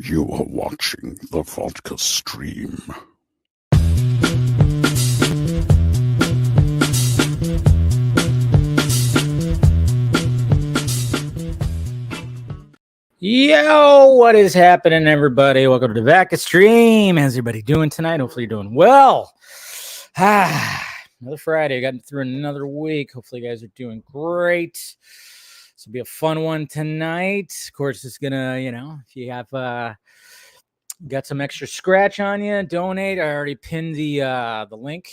You are watching the Vodka stream. Yo, what is happening, everybody? Welcome to the Vodka stream. How's everybody doing tonight? Hopefully you're doing well. Another Friday. Got through another week. Hopefully you guys are doing great. This will be a fun one tonight. Of course, it's gonna, if you have got some extra scratch on you, donate. I already pinned the link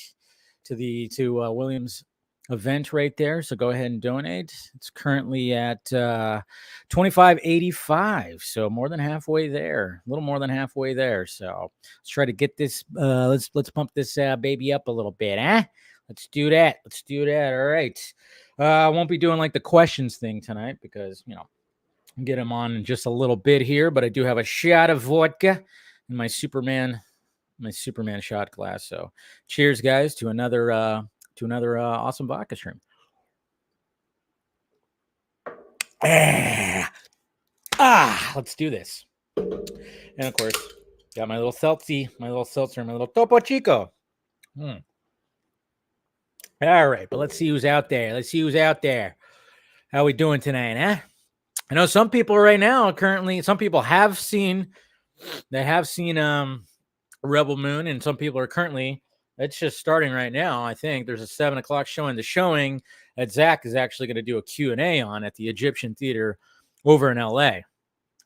to William's event right there, so go ahead and donate. It's currently at $25.85, so more than halfway there, a little more than halfway there. So let's try to get this let's pump this baby up a little bit. Let's do that. All right. I won't be doing like the questions thing tonight because I'll get him on in just a little bit here, but I do have a shot of vodka in my Superman shot glass. So cheers, guys, to another awesome vodka stream. Let's do this. And of course, got my little seltzer, my little Topo Chico. All right, but let's see who's out there. How we doing tonight, huh? I know some people right now some people have seen Rebel Moon, and some people are currently, it's just starting right now. I think there's a 7 o'clock showing. The showing that Zach is actually going to do a Q&A on at the Egyptian Theater over in LA.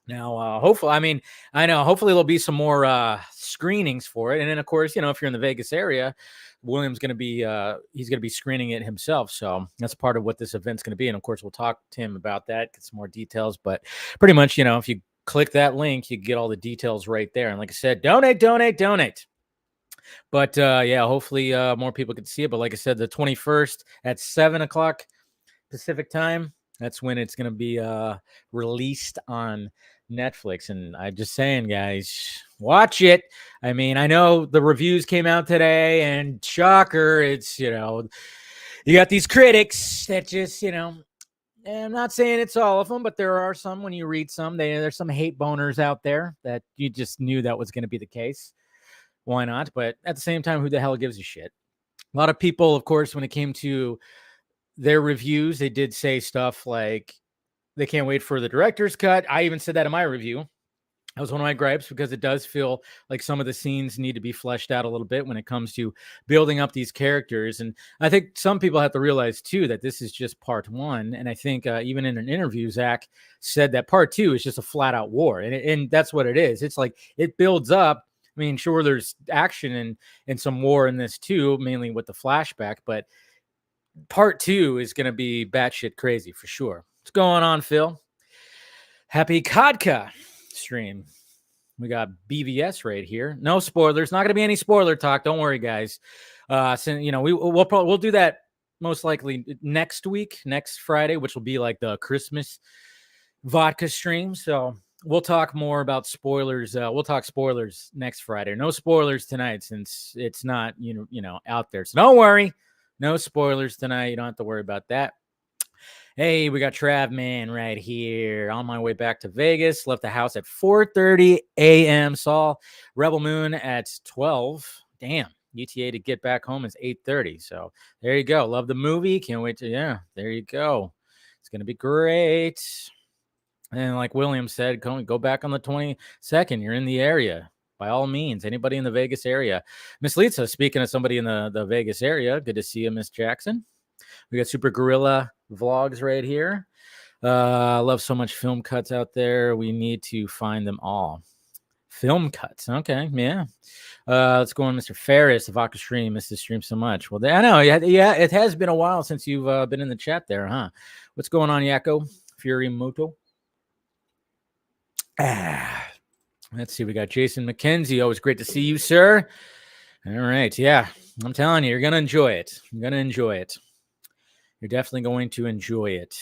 Now, hopefully there'll be some more screenings for it. And then, of course, if you're in the Vegas area, William's going to be he's going to be screening it himself. So that's part of what this event's going to be. And of course, we'll talk to him about that, get some more details. But pretty much, if you click that link, you get all the details right there. And like I said, donate. But hopefully more people can see it. But like I said, the 21st at 7 o'clock Pacific time, that's when it's going to be released on Netflix. And I'm just saying, guys, watch it. I mean, I know the reviews came out today, and shocker, it's, you got these critics that just, and I'm not saying it's all of them, but there are some, when you read some, there's some hate boners out there that you just knew that was going to be the case. Why not? But at the same time, who the hell gives a shit? A lot of people, of course, when it came to their reviews, they did say stuff like they can't wait for the director's cut. I even said that in my review. That was one of my gripes, because it does feel like some of the scenes need to be fleshed out a little bit when it comes to building up these characters. And I think some people have to realize too that this is just part one. And I think even in an interview, Zach said that part two is just a flat out war, and that's what it is. It's like it builds up. I mean, sure, there's action and some war in this too, mainly with the flashback, but part two is going to be batshit crazy for sure. What's going on, Phil? Happy Vodka stream. We got BVS right here. No spoilers. Not going to be any spoiler talk. Don't worry, guys. So, you know, we'll do that most likely next week, next Friday, which will be like the Christmas vodka stream. So we'll talk more about spoilers. We'll talk spoilers next Friday. No spoilers tonight, since it's not you know out there. So don't worry. No spoilers tonight. You don't have to worry about that. Hey, we got Trav Man right here. On my way back to Vegas. Left the house at 4:30 a.m. Saw Rebel Moon at 12. Damn. UTA to get back home is 8:30. So there you go. Love the movie. Can't wait to, yeah, there you go. It's going to be great. And like William said, go back on the 22nd. You're in the area. By all means, anybody in the Vegas area. Miss Lisa, speaking of somebody in the Vegas area, good to see you, Miss Jackson. We got Super Gorilla Vlogs right here. I love so much film cuts out there. We need to find them all. Film cuts. Okay, yeah. Let's go on, Mr. Ferris, the Vodka stream. Missed the stream so much. Well, I know. Yeah, it has been a while since you've been in the chat there, huh? What's going on, Yakko? Fury Moto. Let's see. We got Jason McKenzie. Always great to see you, sir. All right. Yeah, I'm telling you, you're going to enjoy it. You're going to enjoy it. You're definitely going to enjoy it.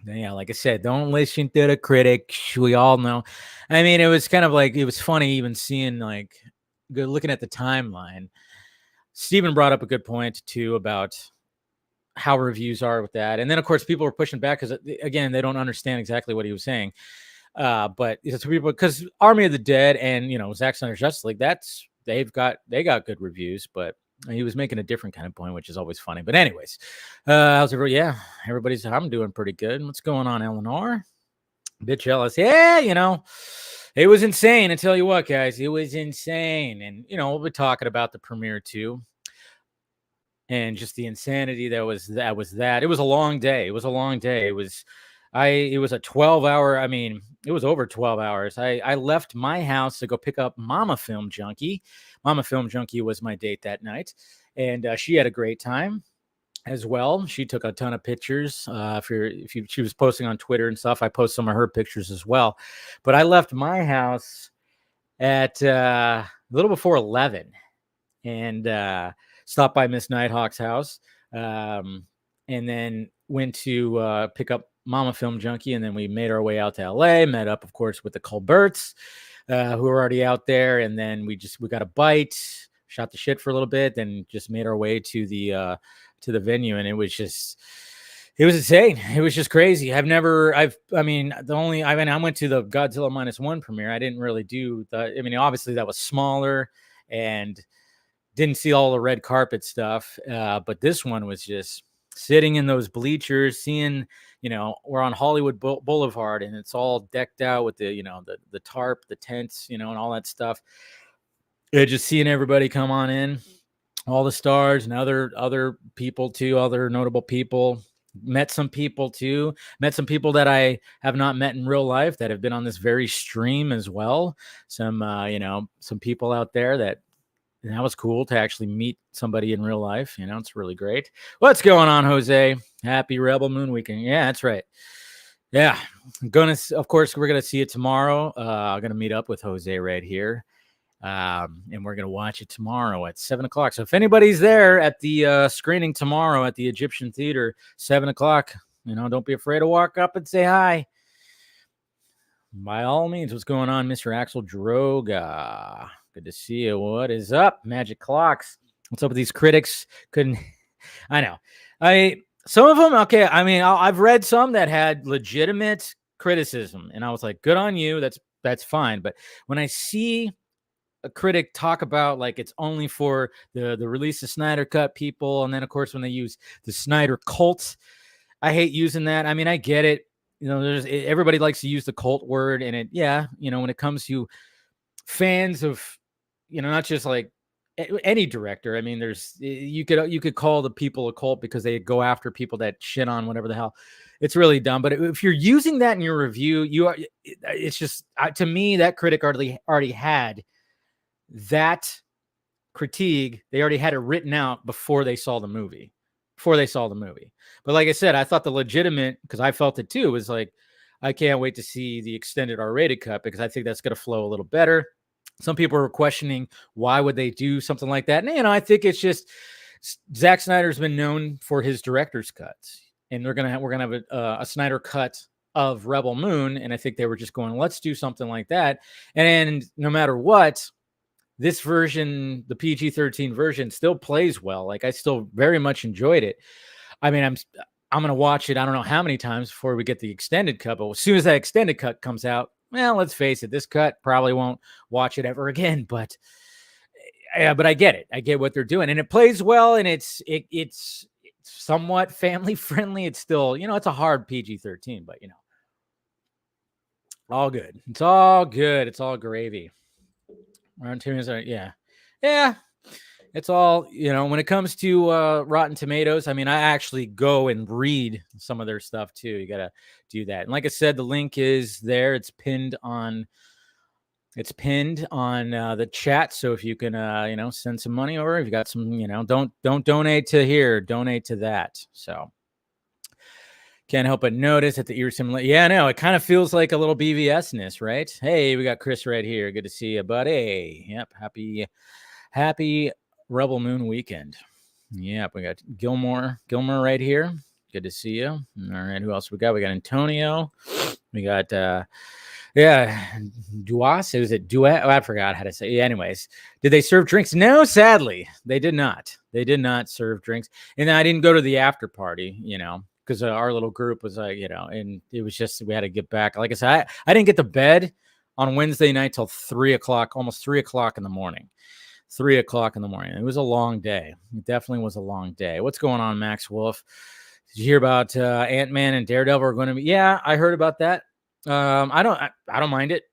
Yeah, like I said, don't listen to the critics. We all know. I mean, it was kind of like, it was funny even seeing, like, looking at the timeline. Steven brought up a good point, too, about how reviews are with that. And then, of course, people were pushing back because, again, they don't understand exactly what he was saying. But it's people, because Army of the Dead and, you know, Zack Snyder's Justice League, they got good reviews, but he was making a different kind of point, which is always funny. But anyways, how's everybody? Yeah, everybody's, I'm doing pretty good. What's going on, Eleanor? A bit jealous. Yeah, you know, it was insane. I tell you what, guys, it was insane. And, you know, we'll be talking about the premiere too. And just the insanity that was that. It was a long day. It was a long day. It was a 12-hour, I mean, it was over 12 hours. I left my house to go pick up Mama Film Junkie. Mama Film Junkie was my date that night, and she had a great time as well. She took a ton of pictures. She was posting on Twitter and stuff. I post some of her pictures as well. But I left my house at a little before 11 and stopped by Miss Nighthawk's house, and then went to pick up Mama Film Junkie, and then we made our way out to LA, met up, of course, with the Colberts, who were already out there, and then we got a bite, shot the shit for a little bit, then just made our way to the venue, and it was insane. It was just crazy. I went to the Godzilla -1 premiere. I didn't really do obviously that was smaller and didn't see all the red carpet stuff, but this one was just sitting in those bleachers, seeing, you know, we're on Hollywood Boulevard and it's all decked out with the, you know, the tarp, the tents, you know, and all that stuff. Just seeing everybody come on in, all the stars and other people too, other notable people. Met some people too. Met some people that I have not met in real life that have been on this very stream as well. Some, some people out there that was cool to actually meet somebody in real life. You know, it's really great. What's going on, Jose? Happy Rebel Moon weekend. Yeah, that's right. Yeah, of course, we're gonna see it tomorrow. I'm gonna meet up with Jose right here, and we're gonna watch it tomorrow at 7:00. So if anybody's there at the screening tomorrow at the Egyptian Theater, 7:00, you know, don't be afraid to walk up and say hi. By all means, what's going on, Mr. Axel Droga? Good to see you. What is up, Magic Clocks? What's up with these critics? I know. Some of them, okay. I mean, I've read some that had legitimate criticism, and I was like, good on you. That's fine. But when I see a critic talk about like it's only for the release of Snyder Cut people, and then of course when they use the Snyder cult, I hate using that. I mean, I get it. everybody likes to use the cult word, and when it comes to fans of, not just like any director. I mean, you could call the people a cult because they go after people that shit on whatever the hell. It's really dumb. But if you're using that in your review, it's just, to me, that critic already had that critique. They already had it written out before they saw the movie. But like I said, I thought the legitimate, because I felt it too, was like, I can't wait to see the extended R-rated cut, because I think that's going to flow a little better. Some people are questioning why would they do something like that. And, I think it's just Zack Snyder's been known for his director's cuts, and we're gonna have a Snyder cut of Rebel Moon, and I think they were just going, let's do something like that. And no matter what, this version, the PG-13 version, still plays well. Like, I still very much enjoyed it. I mean, I'm gonna watch it, I don't know how many times before we get the extended cut, but as soon as that extended cut comes out, well, let's face it, this cut probably won't watch it ever again. But I get it. I get what they're doing, and it plays well, and it's somewhat family friendly. It's still, it's a hard PG-13, but all good. It's all good. It's all gravy. Yeah. It's all, when it comes to Rotten Tomatoes, I mean, I actually go and read some of their stuff too. You got to do that. And like I said, the link is there. It's pinned on the chat. So if you can, send some money over, if you got some, don't donate to here, donate to that. So can't help but notice that the ear simulator. Yeah, no, it kind of feels like a little BVS-ness, right? Hey, we got Chris right here. Good to see you, buddy. Yep. Happy Rebel Moon weekend. Yep. We got Gilmore right here. Good to see you. All right. Who else we got? We got Antonio. We got, Duas. Is it Duet? Oh, I forgot how to say. Yeah, anyways, did they serve drinks? No, sadly, they did not. They did not serve drinks. And I didn't go to the after party, because our little group was like, and it was just, we had to get back. Like I said, I didn't get to bed on Wednesday night till 3 o'clock, almost 3 o'clock in the morning. 3 o'clock in the morning. It was a long day. It definitely was a long day. What's going on, Max Wolf? Did you hear about Ant-Man and Daredevil are going to be? Yeah, I heard about that. I don't mind it.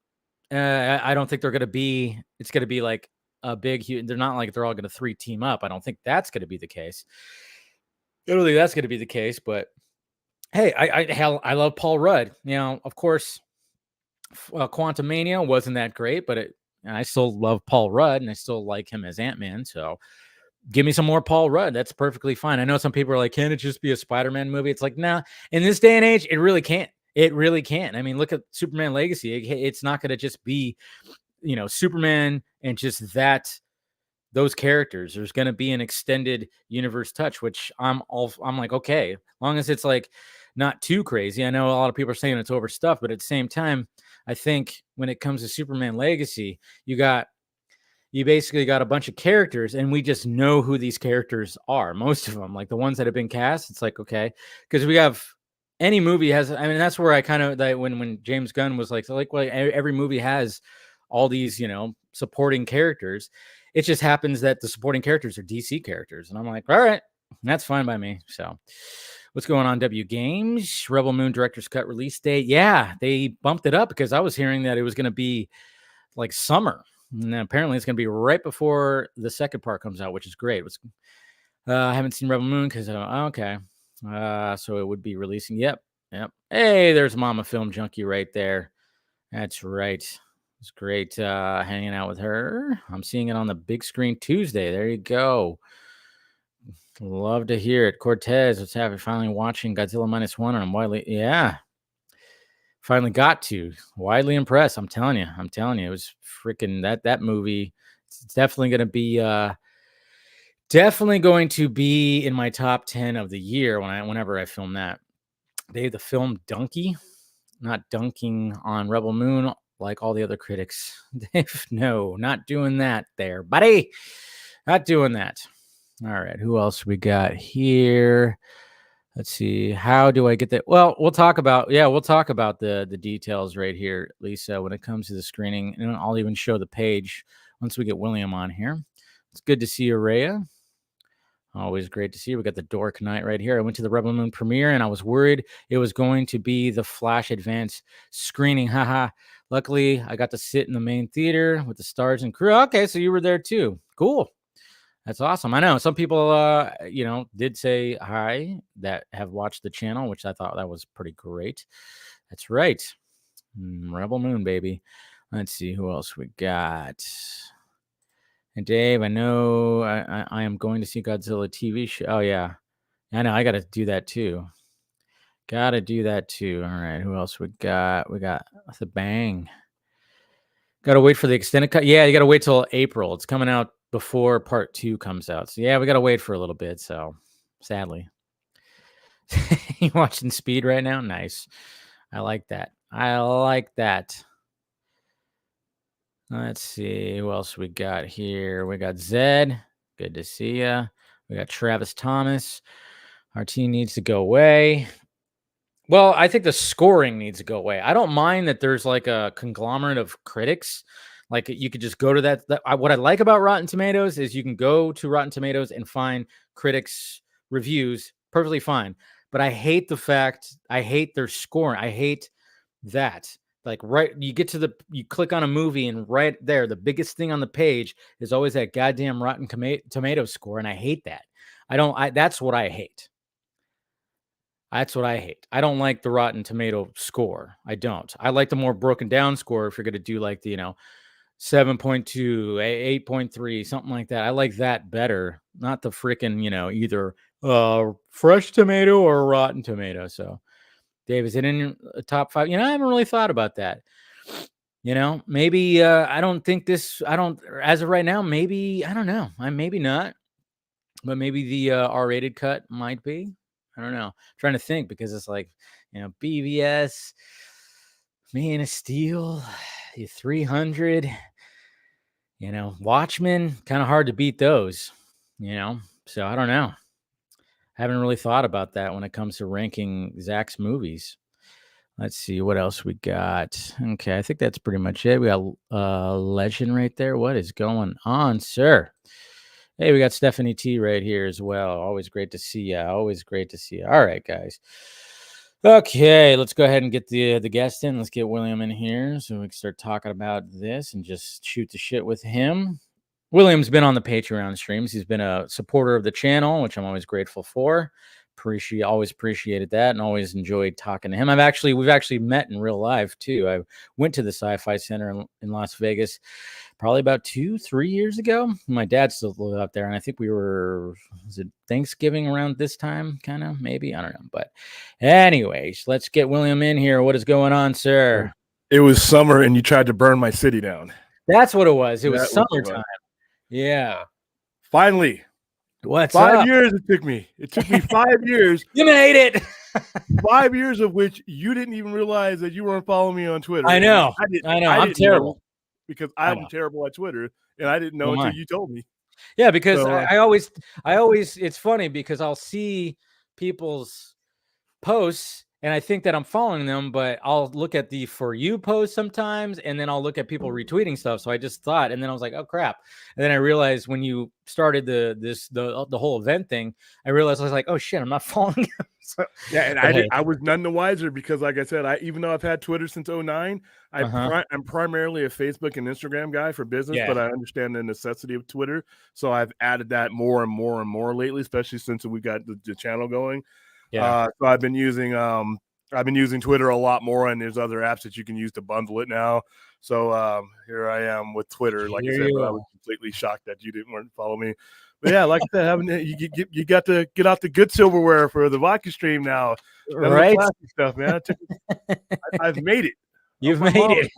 I don't think they're going to be. It's going to be like a big. They're not like they're all going to team up. I don't think that's going to be the case. I don't think that's going to be the case. But hey, I love Paul Rudd. Of course, Quantumania wasn't that great, but I still love Paul Rudd, and I still like him as Ant-Man. So give me some more Paul Rudd. That's perfectly fine. I know some people are like, can it just be a Spider-Man movie? It's like, nah, in this day and age, it really can't. It really can't. I mean, look at Superman Legacy. It's not going to just be, Superman and just those characters. There's going to be an extended universe touch, which I'm like, okay, as long as it's like not too crazy. I know a lot of people are saying it's overstuffed, but at the same time, I think when it comes to Superman Legacy, you basically got a bunch of characters, and we just know who these characters are. Most of them, like the ones that have been cast, it's like, okay, because we have any movie has. I mean, that's where I kind of when James Gunn was like, well, every movie has all these, supporting characters. It just happens that the supporting characters are DC characters, and I'm like, all right, that's fine by me. So, what's going on, W Games? Rebel Moon director's cut release date? Yeah, they bumped it up because I was hearing that it was going to be like summer. And apparently, it's going to be right before the second part comes out, which is great. I haven't seen Rebel Moon because okay. So it would be releasing. Yep. Hey, there's Mama Film Junkie right there. That's right. It's great hanging out with her. I'm seeing it on the big screen Tuesday. There you go. Love to hear it. Cortez, what's happening? Finally watching Godzilla -1, and I'm finally got to. Widely impressed. I'm telling you. It was freaking that movie. It's definitely going to be in my top 10 of the year whenever I film that. The film Donkey, not dunking on Rebel Moon like all the other critics. No, not doing that there, buddy. Not doing that. All right, who else we got here? Let's see. How do I get that? Well, we'll talk about the details right here, Lisa, when it comes to the screening. And I'll even show the page once we get William on here. It's good to see you, Rhea. Always great to see you. We got the Dork Night right here. I went to the Rebel Moon premiere and I was worried it was going to be the Flash Advance screening. Haha. Luckily, I got to sit in the main theater with the stars and crew. Okay, so you were there too. Cool. That's awesome. I know some people, did say hi that have watched the channel, which I thought that was pretty great. That's right. Rebel Moon, baby. Let's see who else we got. And Dave, I know I am going to see Godzilla TV show. Oh, yeah. I know. I got to do that too. Got to do that too. All right. Who else we got? We got the Bang. Got to wait for the extended cut. Yeah, you got to wait till April. It's coming out before part 2 comes out. So, yeah, we got to wait for a little bit. So, sadly. You watching Speed right now? Nice. I like that. I like that. Let's see who else we got here. We got Zed. Good to see ya. We got Travis Thomas. Our team needs to go away. Well, I think the scoring needs to go away. I don't mind that there's like a conglomerate of critics. Like you could just go to that. What I like about Rotten Tomatoes is you can go to Rotten Tomatoes and find critics' reviews perfectly fine. But I hate their scoring. I hate that. Like you you click on a movie and right there, the biggest thing on the page is always that goddamn Rotten Tomato score. And I hate that. That's what I hate. That's what I hate. I don't like the Rotten Tomato score. I don't. I like the more broken down score. If you're going to do like the, 7.2, 8.3, something like that. I like that better. Not the freaking, either fresh tomato or Rotten Tomato. So Dave, is it in the top 5? I haven't really thought about that. Maybe I don't think as of right now, maybe, I don't know. Maybe not. But maybe the R-rated cut might be. I don't know. I'm trying to think because it's like, BVS, Man of Steel, 300, Watchmen, kind of hard to beat those, So I don't know. I haven't really thought about that when it comes to ranking Zach's movies. Let's see what else we got. Okay, I think that's pretty much it. We got Legend right there. What is going on, sir? Hey, we got Stephanie T right here as well. Always great to see you. Always great to see you. All right, guys. Okay, let's go ahead and get the guest in. Let's get William in here so we can start talking about this and just shoot the shit with him. William's been on the Patreon streams. He's been a supporter of the channel, which I'm always grateful for. Always appreciated that and always enjoyed talking to him. We've actually met in real life too. I went to the Sci-Fi Center in Las Vegas probably about 2-3 years ago. My dad still lived up there, and I think was it Thanksgiving around this time, kind of, maybe? I don't know. But anyways, let's get William in here. What is going on, sir? It was summer, and you tried to burn my city down. That's what it was. It was summertime. Yeah. Finally. What's 5 up? years it took me. It took me 5 years. You made it. 5 years of which you didn't even realize that you weren't following me on Twitter. I know. I'm terrible. Because I'm terrible at Twitter, and I didn't know until you told me. Yeah, because so, I always, it's funny because I'll see people's posts and I think that I'm following them, but I'll look at the For You post sometimes, and then I'll look at people retweeting stuff. So I just thought, and then I was like, oh crap. And then I realized when you started the whole event thing, I realized I was like, oh shit, I'm not following them. So, yeah, and I was none the wiser because, like I said, even though I've had Twitter since 2009, I'm primarily a Facebook and Instagram guy for business, but I understand the necessity of Twitter. So I've added that more and more and more lately, especially since we got the channel going. Yeah. So I've been using Twitter a lot more, and there's other apps that you can use to bundle it now. So here I am with Twitter. Like I said, I was completely shocked that you weren't follow me. But yeah, like I said, you got to get out the good silverware for the vodka stream now. Right, stuff, man. I've made it. You've made it.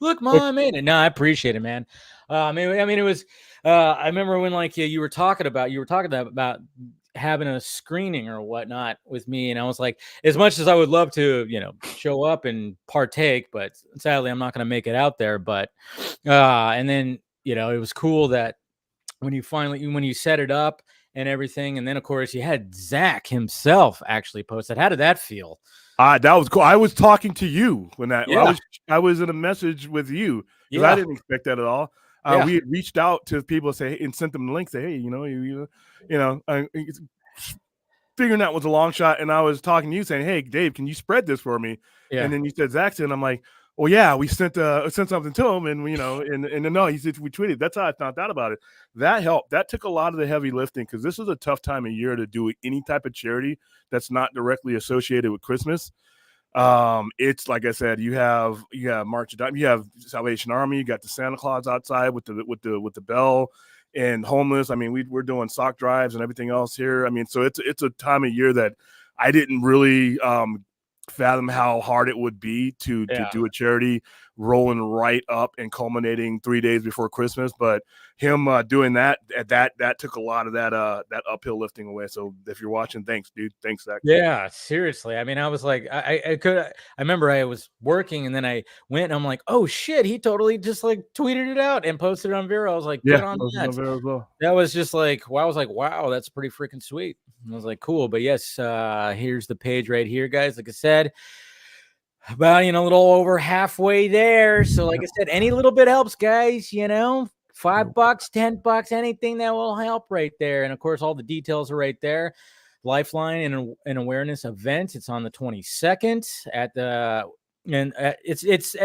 Look, Mom, I made it. No, I appreciate it, man. I mean, it was. I remember when you were talking about having a screening or whatnot with me, and I was like, as much as I would love to, show up and partake, but sadly, I'm not going to make it out there. But and then it was cool that when you set it up and everything, and then of course you had Zach himself actually post it. How did that feel? That was cool. I was talking to you when I was in a message with you because I didn't expect that at all. We reached out to people and sent them the link, say, hey, figuring that was a long shot. And I was talking to you saying, hey, Dave, can you spread this for me? Yeah. And then you said Zack, and I'm like, well, yeah, we sent something to him, and and no, he said we tweeted. That's how I found out about it. That helped. That took a lot of the heavy lifting, because this is a tough time of year to do any type of charity that's not directly associated with Christmas. It's like I said, you have March of Dimes, you have Salvation Army, you got the Santa Claus outside with the bell, and homeless. I mean, we're doing sock drives and everything else here. I mean, so it's a time of year that I didn't really fathom how hard it would be to do a charity rolling right up and culminating 3 days before Christmas. But him doing that took a lot of that uphill lifting away. So if you're watching, thanks, dude. Thanks, Zach. Yeah, seriously. I mean, I was like, I remember I was working, and then I went, and I'm like, oh shit, he totally just like tweeted it out and posted it on Vero. I was like, good on that. As well. That was just like, wow. I was like, wow, that's pretty freaking sweet. And I was like, cool. But yes, here's the page right here, guys. Like I said, about a little over halfway there. So like I said, any little bit helps, guys. $5, $10, anything that will help right there. And of course, all the details are right there. Lifeline and awareness event. It's on the 22nd at the. And it's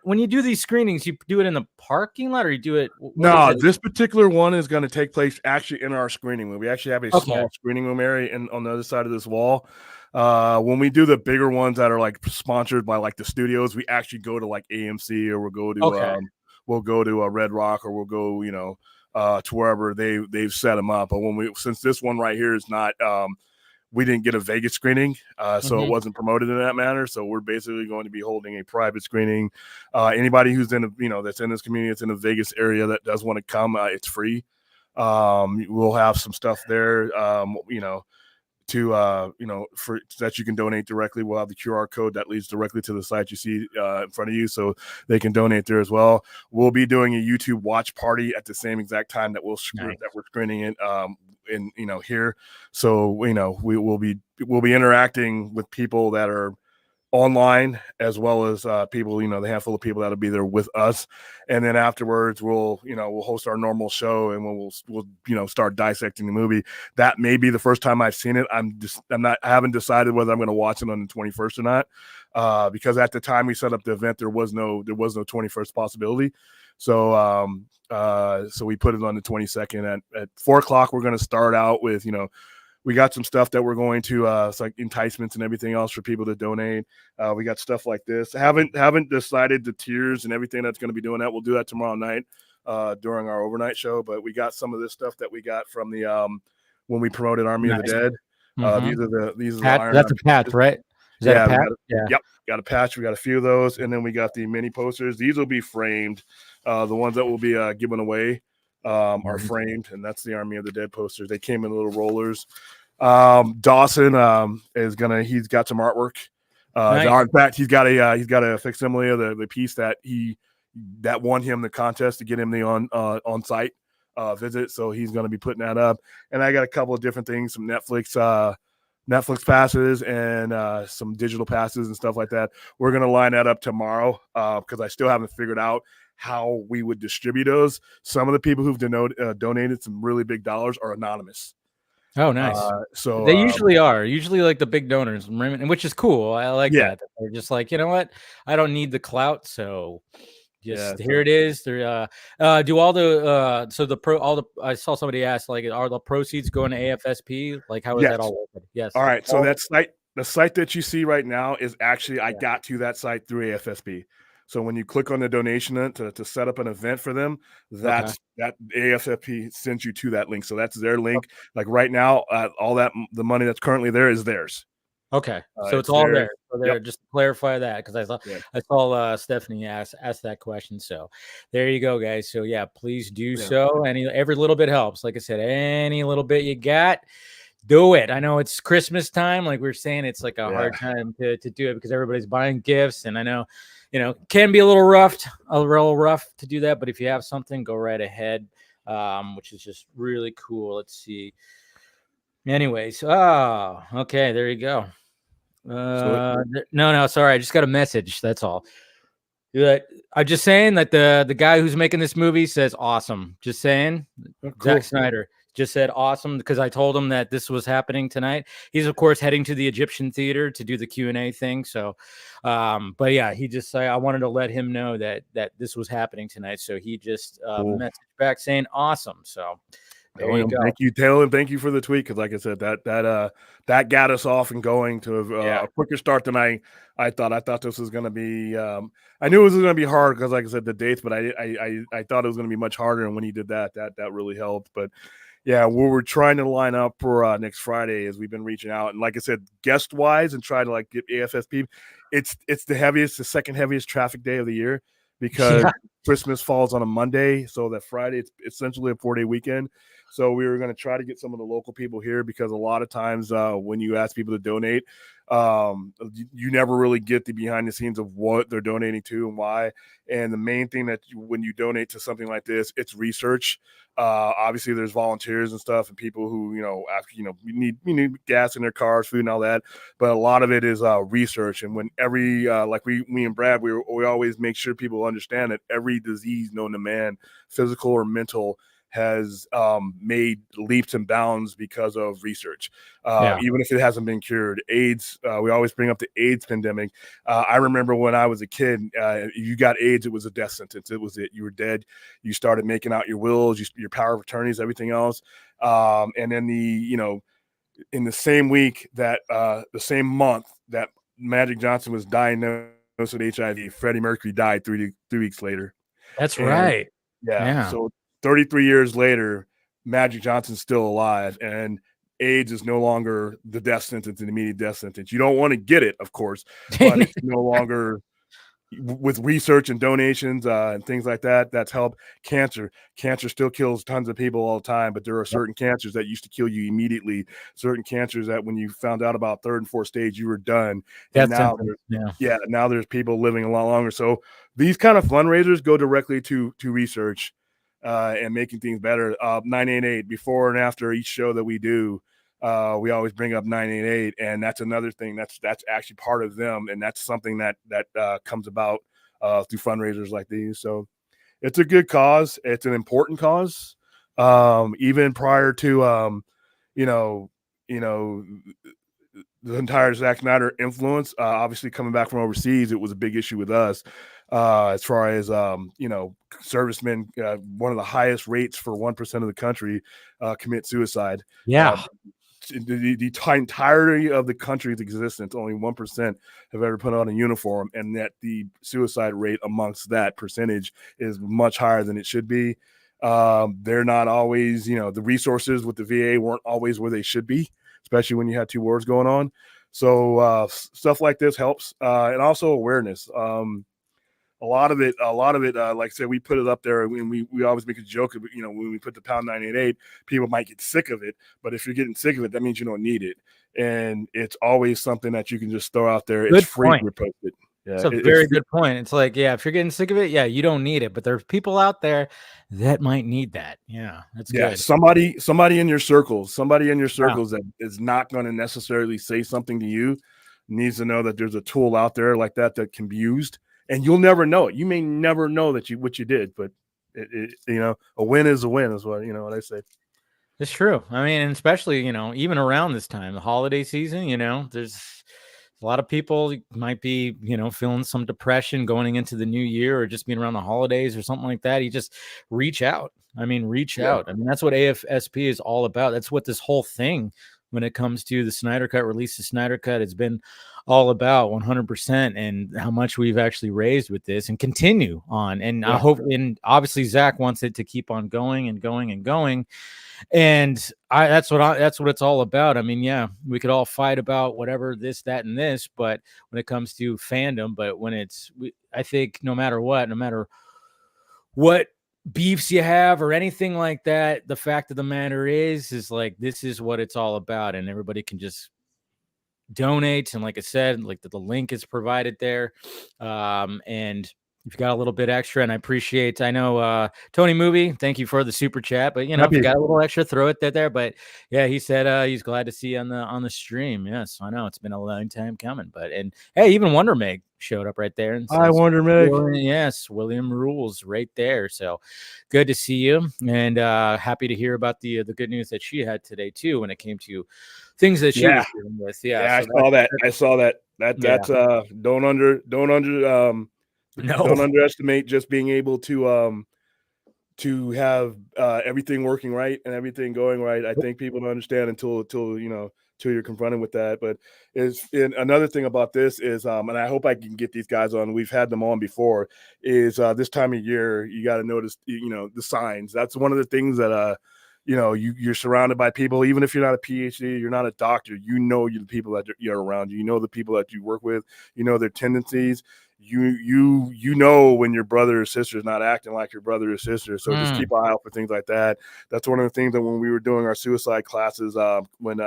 when you do these screenings, you do it in the parking lot, or you do it? No, this particular one is going to take place actually in our screening room. We actually have a small screening room area on the other side of this wall. When we do the bigger ones that are like sponsored by like the studios, we actually go to like AMC, or we'll go to a Red Rock, or we'll go to wherever they've set them up. But since this one right here is not. We didn't get a Vegas screening, so it wasn't promoted in that manner. So we're basically going to be holding a private screening. Anybody who's that's in this community, that's in the Vegas area, that does want to come, it's free. We'll have some stuff there, for that you can donate directly. We'll have the QR code that leads directly to the site you see in front of you, so they can donate there as well. We'll be doing a YouTube watch party at the same exact time that we're screening it here. So we'll be interacting with people that are online, as well as people, the handful of people that'll be there with us. And then afterwards we'll host our normal show, and we'll start dissecting the movie. That may be the first time I've seen it. I haven't decided whether I'm going to watch it on the 21st or not, because at the time we set up the event, there was no 21st possibility. So so we put it on the 22nd at 4:00. We're going to start out with, we got some stuff that we're going to it's like enticements and everything else for people to donate. We got stuff like this. Haven't decided the tiers and everything that's going to be doing that. We'll do that tomorrow night during our overnight show. But we got some of this stuff that we got from the when we promoted Army of the Dead. These are the Iron. That's a patch, right? Is that a patch? Yep, got a patch. We got a few of those, and then we got the mini posters. These will be framed. The ones that will be given away are framed, and that's the Army of the Dead posters. They came in little rollers. Dawson he's got some artwork. Nice. In fact, he's got a facsimile of the piece that won him the contest to get him the on site visit. So he's going to be putting that up. And I got a couple of different things, some Netflix passes and some digital passes and stuff like that. We're going to line that up tomorrow because I still haven't figured out how we would distribute those. Some of the people who've donated some really big dollars are anonymous. Oh, nice. So they usually are like the big donors, which is cool. I like that. They're just like, you know what? I don't need the clout, so here it is. They're do all the I saw somebody ask, like, are the proceeds going to AFSP? Like, how is that all working? Yes. All right. So the site that you see right now is actually I got to that site through AFSP. So when you click on the donation to set up an event for them, that AFSP sends you to that link. So that's their link. Like right now, all that the money that's currently there is theirs. Okay, so it's all there. So just to clarify that, because I saw Stephanie ask that question. So there you go, guys. So please do so. Every little bit helps. Like I said, any little bit you got, do it. I know it's Christmas time. Like we were saying, it's like a hard time to do it because everybody's buying gifts, and I know. It can be a little rough to do that, but if you have something, go right ahead, which is just really cool. Let's see. Anyways, okay, there you go. No, sorry, I just got a message. That's all. I'm just saying that the guy who's making this movie says awesome. Just saying, Oh, cool. Zack Snyder just said awesome because I told him that this was happening tonight. He's of course heading to the Egyptian Theater to do the Q&A thing. So, but yeah, he just I wanted to let him know that this was happening tonight. So he just Cool. messaged back saying awesome. So there you go. Thank you, Taylor, and thank you for the tweet because, like I said, that got us off and going to a quicker start than I thought. I thought this was going to be. I knew it was going to be hard because, like I said, the dates, but I thought it was going to be much harder. And when he did that really helped. But yeah, we're trying to line up for next Friday as we've been reaching out, and like I said, guest wise, and try to like get AFSP. It's the second heaviest traffic day of the year because Christmas falls on a Monday, so that Friday it's essentially a 4-day weekend. So we were going to try to get some of the local people here because a lot of times when you ask people to donate, you never really get the behind the scenes of what they're donating to and why. And the main thing that when you donate to something like this, it's research. Obviously there's volunteers and stuff and people who, you need gas in their cars, food and all that. But a lot of it is research. And when like me and Brad, we always make sure people understand that every disease known to man, physical or mental, has made leaps and bounds because of research. Even if it hasn't been cured. AIDS, we always bring up the AIDS pandemic. I remember when I was a kid, you got AIDS, it was a death sentence. It was it. You were dead. You started making out your wills, your power of attorneys, everything else. And then in the same week that the same month that Magic Johnson was diagnosed with HIV, Freddie Mercury died 3 weeks later. That's right. Yeah. So 33 years later, Magic Johnson's still alive, and AIDS is no longer the death sentence, an immediate death sentence. You don't want to get it, of course, but it's no longer with research and donations and things like that. That's helped. Cancer still kills tons of people all the time, but there are certain cancers that used to kill you immediately. Certain cancers that when you found out about 3rd and 4th stage, you were done. And now there's people living a lot longer. So these kind of fundraisers go directly to research. And making things better. 988 before and after each show that we do, we always bring up 988, and that's another thing that's actually part of them, and that's something that comes about through fundraisers like these. So it's a good cause. It's an important cause. Even prior to the entire Zack Snyder influence, obviously coming back from overseas, it was a big issue with us. As far as servicemen, one of the highest rates for 1% of the country commit suicide. The entirety of the country's existence, only 1% have ever put on a uniform, and that the suicide rate amongst that percentage is much higher than it should be. They're not always, the resources with the VA weren't always where they should be, especially when you had 2 wars going on. So stuff like this helps, and also awareness. A lot of it, like I said, we put it up there, and we always make a joke of, when we put the pound 988, people might get sick of it, but if you're getting sick of it, that means you don't need it, and it's always something that you can just throw out there. It's free to repost it. Yeah, it's a very good point. It's like, if you're getting sick of it, you don't need it, but there's people out there that might need that. Yeah, that's good. Somebody in your circles, that is not going to necessarily say something to you needs to know that there's a tool out there like that can be used. And you'll never know it. You may never know what you did, but a win is a win, is what I say. It's true. I mean, and especially even around this time, the holiday season, there's a lot of people might be feeling some depression going into the new year, or just being around the holidays or something like that. You just reach out. I mean, out. I mean, that's what AFSP is all about. That's what this whole thing, when it comes to the Snyder Cut, release the Snyder Cut, it's been all about 100%, and how much we've actually raised with this and continue on. And I hope, and obviously Zach wants it to keep on going and going and going. And that's what it's all about. I mean, we could all fight about whatever, this, that, and this, but when it comes to fandom, but when I think no matter what beefs you have or anything like that, the fact of the matter is like, this is what it's all about, and everybody can just donate. And like I said, like the link is provided there, and You've got a little bit extra, and I know Tony Movie, thank you for the super chat, but if you got a little extra, throw it there. But yeah, he said he's glad to see you on the stream. Yes, I know it's been a long time coming, and hey, even Wonder Meg showed up right there and says, "Hi, Wonder Meg." Yes, William rules right there. So good to see you, and happy to hear about the good news that she had today too when it came to things that she was dealing with. Yeah, so I saw that. That's don't underestimate just being able to have everything working right and everything going right. I think people don't understand until you're confronted with that. But another thing about this is, and I hope I can get these guys on. We've had them on before. Is this time of year you got to notice the signs. That's one of the things that you're surrounded by people. Even if you're not a PhD, you're not a doctor. The people that you're around. You know the people that you work with. You know their tendencies. You know when your brother or sister is not acting like your brother or sister. So just keep an eye out for things like that. That's one of the things that when we were doing our suicide classes, when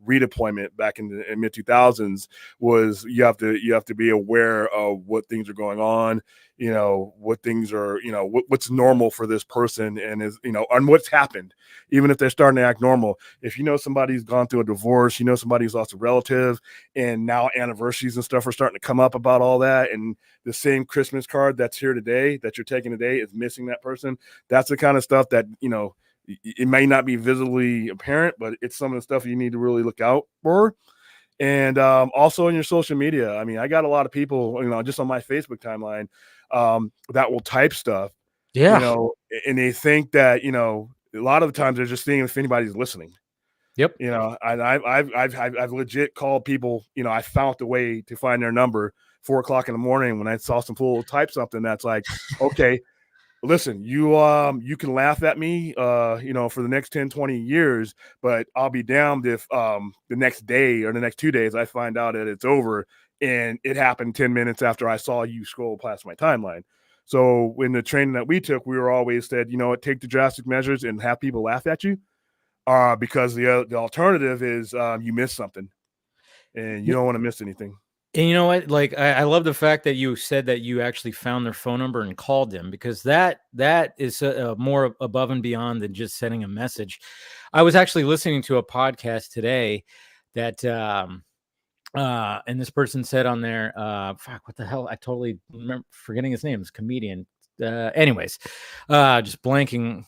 redeployment back in the mid 2000s, was you have to be aware of what things are going on. What things are, what's normal for this person and and what's happened, even if they're starting to act normal. If somebody's gone through a divorce, somebody's lost a relative, and now anniversaries and stuff are starting to come up about all that, and the same Christmas card that's here today that you're taking today is missing that person. That's the kind of stuff that, it may not be visibly apparent, but it's some of the stuff you need to really look out for. And also in your social media. I mean, I got a lot of people, just on my Facebook timeline, that will type stuff, and they think that, a lot of the times they're just seeing if anybody's listening. Yep. And I've legit called people, I found a way to find their number 4:00 in the morning when I saw some fool type something that's like, okay, listen, you can laugh at me, for the next 10, 20 years, but I'll be damned if the next day or the next 2 days I find out that it's over and it happened 10 minutes after I saw you scroll past my timeline. So in the training that we took, we were always said, take the drastic measures and have people laugh at you, because the alternative is you miss something and you don't want to miss anything. And you know what? Like, I love the fact that you said that you actually found their phone number and called them, because that is more above and beyond than just sending a message. I was actually listening to a podcast today that, and this person said on there, what the hell? I totally remember forgetting his name. It's a comedian. Anyways, just blanking.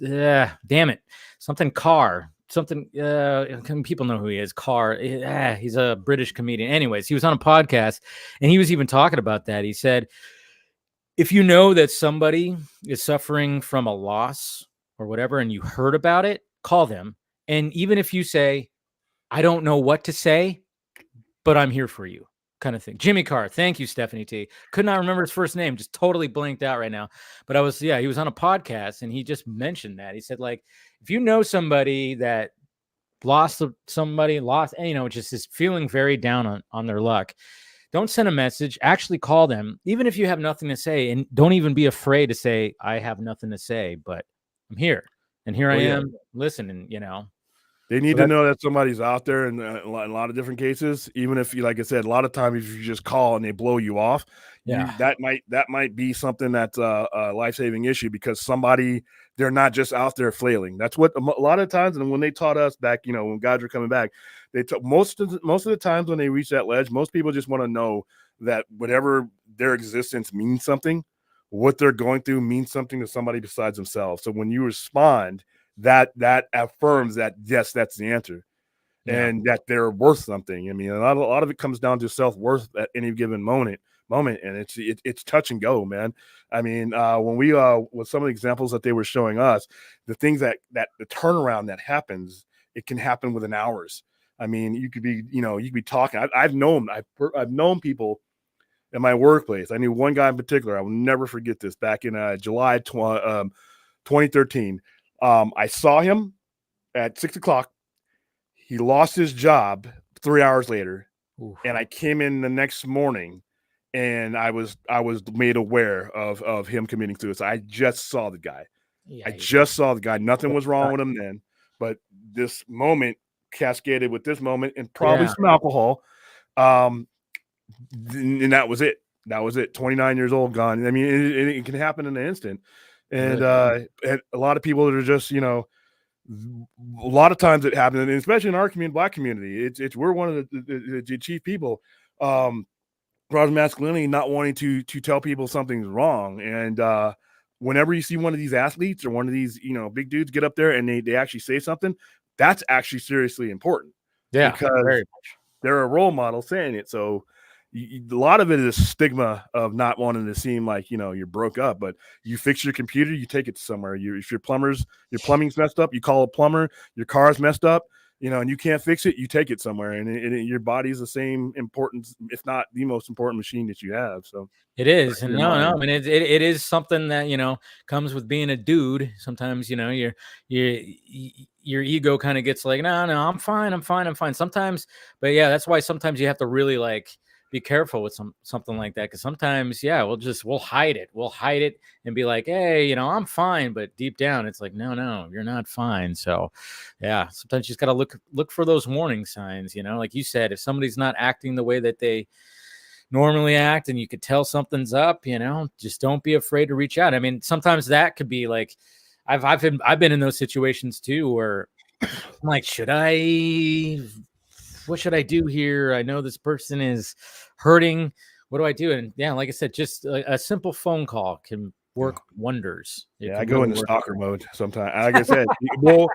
Damn it. Something people know who he is. He's a British comedian. Anyways, he was on a podcast and he was even talking about that. He said, if you know that somebody is suffering from a loss or whatever, and you heard about it, call them. And even if you say, I don't know what to say, but I'm here for you, kind of thing. Jimmy Carr. Thank you, Stephanie T. Could not remember his first name. Just totally blanked out right now. But he was on a podcast and he just mentioned that. He said, like, if you know somebody that lost, just is feeling very down on their luck, don't send a message. Actually call them, even if you have nothing to say, and don't even be afraid to say, I have nothing to say, but I'm here. And here I am listening, They need to know that somebody's out there in a lot of different cases. Even if like I said, a lot of times if you just call and they blow you off, that might be something that's a life-saving issue, because they're not just out there flailing. That's what a lot of times. And when they taught us back, when guys were coming back, they took most of the times when they reach that ledge, most people just want to know that whatever their existence means something, what they're going through means something to somebody besides themselves. So when you respond, that affirms that, yes, that's the answer, and that they're worth something. I mean, a lot of it comes down to self-worth at any given moment, and it's touch and go, man. I mean, when we with some of the examples that they were showing us, the things that the turnaround that happens, it can happen within hours. I mean, you could be talking. I've known people in my workplace. I knew one guy in particular. I will never forget this. Back in July 2013. I saw him at 6:00. He lost his job 3 hours later. Oof. And I came in the next morning and I was made aware of him committing suicide. I just saw the guy. Nothing was wrong with him then, but this moment cascaded with this moment and probably some alcohol. And that was it. that was it. 29 years old, gone. I mean, it can happen in an instant. And and a lot of people that are just, you know, a lot of times it happens, and especially in our community, Black community, it's we're one of the chief people. Broad masculinity, not wanting to tell people something's wrong. And whenever you see one of these athletes or one of these, you know, big dudes get up there and they actually say something, that's actually seriously important. Yeah, because they're a role model saying it. So a lot of it is stigma of not wanting to seem like, you know, you're broke up, but you fix your computer, you take it to somewhere. If your plumbing's messed up, you call a plumber. Your car's messed up, you know, and you can't fix it, you take it somewhere. And your body's the same importance, if not the most important machine that you have. So it is. And no, I mean, it is something that, you know, comes with being a dude. Sometimes, you know, your ego kind of gets like, no, I'm fine. Sometimes, but yeah, that's why sometimes you have to really like be careful with something like that. Cause sometimes, yeah, we'll hide it and be like, hey, you know, I'm fine. But deep down, it's like, no, you're not fine. So yeah, sometimes you just got to look for those warning signs, you know, like you said, if somebody's not acting the way that they normally act and you could tell something's up, you know, just don't be afraid to reach out. I mean, sometimes that could be like, I've been in those situations too, where I'm like, what should I do here? I know this person is hurting. What do I do? And yeah, like I said, just a simple phone call can work wonders. I go into stalker mode sometimes. Like I said, well,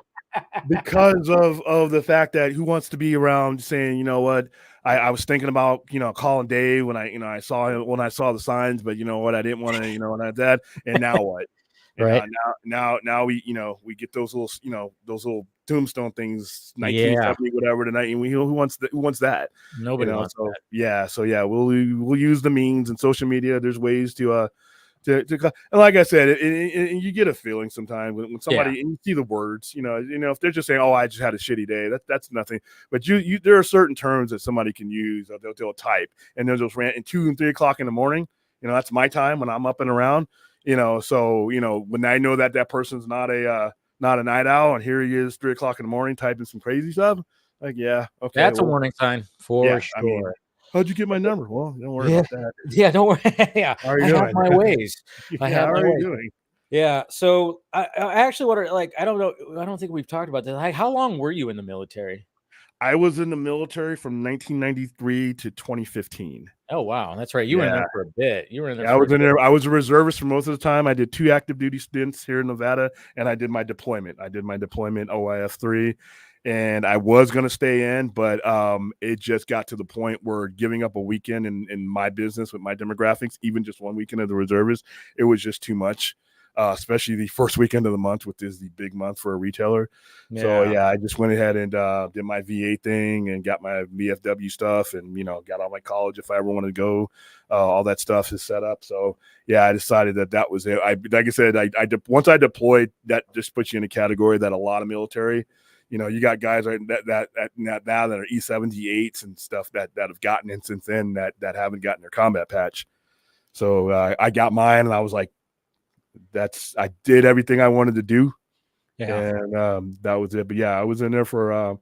because of the fact that who wants to be around saying, you know what, I was thinking about, you know, calling Dave when I saw him, when I saw the signs, but you know what, I didn't want to, you know, and that, and now what? Right. Now we, you know, we get those little, you know, those little tombstone things, 1970, whatever tonight, and who wants that? Nobody wants so that. So we'll use the means and social media. There's ways to and like I said, you get a feeling sometimes when somebody and you see the words, you know, if they're just saying, "Oh, I just had a shitty day," that's nothing. But you there are certain terms that somebody can use. They'll type, and they'll just rant at 2 and 3 o'clock in the morning. You know, that's my time when I'm up and around. You know, so you know when I know that person's not a night owl, and here he is 3 o'clock in the morning typing some crazy stuff. Like, yeah, okay, that's a warning sign for sure. I mean, how'd you get my number? Well, don't worry about that. Yeah, don't worry. Yeah, how are you I doing? have my ways. I have how my are ways. you doing? Yeah. So I actually want to I don't know. I don't think we've talked about this. How long were you in the military? I was in the military from 1993 to 2015. Oh wow, that's right. You were in there for a bit. You were in there. I was in there. I was a reservist for most of the time. I did 2 active duty stints here in Nevada, and I did my deployment. OIF 3, and I was going to stay in, but it just got to the point where giving up a weekend in my business with my demographics, even just one weekend of the reservist, it was just too much. Especially the first weekend of the month, which is the big month for a retailer. Yeah. So yeah, I just went ahead and did my VA thing and got my VFW stuff, and you know, got all my college if I ever wanted to go. All that stuff is set up. So yeah, I decided that was it. Like I said, once I deployed, that just puts you in a category that a lot of military. You know, you got guys right that are E-78s and stuff that have gotten in since then that haven't gotten their combat patch. So I got mine, and I was like, I did everything I wanted to do. Yeah. And that was it. But yeah, I was in there for a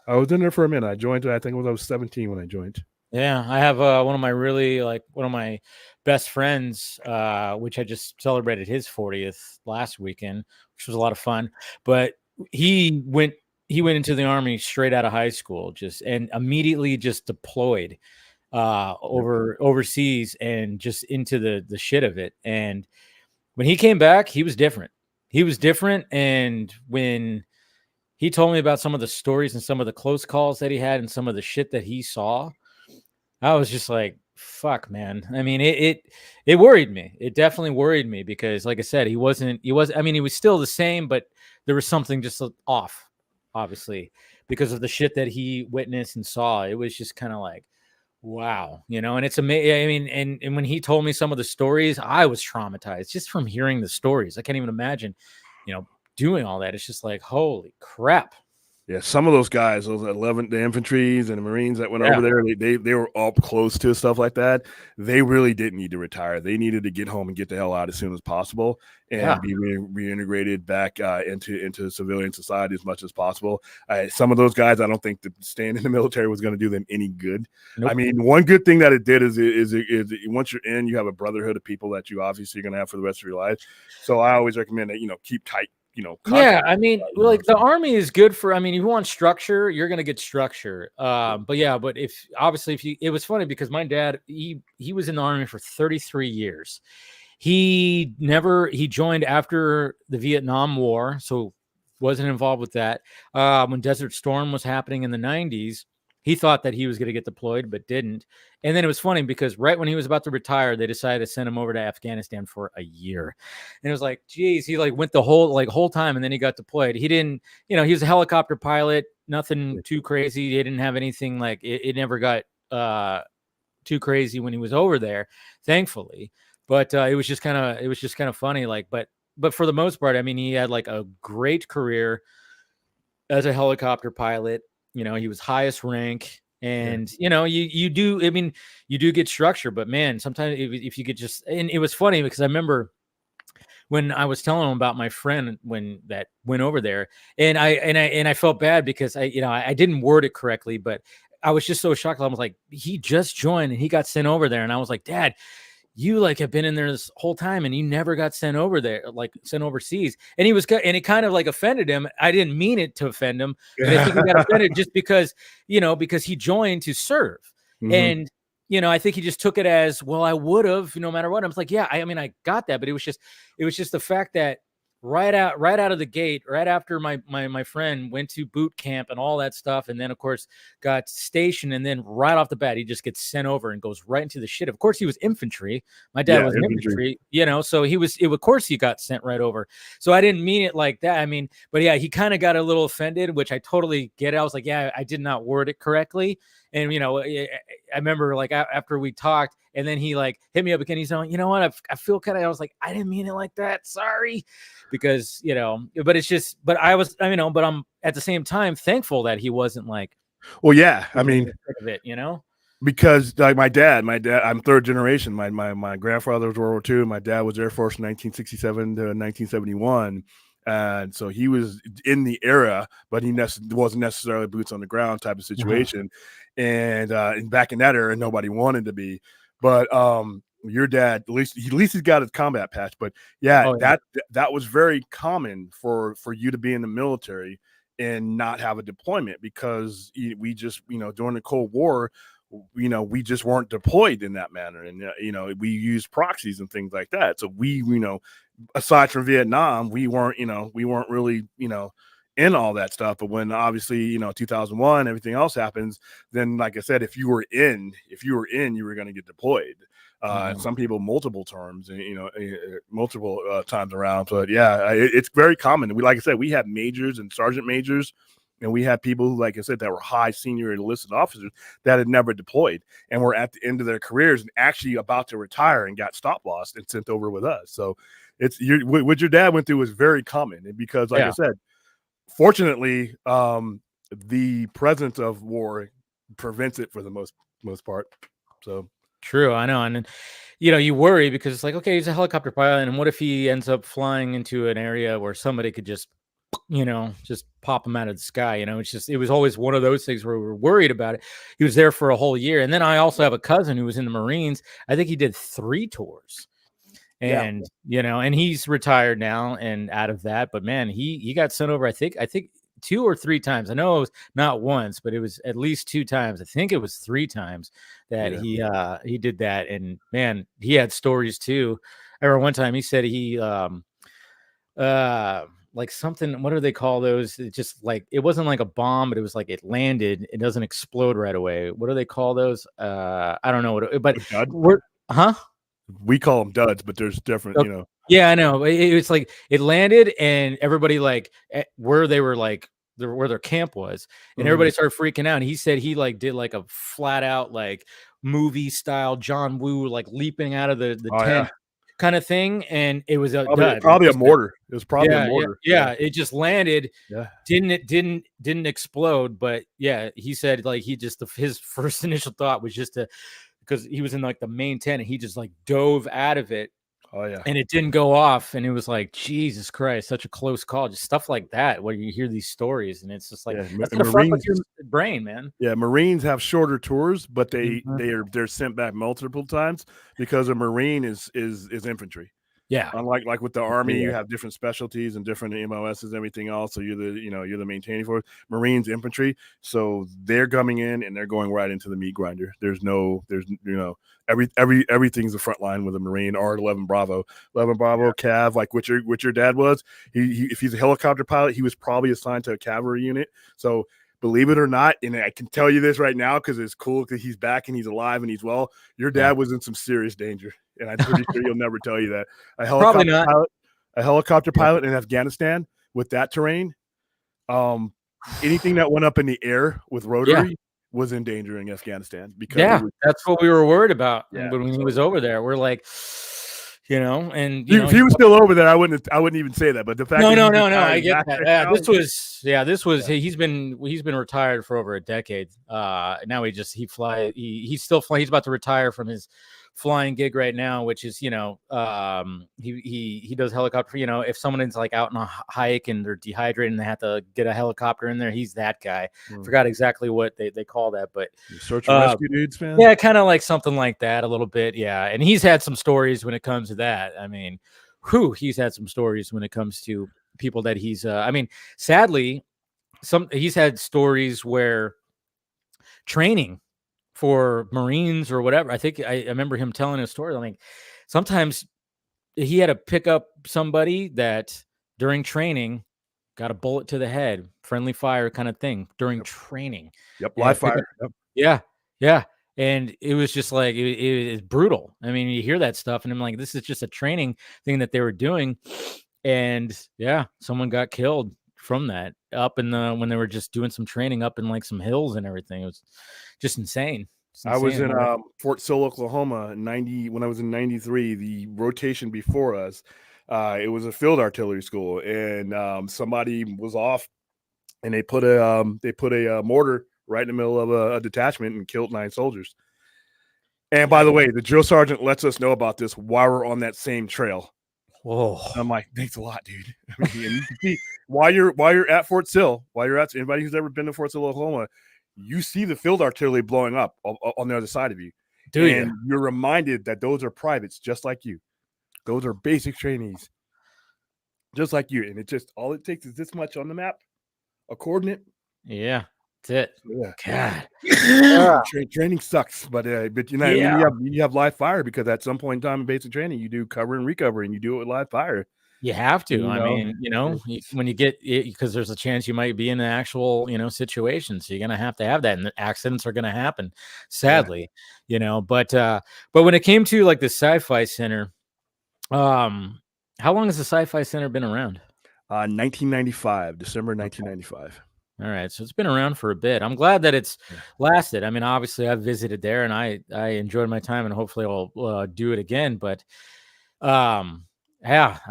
minute. I joined, I think I was 17 when I joined. Yeah, I have one of my best friends, which I just celebrated his 40th last weekend, which was a lot of fun. But he went into the Army straight out of high school, and immediately just deployed overseas and just into the shit of it. And when he came back, he was different. And when he told me about some of the stories and some of the close calls that he had and some of the shit that he saw, I was just like, fuck, man. I mean, it worried me. It definitely worried me because, like I said, he was still the same, but there was something just off, obviously, because of the shit that he witnessed and saw. It was just kind of like, wow, you know, and it's amazing. I mean, and when he told me some of the stories, I was traumatized just from hearing the stories. I can't even imagine, you know, doing all that. It's just like, holy crap. Yeah, some of those guys, those 11, the infantries and the Marines that went Yeah. over there, they were up close to stuff like that. They really didn't need to retire. They needed to get home and get the hell out as soon as possible and be reintegrated back into civilian society as much as possible. Some of those guys, I don't think that staying in the military was going to do them any good. Nope. I mean, one good thing that it did is once you're in, you have a brotherhood of people that you obviously are going to have for the rest of your life. So I always recommend that, keep tight. Yeah, I mean, like the Army is good for, I mean, if you want structure, you're going to get structure. But it was funny because my dad, he was in the Army for 33 years. He joined after the Vietnam War, so wasn't involved with that. When Desert Storm was happening in the 90s, he thought that he was going to get deployed, but didn't. And then it was funny because right when he was about to retire, they decided to send him over to Afghanistan for a year. And it was like, geez, he like went the whole time, and then he got deployed. He didn't, he was a helicopter pilot, nothing too crazy. He didn't have anything like it never got too crazy when he was over there, thankfully. But it was just kind of funny. Like, but for the most part, I mean, he had like a great career as a helicopter pilot. He was highest rank, and you do get structure, but man, sometimes if you could just, and it was funny because I remember when I was telling him about my friend when that went over there, and I felt bad because I didn't word it correctly, but I was just so shocked. I was like, he just joined and he got sent over there, and I was like, Dad, you like have been in there this whole time and you never got sent over there, like sent overseas. And it kind of like offended him. I didn't mean it to offend him, but I think he got offended just because he joined to serve. And, I think he just took it as, well, I would have, no matter what. I was like, yeah, I mean, I got that, but it was just the fact that right out of the gate, right after my friend went to boot camp and all that stuff, and then of course got stationed, and then right off the bat he just gets sent over and goes right into the shit. Of course he was infantry. My dad was infantry, so of course he got sent right over. So I didn't mean it like that. I mean, but yeah, he kind of got a little offended, which I totally get it. I was like, yeah, I did not word it correctly. And I remember like after we talked, and then he like hit me up again. He's like, you know what? I feel kind of. I was like, I didn't mean it like that. Sorry, because but it's just. But I was, but I'm at the same time thankful that he wasn't like. Well, yeah, I mean, of it, because like my dad, I'm third generation. My grandfather was World War II. My dad was Air Force in 1967 to 1971. And so he was in the era, but he wasn't necessarily boots on the ground type of situation. And back in that era, nobody wanted to be. But your dad, at least he's got his combat patch. But that was very common for you to be in the military and not have a deployment, because we just, during the Cold War, we just weren't deployed in that manner. And, we used proxies and things like that. So we, aside from Vietnam, we weren't really, in all that stuff. But when obviously, 2001, everything else happens, then like I said, if you were in, you were going to get deployed. Some people multiple terms, multiple times around. But yeah, it's very common. Like I said, we have majors and sergeant majors. And we had people who, like I said, that were high senior enlisted officers that had never deployed and were at the end of their careers and actually about to retire and got stop lost and sent over with us. So what your dad went through was very common. And because, like I said, fortunately, the presence of war prevents it for the most part. So true, I know. And you worry because it's like, okay, he's a helicopter pilot, and what if he ends up flying into an area where somebody could just pop him out of the sky? It was always one of those things where we were worried about it. He was there for a whole year. And then I also have a cousin who was in the Marines. I think he did 3 tours, and and he's retired now and out of that, but man, he got sent over, I think 2 or 3 times. I know it was not once, but it was at least 2 times. I think it was 3 times that he did that. And man, he had stories too. I remember one time he said he like something, what do they call those? It just like, it wasn't like a bomb, but it was like it landed, it doesn't explode right away. What do they call those? I don't know what, but we call them duds, but there's different, Yeah, I know. It's like it landed and everybody like where they were like where their camp was, and everybody started freaking out. And he said he like did like a flat out like movie style John Woo, like leaping out of the tent, kind of thing, and it was a probably a mortar. It was probably a mortar. Yeah, it just landed. Yeah, didn't explode, but yeah, he said like his first initial thought was just because he was in like the main tent, and he just like dove out of it. Oh yeah, and it didn't go off, and it was like, Jesus Christ, such a close call. Just stuff like that, where you hear these stories, and it's just like that's gonna fuck with your brain, man. Yeah, Marines have shorter tours, but they're sent back multiple times because a Marine is infantry. Yeah, unlike like with the Army, you have different specialties and different MOSs and everything else. So you're the maintaining force. Marines, infantry, so they're coming in and they're going right into the meat grinder. Everything's the front line with a Marine or 11 Bravo, Cav, like what your dad was. He if he's a helicopter pilot, he was probably assigned to a cavalry unit. So believe it or not, and I can tell you this right now because it's cool because he's back and he's alive and he's well. Your dad was in some serious danger, and I'm pretty sure he'll never tell you that. A helicopter pilot in Afghanistan with that terrain, anything that went up in the air with rotary was in danger in Afghanistan because that's what we were worried about. Yeah, when he was over there, we're like, and if he was still over there, I wouldn't even say that. But the fact, no, I get that. Yeah, this was he's been retired for over a decade. Now he's still flying. He's about to retire from his flying gig right now, which is he does helicopter. If someone is like out on a hike and they're dehydrated and they have to get a helicopter in there, he's that guy. Forgot exactly what they call that, but search and rescue dudes, man. Yeah, kind of like something like that a little bit. Yeah, and he's had some stories when it comes to that. I mean, he's had some stories when it comes to people that he's. Sadly, he's had stories where training for Marines or whatever. I think I remember him telling a story. Like sometimes he had to pick up somebody that during training got a bullet to the head, friendly fire kind of thing during training. Live fire. Yeah. And it was just like, it is brutal. I mean, you hear that stuff and I'm like, this is just a training thing that they were doing. And someone got killed from that up in when they were just doing some training up in like some hills and everything. It was just insane. I was in Fort Sill, Oklahoma, when I was in 93. The rotation before us, it was a field artillery school, and somebody was off, and they put a mortar right in the middle of a detachment and killed 9 soldiers. And by the way, the drill sergeant lets us know about this while we're on that same trail. Whoa! I'm like, thanks a lot, dude. I mean, you can see while you're at Fort Sill, anybody who's ever been to Fort Sill, Oklahoma, you see the field artillery blowing up on the other side of you. You're reminded that those are privates just like you. Those are basic trainees just like you. And all it takes is this much on the map, a coordinate. Yeah, that's it. God. Training sucks, but you have live fire because at some point in time in basic training, you do cover and recover, and you do it with live fire. You have to. I mean, when you get it, because there's a chance you might be in an actual, situation. So you're going to have that. And accidents are going to happen, sadly, but when it came to like the Sci-Fi Center, how long has the Sci-Fi Center been around? 1995, December 1995. All right. So it's been around for a bit. I'm glad that it's lasted. I mean, obviously I've visited there and I enjoyed my time and hopefully I'll do it again. But, I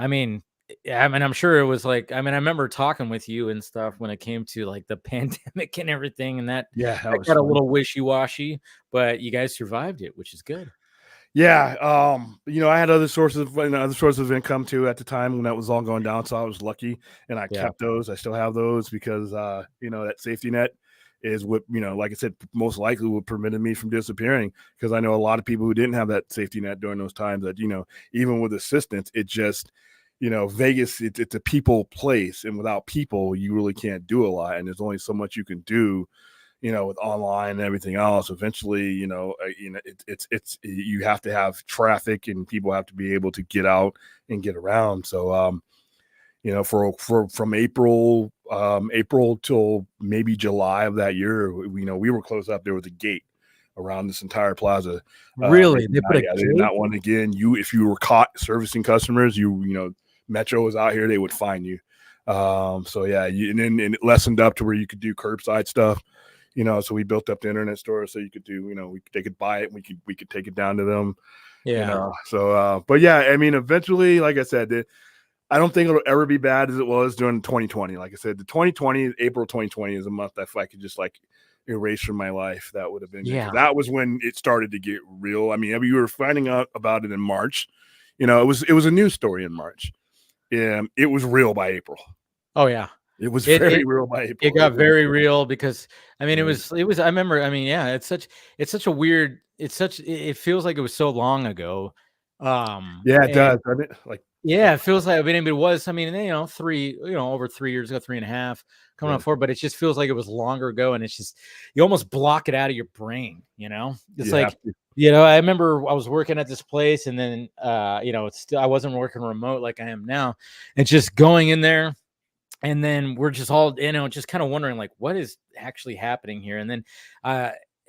mean, I'm sure it was like, I remember talking with you and stuff when it came to like the pandemic and everything, and that got a little wishy-washy, but you guys survived it, which is good. Yeah. I had other sources of income too at the time when that was all going down. So I was lucky and I kept those. I still have those because, that safety net is what, like I said, most likely would permitted me from disappearing, because I know a lot of people who didn't have that safety net during those times that, even with assistance, it just, Vegas, it's a people place, and without people, you really can't do a lot. And there's only so much you can do, with online and everything else. Eventually, it's you have to have traffic and people have to be able to get out and get around. So, from April till maybe July of that year, we were closed up. There was a gate around this entire plaza. Really? They put they did not want again. If you were caught servicing customers, Metro was out here, they would fine you. And it lessened up to where you could do curbside stuff. So we built up the internet store so you could do, they could buy it. We could take it down to them. Yeah. So, but yeah, I mean, eventually, like I said, I don't think it'll ever be bad as it was during 2020. Like I said, the 2020, April 2020 is a month that if I could just like erase from my life, that would have been good. That was when it started to get real. I mean, you were finding out about it in March. It was a news story in March. It was real by April. Oh yeah. It was very real by April. It got very real because I mean it was I remember, I mean, yeah, it's such a weird, it feels like it was so long ago. Yeah, it does. I mean, like, yeah, it feels like, I mean, it was, I mean, over 3 years ago, 3.5 coming on 4, but it just feels like it was longer ago, and it's just, you almost block it out of your brain, It's like, I remember I was working at this place, and then it's still, I wasn't working remote like I am now, and just going in there, and then we're just all, just kind of wondering like, what is actually happening here? And then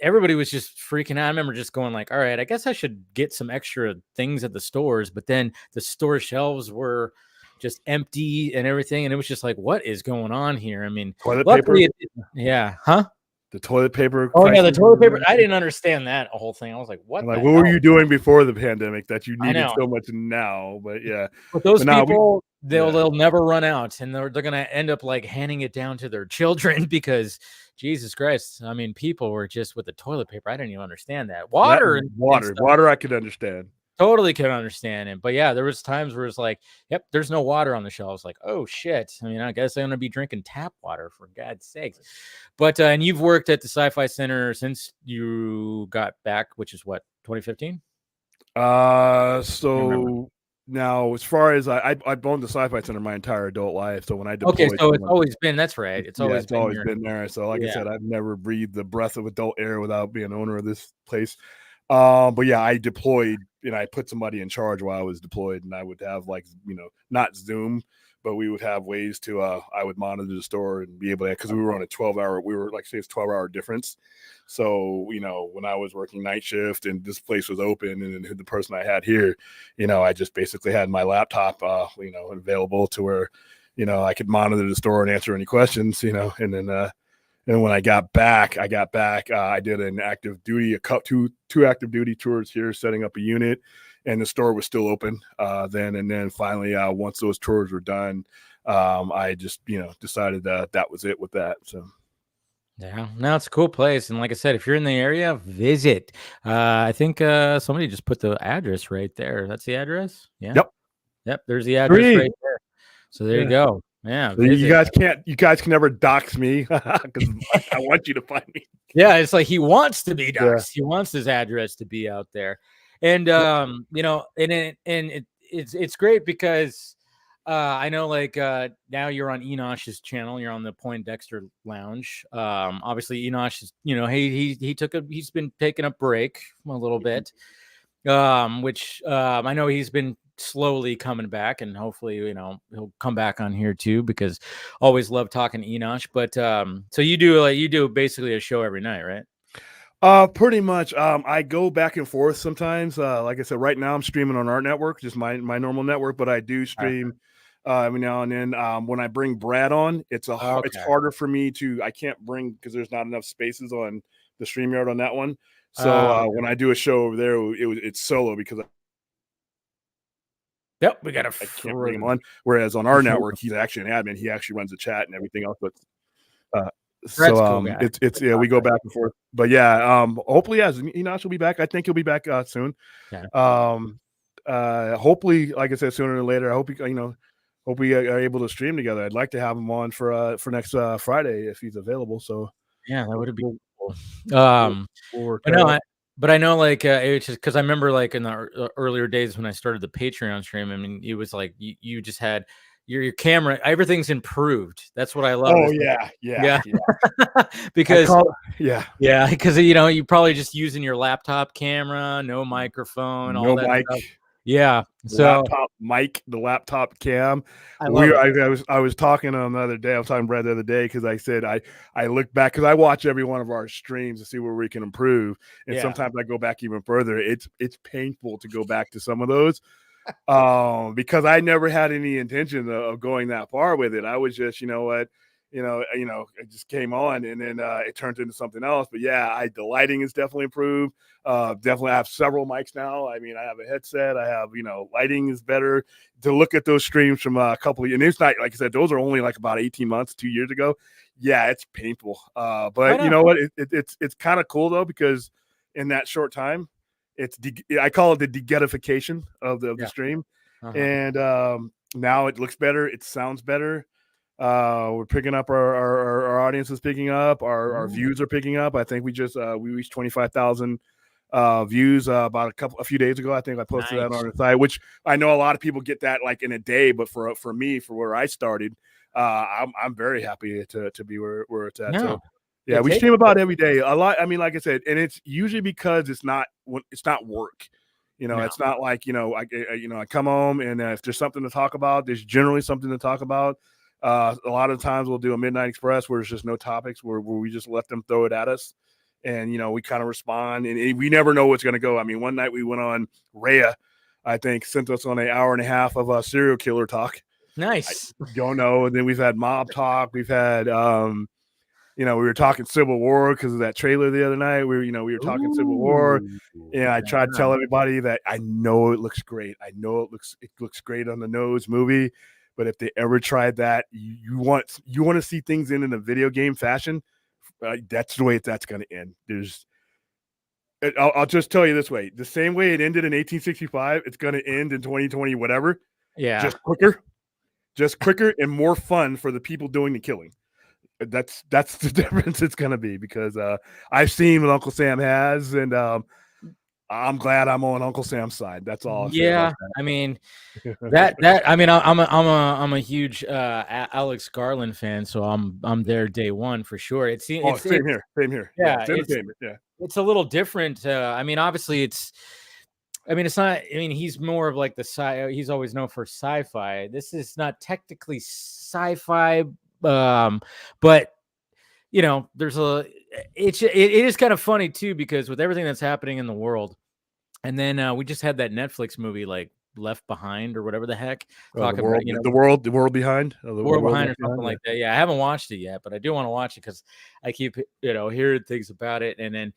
everybody was just freaking out. I remember just going like, all right, I guess I should get some extra things at the stores. But then the store shelves were just empty and everything. And it was just like, what is going on here? I mean, toilet paper? Yeah. Huh? The toilet paper. Oh, yeah, the toilet paper. I didn't understand that whole thing. I was like, what were you doing before the pandemic that you needed so much now? But yeah. But those people, they'll never run out, and they're going to end up like handing it down to their children because Jesus Christ. I mean, people were just with the toilet paper. I didn't even understand that. Water I could understand. Totally can understand it. But yeah, there was times where it's like, yep, there's no water on the shelves. Like, oh shit. I mean, I guess I'm going to be drinking tap water, for God's sakes. But, and you've worked at the Sci-Fi Center since you got back, which is what, 2015? So now, as far as I've owned the Sci-Fi Center my entire adult life. So when I deployed, okay, so it's always been, that's right. It's always been there. So like I said, I've never breathed the breath of adult air without being owner of this place. But yeah, I deployed and I put somebody in charge while I was deployed, and I would have like, not Zoom, but we would have ways to, I would monitor the store and be able to, because we were on a 12-hour, we were like, say it's 12-hour difference. So, when I was working night shift and this place was open, and then the person I had here, I just basically had my laptop, available to where, I could monitor the store and answer any questions, and then, and when I got back, I did an active duty, two active duty tours here, setting up a unit, and the store was still open then finally, once those tours were done, I just, decided that was it with that. So. Yeah, no, it's a cool place. And like I said, if you're in the area, visit. I think somebody just put the address right there. That's the address? Yeah. Yep, there's the address right there. So there you go. Yeah. So you guys can never dox me because I want you to find me. Yeah, it's like he wants to be doxed. He wants his address to be out there. And it's great because I know like now you're on Enosh's channel, you're on the Poindexter Lounge. Obviously Enosh is, he's been taking a break a little bit. Which I know he's been slowly coming back, and hopefully, he'll come back on here too, because always love talking to Enosh. But so you do basically a show every night, right? Pretty much. I go back and forth sometimes. Like I said, right now I'm streaming on our network, just my normal network, but I do stream every now and then. When I bring Brad on, it's harder for me I can't bring, because there's not enough spaces on the StreamYard on that one. So when I do a show over there, it's solo because we got I can't bring him on. Whereas on our network, he's actually an admin. He actually runs the chat and everything else. But cool, it's we go back and forth. But yeah, hopefully, Enosh will be back. I think he'll be back soon. Hopefully, like I said, sooner or later. I hope hope we are able to stream together. I'd like to have him on for next Friday if he's available. So yeah, that would be cool. But I know, like, it's just because I remember, like, in the earlier days when I started the Patreon stream, I mean, it was like you just had your camera, everything's improved. That's what I love. Oh, yeah. Because because you probably just using your laptop camera, no microphone, all that mic. Stuff. Yeah. Laptop mic, the laptop cam. I was talking to him the other day. I was talking to Brad the other day because I said I look back because I watch every one of our streams to see where we can improve. And sometimes I go back even further. It's painful to go back to some of those because I never had any intention of going that far with it. I was just, it just came on, and then it turned into something else. But yeah, the lighting is definitely improved. Definitely I have several mics now. I mean, I have a headset. I have, lighting is better. To look at those streams from a couple of, and it's not, like I said, those are only like about 18 months, 2 years ago. Yeah, it's painful. But you know what? It's kind of cool though, because in that short time, I call it the de-ghettification of the stream. And now it looks better. It sounds better. We're picking up our audience is picking up. Our views are picking up. I think we reached 25,000 views about a few days ago. I think I posted that on the site, which I know a lot of people get that like in a day, but for me, for where I started, I'm very happy to be where it's at. So yeah, we stream about every day. A lot. I mean, like I said, and it's usually because it's not work. It's not like, I come home and if there's something to talk about, there's generally something to talk about. A lot of times we'll do a Midnight Express where it's just no topics, where we just let them throw it at us. And, we kind of respond, and we never know what's going to go. I mean, one night we went on Rhea, I think, sent us on an hour and a half of a serial killer talk. Nice. I don't know. And then we've had mob talk. We've had, we were talking Civil War because of that trailer the other night. We were talking Civil War, and I tried to tell everybody that I know it looks great. I know it looks great on the nose movie, but if they ever tried that, you want to see things in a video game fashion. That's the way that's going to end. I'll just tell you this way: the same way it ended in 1865, it's going to end in 2020, whatever. Yeah, just quicker and more fun for the people doing the killing. That's the difference it's going to be, because I've seen what Uncle Sam has, and I'm glad I'm on Uncle Sam's side. That's all. I mean, I'm a huge Alex Garland fan, so I'm there day one for sure. Same here. Yeah, it's a little different. I mean, obviously it's not. I mean, he's more of like he's always known for sci-fi. This is not technically sci-fi, but it is kind of funny too, because with everything that's happening in the world, and then we just had that Netflix movie like Left Behind or whatever the heck. The world behind, or something like that. Yeah, I haven't watched it yet, but I do want to watch it because I keep hearing things about it, and then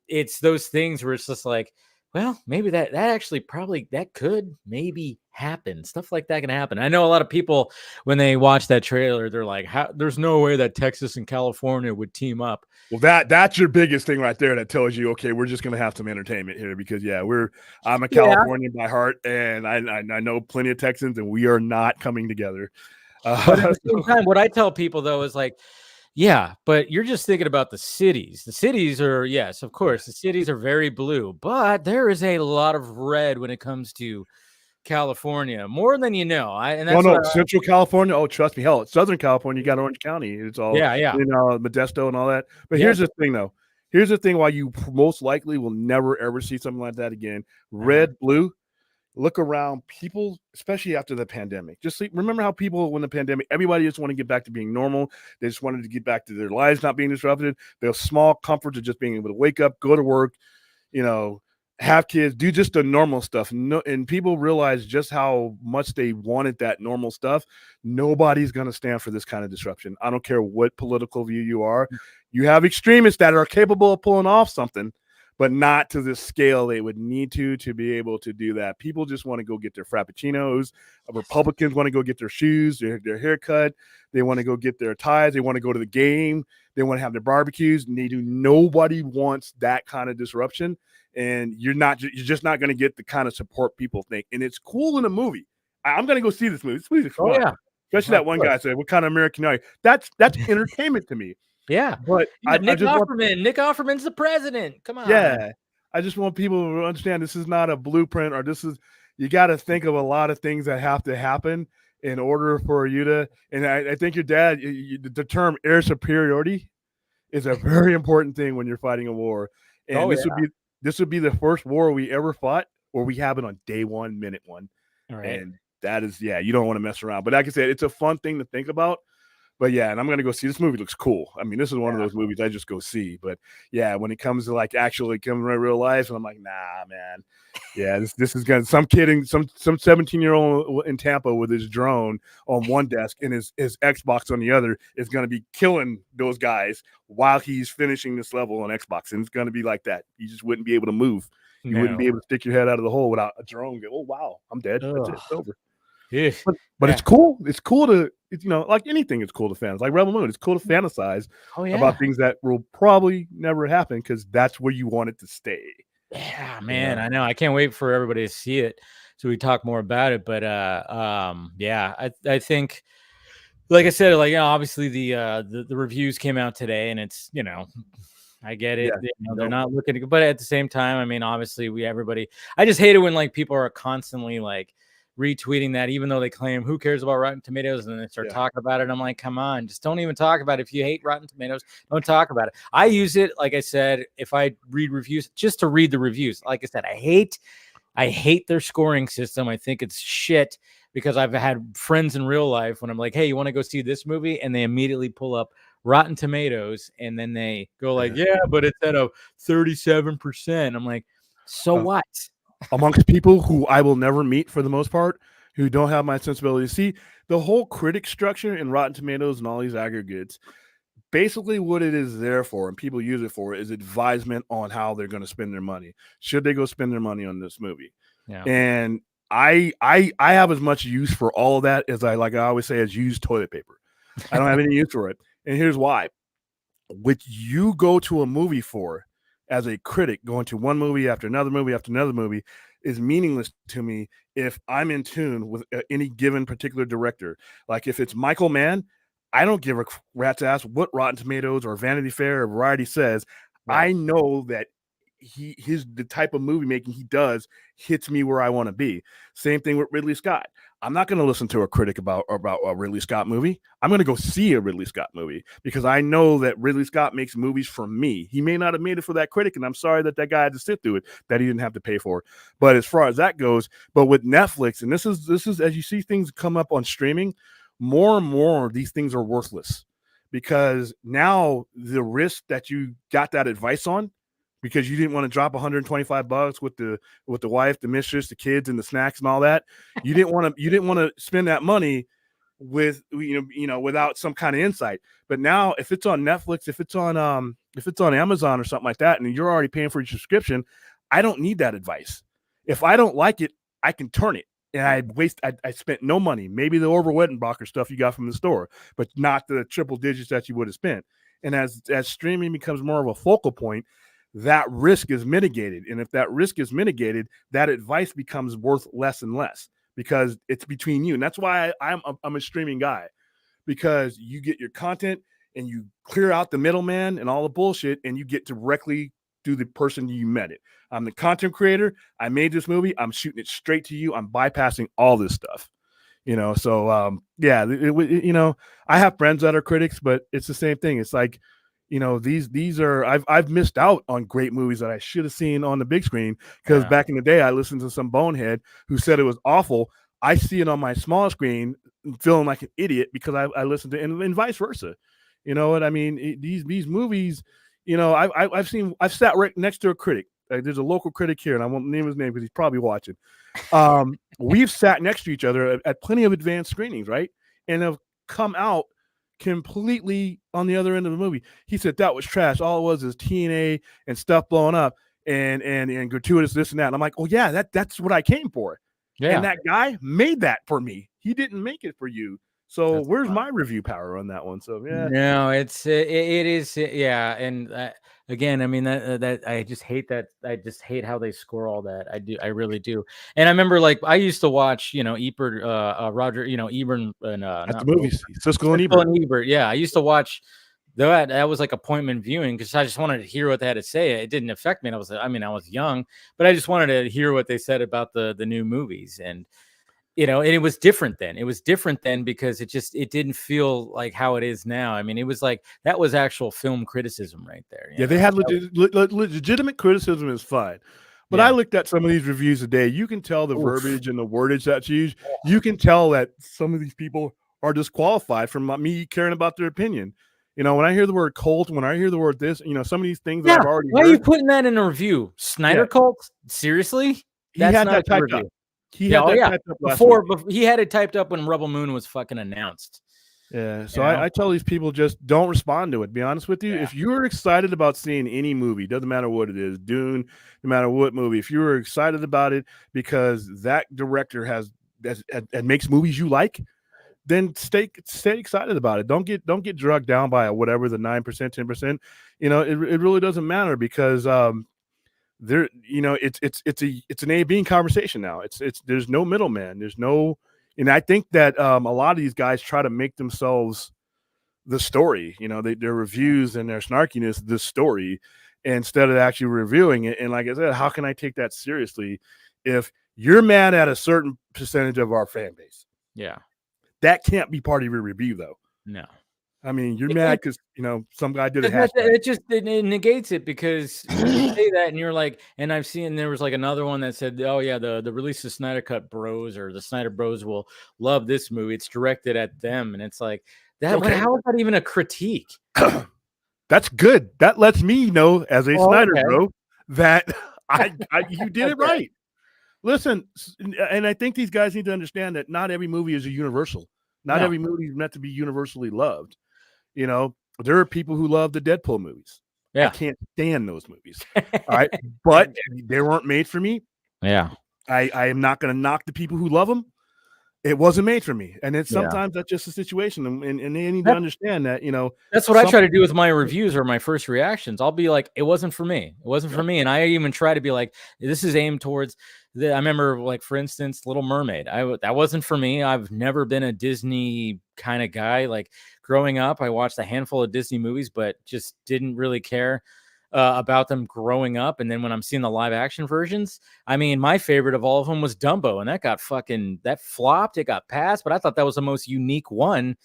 it's those things where it's just like, well, maybe that actually probably that could maybe happen. Stuff like that can happen. I know a lot of people, when they watch that trailer, they're like, there's no way that Texas and California would team up. Well, that's your biggest thing right there that tells you, okay, we're just going to have some entertainment here, because I'm a Californian by heart, and I know plenty of Texans, and we are not coming together. But at the same time, what I tell people though is like, yeah, but you're just thinking about the cities. The cities are, yes, of course, the cities are very blue, but there is a lot of red when it comes to California, more than Central California. Oh, trust me, hell, Southern California, you got Orange County. It's all Modesto and all that. But here's the thing, though. Here's the thing: why you most likely will never ever see something like that again. Red, blue. Look around, people, especially after the pandemic. Just remember how people, when the pandemic, everybody just want to get back to being normal. They just wanted to get back to their lives not being disrupted. Those small comforts of just being able to wake up, go to work, have kids, do just the normal stuff. And people realize just how much they wanted that normal stuff. Nobody's going to stand for this kind of disruption. I don't care what political view you are. You have extremists that are capable of pulling off something, but not to the scale they would need to be able to do that. People just want to go get their frappuccinos. Republicans want to go get their shoes, their haircut. They want to go get their ties. They want to go to the game. They want to have their barbecues. And nobody wants that kind of disruption. And you're just not going to get the kind of support people think. And it's cool in a movie. I'm going to go see this movie. This movie's fun. Oh, yeah. Especially that one guy said, "What kind of American are you?" That's entertainment to me. Yeah, but Nick Offerman's the president. Come on. Yeah, I just want people to understand this is not a blueprint, or you got to think of a lot of things that have to happen in order for you to. And I think your dad, the term air superiority is a very important thing when you're fighting a war. And this would be the first war we ever fought where we have it on day one, minute one. All right. And that is, you don't want to mess around. But like I said, it's a fun thing to think about. But yeah, and I'm gonna go see this movie. Looks cool. I mean, this is one of those movies I just go see. But yeah, when it comes to like actually coming in real life, and I'm like, nah, man. Yeah, this is gonna some 17-year-old in Tampa with his drone on one desk and his Xbox on the other is gonna be killing those guys while he's finishing this level on Xbox, and it's gonna be like that. You just wouldn't be able to move. You wouldn't be able to stick your head out of the hole without a drone. Go, oh wow, I'm dead. That's it. It's over. Yeah. But it's cool. It's cool to, like anything, it's cool to fantasize. Like Rebel Moon, it's cool to fantasize about things that will probably never happen because that's where you want it to stay. Yeah, man, I know. I can't wait for everybody to see it so we talk more about it. But yeah, I think, like I said, like obviously the reviews came out today, and it's I get it. Yeah, they're not looking to, but at the same time, I mean, obviously I just hate it when like people are constantly like retweeting that, even though they claim who cares about Rotten Tomatoes, and then they start talking about it. I'm like, come on, just don't even talk about it. If you hate Rotten Tomatoes, don't talk about it. I use it, like I said, if I read reviews, just to read the reviews. Like I said, I hate their scoring system. I think it's shit because I've had friends in real life when I'm like, hey, you want to go see this movie? And they immediately pull up Rotten Tomatoes, and then they go like, yeah, but it's at a 37%. I'm like, so what? Amongst people who I will never meet for the most part, who don't have my sensibility. See, the whole critic structure in Rotten Tomatoes and all these aggregates, basically what it is there for, and people use it for, is advisement on how they're going to spend their money. Should they go spend their money on this movie? Yeah. And I have as much use for all of that as I always say, as used toilet paper. I don't have any use for it. And here's why. What you go to a movie for, as a critic, going to one movie after another movie after another movie, is meaningless to me if I'm in tune with any given particular director. Like if it's Michael Mann, I don't give a rat's ass what Rotten Tomatoes or Vanity Fair or Variety says. Right. I know that the type of movie making he does hits me where I want to be. Same thing with Ridley Scott. I'm not going to listen to a critic about a Ridley Scott movie. I'm going to go see a Ridley Scott movie because I know that Ridley Scott makes movies for me. He may not have made it for that critic, and I'm sorry that guy had to sit through it, that he didn't have to pay for. But as far as that goes, but with Netflix, and this is as you see things come up on streaming, more and more these things are worthless because now the risk that you got that advice on, because you didn't want to drop $125 with the wife, the mistress, the kids, and the snacks and all that. You didn't want to spend that money with without some kind of insight. But now, if it's on Netflix, if it's on Amazon or something like that, and you're already paying for your subscription, I don't need that advice. If I don't like it, I can turn it. And I spent no money. Maybe the Overwettenbacher stuff you got from the store, but not the triple digits that you would have spent. And as streaming becomes more of a focal point, that risk is mitigated. And if that risk is mitigated, that advice becomes worth less and less because it's between you. And that's why I'm a streaming guy, because you get your content and you clear out the middleman and all the bullshit, and you get directly to the person you met it. I'm the content creator. I made this movie. I'm shooting it straight to you. I'm bypassing all this stuff. So I have friends that are critics, but it's the same thing. It's like, these are I've missed out on great movies that I should have seen on the big screen because back in the day I listened to some bonehead who said it was awful. I see it on my small screen feeling like an idiot because I listened to it, and vice versa. You know what I mean? These movies, I've sat right next to a critic. There's a local critic here, and I won't name his name because he's probably watching. We've sat next to each other at plenty of advanced screenings, right? And have come out completely on the other end of the movie. He said that was trash. All it was is TNA and stuff blowing up and gratuitous this and that. And I'm like, oh yeah, that's what I came for. Yeah. And that guy made that for me. He didn't make it for you. So where's my review power on that one? So yeah, no, it is, yeah. And again, I mean that I just hate that. I just hate how they score all that. I really do. And I remember, like, I used to watch, Ebert, Roger, Ebert, and at the movies, Siskel and Ebert. Yeah, I used to watch that was like appointment viewing because I just wanted to hear what they had to say. It didn't affect me. And I was young, but I just wanted to hear what they said about the new movies. And and it was different then. It was different then because it didn't feel like how it is now. I mean, it was like that was actual film criticism right there. Yeah, they had legitimate criticism is fine. But I looked at some of these reviews today. You can tell the verbiage and the wordage that's used. You can tell that some of these people are disqualified from me caring about their opinion. You know, when I hear the word cult, when I hear the word this, you know, some of these things that I've already why heard. are you putting that in a review? Snyder cult? Seriously? That's not that typed up. He had that typed up before he had it typed up when Rebel Moon was fucking announced. Yeah, so I tell these people, just don't respond to it. Be honest with you. Yeah. If you're excited about seeing any movie, doesn't matter what it is, Dune, no matter what movie, if you're excited about it because that director has makes movies you like, then stay excited about it. Don't get drugged down by whatever the 9%, 10%. You know, it really doesn't matter because there, you know, it's an A-B conversation now. It's there's no middleman. There's no. And I think that a lot of these guys try to make themselves the story, you know, their reviews and their snarkiness, the story, instead of actually reviewing it. And like I said, how can I take that seriously if you're mad at a certain percentage of our fan base? Yeah. That can't be part of your review, though. No. I mean, you're mad because, you know, some guy did a hashtag. It negates it because you say that and you're like, and I've seen there was like another one that said, oh yeah, the release of Snyder Cut Bros or the Snyder Bros will love this movie. It's directed at them. And it's like that. Okay. How is that even a critique? That's good. That lets me know as a Snyder bro that you did it right. Listen, and I think these guys need to understand that not every movie is a universal. Not every movie is meant to be universally loved. You know, there are people who love the Deadpool movies. Yeah. I can't stand those movies. All right. But they weren't made for me. Yeah. I am not going to knock the people who love them. It wasn't made for me. And it's sometimes that's just a situation. And they need to understand that, you know. That's what I try to do with my reviews or my first reactions. I'll be like, it wasn't for me. It wasn't for me. And I even try to be like, this is aimed towards I remember, like, for instance, Little Mermaid. That wasn't for me. I've never been a Disney kind of guy. Like, growing up, I watched a handful of Disney movies, but just didn't really care about them growing up. And then when I'm seeing the live action versions, I mean, my favorite of all of them was Dumbo, and that flopped. It got passed, but I thought that was the most unique one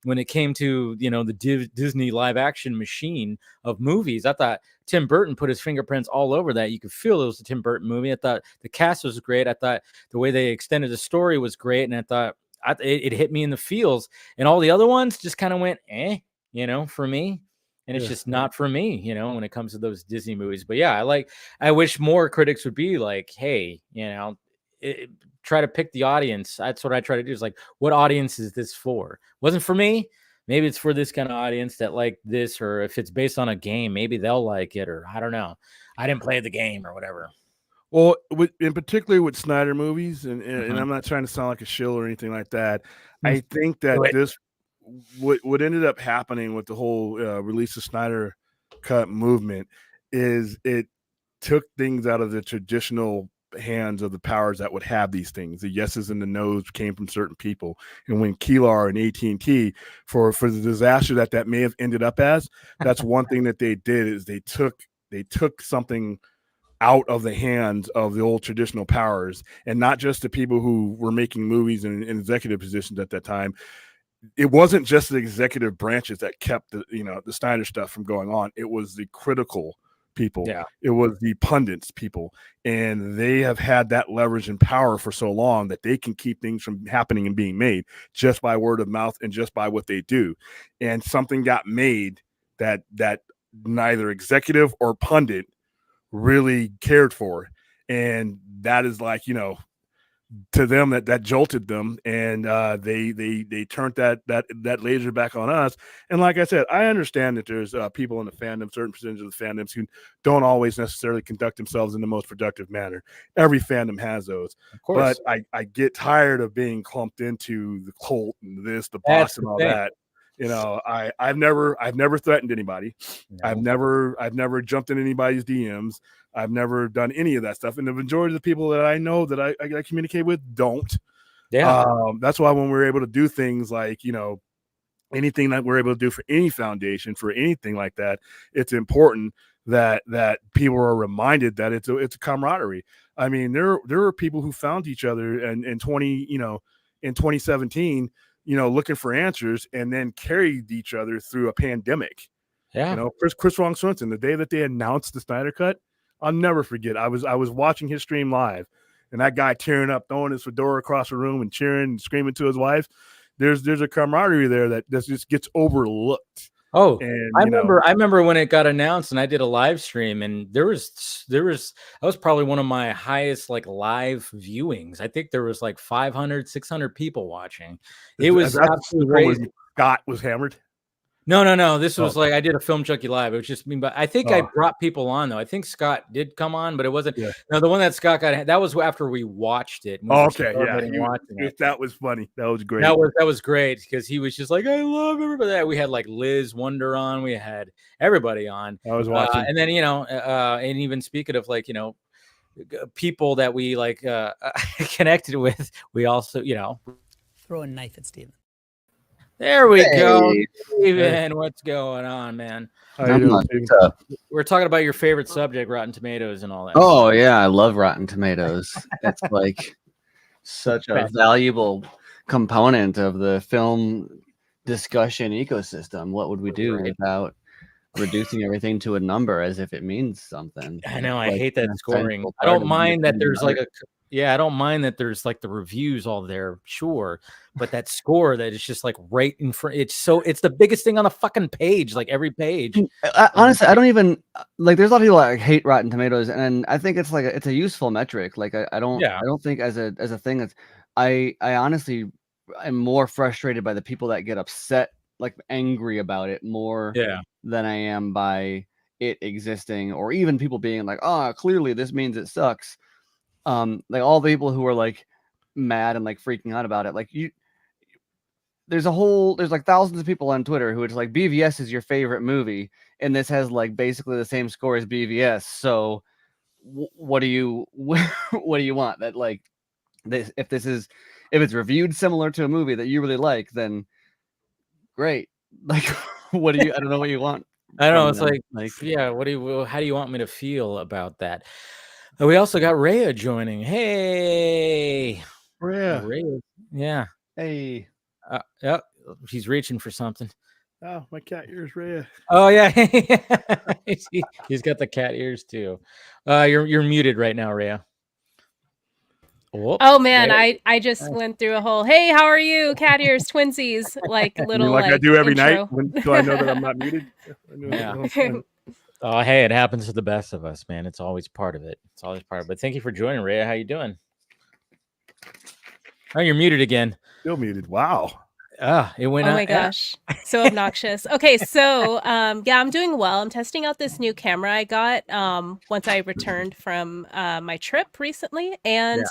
when it came to, you know, the Disney live action machine of movies. I thought Tim Burton put his fingerprints all over that. You could feel it was a Tim Burton movie. I thought the cast was great. I thought the way they extended the story was great. And I thought it hit me in the feels. And all the other ones just kind of went, you know, for me. And it's just not for me, you know, when it comes to those Disney movies. But yeah, I wish more critics would be like, hey, you know, try to pick the audience. That's what I try to do, is like, what audience is this for? Wasn't for me. Maybe it's for this kind of audience that like this, or if it's based on a game, maybe they'll like it, or I don't know. I didn't play the game or whatever. Well, in particular with Snyder movies, and I'm not trying to sound like a shill or anything like that. I think that what ended up happening with the whole release of Snyder Cut movement is it took things out of the traditional hands of the powers that would have these things. The yeses and the nos came from certain people. And when Keelar and AT&T for the disaster that may have ended up as, that's one thing that they did, is they took something out of the hands of the old traditional powers, and not just the people who were making movies in executive positions at that time. It wasn't just the executive branches that kept the Snyder stuff from going on. It was the critical people. Yeah. It was the pundits people. And they have had that leverage and power for so long that they can keep things from happening and being made just by word of mouth and just by what they do. And something got made that neither executive or pundit really cared for. And that is like, you know, to them that jolted them, and they turned that laser back on us. And like I said, I understand that there's people in the fandom, certain percentage of the fandoms, who don't always necessarily conduct themselves in the most productive manner. Every fandom has those, of course. But I get tired of being clumped into the cult and this, the boss, and all that. You know, I've never threatened anybody. No. I've never jumped in anybody's DMs. I've never done any of that stuff. And the majority of the people that I know that I communicate with don't. Yeah. That's why when we're able to do things like, you know, anything that we're able to do for any foundation, for anything like that, it's important that people are reminded that it's a camaraderie. I mean, there are people who found each other in 2017, you know, looking for answers, and then carried each other through a pandemic. Yeah. You know, Chris Ron Swenson, the day that they announced the Snyder Cut, I'll never forget. I was watching his stream live, and that guy tearing up, throwing his fedora across the room and cheering and screaming to his wife. there's a camaraderie there that just gets overlooked. Oh, and I remember when it got announced, and I did a live stream, and there was that was probably one of my highest like live viewings. I think there was like 500, 600 people watching. It was absolutely crazy. Scott was hammered. No. This was like I did a Film Junkie Live. It was just me, but I think I brought people on though. I think Scott did come on, but it wasn't. Yeah. No, the one that Scott got, that was after we watched it. Okay, yeah, that was funny. That was great. That was great because he was just like, I love everybody. We had like Liz Wonder on. We had everybody on. I was watching, and then and even speaking of like people that we like connected with, we also throw a knife at Steven. There we go. Steven, what's going on, man? How you doing, Steven? We're talking about your favorite subject, Rotten Tomatoes and all that. Oh, yeah. I love Rotten Tomatoes. It's like such a valuable component of the film discussion ecosystem. What would we do without reducing everything to a number as if it means something? I know. I hate that scoring. I don't mind that there's like I don't mind that there's like the reviews all there, sure, but that score that is just like right in front. It's the biggest thing on the fucking page, like every page. Honestly, I don't even like. There's a lot of people that hate Rotten Tomatoes, and I think it's like it's a useful metric. Like I don't think as a thing that's I honestly am more frustrated by the people that get upset, like angry about it more than I am by it existing, or even people being like, oh, clearly this means it sucks. Like all the people who are like mad and like freaking out about it, like there's like thousands of people on Twitter who it's like BVS is your favorite movie, and this has like basically the same score as BVS. So what do you want? That like this if it's reviewed similar to a movie that you really like, then great. Like what do you? I don't know what you want. I don't know. It's like yeah. How do you want me to feel about that? We also got Rhea joining. Hey, Rhea. Yeah. Hey. Yep. He's reaching for something. Oh, my cat ears, Rhea. Oh yeah. He's got the cat ears too. You're muted right now, Rhea. Whoops. Oh man, I just went through a whole hey, how are you, cat ears, twinsies, like little like I do every intro. night so I know that I'm not muted. Yeah. Oh, hey, it happens to the best of us, man. It's always part of it. But thank you for joining, Rhea. How you doing? Oh, you're muted again. Still muted. Wow. It went out. Oh my gosh. So obnoxious. Okay, so I'm doing well. I'm testing out this new camera I got once I returned from my trip recently. And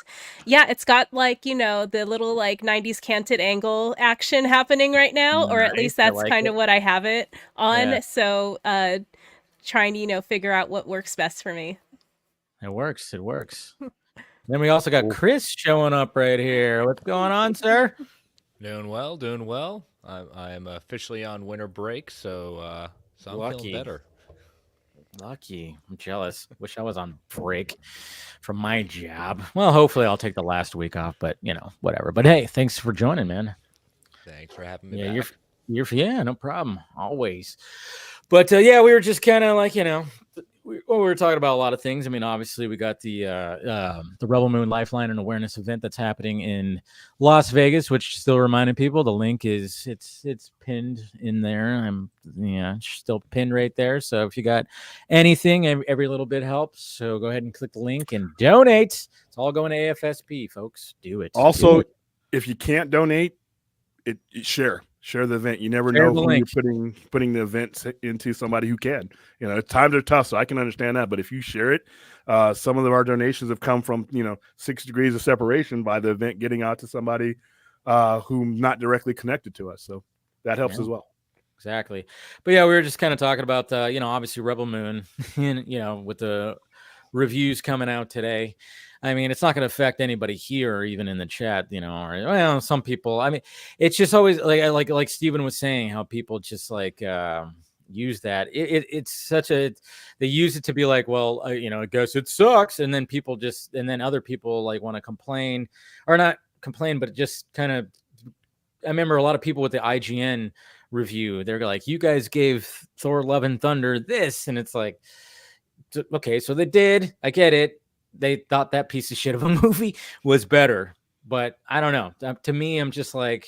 it's got like, the little like 90s canted angle action happening right now, or at least that's kind of what I have it on. Yeah. So trying to figure out what works best for me. It works. Then we also got Chris showing up right here. What's going on, sir? Doing well. I am officially on winter break, so I'm feeling better. Lucky. I'm jealous. Wish I was on break from my job. Well, hopefully I'll take the last week off, but whatever. But hey, thanks for joining, man. Thanks for having me back. You're no problem. Always. But we were just kind of like, we were talking about a lot of things. I mean, obviously we got the Rebel Moon Lifeline and Awareness event that's happening in Las Vegas, which still reminding people the link is it's pinned in there. I'm still pinned right there. So if you got anything, every little bit helps. So go ahead and click the link and donate. It's all going to AFSP, folks. Do it. Also, if you can't donate, share the event. You never know who you're putting the event into somebody who can. Times are tough, so I can understand that. But if you share it, some of our donations have come from 6 degrees of separation by the event getting out to somebody who's not directly connected to us. So that helps as well. Exactly. But we were just kind of talking about obviously Rebel Moon, and with the reviews coming out today. I mean, it's not going to affect anybody here or even in the chat, or some people. I mean, it's just always like Steven was saying, how people just like use that. It's such they use it to be like, well, I guess it sucks, and then other people like want to complain, or not complain, but just kind of. I remember a lot of people with the IGN review. They're like, you guys gave Thor: Love and Thunder this, and it's like, okay, so they did. I get it. They thought that piece of shit of a movie was better, but I don't know. To me, I'm just like,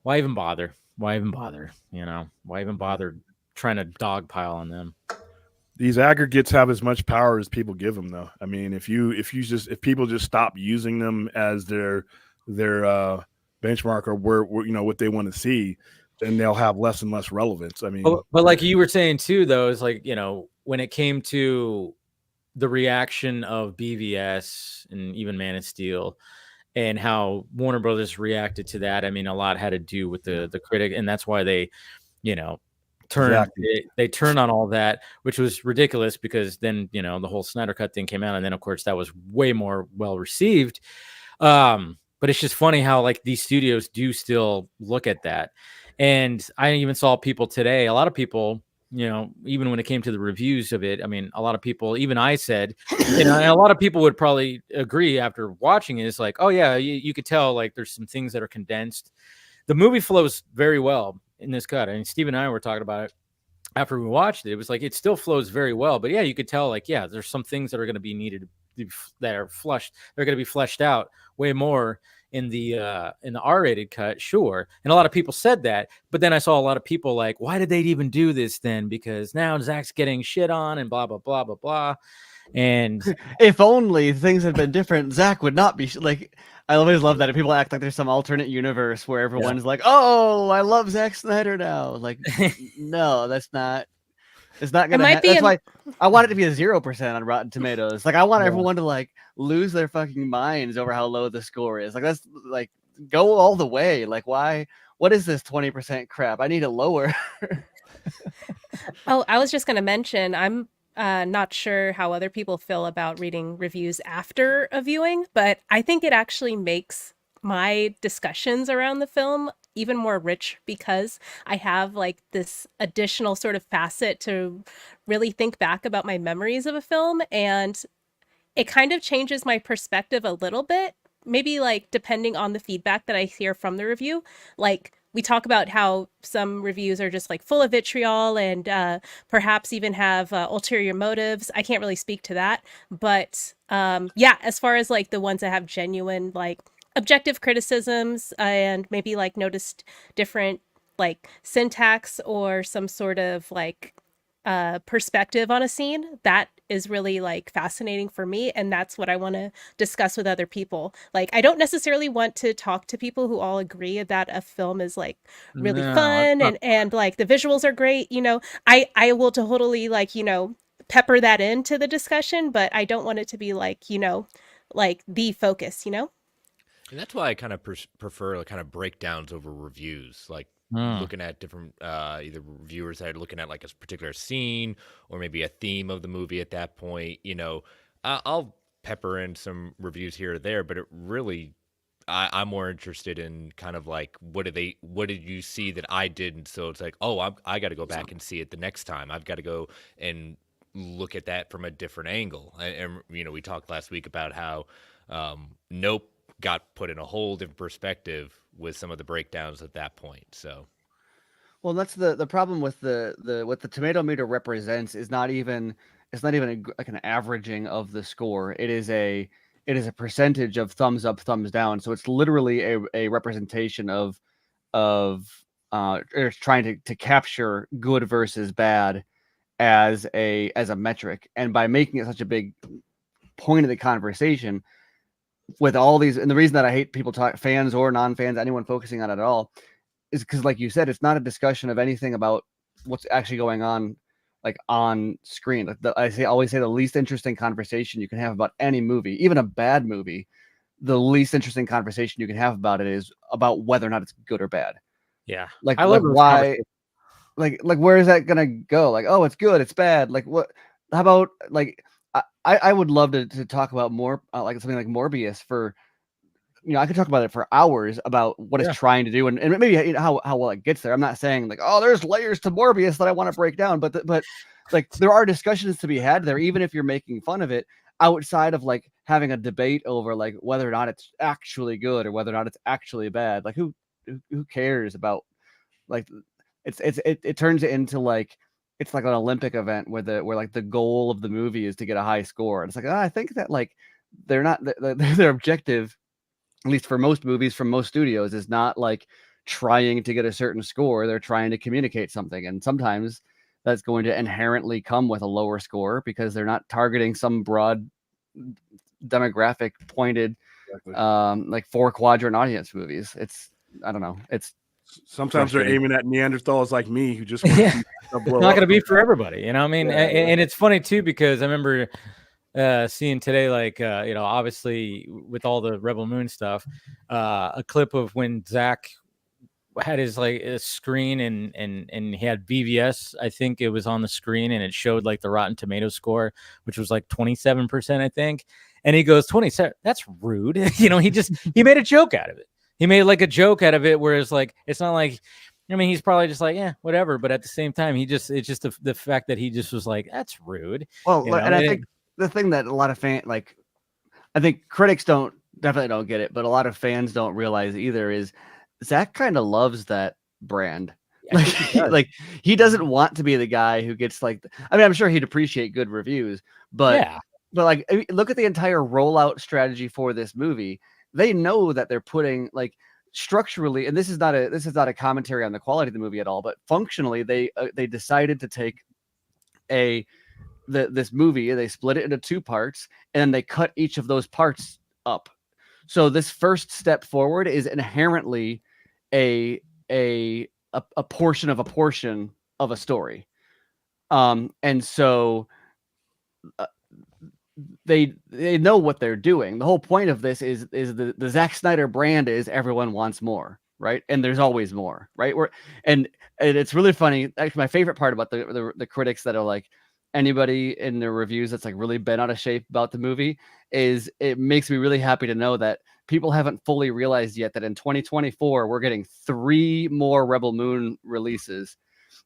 why even bother? Why even bother? You know, why even bother trying to dogpile on them? These aggregates have as much power as people give them, though. I mean, if people just stop using them as their benchmark or where you know what they want to see, then they'll have less and less relevance. I mean, but like you were saying too, though, is like, you know, when it came to the reaction of BVS and even Man of Steel and how Warner Brothers reacted to that, I mean, a lot had to do with the critic, and that's why they, you know, they turned on all that, which was ridiculous because then, you know, the whole Snyder Cut thing came out, and then of course that was way more well received. But it's just funny how like these studios do still look at that. And I even saw people today, a lot of people, you know, even when it came to the reviews of it, I mean, a lot of people, even I said, you know, and a lot of people would probably agree after watching it, it's like, oh yeah, you could tell like there's some things that are condensed. The movie flows very well in this cut. I mean, Steve and I were talking about it after we watched it. It was like, it still flows very well, but yeah, you could tell like, yeah, there's some things that are going to be needed that are flushed. They're going to be fleshed out way more in the R-rated cut. Sure. And a lot of people said that, but then I saw a lot of people like, why did they even do this then? Because now Zack's getting shit on and blah, blah, blah, blah, blah. And if only things had been different, Zack would not be like. I always love that if people act like there's some alternate universe where everyone's like, "Oh, I love Zack Snyder now." Like, no, that's not. It's not gonna. That's why I want it to be a 0% on Rotten Tomatoes. Like, I want everyone to like lose their fucking minds over how low the score is. Like, that's like go all the way. Like, why? What is this 20% crap? I need it lower. Oh, I was just gonna mention I'm not sure how other people feel about reading reviews after a viewing, but I think it actually makes my discussions around the film even more rich because I have like this additional sort of facet to really think back about my memories of a film, and it kind of changes my perspective a little bit, maybe like depending on the feedback that I hear from the review. Like, we talk about how some reviews are just like full of vitriol and perhaps even have ulterior motives. I can't really speak to that. But yeah, as far as like the ones that have genuine, like objective criticisms and maybe like noticed different like syntax or some sort of like perspective on a scene, that is really like fascinating for me, and that's what I want to discuss with other people. Like, I don't necessarily want to talk to people who all agree that a film is like really fun and like the visuals are great, you know. I will totally like, you know, pepper that into the discussion, but I don't want it to be like, you know, like the focus, you know. And that's why I kind of prefer kind of breakdowns over reviews, like looking at different either reviewers that are looking at like a particular scene or maybe a theme of the movie at that point. You know, I'll pepper in some reviews here or there, but it really, I'm more interested in kind of like what did you see that I didn't? So it's like, oh, I got to go back and see it the next time. I've got to go and look at that from a different angle. And you know, we talked last week about how Nope got put in a whole different perspective with some of the breakdowns at that point. So, well, that's the problem with the what the tomato meter represents is not even like an averaging of the score. It is a percentage of thumbs up, thumbs down. So it's literally a representation of trying to capture good versus bad as a metric, and by making it such a big point of the conversation with all these, and the reason that I hate people fans or non-fans, anyone focusing on it at all, is because, like you said, it's not a discussion of anything about what's actually going on, like on screen. Like I always say the least interesting conversation you can have about any movie, even a bad movie, the least interesting conversation you can have about it is about whether or not it's good or bad. Yeah, like why, like where is that gonna go? Like, oh, it's good, it's bad. Like what? How about like? I would love to talk about more like something like Morbius for, you know, I could talk about it for hours about what it's trying to do and maybe, you know, how well it gets there. I'm not saying like, oh, there's layers to Morbius that I want to break down, but like there are discussions to be had there, even if you're making fun of it, outside of like having a debate over like whether or not it's actually good or whether or not it's actually bad. Like who cares about, like, it turns it into like, it's like an Olympic event where like the goal of the movie is to get a high score. And it's like, I think that like they're not, their objective, at least for most movies from most studios, is not like trying to get a certain score. They're trying to communicate something. And sometimes that's going to inherently come with a lower score because they're not targeting some broad demographic pointed, like 4-quadrant audience movies. I don't know. Sometimes they're aiming at Neanderthals like me who just want to it's not going to be for everybody, you know. I mean, and it's funny too because I remember seeing today, like obviously with all the Rebel Moon stuff, a clip of when Zack had his like a screen and he had BVS. I think it was on the screen and it showed like the Rotten Tomatoes score, which was like 27%, I think. And he goes 27. That's rude. He made a joke out of it. He made like a joke out of it, whereas like it's not like, I mean, he's probably just like, yeah, whatever. But at the same time, it's just the fact that he just was like, that's rude. Well, and I think the thing that a lot of fans, like, I think critics definitely don't get it, but a lot of fans don't realize either is Zack kind of loves that brand. Like he doesn't want to be the guy who gets like, I mean, I'm sure he'd appreciate good reviews, but like look at the entire rollout strategy for this movie. They know that they're putting like structurally, and this is not a commentary on the quality of the movie at all, but functionally they decided to take this movie, they split it into 2 parts, and they cut each of those parts up. So this first step forward is inherently a portion of a story, and so they know what they're doing. The whole point of this is the Zack Snyder brand is everyone wants more, right? And there's always more, right? And it's really funny. Actually, my favorite part about the critics that are like, anybody in their reviews that's like really bent out of shape about the movie is, it makes me really happy to know that people haven't fully realized yet that in 2024 we're getting 3 more Rebel Moon releases.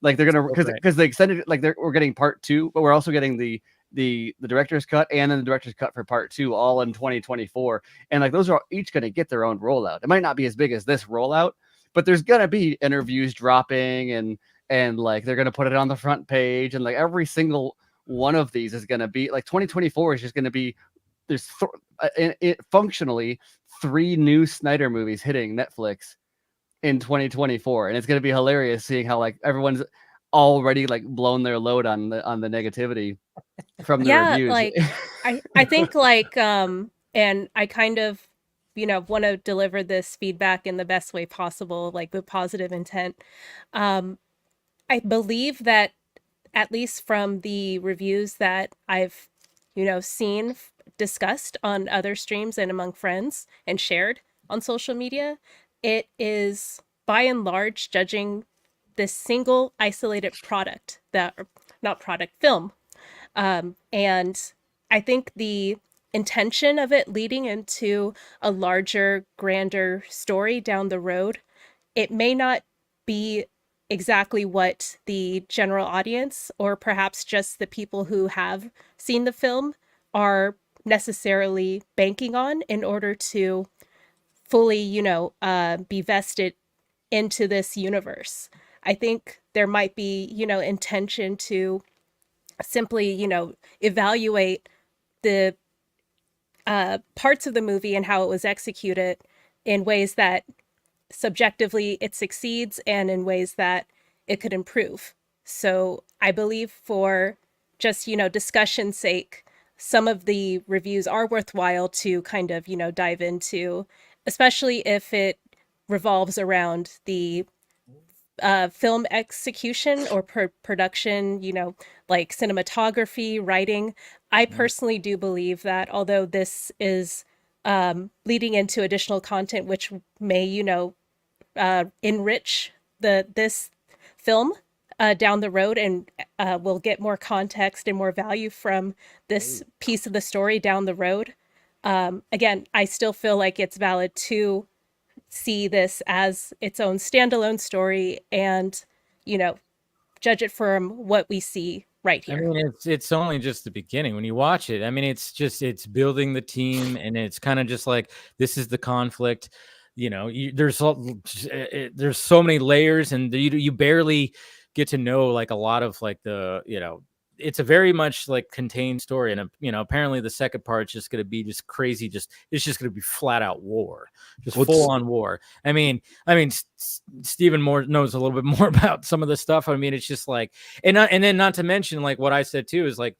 Like they're gonna, because they extended, like we're getting part 2, but we're also getting the director's cut and then the director's cut for part 2 all in 2024. And like those are each going to get their own rollout. It might not be as big as this rollout, but there's going to be interviews dropping and like they're going to put it on the front page, and like every single one of these is going to be like 2024 is just going to be, there's functionally 3 new Snyder movies hitting Netflix in 2024, and it's going to be hilarious seeing how like everyone's already like blown their load on the negativity from the reviews. Like I think like and I kind of want to deliver this feedback in the best way possible, like with positive intent. I believe that at least from the reviews that I've seen discussed on other streams and among friends and shared on social media, it is by and large judging this single isolated product, film. And I think the intention of it leading into a larger, grander story down the road, it may not be exactly what the general audience, or perhaps just the people who have seen the film, are necessarily banking on in order to fully, be vested into this universe. I think there might be, intention to simply, evaluate the parts of the movie and how it was executed in ways that subjectively it succeeds and in ways that it could improve. So I believe for just, discussion's sake, some of the reviews are worthwhile to kind of, dive into, especially if it revolves around the film execution or production, like cinematography, writing. I personally do believe that although this is leading into additional content, which may, enrich this film down the road, and we'll get more context and more value from this piece of the story down the road. Again, I still feel like it's valid to see this as its own standalone story and, judge it from what we see right here. I mean, it's only just the beginning when you watch it. I mean, it's building the team, and it's kind of just like, this is the conflict. There's so many layers, and you barely get to know like a lot of like the it's a very much like contained story, and apparently the second part's just going to be just crazy. It's just going to be flat out war, just full on war. I mean, Stephen Moore knows a little bit more about some of the stuff. I mean, it's just like, and then not to mention like what I said too is like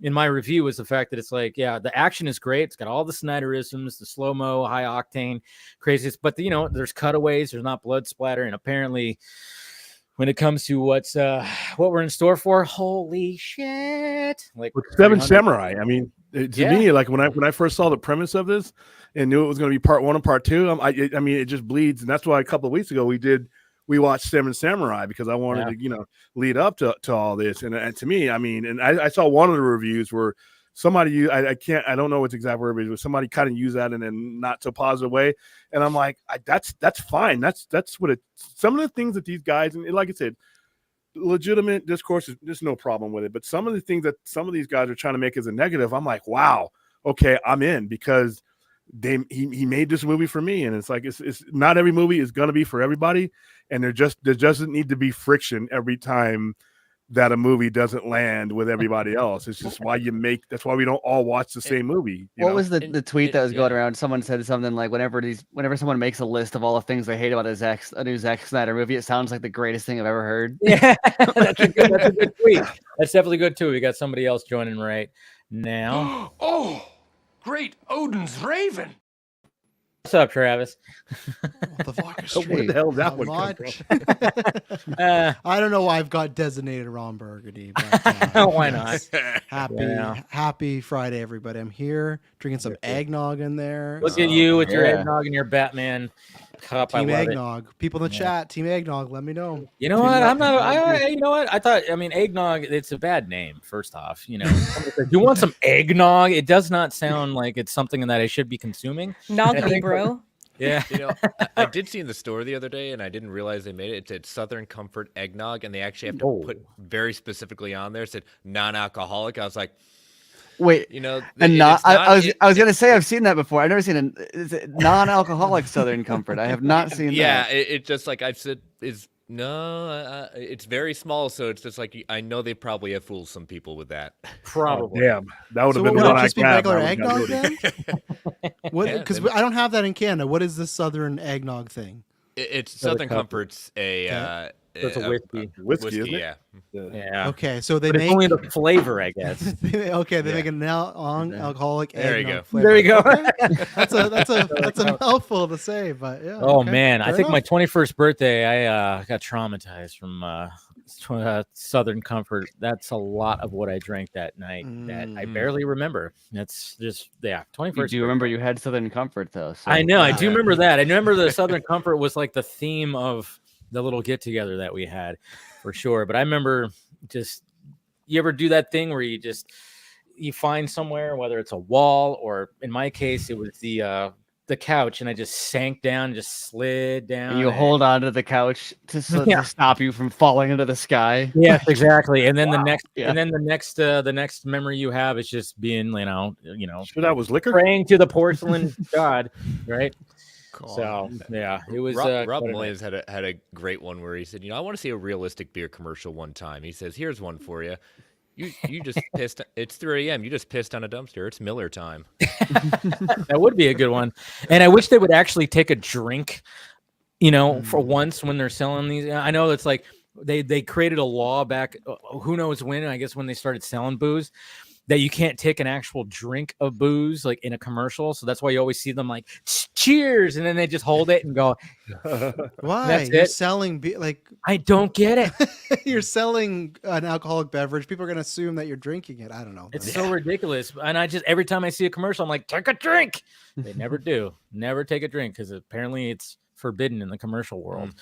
in my review was the fact that it's like, yeah, the action is great. It's got all the Snyderisms, the slow mo, high octane, craziest, but there's cutaways, there's not blood splatter, and apparently, when it comes to what we're in store for, holy shit! Like with Seven Samurai. I mean, to me, like when I first saw the premise of this and knew it was going to be part 1 and part 2, I mean, it just bleeds, and that's why a couple of weeks ago we watched Seven Samurai because I wanted to lead up to all this, and to me, I mean, and I saw one of the reviews where somebody I don't know what's exact word, but somebody kind of used that in a not so positive way, and I'm like, that's fine. That's what it. Some of the things that these guys, and like I said, legitimate discourse, there's no problem with it. But some of the things that some of these guys are trying to make as a negative, I'm like, wow, okay, I'm in, because he made this movie for me, and it's like it's not every movie is going to be for everybody, and there doesn't need to be friction every time that a movie doesn't land with everybody else. It's just that's why we don't all watch the same movie. What was the tweet that was going around? Someone said something like, whenever someone makes a list of all the things they hate about a new Zack Snyder movie, it sounds like the greatest thing I've ever heard. Yeah, that's a good tweet. That's definitely good too. We got somebody else joining right now. Oh, great Odin's Raven. What's up, Travis? The Vodka Where the hell that one come from? I don't know why I've got designated Ron Burgundy. But, why not? Happy Friday, everybody. I'm here drinking some eggnog in there. Look at you with your eggnog and your Batman cup. Team I love eggnog. It. People in the chat, Team Eggnog, let me know. You know what? I'm not. You know what? I mean, eggnog. It's a bad name. First off, you want some eggnog? It does not sound like it's something that I should be consuming. Nog me, bro. Yeah. I did see in the store the other day, and I didn't realize they made it. It said Southern Comfort Eggnog, and they actually have to put very specifically on there. It said non-alcoholic. I was like, wait, I was gonna say I've seen that before. I've never seen a non-alcoholic Southern Comfort. I have not seen that. Yeah, it's just like I've said is no, it's very small, so it's just like I know they probably have fooled some people with that. Probably. Damn, that would have been what, one just be regular eggnog then. What? Because I don't have that in Canada. What is the Southern eggnog thing? It's Southern Comfort's a. It's a whiskey. Whiskey, yeah. Yeah. Okay, so they but make it's only the flavor, I guess. They make a non-alcoholic there eggnog you go. flavor. There you go. Okay. That's a mouthful to say, but yeah. Oh okay. man, Fair I think enough. my 21st birthday, I got traumatized from Southern Comfort. That's a lot of what I drank that night that I barely remember. That's just 21st. Do you remember you had Southern Comfort though? So. I know, I do remember that. I remember the Southern Comfort was like the theme of the little get together that we had, for sure. But I remember you ever do that thing where you find somewhere, whether it's a wall or in my case it was the couch, and I just sank down, just slid down. And you hold on to the couch to stop you from falling into the sky. Yes, exactly. And then the next memory you have is just being, sure that was liquor, praying to the porcelain god, right? God. So yeah, it was. Rob Williams had a great one where he said, I want to see a realistic beer commercial one time. He says, here's one for you. You just pissed. It's 3 a.m. You just pissed on a dumpster. It's Miller time. That would be a good one. And I wish they would actually take a drink, for once when they're selling these. I know it's like they created a law back, who knows when, I guess when they started selling booze, that you can't take an actual drink of booze like in a commercial. So that's why you always see them like cheers, and then they just hold it and go. Why? You're selling I don't get it. You're selling an alcoholic beverage. People are gonna assume that you're drinking it. I don't know. It's so ridiculous. And every time I see a commercial, I'm like, take a drink. They never do. Never take a drink, because apparently it's forbidden in the commercial world.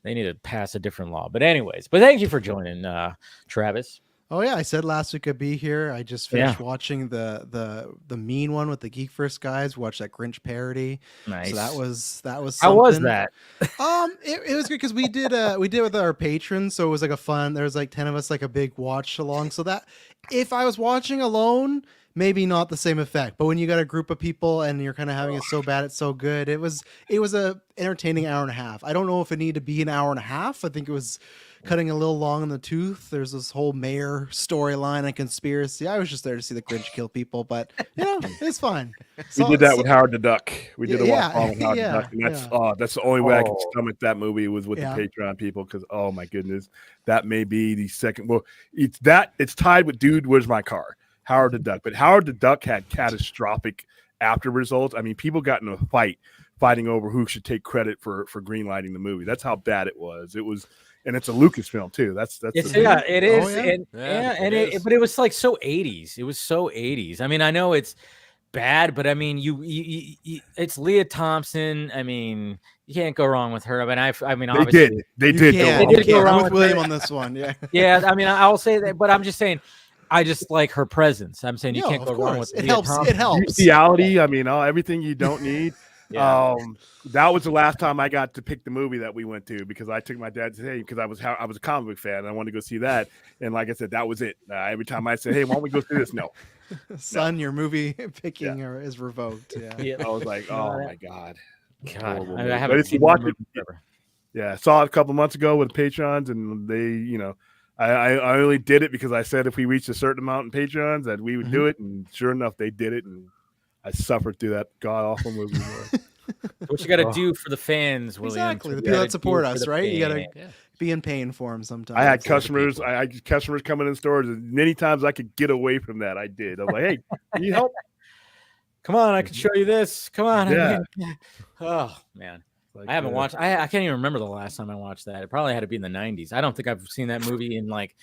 They need to pass a different law. But anyways, thank you for joining, Travis. Oh yeah, I said last week I'd be here. I just finished watching the mean one with the Geek First guys. Watched that Grinch parody. Nice. So that was something. How was that? It was good because we did with our patrons, so it was like a fun. There was like 10 of us, like a big watch along. So that if I was watching alone, maybe not the same effect. But when you got a group of people and you're kind of having it so bad, it's so good. It was a entertaining hour and a half. I don't know if it needed to be an hour and a half. I think it was cutting a little long in the tooth. There's this whole mayor storyline and conspiracy. I was just there to see the Grinch kill people, but it's fine. We did that with Howard the Duck. We did a yeah, walk with Howard the Duck, and that's the only way I could stomach that movie was with the Patreon people, because oh my goodness, that may be the second. Well, it's tied with Dude, Where's My Car? Howard the Duck, but Howard the Duck had catastrophic after results. I mean, people got in a fighting over who should take credit for greenlighting the movie. That's how bad it was. It was. And it's a Lucasfilm too. It is. But it was like so 80s. It was so 80s. I mean, I know it's bad, but I mean, you it's Leah Thompson. I mean, you can't go wrong with her. I mean, obviously they did go wrong with William on this one. Yeah, yeah. I mean, I'll say that, but I'm just saying, I just like her presence. I'm saying you can't go wrong with it. Leah Thompson. It helps. Bestiality. I mean, everything you don't need. Yeah. That was the last time I got to pick the movie that we went to, because I took my dad to say, because I was a comic book fan and I wanted to go see that. And like I said, that was it. Every time I said, hey, why don't we go see this? No. Son, your movie picking is revoked. Yeah. I was like, oh my God. I haven't seen it. Yeah. I saw it a couple of months ago with Patrons, and they, I only did it because I said if we reached a certain amount in Patrons that we would do it. And sure enough, they did it. And I suffered through that god awful movie. What you got to do for the fans, William? Exactly, the people that support us, right? You got to be in pain for them sometimes. I had customers. I had customers coming in stores, and many times I could get away from that. I did. I was like, "Hey, can you help? Come on, I can show you this. Come on." Yeah. Oh man, I haven't watched. I can't even remember the last time I watched that. It probably had to be in the 90s. I don't think I've seen that movie in like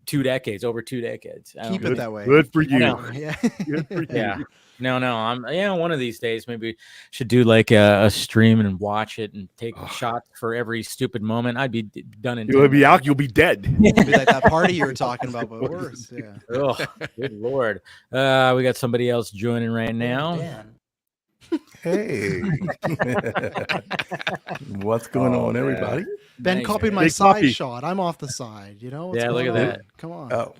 2 decades, over 2 decades. Keep it that way. Good for you. Yeah. Good for you. Yeah. No, I'm one of these days maybe should do like a stream and watch it and take shots for every stupid moment. I'd be done in. You'll be out. You'll be dead. It'll be like that party you were talking about, but worse. Yeah. Oh, good Lord. We got somebody else joining right now. Dan. Hey. What's going on, everybody? Ben copied my side shot. I'm off the side. What's look at on? that. Come on. Oh.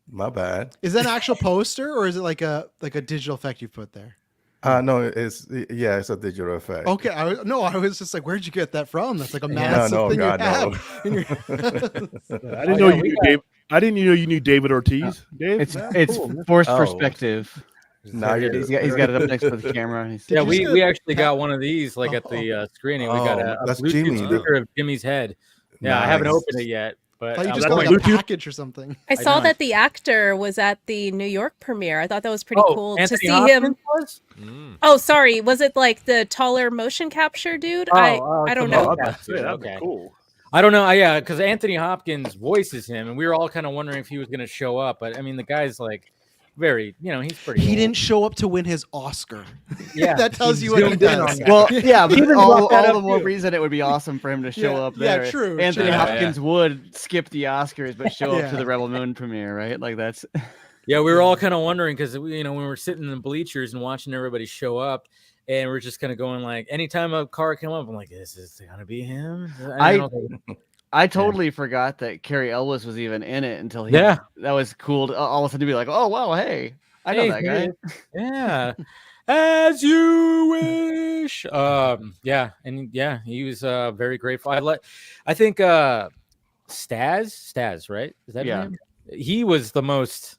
My bad. Is that an actual poster, or is it like a digital effect you put there? No, it's a digital effect. Okay, I was just like, where'd you get that from? That's like a massive thing God, you have. In your... I didn't know you knew Dave. I didn't know you knew David Ortiz. Dave, it's forced perspective. Now he's got it up next to the camera. Yeah, we actually got one of these like at the screening. We got a that's Bluetooth speaker of Jimmy's head. Yeah, nice. I haven't opened it yet. But you just got like a package or something. I saw that the actor was at the New York premiere. I thought that was pretty cool to see him. Oh, sorry. Was it like the taller motion capture dude? I don't know. Okay, cool. I don't know. Yeah, because Anthony Hopkins voices him, and we were all kind of wondering if he was going to show up. But I mean, the guy's like very, he's pretty. He old. Didn't show up to win his Oscar. Yeah, that tells you what he does. Well, yeah, but all the more reason it would be awesome for him to show up there. Yeah, true. Anthony Hopkins would skip the Oscars, but show up to the Rebel Moon premiere, right? Like that's. Yeah, we were all kind of wondering because we were sitting in the bleachers and watching everybody show up, and we're just kind of going like, anytime a car came up, I'm like, is this gonna be him? I totally forgot that Carrie Elwes was even in it until that was cool. All of a sudden to be like, oh wow, hey, I know that guy. Yeah, as you wish. He was very grateful. I think Staz, right? Is that his name? He was the most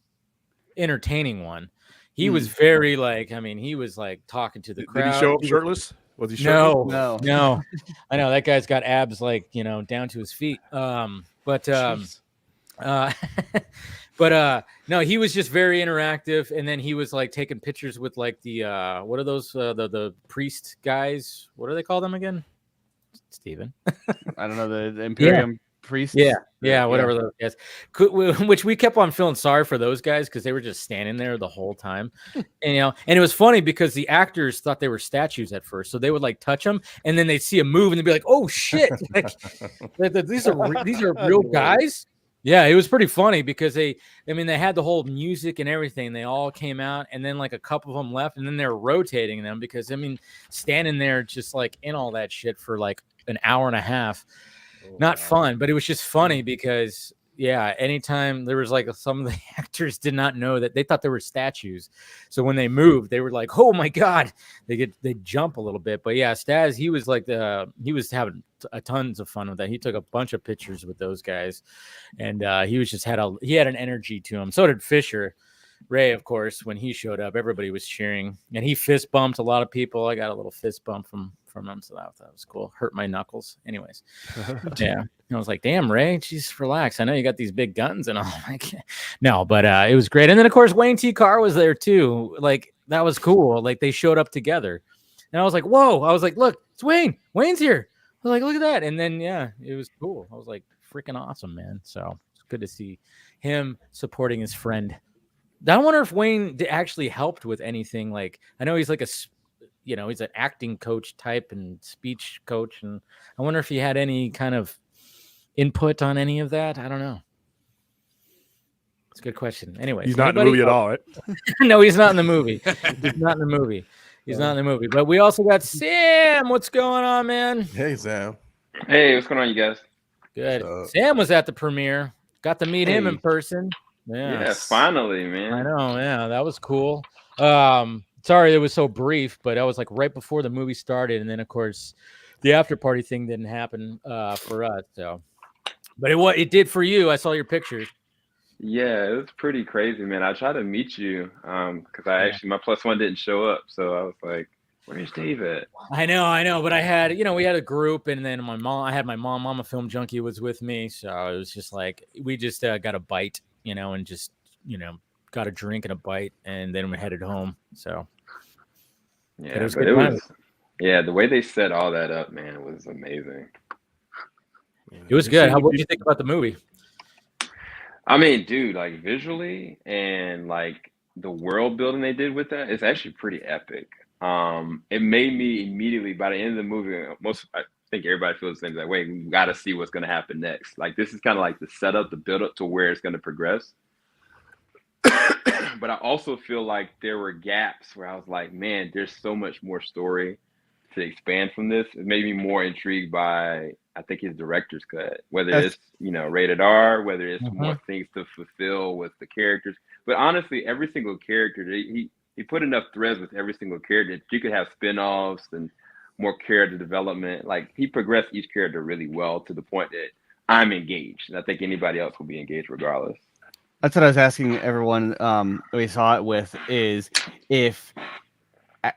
entertaining one. He was very he was like talking to the crowd. Did he show up shirtless? Was he shirtless? No. I know that guy's got abs down to his feet. No, he was just very interactive, and then he was like taking pictures with like the what are those the priest guys? What do they call them again? Steven? I don't know, the Imperium priests. Yeah, whatever those guys. Which we kept on feeling sorry for those guys because they were just standing there the whole time, and it was funny because the actors thought they were statues at first, so they would like touch them, and then they'd see a move, and they'd be like, "Oh shit, these are real guys." Yeah, it was pretty funny because they had the whole music and everything. They all came out, and then like a couple of them left, and then they were rotating them because standing there just like in all that shit for like an hour and a half. Not fun, but it was just funny because anytime there was like some of the actors did not know that they thought they were statues. So when they moved, they were like, oh my God, they jump a little bit. But yeah, Staz, he was like he was having tons of fun with that. He took a bunch of pictures with those guys, and he was just had an energy to him. So did Fisher. Ray, of course, when he showed up, everybody was cheering, and he fist bumped a lot of people. I got a little fist bump from him, so that was cool. Hurt my knuckles. Anyways, yeah. I was like, damn, Ray, just relax. I know you got these big guns and all. Like, no, but it was great. And then, of course, Wayne T. Carr was there, too. Like, that was cool. Like, they showed up together. And I was like, whoa. I was like, look, it's Wayne. Wayne's here. I was like, look at that. And then, yeah, it was cool. I was like, freaking awesome, man. So it's good to see him supporting his friend. I wonder if Wayne actually helped with anything. Like, I know he's like he's an acting coach type and speech coach. And I wonder if he had any kind of input on any of that. I don't know. It's a good question. Anyway, he's not in the movie at all, right? No, he's not in the movie. He's not in the movie. He's not in the movie. But we also got Sam. What's going on, man? Hey, Sam. Hey, what's going on, you guys? Good. Sam was at the premiere. Got to meet him in person. Yeah, finally, man. I know. Yeah, that was cool. Sorry it was so brief, but I was like right before the movie started, and then of course the after party thing didn't happen for us. So, but it did for you. I saw your pictures. Yeah, it was pretty crazy, man. I tried to meet you because actually my +1 didn't show up, so I was like, "Where's Dave at?" I know, but I had we had a group, and then I had my mom. I'm a film junkie, was with me, so it was just like we just got a bite, and just got a drink and a bite, and then we headed home. So yeah, the way they set all that up, man, was amazing. It was good. What did you think about the movie? I mean, dude, like visually and like the world building they did with that, it's actually pretty epic. It made me immediately, by the end of the movie, I think everybody feels the same, like, wait, we got to see what's going to happen next. Like, this is kind of like the setup, the build up to where it's going to progress. But I also feel like there were gaps where I was like, man, there's so much more story to expand from this. It made me more intrigued by, I think, his director's cut, whether it's, rated R, whether it's more things to fulfill with the characters. But honestly, every single character, he put enough threads with every single character that you could have spin-offs and more character development. Like, he progressed each character really well to the point that I'm engaged. And I think anybody else will be engaged regardless. That's what I was asking everyone we saw it with, is if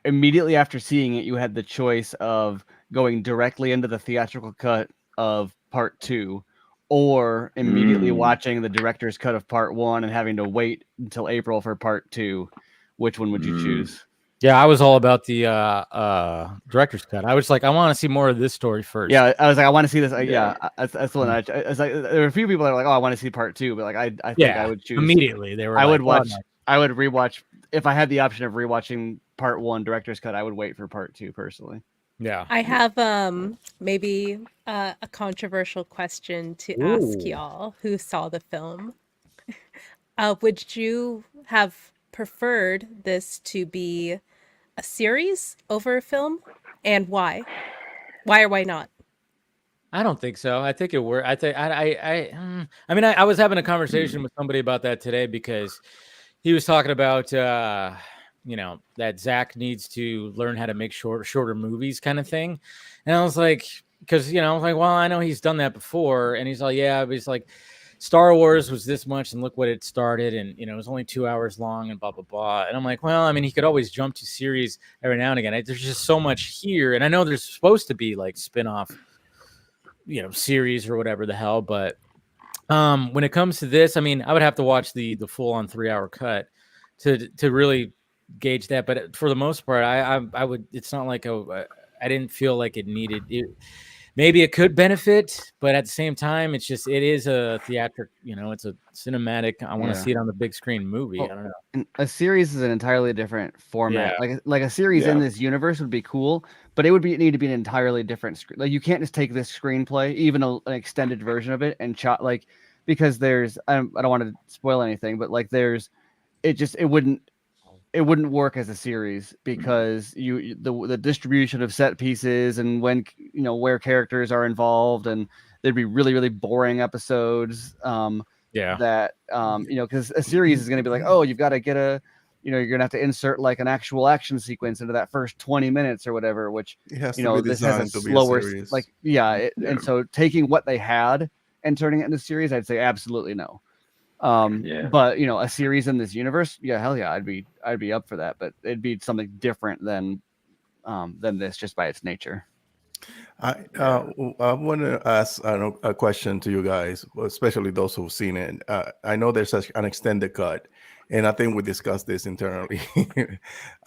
immediately after seeing it, you had the choice of going directly into the theatrical cut of part 2 or immediately watching the director's cut of part 1 and having to wait until April for part 2, which one would you choose? Yeah, I was all about the director's cut. I was like, I want to see more of this story first. Yeah, I was like, I want to see this. That's the one. I was like, there were a few people that were like, oh, I want to see part 2, but like, I think I would choose immediately. They were. I would watch. I would rewatch if I had the option of rewatching part 1 director's cut. I would wait for part 2 personally. Yeah, I have maybe a controversial question to ask y'all who saw the film. Would you have preferred this to be a series over a film, and why? Why or why not? I don't think so. I think it worked. I think I was having a conversation with somebody about that today because he was talking about that Zack needs to learn how to make shorter movies kind of thing. And I was like, because I was like, well, I know he's done that before, and he's like, yeah, but he's like, Star Wars was this much, and look what it started, and it was only 2 hours long, and blah blah blah. And I'm like, well, I mean, he could always jump to series every now and again. There's just so much here, and I know there's supposed to be like spin-off, series or whatever the hell. But when it comes to this, I mean, I would have to watch the full-on 3-hour cut to really gauge that. But for the most part, I would. It's not like I didn't feel like it needed it. Maybe it could benefit, but at the same time, it is a theatric, it's a cinematic. I want to see it on the big screen movie. Well, I don't know. And a series is an entirely different format. Yeah. Like a series in this universe would be cool, but it would need to be an entirely different like you can't just take this screenplay, even an extended version of it, and because there's I don't want to spoil anything, but like it wouldn't it wouldn't work as a series because the distribution of set pieces and when where characters are involved, and there'd be really, really boring episodes. That because a series is going to be like, oh, you've got to get you're going to have to insert like an actual action sequence into that first 20 minutes or whatever, which it has to be this has a designed to slower be a series. like and so taking what they had and turning it into a series, I'd say absolutely no. But a series in this universe, hell yeah, I'd be up for that, but it'd be something different than this just by its nature. I want to ask a question to you guys, especially those who've seen it. I know there's an extended cut, and I think we discussed this internally.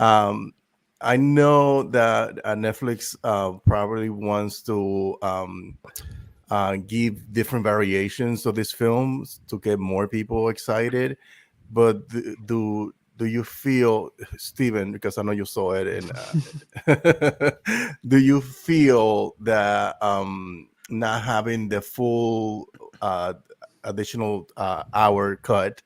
I know that Netflix probably wants to give different variations of these films to get more people excited, but do you feel, Steven, because I know you saw it, and do you feel that not having the full additional hour cut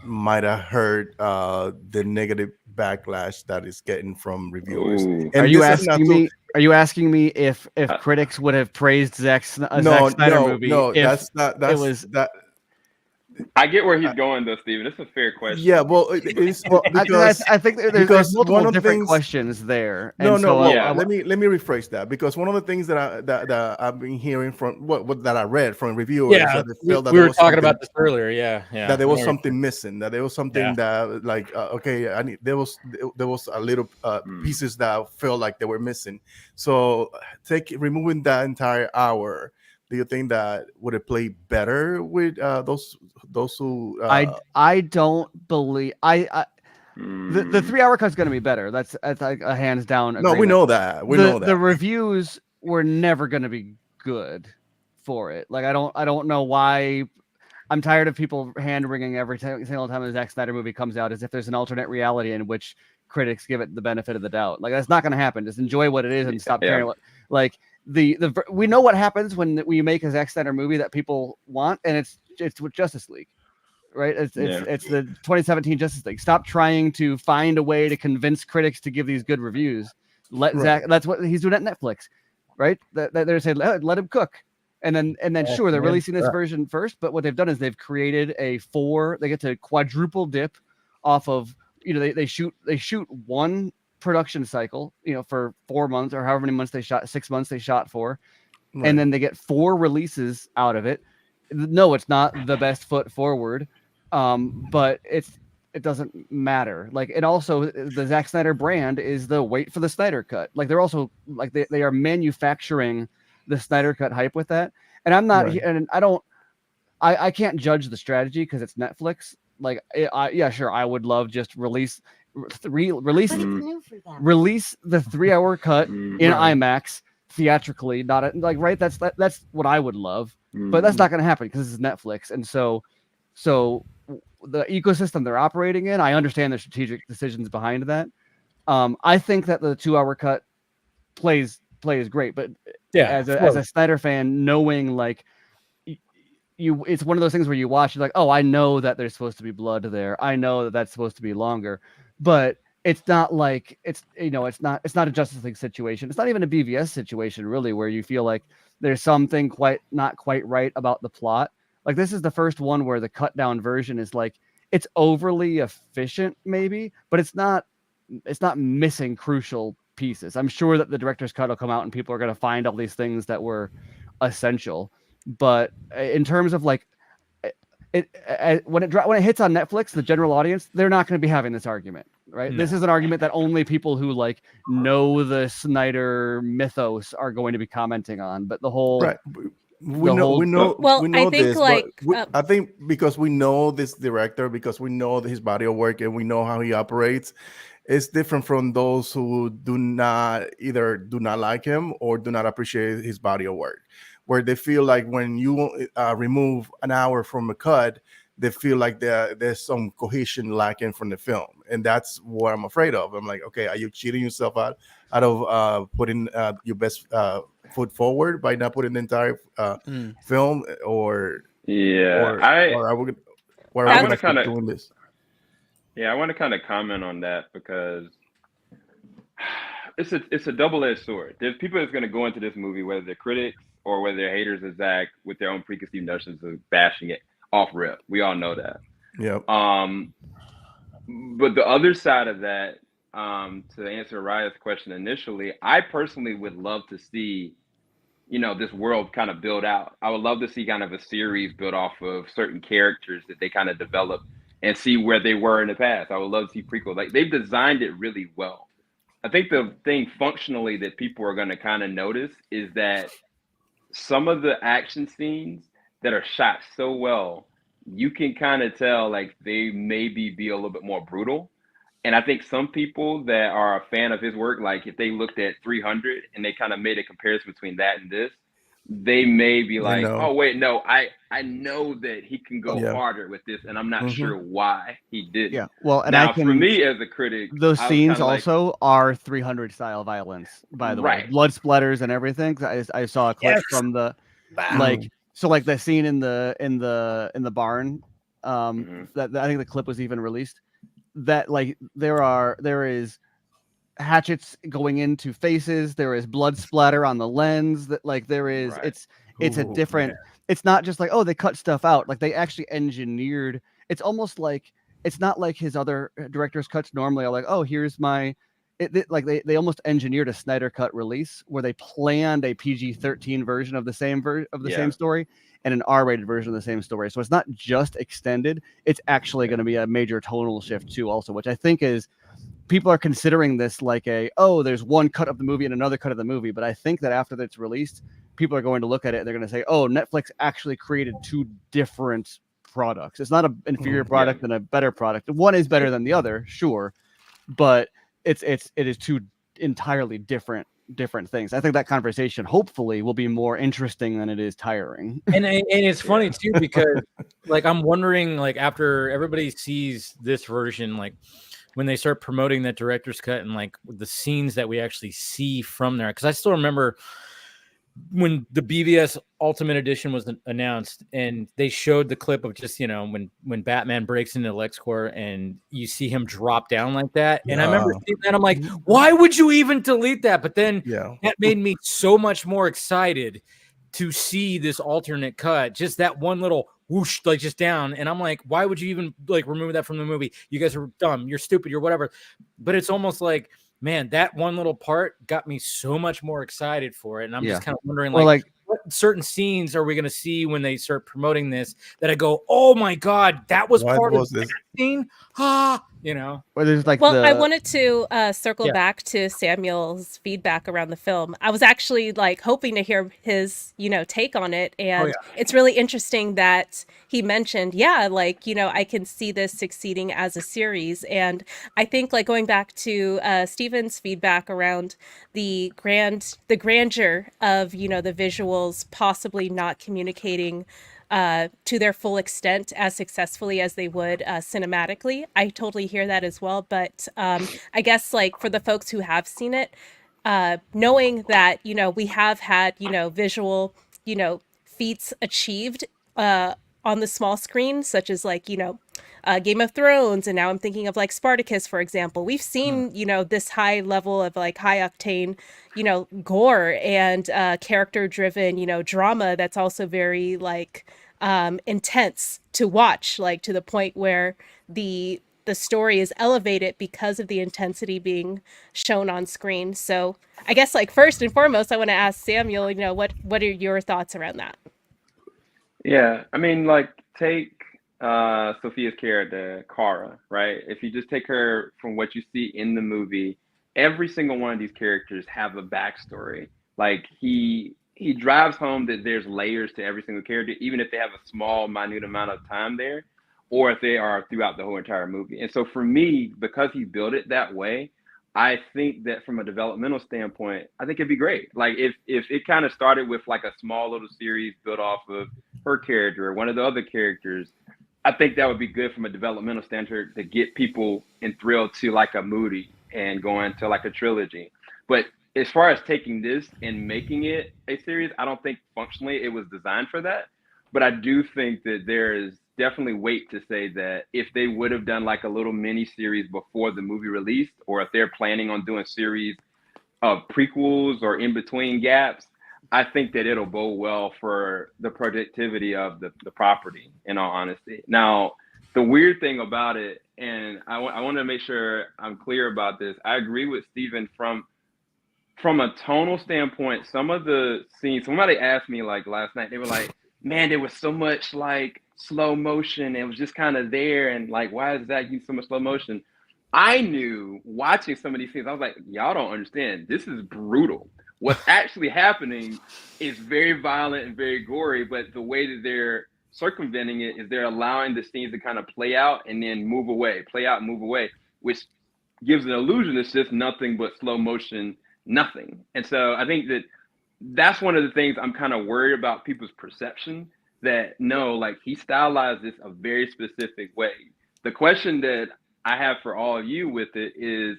might have hurt the negative backlash that is getting from reviewers? Ooh. And Are you asking me if critics would have praised Zack Snyder movie? No, if that. I get where he's going, though, Steven. It's a fair question. Yeah, well, it's because I think there's multiple different questions there. Let me rephrase that, because one of the things that I've been hearing from that I read from reviewers, that they felt that we were talking about this earlier. Yeah, that there was something missing. That there was something that like there was a little pieces that felt like they were missing. So removing that entire hour. Do you think that would it play better with those who? I don't believe the 3 hour cut is going to be better. That's like a hands down agreement. No, we know that. The reviews were never going to be good for it. Like I don't know why. I'm tired of people hand wringing every single time a Zack Snyder movie comes out as if there's an alternate reality in which critics give it the benefit of the doubt. Like that's not going to happen. Just enjoy what it is and stop caring what like. We know what happens when we make a Zack Snyder movie that people want, and it's with Justice League, right? It's the 2017 Justice League. Stop trying to find a way to convince critics to give these good reviews. Zack. That's what he's doing at Netflix, right? They're saying let him cook, and then sure they're releasing this version first, but what they've done is they've created they get to quadruple dip off of they shoot one production cycle, for 4 months or however many months they shot, 6 months they shot for, and then they get 4 releases out of it. No, it's not the best foot forward, but it doesn't matter. Like, and also the Zack Snyder brand is the wait for the Snyder cut. Like they're also like they are manufacturing the Snyder cut hype with that. And I'm not, and I can't judge the strategy because it's Netflix. Like, sure, I would love just release the 3 hour cut in IMAX theatrically, not right. That's what I would love, but that's not going to happen because it's Netflix. And so the ecosystem they're operating in, I understand the strategic decisions behind that. I think that the 2 hour cut plays great, but as a Snyder fan, knowing like it's one of those things where you watch, you're like, oh, I know that there's supposed to be blood there. I know that that's supposed to be longer, but it's not like it's not a Justice League situation. It's not even a BVS situation really, where you feel like there's something not quite right about the plot. Like this is the first one where the cut down version is like, it's overly efficient maybe, but it's not missing crucial pieces. I'm sure that the director's cut will come out and people are going to find all these things that were essential. But in terms of like when it hits on Netflix, the general audience, they're not going to be having this argument, right? No. This is an argument that only people who like know the Snyder mythos are going to be commenting on. But the whole we know I think this, like I think because we know this director, because we know his body of work and we know how he operates, it's different from those who do not like him or do not appreciate his body of work, where they feel like when you remove an hour from a cut, they feel like there's some cohesion lacking from the film. And that's what I'm afraid of. I'm like, okay, are you cheating yourself out of putting your best foot forward by not putting the entire film or are we going to kind of doing this? Yeah, I want to kind of comment on that because it's a double-edged sword. There's people that's going to go into this movie, whether they're critics or whether they're haters of Zack, with their own preconceived notions of bashing it off rip. We all know that. Yep. But the other side of that, to answer Raya's question initially, I personally would love to see, this world kind of build out. I would love to see kind of a series built off of certain characters that they kind of develop and see where they were in the past. I would love to see prequel. Like, they've designed it really well. I think the thing functionally that people are going to kind of notice is that some of the action scenes that are shot so well, you can kind of tell like they maybe be a little bit more brutal. And I think some people that are a fan of his work, like if they looked at 300 and they kind of made a comparison between that and this, they may be like, oh, wait, no, I know that he can go harder with this, and I'm not sure why he didn't. Yeah, well, and now, for me as a critic, those scenes also are 300 style violence, by the way, blood splatters and everything. I saw a clip from the like the scene in the barn. That I think the clip was even released. That like there is hatchets going into faces, there is blood splatter on the lens, that like there is it's a different it's not just like, oh, they cut stuff out, like they actually engineered. It's almost like, it's not like his other director's cuts normally are like, oh, here's my like they almost engineered a Snyder cut release where they planned a PG-13 version of the same same story and an R-rated version of the same story. So it's not just extended, it's actually going to be a major tonal shift too also, which I think is, people are considering this like there's one cut of the movie and another cut of the movie. But I think that after it's released, people are going to look at it and they're going to say, oh, Netflix actually created two different products. It's not an inferior product and a better product. One is better than the other, sure, but it is two entirely different things. I think that conversation hopefully will be more interesting than it is tiring. And it's funny too, because like I'm wondering, like after everybody sees this version, like when they start promoting that director's cut and like the scenes that we actually see from there. Because I still remember when the BVS Ultimate Edition was announced and they showed the clip of just, when Batman breaks into LexCorp and you see him drop down like that. And I remember seeing that, I'm like, why would you even delete that? But then that made me so much more excited to see this alternate cut, just that one little whoosh, like just down. And I'm like, why would you even like remove that from the movie? You guys are dumb, you're stupid, you're whatever. But it's almost like, man, that one little part got me so much more excited for it. And I'm just kind of wondering, like what certain scenes are we going to see when they start promoting this that I go, oh my God, that was part of this scene? Or there's like, I wanted to circle back to Samuel's feedback around the film. I was actually like hoping to hear his, take on it. And it's really interesting that he mentioned, I can see this succeeding as a series. And I think like going back to Steven's feedback around the grandeur of, the visuals possibly not communicating to their full extent as successfully as they would cinematically. I totally hear that as well. But I guess like for the folks who have seen it, knowing that, we have had, visual, feats achieved on the small screen, such as like, Game of Thrones. And now I'm thinking of like Spartacus, for example. We've seen, this high level of like high octane, gore and character driven, drama that's also very like intense to watch, like to the point where the story is elevated because of the intensity being shown on screen. So I guess like first and foremost, I want to ask Samuel, what are your thoughts around that? Yeah, I mean, like take Sophia's character, Kara, right? If you just take her from what you see in the movie, every single one of these characters have a backstory. Like he drives home that there's layers to every single character, even if they have a small, minute amount of time there, or if they are throughout the whole entire movie. And so for me, because he built it that way, I think that from a developmental standpoint, I think it'd be great. Like if it kind of started with like a small little series built off of her character or one of the other characters, I think that would be good from a developmental standpoint to get people enthralled to like a Moody and going to like a trilogy. But as far as taking this and making it a series, I don't think functionally it was designed for that. But I do think that there is definitely weight to say that if they would have done like a little mini series before the movie released, or if they're planning on doing series of prequels or in between gaps, I think that it'll bode well for the productivity of the property, in all honesty. Now, the weird thing about it, and I want to make sure I'm clear about this, I agree with Steven from a tonal standpoint. Some of the scenes, somebody asked me like last night, they were like, man, there was so much like slow motion. It was just kind of there. And like, why is that using so much slow motion? I knew watching some of these scenes, I was like, y'all don't understand. This is brutal. What's actually happening is very violent and very gory, but the way that they're circumventing it is they're allowing the scenes to kind of play out and then move away, play out and move away, which gives an illusion it's just nothing but slow motion, nothing. And so I think that that's one of the things I'm kind of worried about people's perception, that no, like he stylized this a very specific way. The question that I have for all of you with it is,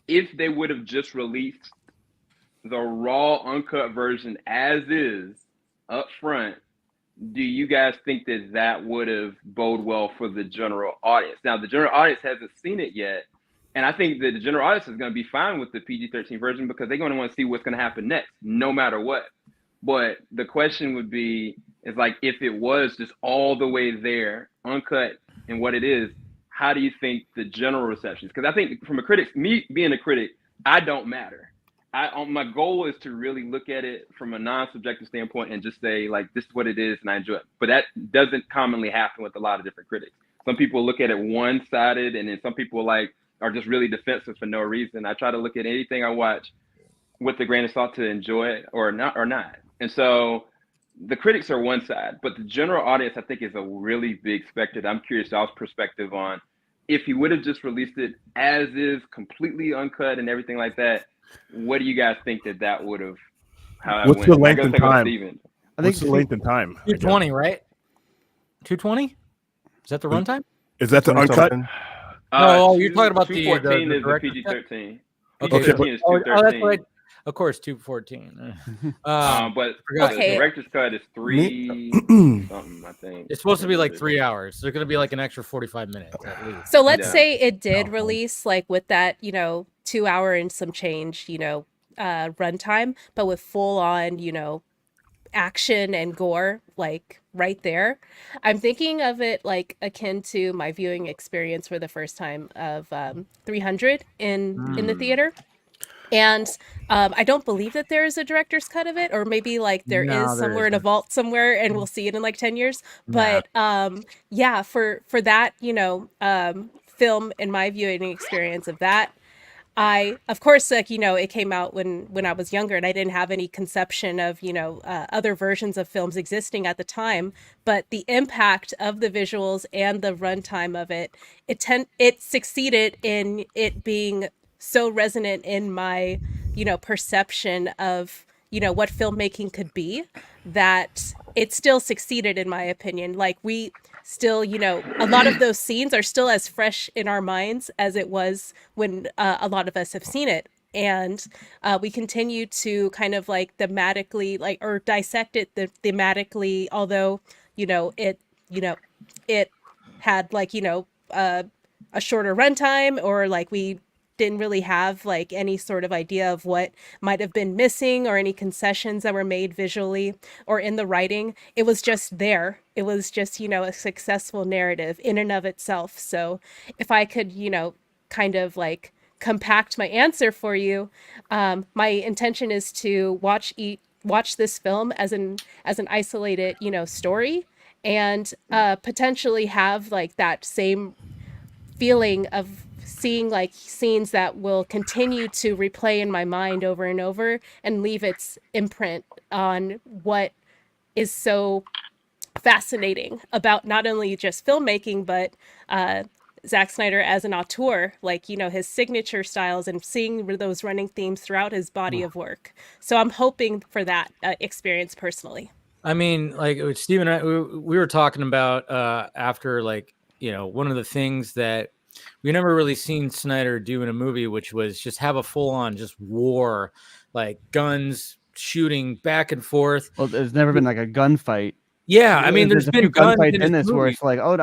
if they would have just released the raw uncut version as is up front, do you guys think that that would have bode well for the general audience? Now, the general audience hasn't seen it yet, and I think that the general audience is going to be fine with the PG-13 version because they're going to want to see what's going to happen next, no matter what. But the question would be, is like, if it was just all the way there, uncut and what it is, how do you think the general reception is? Because I think from a critic, me being a critic, I don't matter. My goal is to really look at it from a non-subjective standpoint and just say, like, this is what it is and I enjoy it. But that doesn't commonly happen with a lot of different critics. Some people look at it one-sided, and then some people like are just really defensive for no reason. I try to look at anything I watch with a grain of salt to enjoy it or not. And so the critics are one side, but the general audience, I think, is a really big spectrum. I'm curious y'all's perspective on, if you would have just released it as is, completely uncut and everything like that, what do you guys think that would have, how what's it went? The length and time? I think what's the length and time? 220, right? 220? Is that the runtime? Is that the uncut? No, you're talking about the 214 is the PG-13. PG-13 is 213. That's right. Of course, 214. But the director's cut is 3 something, I think. It's supposed to be like 3 hours. So there's going to be like an extra 45 minutes at least. So let's say it did release like with that, 2 hour and some change, runtime, but with full on, action and gore, like right there. I'm thinking of it like akin to my viewing experience for the first time of 300 in the theater. And I don't believe that there is a director's cut of it, or maybe like there is somewhere in a vault somewhere, and we'll see it in like 10 years. But yeah, for that, film, in my viewing experience of that, of course, like, it came out when I was younger, and I didn't have any conception of, other versions of films existing at the time. But the impact of the visuals and the runtime of it, it succeeded in it being so resonant in my, perception of, what filmmaking could be, that it still succeeded, in my opinion. Like, we still, a lot of those scenes are still as fresh in our minds as it was when a lot of us have seen it. And we continue to kind of like thematically, like, or dissect it thematically, although, it had like, a shorter runtime, or like we didn't really have like any sort of idea of what might have been missing, or any concessions that were made visually or in the writing. It was just there. It was just, a successful narrative in and of itself. So if I could, kind of like compact my answer for you, my intention is to watch this film as an isolated, story, and potentially have like that same feeling of seeing like scenes that will continue to replay in my mind over and over, and leave its imprint on what is so fascinating about not only just filmmaking, but Zack Snyder as an auteur, like, his signature styles, and seeing those running themes throughout his body of work. So I'm hoping for that experience personally. I mean, like Steve and I, we were talking about after, like, one of the things that we never really seen Snyder do in a movie, which was just have a full on just war, like guns shooting back and forth. Well, there's never been like a gunfight. Yeah, I mean, there's a been few guns gunfights in in this this where movie. it's like, oh,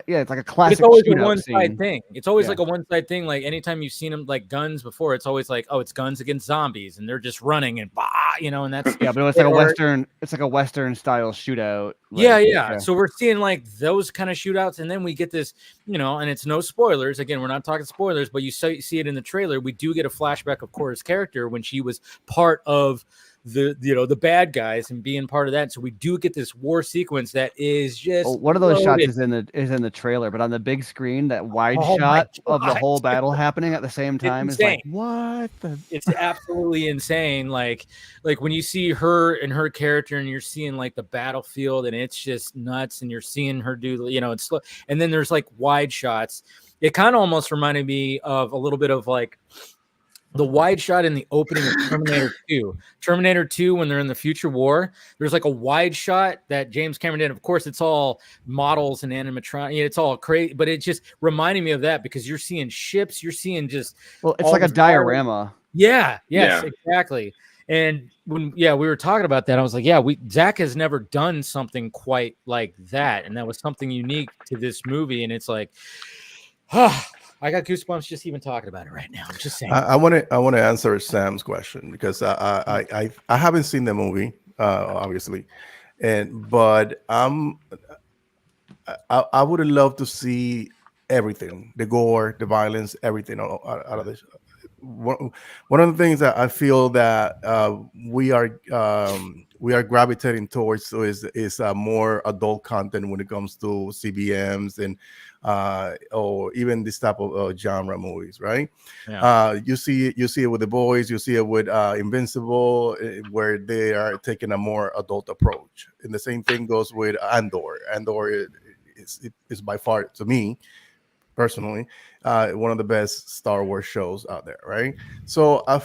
yeah, it's like a But classic it's always a shootout one-side scene. thing. It's always Yeah. like a one-side thing. Like anytime you've seen them like guns before, it's always like, oh, it's guns against zombies, and they're just running and bah, you know, and that's Yeah, but it's like a Western. It's like a Western style shootout. Like, yeah. So we're seeing like those kind of shootouts, and then we get this, you know, and it's no spoilers. Again, we're not talking spoilers, but you see it in the trailer. We do get a flashback of Cora's character when she was part of the bad guys and being part of that. So we do get this war sequence that is just one of those shots loaded. is in the trailer, but on the big screen, that wide Oh shot of the whole battle happening at the same time is like, what the? It's absolutely insane. Like when you see her and her character, and you're seeing like the battlefield, and it's just nuts, and you're seeing her do, you know, it's slow. And then there's like wide shots. It kind of almost reminded me of a little bit of like the wide shot in the opening of Terminator 2. Terminator 2, when they're in the future war, there's like a wide shot that James Cameron did. Of course, it's all models and animatronic. It's all crazy, but it just reminded me of that because you're seeing ships, you're seeing just it's like a diorama. Yeah, yes, exactly. And when we were talking about that, I was like, Zack has never done something quite like that, and that was something unique to this movie. And it's like, I got goosebumps just even talking about it right now. I'm just saying. I want to answer Sam's question because I haven't seen the movie, obviously, but I would have loved to see everything, the gore, the violence, everything out of this. One of the things that I feel that we are gravitating towards is more adult content when it comes to CBMs and or even this type of genre movies, right? Yeah. You see it with The Boys, you see it with Invincible, where they are taking a more adult approach. And the same thing goes with Andor. Andor is by far, to me personally, one of the best Star Wars shows out there, right? So I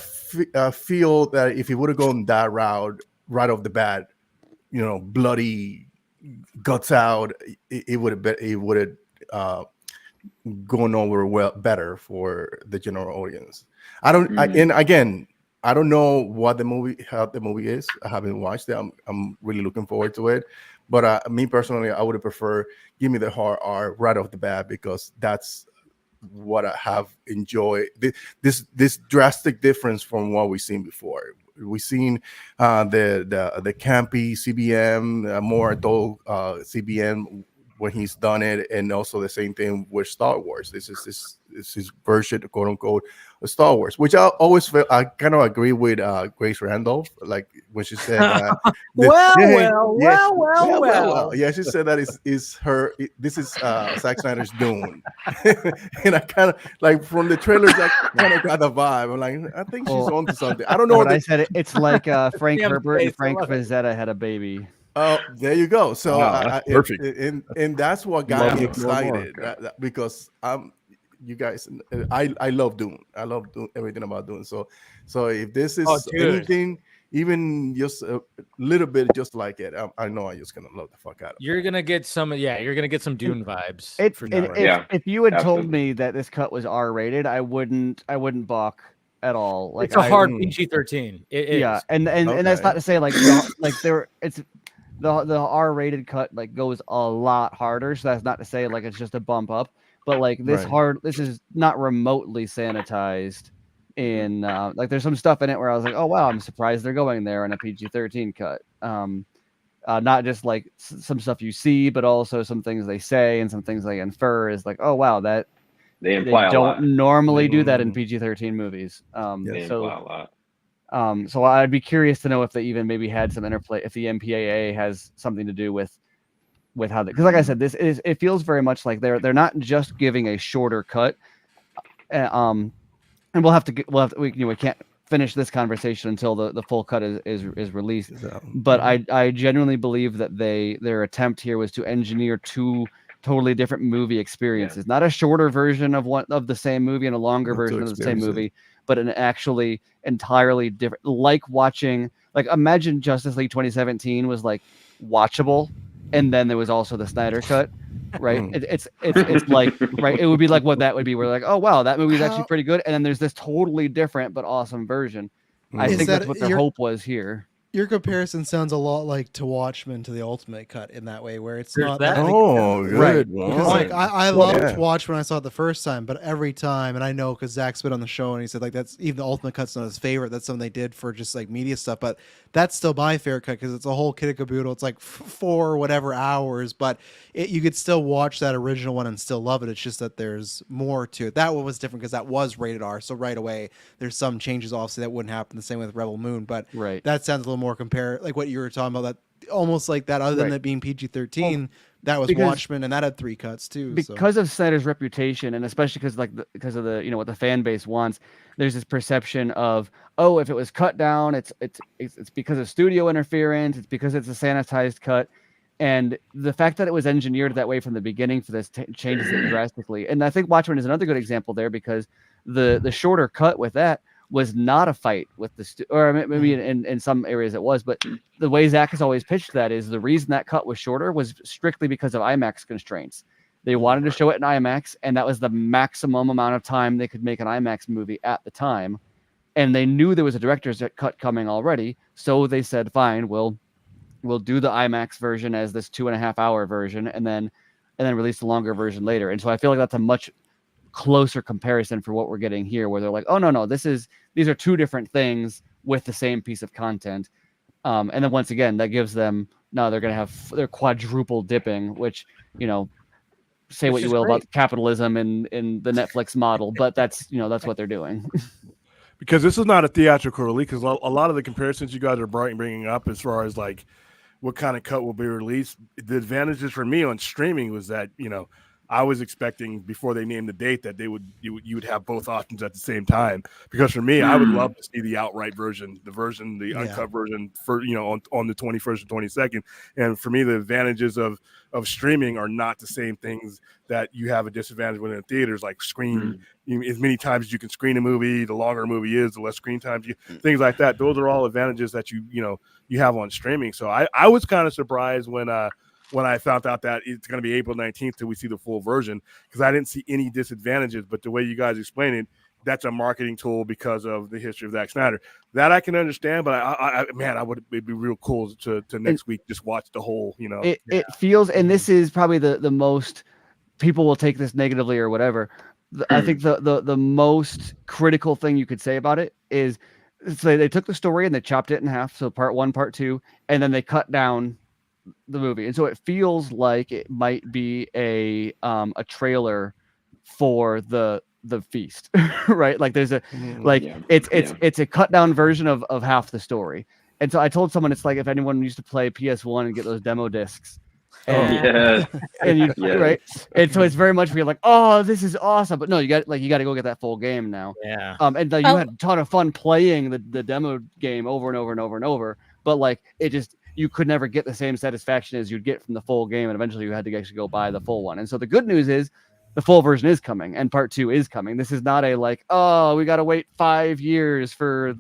feel that if he would have gone that route right off the bat, you know, bloody, guts out, it would have gone over better for the general audience. And again, I don't know how the movie is. I haven't watched it. I'm really looking forward to it. But me personally, I would have preferred give me the hard R right off the bat, because that's what I have enjoyed. This drastic difference from what we've seen before. We've seen the campy CBM, more adult CBM when he's done it, and also the same thing with Star Wars. This is his version, quote unquote, of Star Wars, which I always feel I kind of agree with Grace Randolph, like when she said that. Well. Yeah, she said that this is Zack Snyder's Dune, and I kind of like from the trailers, I kind of got the vibe. I'm like, I think she's onto something. I don't know what I said. It's like Frank Herbert and Frank Frazetta had a baby. Oh, there you go. So perfect. And that's what got me excited, because you guys, I love Dune. I love Dune, everything about Dune. So if this is anything, even just a little bit, just like it, I know I'm just gonna love the fuck out of it. You're gonna get some Dune vibes. If you had told me that this cut was R-rated, I wouldn't balk at all. Like, it's a hard PG-13. Yeah, and that's not to say like the R-rated cut like goes a lot harder, so that's not to say like it's just a bump up, but like this is not remotely sanitized. In like there's some stuff in it where I was like, oh wow, I'm surprised they're going there in a PG-13 cut. Not just like some stuff you see, but also some things they say and some things they infer is like, oh wow, that they imply don't normally do that in PG-13 movies. They imply a lot. So I'd be curious to know if they even maybe had some interplay, if the MPAA has something to do with how they, because like I said, it feels very much like they're not just giving a shorter cut. And we can't finish this conversation until the full cut is released. But I genuinely believe that their attempt here was to engineer two totally different movie experiences, not a shorter version of the same movie and a longer version of the same movie, but an actually entirely different, like watching, like imagine Justice League 2017 was like watchable, and then there was also the Snyder cut, right? It's like, right, it would be like what that would be. We're like, oh wow, that movie is actually pretty good, and then there's this totally different but awesome version. I think that's what their hope was here. Your comparison sounds a lot like To Watchmen to the Ultimate Cut in that way, where it's There's not that. that. Oh, good. Because Wow. like I loved Yeah. Watchmen when I saw it the first time, but every time, and I know because Zach's been on the show and he said like that's even the Ultimate Cut's not his favorite. That's something they did for just like media stuff, but that's still my favorite cut because it's a whole kid caboodle. It's like 4 whatever hours, but you could still watch that original one and still love it. It's just that there's more to it. That one was different because that was rated R, so right away there's some changes. Obviously, that wouldn't happen the same way with Rebel Moon, but that sounds a little more like what you were talking about. That almost like that, other than it being PG-13. That was Watchmen, and that had 3 cuts too. Because of Snyder's reputation, and especially because of the what the fan base wants, there's this perception of, oh, if it was cut down, it's because of studio interference, it's because it's a sanitized cut, and the fact that it was engineered that way from the beginning for this changes it drastically. And I think Watchmen is another good example there because the shorter cut with that was not a fight with the or maybe in some areas it was, but the way Zach has always pitched that is the reason that cut was shorter was strictly because of IMAX constraints. They wanted to show it in IMAX, and that was the maximum amount of time they could make an IMAX movie at the time. And they knew there was a director's cut coming already, so they said, fine, we'll do the IMAX version as this 2.5 hour version, and then release the longer version later. And so I feel like that's a much closer comparison for what we're getting here, where they're like, oh no, these are 2 different things with the same piece of content. And then once again, that gives them, now they're going to have their quadruple dipping, which, say what you will about capitalism in the Netflix model, but that's what they're doing. Because this is not a theatrical release, because a lot of the comparisons you guys are bringing up as far as like what kind of cut will be released, the advantages for me on streaming was that, I was expecting before they named the date that you would have both options at the same time. Because for me, I would love to see the outright version, the uncut version for on the 21st or 22nd. And for me, the advantages of streaming are not the same things that you have a disadvantage within theaters, like screen as many times as you can screen a movie. The longer a movie is, the less screen times things like that. Those are all advantages that you have on streaming. So I was kind of surprised when I found out that it's going to be April 19th till we see the full version, because I didn't see any disadvantages. But the way you guys explain it, that's a marketing tool because of the history of Zack Snyder. That I can understand, but it'd be real cool to next week just watch the whole. It feels, and this is probably the most people will take this negatively or whatever. I think the most critical thing you could say about it is, so they took the story and they chopped it in half, so part 1, part 2, and then they cut down the movie, and so it feels like it might be a trailer for the feast, right? Like there's it's a cut down version of half the story. And so I told someone, it's like if anyone used to play PS1 and get those demo discs, right? And so it's very much feel like, oh, this is awesome, but no, you got to go get that full game now. And you had a ton of fun playing the demo game over and over and over and over, but like it just, you could never get the same satisfaction as you'd get from the full game, and eventually you had to actually go buy the full one. And so the good news is the full version is coming, and part 2 is coming. This is not a like, oh, we got to wait 5 years for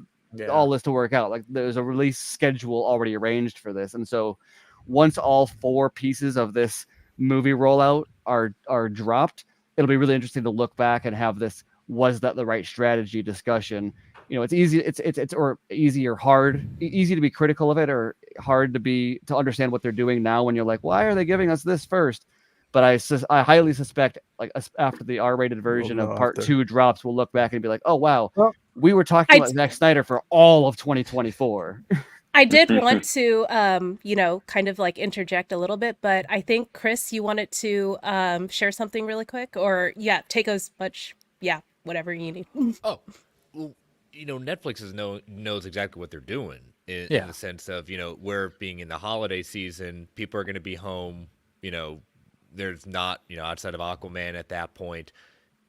all this to work out. Like there's a release schedule already arranged for this. And so once all 4 pieces of this movie rollout are dropped, it'll be really interesting to look back and have this, was that the right strategy discussion. It's easy. It's or easy or hard. Easy to be critical of it, or hard to understand what they're doing now. When you're like, why are they giving us this first? But I highly suspect, like after the R-rated version of part 2 drops, we'll look back and be like, oh wow, we were talking about Zack Snyder for all of 2024. I did want to, kind of like interject a little bit, but I think Chris, you wanted to share something really quick, or take as much, whatever you need. Oh, well, Netflix knows exactly what they're doing in the sense of, we're being in the holiday season, people are going to be home, there's not, outside of Aquaman at that point,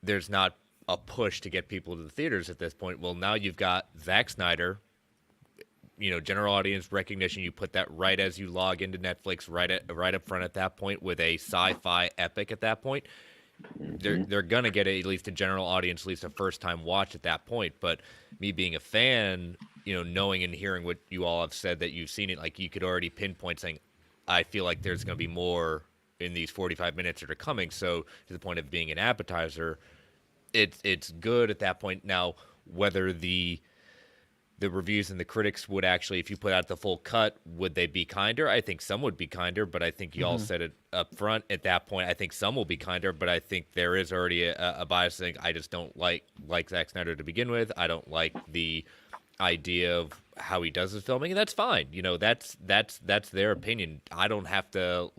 there's not a push to get people to the theaters at this point. Well, now you've got Zack Snyder, general audience recognition. You put that right as you log into Netflix, right up front at that point with a sci-fi epic at that point. They're gonna get at least a general audience, at least a first time watch at that point. But me being a fan, knowing and hearing what you all have said that you've seen it, like you could already pinpoint saying, I feel like there's gonna be more in these 45 minutes that are coming. So to the point of being an appetizer, it's good at that point. Now, whether the the reviews and the critics would actually, if you put out the full cut, would they be kinder? I think some would be kinder, but I think you all said it up front at that point. I think some will be kinder, but I think there is already a bias thing. I just don't like Zack Snyder to begin with. I don't like the idea of how he does his filming, and that's fine. You know, that's their opinion. I don't have to,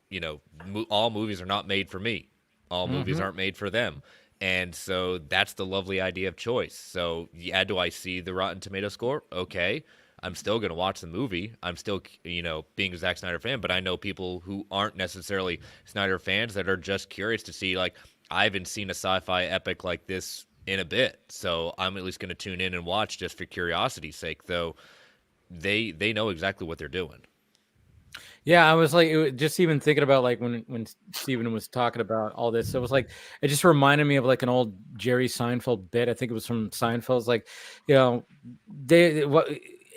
you know, all movies are not made for me. All movies aren't made for them. And so that's the lovely idea of choice. So, yeah, do I see the Rotten Tomato score? Okay. I'm still going to watch the movie. I'm still, you know, being a Zack Snyder fan, but I know people who aren't necessarily Snyder fans that are just curious to see, like, I haven't seen a sci-fi epic like this in a bit. So I'm at least going to tune in and watch just for curiosity's sake, though they know exactly what they're doing. Yeah, I was like, just even thinking about like when Steven was talking about all this, it was like, it just reminded me of like an old Jerry Seinfeld bit. I think it was from Seinfeld's, like, you know,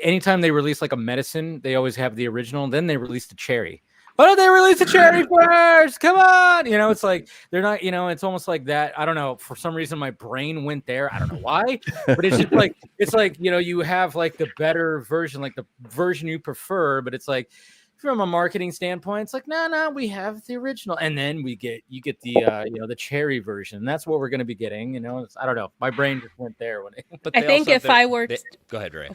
anytime they release like a medicine, they always have the original, and then they release the cherry. Why don't they release the cherry first? Come on. You know, it's like, they're not, you know, it's almost like that. I don't know. For some reason, my brain went there. I don't know why, but it's just like, it's like, you know, you have like the better version, like the version you prefer, but it's like, from a marketing standpoint, it's like, no, we have the original, and then you get the you know, the cherry version. That's what we're going to be getting. You know, I don't know. My brain just went there when but I think if I were go ahead, Ray.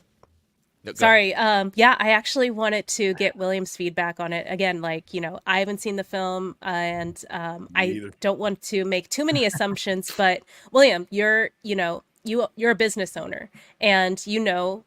No, sorry. Yeah, I actually wanted to get William's feedback on it. Again, like, you know, I haven't seen the film, and I don't want to make too many assumptions, but William, you're a business owner, and you know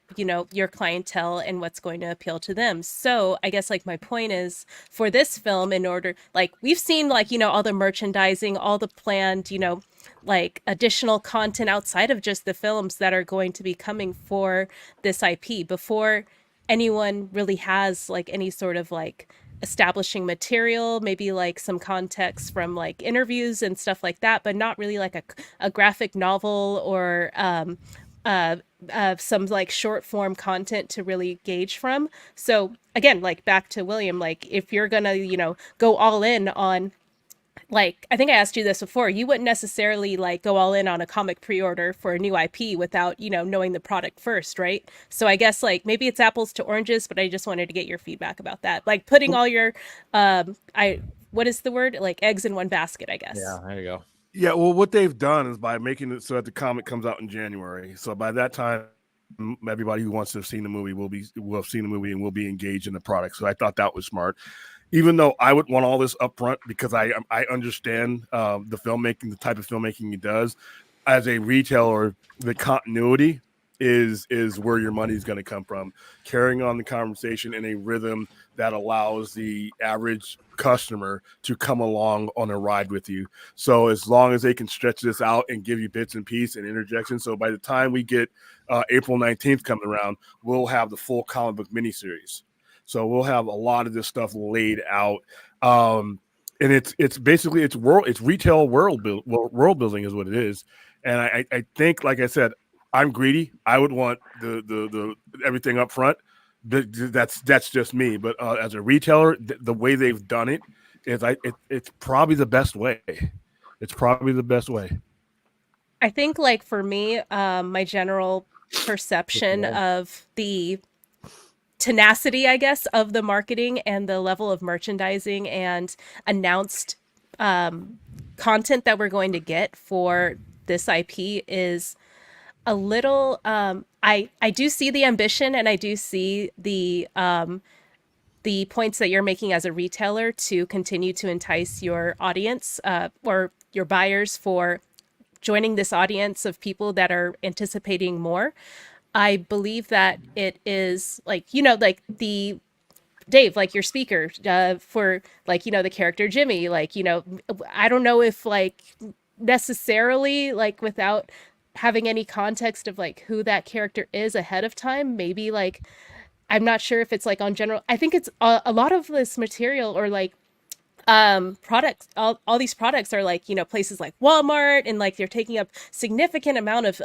your clientele and what's going to appeal to them. So I guess like my point is, for this film, in order, like, we've seen, like, you know, all the merchandising, all the planned, you know, like additional content outside of just the films that are going to be coming for this IP before anyone really has like any sort of like establishing material, maybe like some context from like interviews and stuff like that, but not really like a graphic novel or some like short form content to really gauge from. So again, like back to William, like if you're gonna, you know, go all in on, like, I think I asked you this before, you wouldn't necessarily like go all in on a comic pre-order for a new IP without, you know, knowing the product first, right? So I guess like maybe it's apples to oranges, but I just wanted to get your feedback about that. Like putting all your, what is the word? Like eggs in one basket, I guess. Yeah, there you go. Yeah, well, what they've done is by making it so that the comic comes out in January. So by that time, everybody who wants to have seen the movie will have seen the movie and will be engaged in the product. So I thought that was smart. Even though I would want all this up front, because I understand the filmmaking, the type of filmmaking he does. As a retailer, the continuity is where your money is going to come from. Carrying on the conversation in a rhythm that allows the average customer to come along on a ride with you. So as long as they can stretch this out and give you bits and pieces and interjections, so by the time we get April 19th coming around, we'll have the full comic book miniseries. So we'll have a lot of this stuff laid out, and it's basically it's retail world building is what it is. And I think, like I said, I'm greedy. I would want the everything up front. That's just me. But as a retailer, the way they've done it is it's probably the best way. It's probably the best way. I think, like, for me, my general perception of the tenacity, I guess, of the marketing and the level of merchandising and announced content that we're going to get for this IP is a little I do see the ambition, and I do see the points that you're making as a retailer to continue to entice your audience or your buyers for joining this audience of people that are anticipating more. I believe that it is like, you know, like the Dave, like your speaker for like, you know, the character Jimmy, like, you know, I don't know if like necessarily like without having any context of like who that character is ahead of time, maybe like, I'm not sure if it's like on general, I think it's a lot of this material or like products, all these products are like, you know, places like Walmart, and like they're taking up significant amount of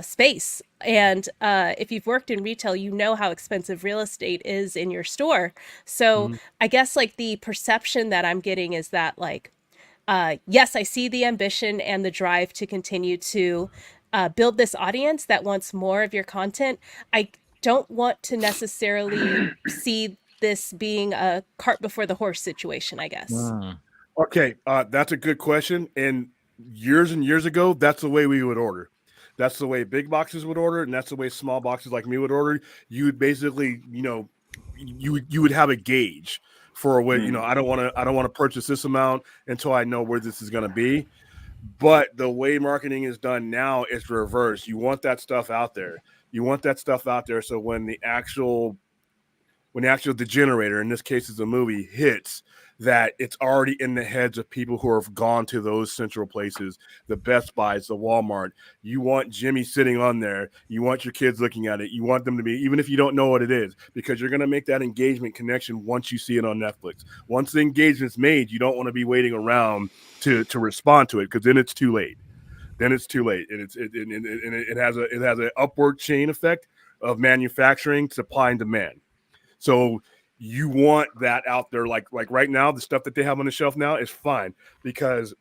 space. And if you've worked in retail, you know how expensive real estate is in your store. So I guess like the perception that I'm getting is that like, yes, I see the ambition and the drive to continue to build this audience that wants more of your content. I don't want to necessarily see this being a cart before the horse situation, I guess. Okay, that's a good question. And years ago, that's the way we would order. That's the way big boxes would order, and that's the way small boxes like me would order. You would basically, you would have a gauge for what I don't want to purchase this amount until I know where this is going to be. But the way marketing is done now is reverse. You want that stuff out there. So when the actual generator, in this case is a movie, hits, that it's already in the heads of people who have gone to those central places, the Best Buys, the Walmart. You want Jimmy sitting on there. You want your kids looking at it. You want them to be, even if you don't know what it is, because you're going to make that engagement connection once you see it on Netflix. Once the engagement's made, you don't want to be waiting around to respond to it, because then it's too late. And it has an upward chain effect of manufacturing, supply and demand. So you want that out there. Like right now, the stuff that they have on the shelf now is fine, because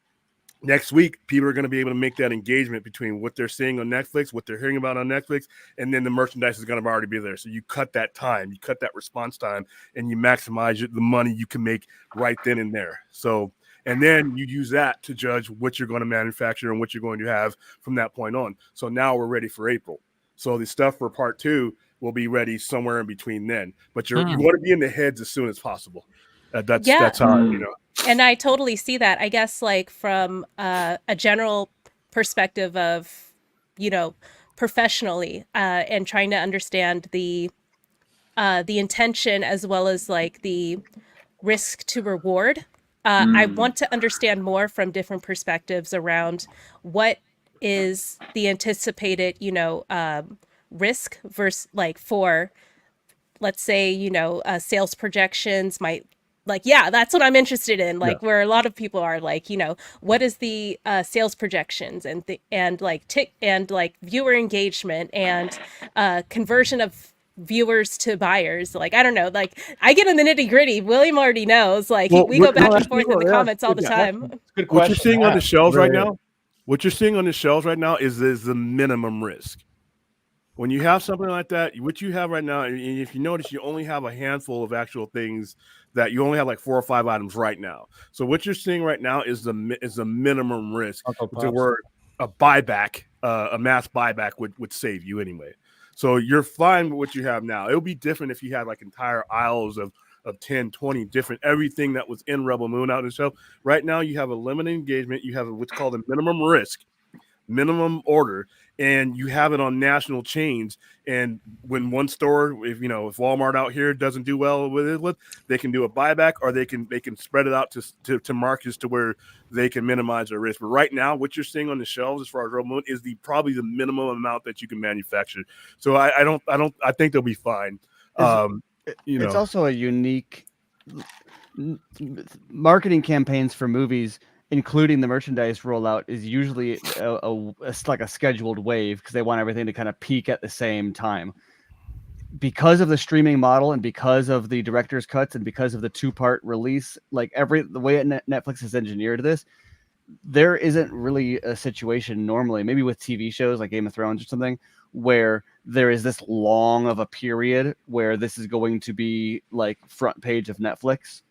next week people are going to be able to make that engagement between what they're seeing on Netflix, what they're hearing about on Netflix, and then the merchandise is going to already be there. So you cut that time, you cut that response time, and you maximize the money you can make right then and there. So, and then you use that to judge what you're going to manufacture and what you're going to have from that point on. So now we're ready for April. So the stuff for part 2 will be ready somewhere in between then. But you want to be in the heads as soon as possible. That's how, And I totally see that. I guess like from a general perspective of, professionally and trying to understand the intention as well as like the risk to reward. I want to understand more from different perspectives around what is the anticipated, risk versus like for, let's say, sales projections might, like, yeah, that's what I'm interested in. Like where a lot of people are like, what is the sales projections and viewer engagement and conversion of viewers to buyers. Like, I don't know, like I get in the nitty gritty. William already knows, like we go back and forth in the comments all the time. Good what you're seeing on the shelves right now, is the minimum risk. When you have something like that, what you have right now, and if you notice, you only have a handful of actual things that you only have like 4 or 5 items right now. So what you're seeing right now is the minimum risk to where a buyback, a mass buyback would save you anyway. So you're fine with what you have now. It would be different if you had like entire aisles of 10, 20 different, everything that was in Rebel Moon out on the shelf. Right now, you have a limited engagement. You have what's called a minimum risk, minimum order, and you have it on national chains. And when one store, if Walmart out here doesn't do well with it, they can do a buyback, or they can spread it out to markets to where they can minimize their risk. But right now, what you're seeing on the shelves as far as Rebel Moon is probably the minimum amount that you can manufacture. So I think they'll be fine. It's also a unique marketing campaigns for movies, including the merchandise rollout, is usually like a scheduled wave, because they want everything to kind of peak at the same time. Because of the streaming model and because of the director's cuts and because of the 2-part release, like the way Netflix has engineered this, there isn't really a situation normally, maybe with TV shows like Game of Thrones or something, where there is this long of a period where this is going to be like front page of Netflix.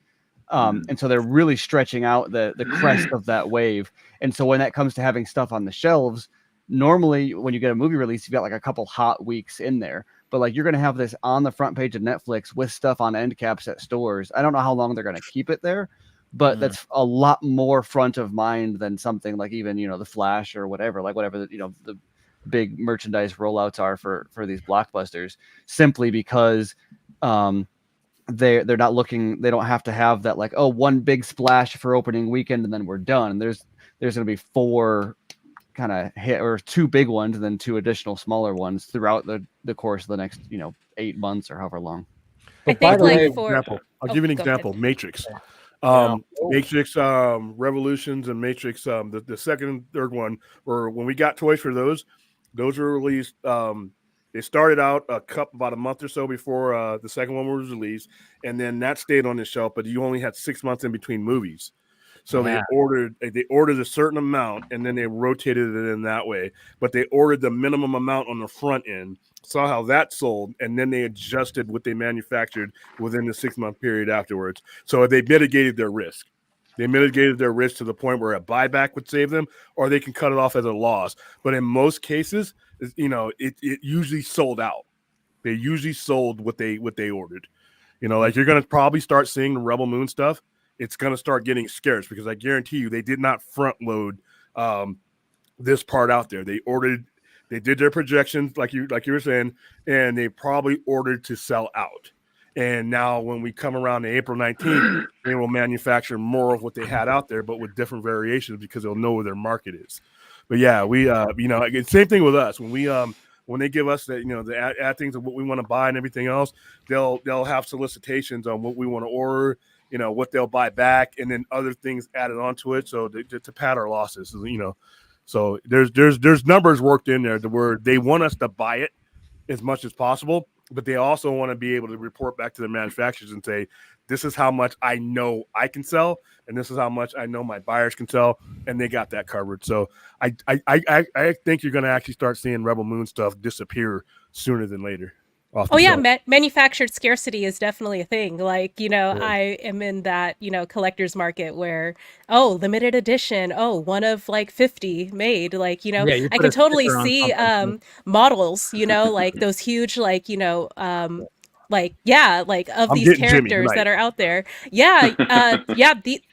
And so they're really stretching out the crest of that wave. And so when that comes to having stuff on the shelves, normally when you get a movie release, you've got like a couple hot weeks in there. But like you're going to have this on the front page of Netflix with stuff on end caps at stores. I don't know how long they're going to keep it there, but that's a lot more front of mind than something like even, The Flash or whatever the big merchandise rollouts are for these blockbusters, simply because they're not looking, they don't have to have that like, one big splash for opening weekend and then we're done. There's going to be 4 kind of hit, or 2 big ones and then 2 additional smaller ones throughout the course of the next 8 months or however long. I think I'll give you an example. Matrix. Matrix Revolutions and Matrix the second and third one, or when we got toys for those were released. They started out about a month or so before the second one was released, and then that stayed on the shelf, but you only had 6 months in between movies. So they ordered a certain amount, and then they rotated it in that way. But they ordered the minimum amount on the front end, saw how that sold, and then they adjusted what they manufactured within the 6-month period afterwards. So they mitigated their risk. They mitigated their risk to the point where a buyback would save them, or they can cut it off as a loss. But in most cases, it usually sold out. They usually sold what they ordered. Like you're going to probably start seeing the Rebel Moon stuff. It's going to start getting scarce because I guarantee you they did not front load this part out there. They did their projections like you were saying, and they probably ordered to sell out. And now when we come around to April 19th, they will manufacture more of what they had out there, but with different variations because they'll know where their market is. But yeah, we same thing with us. When they give us the add things of what we want to buy and everything else, they'll have solicitations on what we want to order, what they'll buy back, and then other things added onto it. So to pad our losses, so there's numbers worked in there where they want us to buy it as much as possible, but they also want to be able to report back to the manufacturers and say, this is how much I know I can sell, and this is how much I know my buyers can sell, and they got that covered. So I think you're going to actually start seeing Rebel Moon stuff disappear sooner than later. Manufactured scarcity is definitely a thing. Like, I am in that, collector's market where, limited edition, one of like 50 made. Like, I can totally see models, like those huge, like, of these characters that are out there.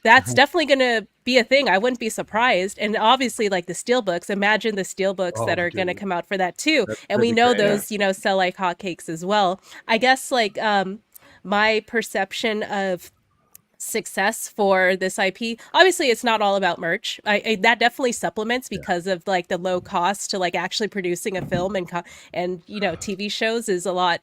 That's definitely gonna be a thing. I wouldn't be surprised. And obviously, like the steelbooks, imagine the steelbooks that are gonna come out for that too. And we know those sell like hotcakes as well. I guess like my perception of success for this IP, obviously it's not all about merch. That definitely supplements because of like the low cost to like actually producing a film, and TV shows is a lot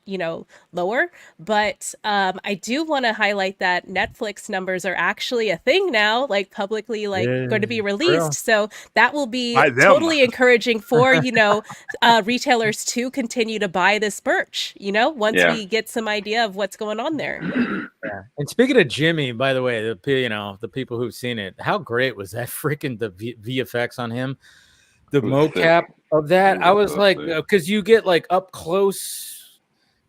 lower. But I do want to highlight that Netflix numbers are actually a thing now, like publicly going to be released. So that will be totally encouraging for retailers to continue to buy this merch once we get some idea of what's going on there. And speaking of Jimmy, by the way, the people who've seen it, how great was that freaking the VFX on him? The mocap of that, I was like, because you get like up close,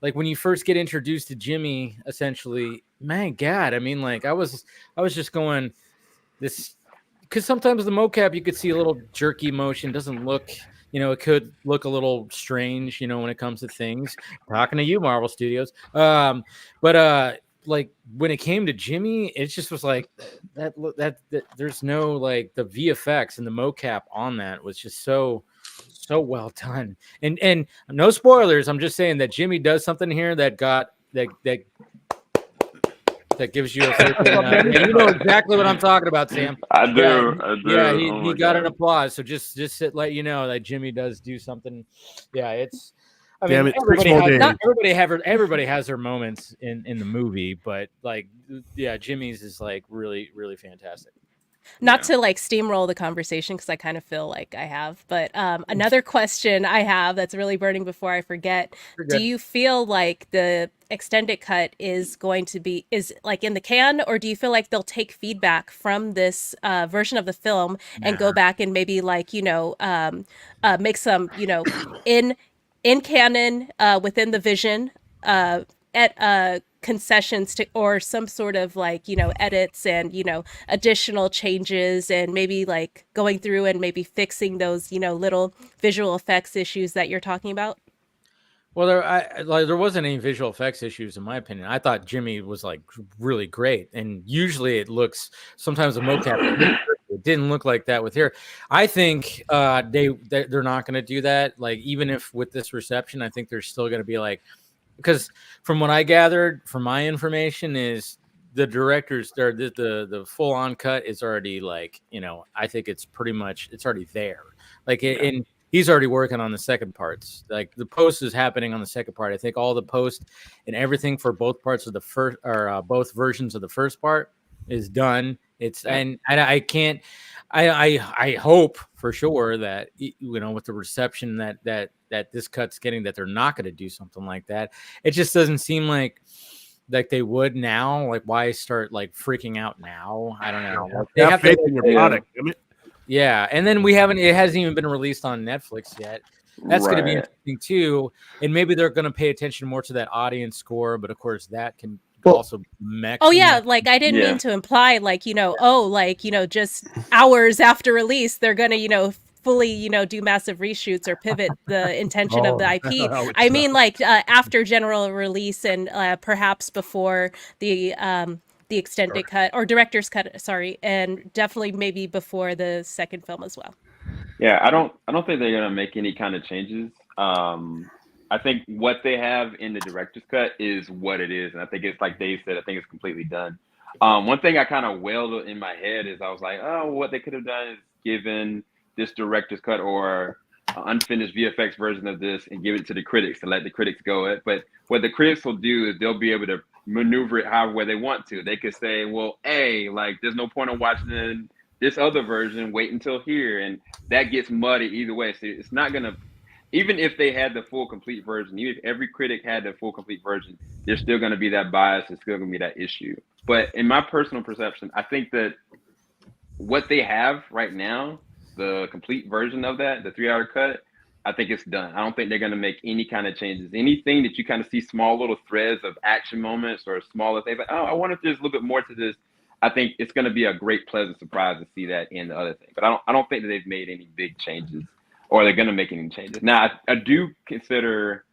like when you first get introduced to Jimmy, essentially, man, God, I mean, like I was just going this, because sometimes the mocap you could see a little jerky motion, doesn't look, it could look a little strange, when it comes to things. Talking to you, Marvel Studios, but like when it came to Jimmy, it just was like that there's no like the VFX and the mocap on that was just so well done. And no spoilers, I'm just saying that Jimmy does something here that gives you a you know exactly what I'm talking about, Sam. I do. Yeah, he got an applause. So just to let you know that Jimmy does do something. Yeah, it's. I mean, everybody has their moments in the movie, but like, yeah, Jimmy's is like really, really fantastic. Not to like steamroll the conversation, because I kind of feel like I have, but another question I have that's really burning before I forget. Do you feel like the extended cut is like in the can, or do you feel like they'll take feedback from this version of the film and go back and maybe like, make some, in canon within the vision at concessions to, or some sort of like edits and additional changes, and maybe like going through and maybe fixing those little visual effects issues that you're talking about? Well, there wasn't any visual effects issues in my opinion. I thought Jimmy was like really great, and usually it looks, sometimes the mocap it didn't look like that with here. I think they're not going to do that. Like, even if with this reception, I think they're still going to be like, because from what I gathered from my information is the director's there, the full on cut is already like, I think it's already there. Like, and he's already working on the second parts. Like, the post is happening on the second part. I think all the post and everything for both parts of the first, or both versions of the first part is done. It's and I can't. I hope for sure that with the reception that this cut's getting, that they're not going to do something like that. It just doesn't seem like like they would now. Like, why start like freaking out now? I don't know. Like, they have faith in your product. Yeah, and then it hasn't even been released on Netflix yet. That's going to be interesting too, and maybe they're going to pay attention more to that audience score. But of course, that can also Oh yeah, like I didn't mean to imply like just hours after release they're going to fully do massive reshoots or pivot the intention of the IP. I mean like after general release and perhaps before the extended cut or director's cut, sorry, and definitely maybe before the second film as well. Yeah, I don't think they're gonna make any kind of changes. I think what they have in the director's cut is what it is, and I think it's like Dave said. I think it's completely done. One thing I kind of wailed in my head is I was like, oh, what they could have done is given this director's cut or unfinished VFX version of this and give it to the critics to let the critics go it. But what the critics will do is they'll be able to maneuver it however they want to. They could say, well, like there's no point in watching this other version, wait until here, and that gets muddy either way. So it's not gonna, even if they had the full complete version, even if every critic had the full complete version, there's still gonna be that bias, there's still gonna be that issue. But in my personal perception, I think that what they have right now, the complete version of that, the 3-hour cut, I think it's done. I don't think they're gonna make any kind of changes. Anything that you kind of see small little threads of action moments or smaller things, like, oh, I wonder if there's a little bit more to this. I think it's going to be a great, pleasant surprise to see that in the other thing. But I don't think that they've made any big changes or they're going to make any changes. Now, I do consider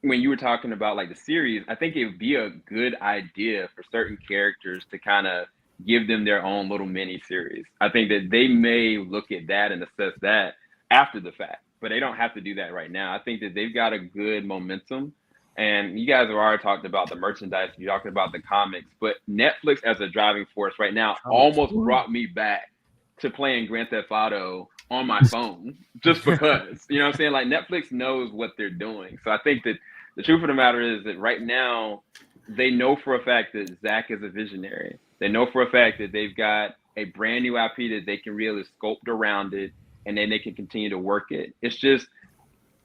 when you were talking about like the series, I think it would be a good idea for certain characters to kind of give them their own little mini series. I think that they may look at that and assess that after the fact, but they don't have to do that right now. I think that they've got a good momentum. And you guys have already talked about the merchandise, you talked about the comics, but Netflix as a driving force right now almost brought me back to playing Grand Theft Auto on my phone just because, you know what I'm saying? Like Netflix knows what they're doing. So I think that the truth of the matter is that right now they know for a fact that Zack is a visionary. They know for a fact that they've got a brand new IP that they can really sculpt around it and then they can continue to work it. It's just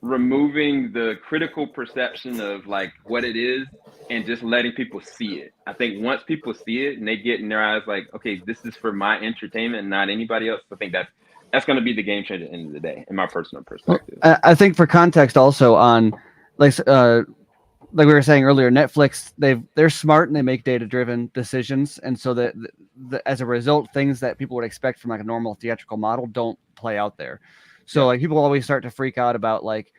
removing the critical perception of like what it is and just letting people see it. I think once people see it and they get in their eyes like, okay, this is for my entertainment, not anybody else. I think that's going to be the game changer at the end of the day, in my personal perspective. I think for context also on like we were saying earlier, Netflix, they're smart and they make data-driven decisions. And so that as a result, things that people would expect from like a normal theatrical model don't play out there. So like people always start to freak out about like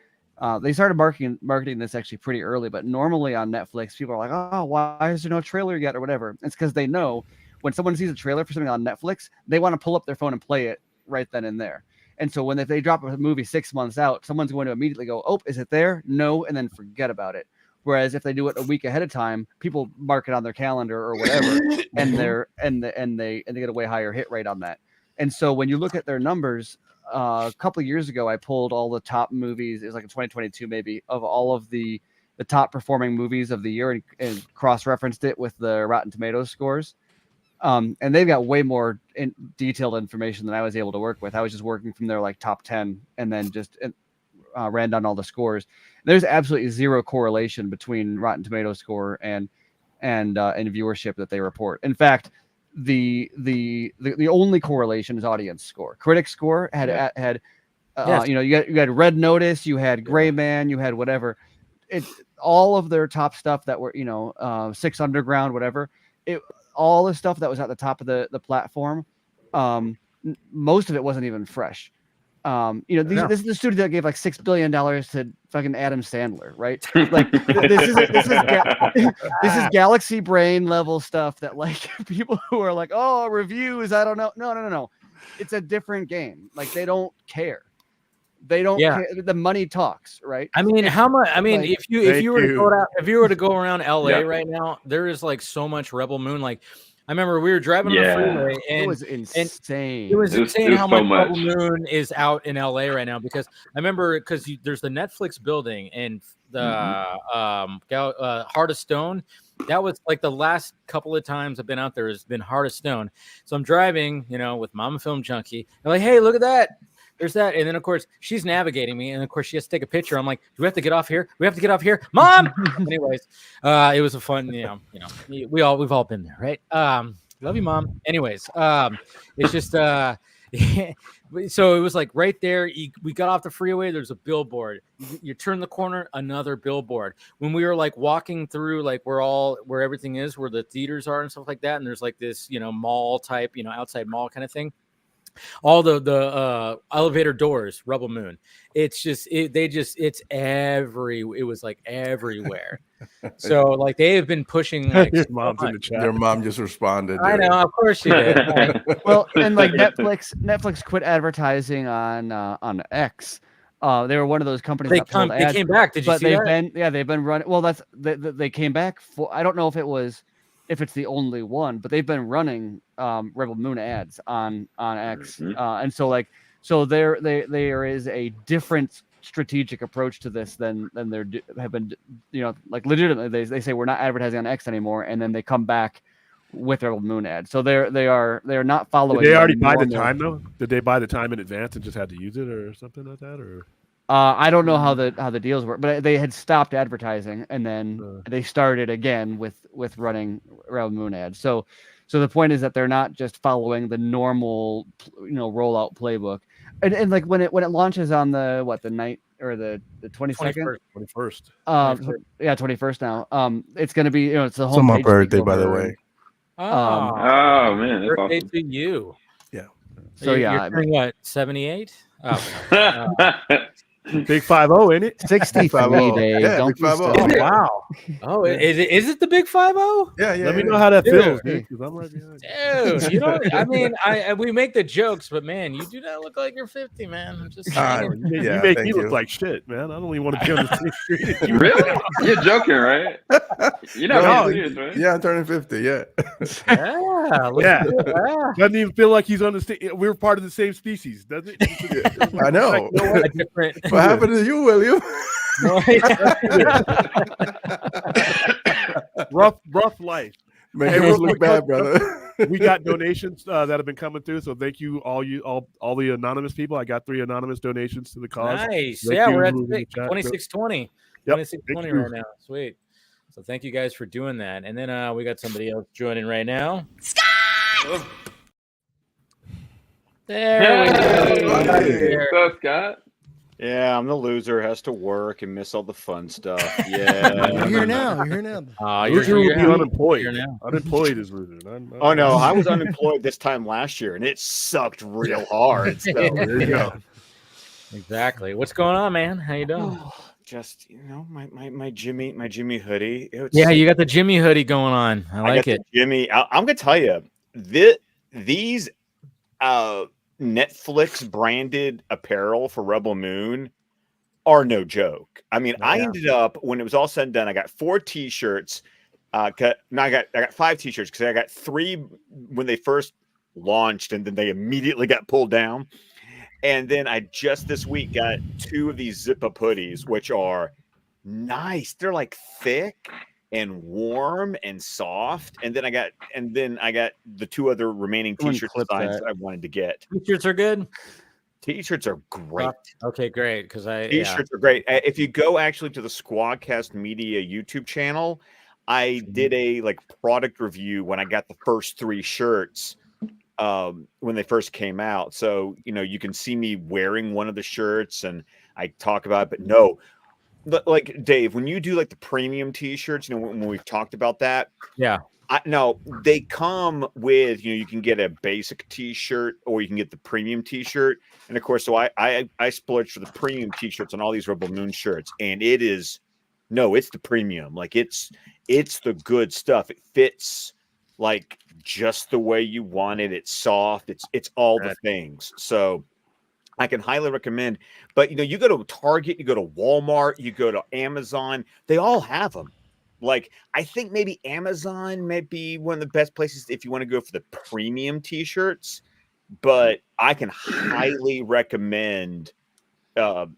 they started marketing this actually pretty early, but normally on Netflix, people are like, oh, why is there no trailer yet or whatever? It's because they know when someone sees a trailer for something on Netflix, they want to pull up their phone and play it right then and there. And so if they drop a movie 6 months out, someone's going to immediately go, oh, is it there? No, and then forget about it. Whereas if they do it a week ahead of time, people mark it on their calendar or whatever, and they get a way higher hit rate on that. And so when you look at their numbers, a couple of years ago, I pulled all the top movies. It was like in 2022, maybe, of all of the top performing movies of the year and cross-referenced it with the Rotten Tomatoes scores. And they've got way more detailed information than I was able to work with. I was just working from their like top 10 and then just ran down all the scores. There's absolutely zero correlation between Rotten Tomatoes score and viewership that they report. In fact, the only correlation is audience score. Critic score had you had Red Notice, you had Gray Man, you had whatever. It's all of their top stuff that were Six Underground, whatever. All the stuff that was at the top of the platform, most of it wasn't even fresh. This is the studio that gave like $6 billion to fucking Adam Sandler, right? Like this is Galaxy Brain level stuff that like people who are like, oh, reviews, I don't know. No. It's a different game. Like they don't care. They don't care. The money talks, right? I mean, how much? I mean, if you were to go around LA right now, there is like so much Rebel Moon. Like, I remember we were driving on the freeway, and it was insane. It was insane how much Rebel Moon is out in LA right now. Because I remember there's the Netflix building and the Heart of Stone. That was like the last couple of times I've been out there has been Heart of Stone. So I'm driving, with Mama Film Junkie. I'm like, hey, look at that. there's that, and then of course she's navigating me, and of course she has to take a picture. I'm like, do we have to get off here? We have to get off here, Mom. Anyways, it was a fun, we've all been there, right? Love you, Mom. Anyways, it's just so it was like right there. We got off the freeway. There's a billboard. You turn the corner, another billboard. When we were like walking through, like where everything is, where the theaters are and stuff like that, and there's like this, mall type, outside mall kind of thing. All the elevator doors, Rebel Moon. It's just it was like everywhere. So like they have been pushing like Your mom's in the chat. Your mom just responded. I know, of course she did. Well, and like Netflix quit advertising on X. They were one of those companies They that pulled ads, came back. Did you see that? They've been running. Well, they came back for. I don't know if it's the only one, but they've been running Rebel Moon ads on X, and so there is a different strategic approach to this than there have been. Like legitimately, they say we're not advertising on X anymore, and then they come back with Rebel Moon ads. So they are not following. Did they already buy the time though? Did they buy the time in advance and just had to use it or something like that? Or I don't know how the deals work, but they had stopped advertising and then they started again with running Rebel Moon ads. So the point is that they're not just following the normal rollout playbook. And like when it launches on the night or the 22nd, 21st. 21st now. It's going to be it's the whole. It's my birthday, by the way. Oh man, that's birthday awesome. to you. Yeah. So you're turning what, 78? Big 50, ain't it? 63 days. Yeah, Don't big 50. Oh, wow. Oh, is it the big 50? Yeah. Let me know how that feels, Dude. dude. Because I'm right behind. Dude, I mean, we make the jokes, but man, you do not look like you're 50, man. I'm just saying. You make me look like shit, man. I don't even want to be on the same street as you. Really? You're joking, right? You're not serious, right? Yeah, I'm turning 50. Yeah. Yeah. Doesn't even feel like he's on the same. We're part of the same species, does it? I know. A different. What happened to you, William? rough life. Making us look bad, brother. We got donations that have been coming through, so thank you all the anonymous people. I got 3 anonymous donations to the cause. Nice. Thank Yeah, you we're at who was in the chat. 2620. Yep. 2620 right now. Sweet. So thank you guys for doing that. And then we got somebody else joining right now. Scott! There we go. What's up, Scott? Yeah, I'm the loser. Has to work and miss all the fun stuff. Yeah, You're here now. Loser will be unemployed. Here now. Unemployed is loser. Oh no, I was unemployed this time last year, and it sucked real hard. So there you go. Exactly. What's going on, man? How you doing? Just my Jimmy hoodie. Yeah, you got the Jimmy hoodie going on. I like it. Jimmy, I'm gonna tell you, these Netflix branded apparel for Rebel Moon are no joke. I mean, I ended up, when it was all said and done, I got 4 t-shirts. I got 5 t-shirts because I got 3 when they first launched, and then they immediately got pulled down. And then I just this week got 2 of these zip-up hoodies, which are nice. They're like thick and warm and soft. And then I got the 2 other remaining t-shirt designs that I wanted to get. T-shirts are good. T-shirts are great. Okay, great. Because T-shirts are great. If you go actually to the Squadcast Media YouTube channel, I did a product review when I got the first 3 shirts when they first came out. So you can see me wearing one of the shirts, and I talk about it. But no, like Dave, when you do the premium t-shirts, when we've talked about that, no, they come with you can get a basic t-shirt or you can get the premium t-shirt. And of course, so I splurged for the premium t-shirts on all these Rebel Moon shirts, and it's the premium. It's the good stuff. It fits just the way you want it. It's soft. It's all the things. So I can highly recommend. But you go to Target, you go to Walmart, you go to Amazon, they all have them. I think maybe Amazon might be one of the best places if you want to go for the premium t-shirts. But I can highly recommend at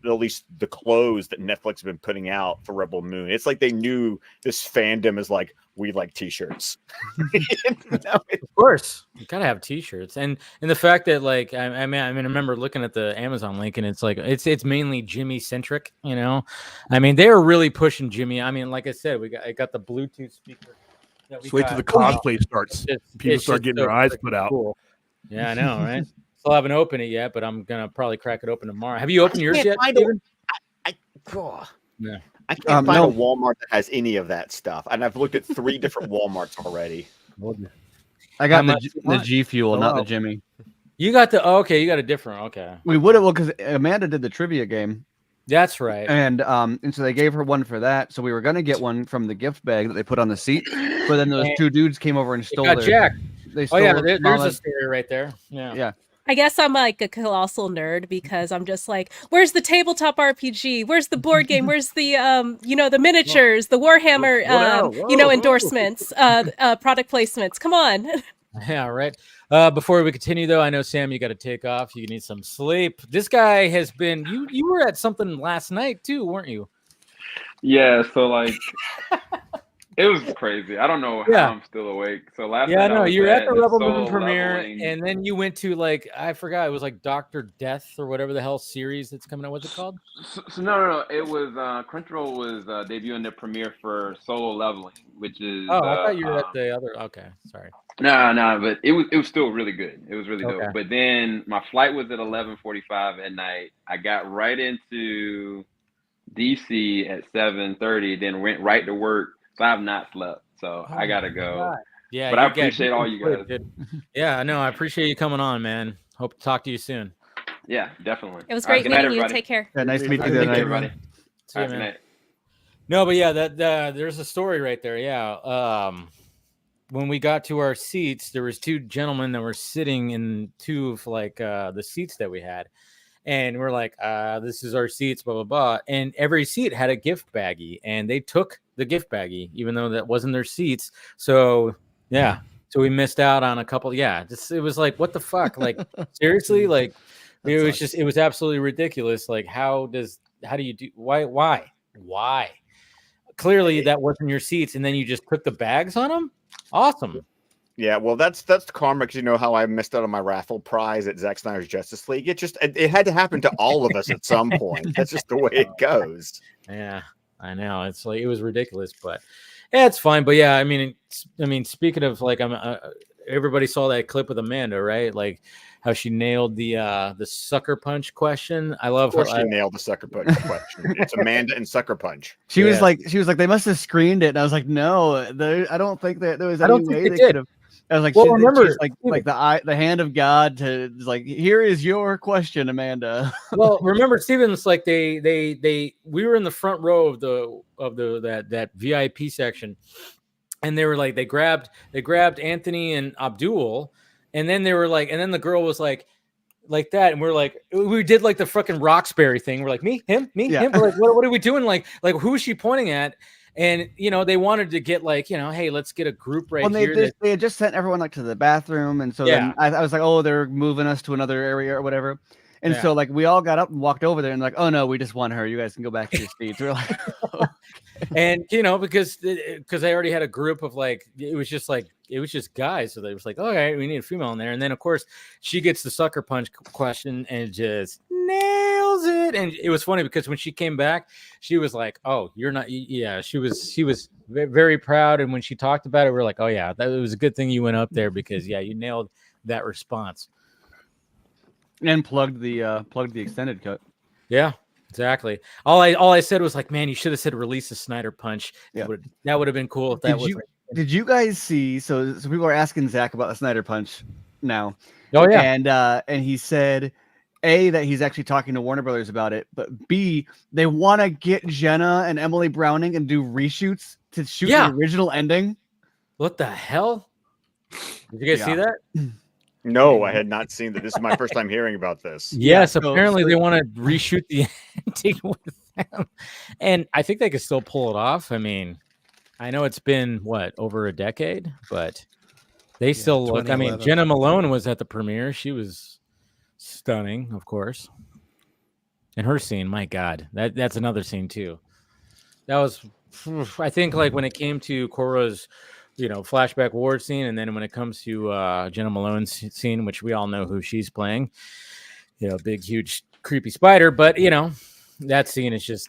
least the clothes that Netflix has been putting out for Rebel Moon. It's like they knew this fandom is we like t-shirts. Of course. You gotta have T-shirts, and the fact that like I mean I remember looking at the Amazon link, and it's like it's mainly Jimmy centric. You know, I mean they are really pushing Jimmy. I mean, like I said, I got the Bluetooth speaker. Just wait till the cosplay starts. People start getting their eyes put out. Cool. Yeah, I know, right? Still haven't opened it yet, but I'm gonna probably crack it open tomorrow. Have you opened yours yet, Steven? Yeah. I can't find a Walmart that has any of that stuff, and I've looked at 3 different WalMarts already. I got the G Fuel, not the Jimmy. You got the you got a different. Okay, we would have because Amanda did the trivia game. That's right. And so they gave her one for that. So we were gonna get one from the gift bag that they put on the seat, but then those 2 dudes came over and stole their. Jack. They stole there's a story right there. Yeah. I guess I'm like a colossal nerd because I'm just like, where's the tabletop RPG? Where's the board game? Where's the the miniatures, the Warhammer endorsements, product placements? Come on. Yeah, right. Before we continue though, I know Sam, you got to take off. You need some sleep. This guy has been you were at something last night too, weren't you? Yeah, so like it was crazy. I don't know how I'm still awake. So last night no, you're at the Rebel Moon premiere, leveling. and then you went to like I forgot it was like Dr. Death or whatever the hell series that's coming out. What's it called? So no. It was Crunchyroll was debuting the premiere for Solo Leveling, which is. Oh, I thought you were at the other. Okay, sorry. No, but it was still really good. It was really dope. But then my flight was at 11:45 at night. I got right into DC at 7:30, then went right to work. So I have not slept. So I gotta go. God. Yeah, but I appreciate all you guys. Yeah, no, I appreciate you coming on, man. Hope to talk to you soon. Yeah, definitely. It was great meeting you. Take care. Yeah, nice to meet you, everybody. See you, man. No, but yeah, that there's a story right there. Yeah. When we got to our seats, there was 2 gentlemen that were sitting in 2 of like the seats that we had. And we're like, this is our seats, blah, blah, blah. And every seat had a gift baggie. And they took the gift baggie, even though that wasn't their seats. So, yeah. So we missed out on a couple. Yeah. It was like, what the fuck? Like, seriously? Like, it was absolutely ridiculous. Like, how do you do? Why? Clearly, that wasn't your seats. And then you just took the bags on them? Awesome. Yeah, well, that's karma because you know how I missed out on my raffle prize at Zack Snyder's Justice League. It had to happen to all of us at some point. That's just the way it goes. Yeah, I know. It's like it was ridiculous, but yeah, it's fine. But yeah, I mean, speaking of like, everybody saw that clip with Amanda, right? Like how she nailed the sucker punch question. I love how she nailed the sucker punch question. It's Amanda and sucker punch. She was like, they must have screened it, and I was like, no, I don't think that there was any way they could have. I was like, well, remember, she's like the hand of God to like, here is your question, Amanda. Well, remember, Steven, it's like we were in the front row of that VIP section, and they were like, they grabbed Anthony and Abdul, and then they were like, and then the girl was like that, and we're like, we did like the fucking Roxbury thing. We're like, me, him. We're like, what are we doing? Like who is she pointing at? And they wanted to get like, hey, let's get a group right here. They had just sent everyone like to the bathroom, and so then I was like, oh, they're moving us to another area or whatever. And so like we all got up and walked over there, and like, oh no, we just want her. You guys can go back to your seats. We're like, okay. And because they already had a group of like, it was just guys, so they was like, okay, we need a female in there. And then of course she gets the sucker punch question and just nails it. And it was funny because when she came back, she was like, oh, you're not. Yeah, she was very proud. And when she talked about it, we we're like, oh yeah, that was a good thing you went up there because you nailed that response. And plugged the extended cut. Yeah, exactly. All I said was like, man, you should have said release the Snyder punch. Yeah. That would have been cool if that was. Did you guys see? So people are asking Zach about the Snyder punch now. Oh yeah. And he said, A, that he's actually talking to Warner Brothers about it, but B, they want to get Jenna and Emily Browning and do reshoots to shoot the original ending. What the hell? Did you guys see that? No, I had not seen that. This is my first time hearing about this. Yes, apparently they want to reshoot the ending with them. And I think they could still pull it off. I mean, I know it's been, over a decade, but they still look. I mean, Jenna Malone was at the premiere. She was stunning, of course. And her scene, my God, that's another scene too. That was, I think, like when it came to Korra's flashback war scene, and then when it comes to Jenna Malone's scene, which we all know who she's playing, big, huge, creepy spider, but that scene is just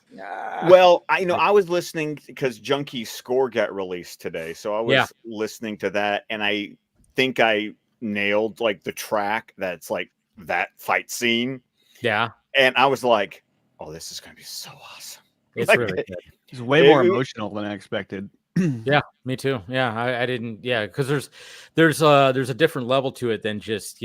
well, I was listening because Junkie's score got released today, so I was listening to that, and I think I nailed like the track that's like that fight scene. Yeah, and I was like, "Oh, this is gonna be so awesome!" It's like, really good. It's way more emotional than I expected. Yeah, me too. Yeah, I didn't. Yeah, because there's a different level to it than just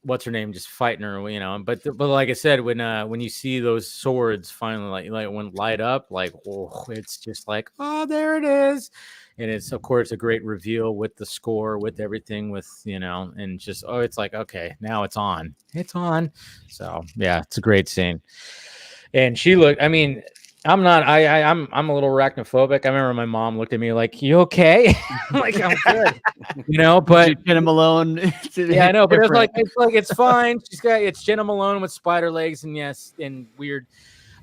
what's her name just fighting her, but like I said, when you see those swords finally like when light up, like, oh, it's just like, oh, there it is. And it's of course a great reveal with the score, with everything, with and just it's like, okay, now it's on. So yeah, it's a great scene. And she looked, I mean, I'm a little arachnophobic. I remember my mom looked at me like, "You okay?" I'm like, "I'm good," But Jenna Malone. Yeah, I know, but it's fine. It's Jenna Malone with spider legs and weird.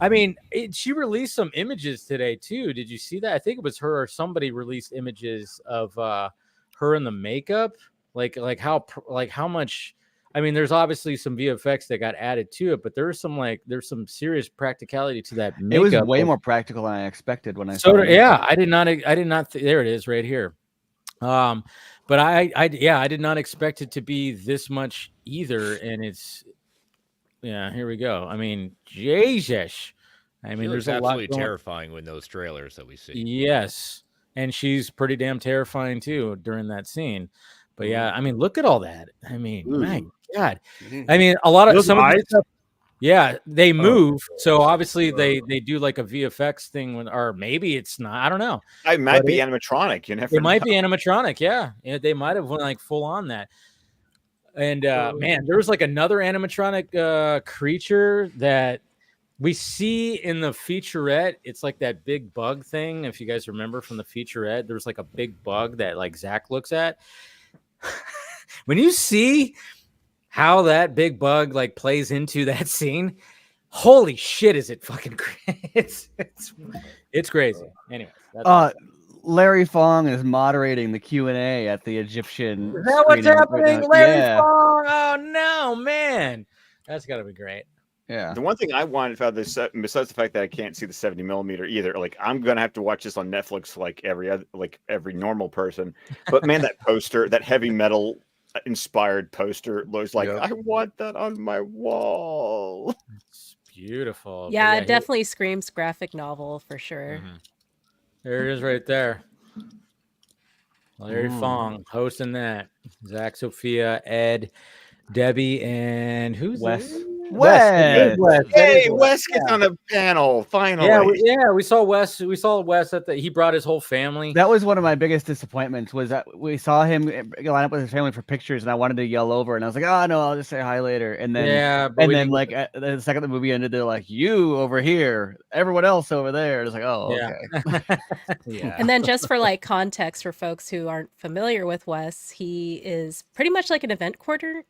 I mean, she released some images today too. Did you see that? I think it was her or somebody released images of her in the makeup, like how much. I mean, there's obviously some VFX that got added to it, but there's some serious practicality to that makeup. It was way more practical than I expected when I saw it. Yeah, I did not. There it is, right here. But I did not expect it to be this much either, and it's here we go. I mean, Jesus. I mean, there's absolutely terrifying with those trailers that we see. Yes, and she's pretty damn terrifying too during that scene. But yeah, I mean, look at all that. I mean, my God. I mean, a lot of some of the stuff. Yeah, they move. So obviously they do like a VFX thing, or maybe it's not. I don't know. It might be animatronic. You never. It might be animatronic. Yeah, they might have went like full on that. And man, there was like another animatronic creature that we see in the featurette. It's like that big bug thing. If you guys remember from the featurette, there's like a big bug that like Zach looks at. When you see how that big bug like plays into that scene, holy shit, is it fucking crazy? It's crazy. Anyway, Larry Fong is moderating the Q&A at the Egyptian. Is that what's happening? Larry Fong. Oh no, man, that's gotta be great. Yeah. The one thing I wanted about this, besides the fact that I can't see the 70mm either, like I'm gonna have to watch this on Netflix like every normal person. But man, that poster, that heavy metal inspired poster, looks like I want that on my wall. It's beautiful. Yeah, it definitely screams graphic novel for sure. Mm-hmm. There it is, right there. Larry Fong hosting that. Zach, Sophia, Ed, Debbie, and who's Wes? Wes. Hey, Wes gets on the panel finally. We saw Wes. We saw Wes he brought his whole family. That was one of my biggest disappointments. Was that we saw him line up with his family for pictures, and I wanted to yell over, and I was like, "Oh no, I'll just say hi later." And then, like the second the movie ended, they're like, "You over here, everyone else over there." It's like, "Oh, okay." Yeah. And then just for like context for folks who aren't familiar with Wes, he is pretty much like an event coordinator.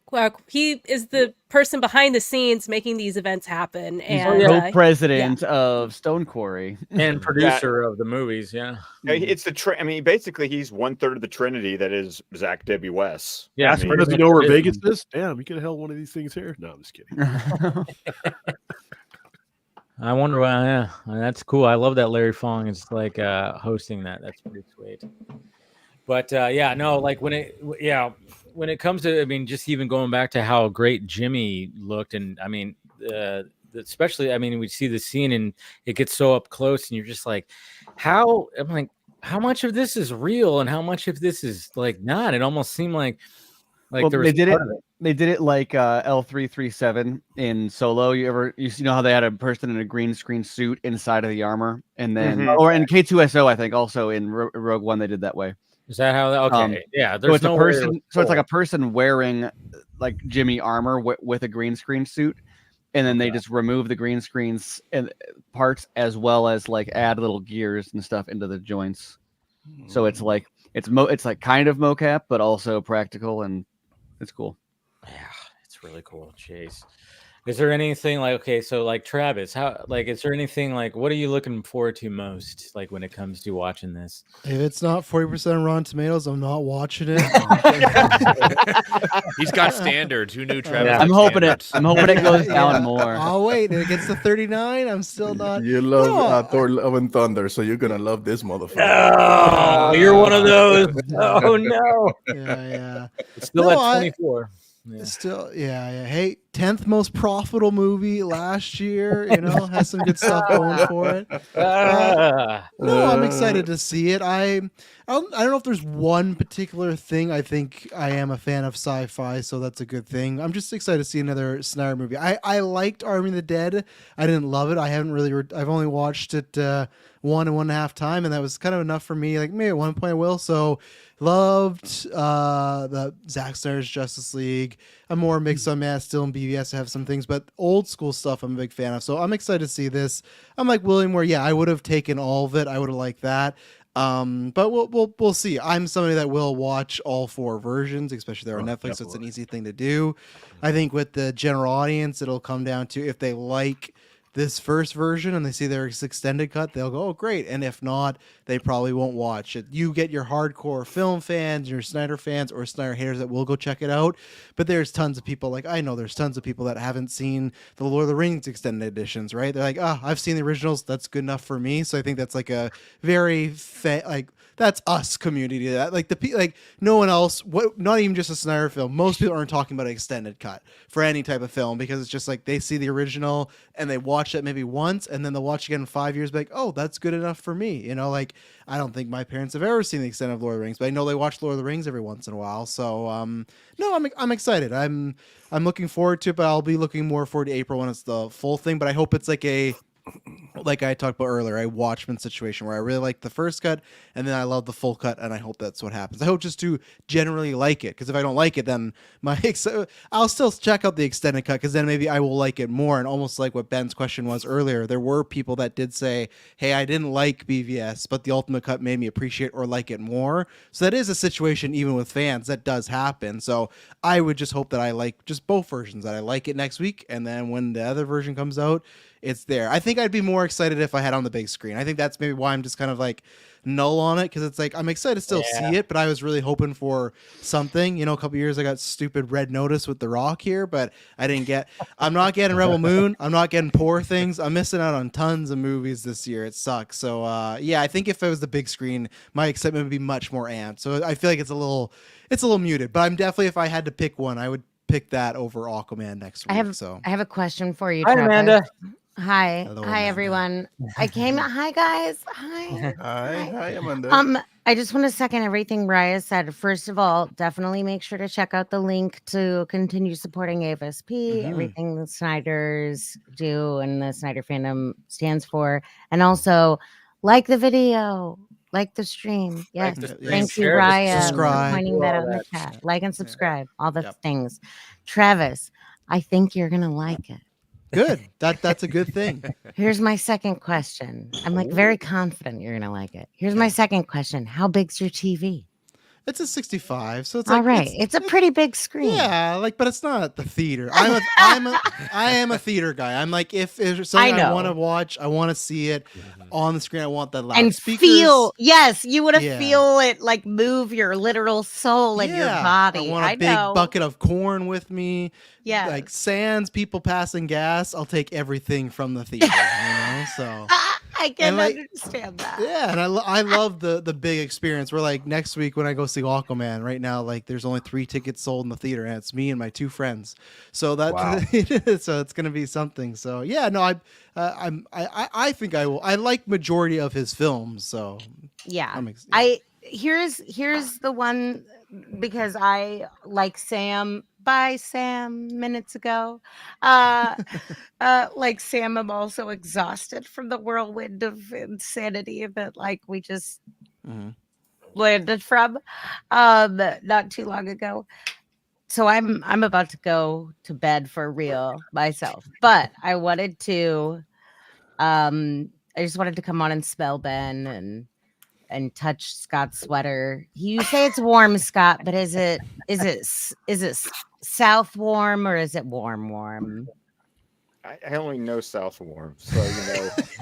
He is the person behind the scenes making these events happen, and co-president of Stone Quarry and producer of the movies. Yeah, it's the I mean, basically, he's 1/3 of the Trinity that is Zach, Debbie, Wes. Yeah, does he know where Vegas is? Damn, we could have held one of these things here. No, I'm just kidding. I wonder why. Yeah, that's cool. I love that Larry Fong is like hosting that. That's pretty sweet. But when it comes to, I mean, just even going back to how great Jimmy looked, and I mean, especially, I mean, we see the scene and it gets so up close, and you're just like, how much of this is real and how much of this is like not? It almost seemed like they did it like L337 in Solo. You know how they had a person in a green screen suit inside of the armor, and then or in K2SO, I think also in Rogue One they did that way. Is that how? Okay, yeah. There's it's like a person wearing like Jimmy armor with a green screen suit, and then they just remove the green screens and parts as well as like add little gears and stuff into the joints. So it's like it's like kind of mocap, but also practical, and it's cool. Yeah, it's really cool. Chase. Is there anything like, okay, so like Travis, how, like, is there anything like, what are you looking forward to most, like when it comes to watching this? If it's not 40% Rotten Tomatoes, I'm not watching it. He's got standards. Who knew Travis? Yeah. had I'm hoping standards? it goes down more. I'll wait. If it gets to 39, I'm still not. You love Thor: Love and Thunder, so you're gonna love this motherfucker. Oh, you're one of those. Oh no. Yeah. It's still at 24. Yeah. Still, yeah. Hey, 10th most profitable movie last year. Has some good stuff going for it. No, I'm excited to see it. I don't know if there's one particular thing. I think I am a fan of sci-fi, so that's a good thing. I'm just excited to see another Snyder movie. I liked Army of the Dead. I didn't love it. I haven't really. I've only watched it 1.5 times, and that was kind of enough for me. Like maybe at one point I will. So loved the Zack Snyder's Justice League. I'm more mixed on Man of Steel and BVS to have some things, but old school stuff I'm a big fan of. So I'm excited to see this. I'm like William, where I would have taken all of it. I would have liked that. But we'll see. I'm somebody that will watch all 4 versions, especially they're on Netflix. So it's an easy thing to do. I think with the general audience, it'll come down to if they like this first version and they see their extended cut, they'll go, oh, great. And if not, they probably won't watch it. You get your hardcore film fans, your Snyder fans, or Snyder haters that will go check it out. But there's tons of people, like I know there's tons of people that haven't seen the Lord of the Rings extended editions, right? They're like, I've seen the originals. That's good enough for me. So I think that's like a very that's us community. That like no one else. Not even just a Snyder film. Most people aren't talking about an extended cut for any type of film because it's just like they see the original and they watch it maybe once and then they'll watch again in 5 years. Like, oh, that's good enough for me. Like I don't think my parents have ever seen the extended of Lord of the Rings, but I know they watch Lord of the Rings every once in a while. So no, I'm excited. I'm looking forward to it, but I'll be looking more forward to April when it's the full thing. But I hope it's like I talked about earlier, a Watchmen situation where I really like the first cut and then I love the full cut, and I hope that's what happens. I hope just to generally like it, because if I don't like it, then I'll still check out the extended cut, because then maybe I will like it more. And almost like what Ben's question was earlier, there were people that did say, hey, I didn't like BVS, but the ultimate cut made me appreciate or like it more. So that is a situation even with fans that does happen. So I would just hope that I like just both versions, that I like it next week, and then when the other version comes out, it's there. I think I'd be more excited if I had on the big screen. I think that's maybe why I'm just kind of like null on it, because it's like I'm excited to still see it, but I was really hoping for something. A couple years I got stupid Red Notice with The Rock here, but I didn't get. I'm not getting Rebel Moon. I'm not getting Poor Things. I'm missing out on tons of movies this year. It sucks. So I think if it was the big screen, my excitement would be much more amped. So I feel like it's a little muted. But I'm definitely, if I had to pick one, I would pick that over Aquaman next week. I have a question for you, Hi, Travis. Amanda. Hi. Hello, Hi, Amanda. everyone. Hi, guys. Hi. Hi, Amanda. I just want to second everything Raya said. First of all, definitely make sure to check out the link to continue supporting AFSP, everything the Snyders do and the Snyder fandom stands for. And also, like the video, like the stream. Yes. Thank you, Raya, for pointing that out in the chat. Like and subscribe, all the things. Travis, I think you're going to like it. Good. That's a good thing. Here's my second question. I'm like very confident you're gonna like it. Here's my second question. How big's your TV? It's a 65, so it's all right. It's a pretty big screen. Yeah, but it's not the theater. I am a theater guy. I'm like, if there's something I want to watch, I want to see it on the screen. I want that loudspeakers. And yes, you want to feel it like move your literal soul in your body. I want a big bucket of corn with me. Yeah, like sans people passing gas. I'll take everything from the theater. So. I can understand that. Yeah, and I love the big experience. We're like next week when I go see Aquaman. Right now, like there's only 3 tickets sold in the theater, and it's me and my 2 friends. So so it's gonna be something. So yeah, no, I think I will. I like majority of his films. So yeah, here's the one, because I like Sam. By Sam minutes ago. Like Sam, I'm also exhausted from the whirlwind of insanity that we just landed from not too long ago. So I'm about to go to bed for real myself. But I wanted to I just wanted to come on and spell Ben and touch Scott's sweater. You say it's warm, Scott, but is it south warm or is it warm? I only know South Warm, so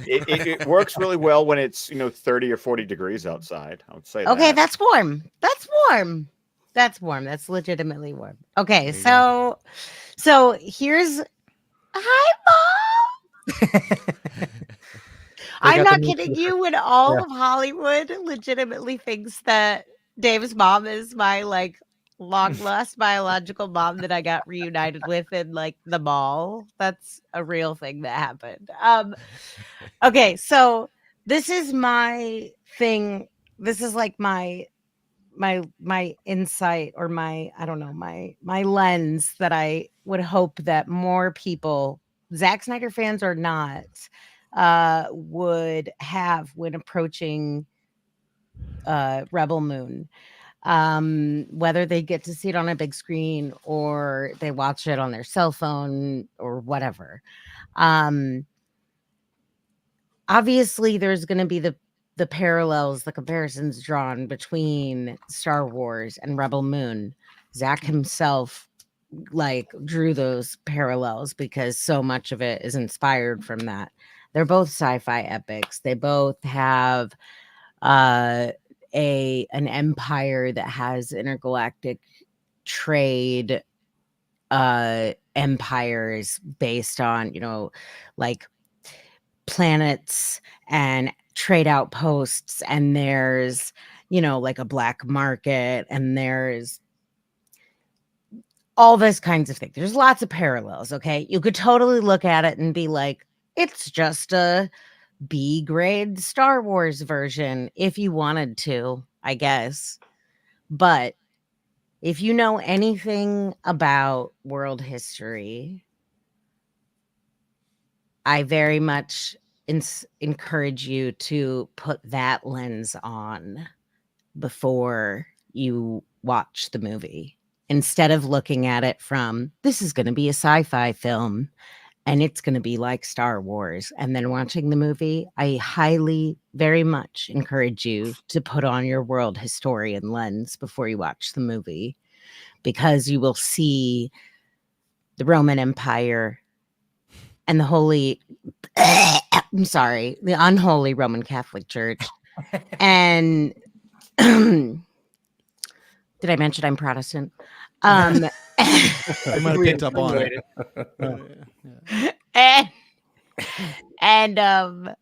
it works really well when it's 30 or 40 degrees outside. I would say Okay, that. that's warm. That's warm. That's warm. That's legitimately warm. Okay, so here's hi, Mom. I'm not kidding you. When all of Hollywood legitimately thinks that Dave's mom is my like long lost biological mom that I got reunited with in like the mall. That's a real thing that happened. Okay, so this is my thing. This is like my insight or my I don't know my lens that I would hope that more people, Zack Snyder fans or not, would have when approaching Rebel Moon, whether they get to see it on a big screen or they watch it on their cell phone or whatever. Obviously there's going to be the parallels, the comparisons drawn between Star Wars and Rebel Moon. Zack himself like drew those parallels because so much of it is inspired from that. They're both sci-fi epics. They both have an empire that has intergalactic trade empires based on, like planets and trade outposts, and there's like a black market, and there's all this kinds of things. There's lots of parallels. Okay, you could totally look at it and be like, it's just a B grade Star Wars version if you wanted to, I guess. But if you know anything about world history, I very much encourage you to put that lens on before you watch the movie, instead of looking at it from, this is going to be a sci-fi film and it's going to be like Star Wars, and then watching the movie. I highly, very much encourage you to put on your world historian lens before you watch the movie, because you will see the Roman Empire and the the unholy Roman Catholic Church. And did I mention I'm Protestant? I might have picked up on it. And the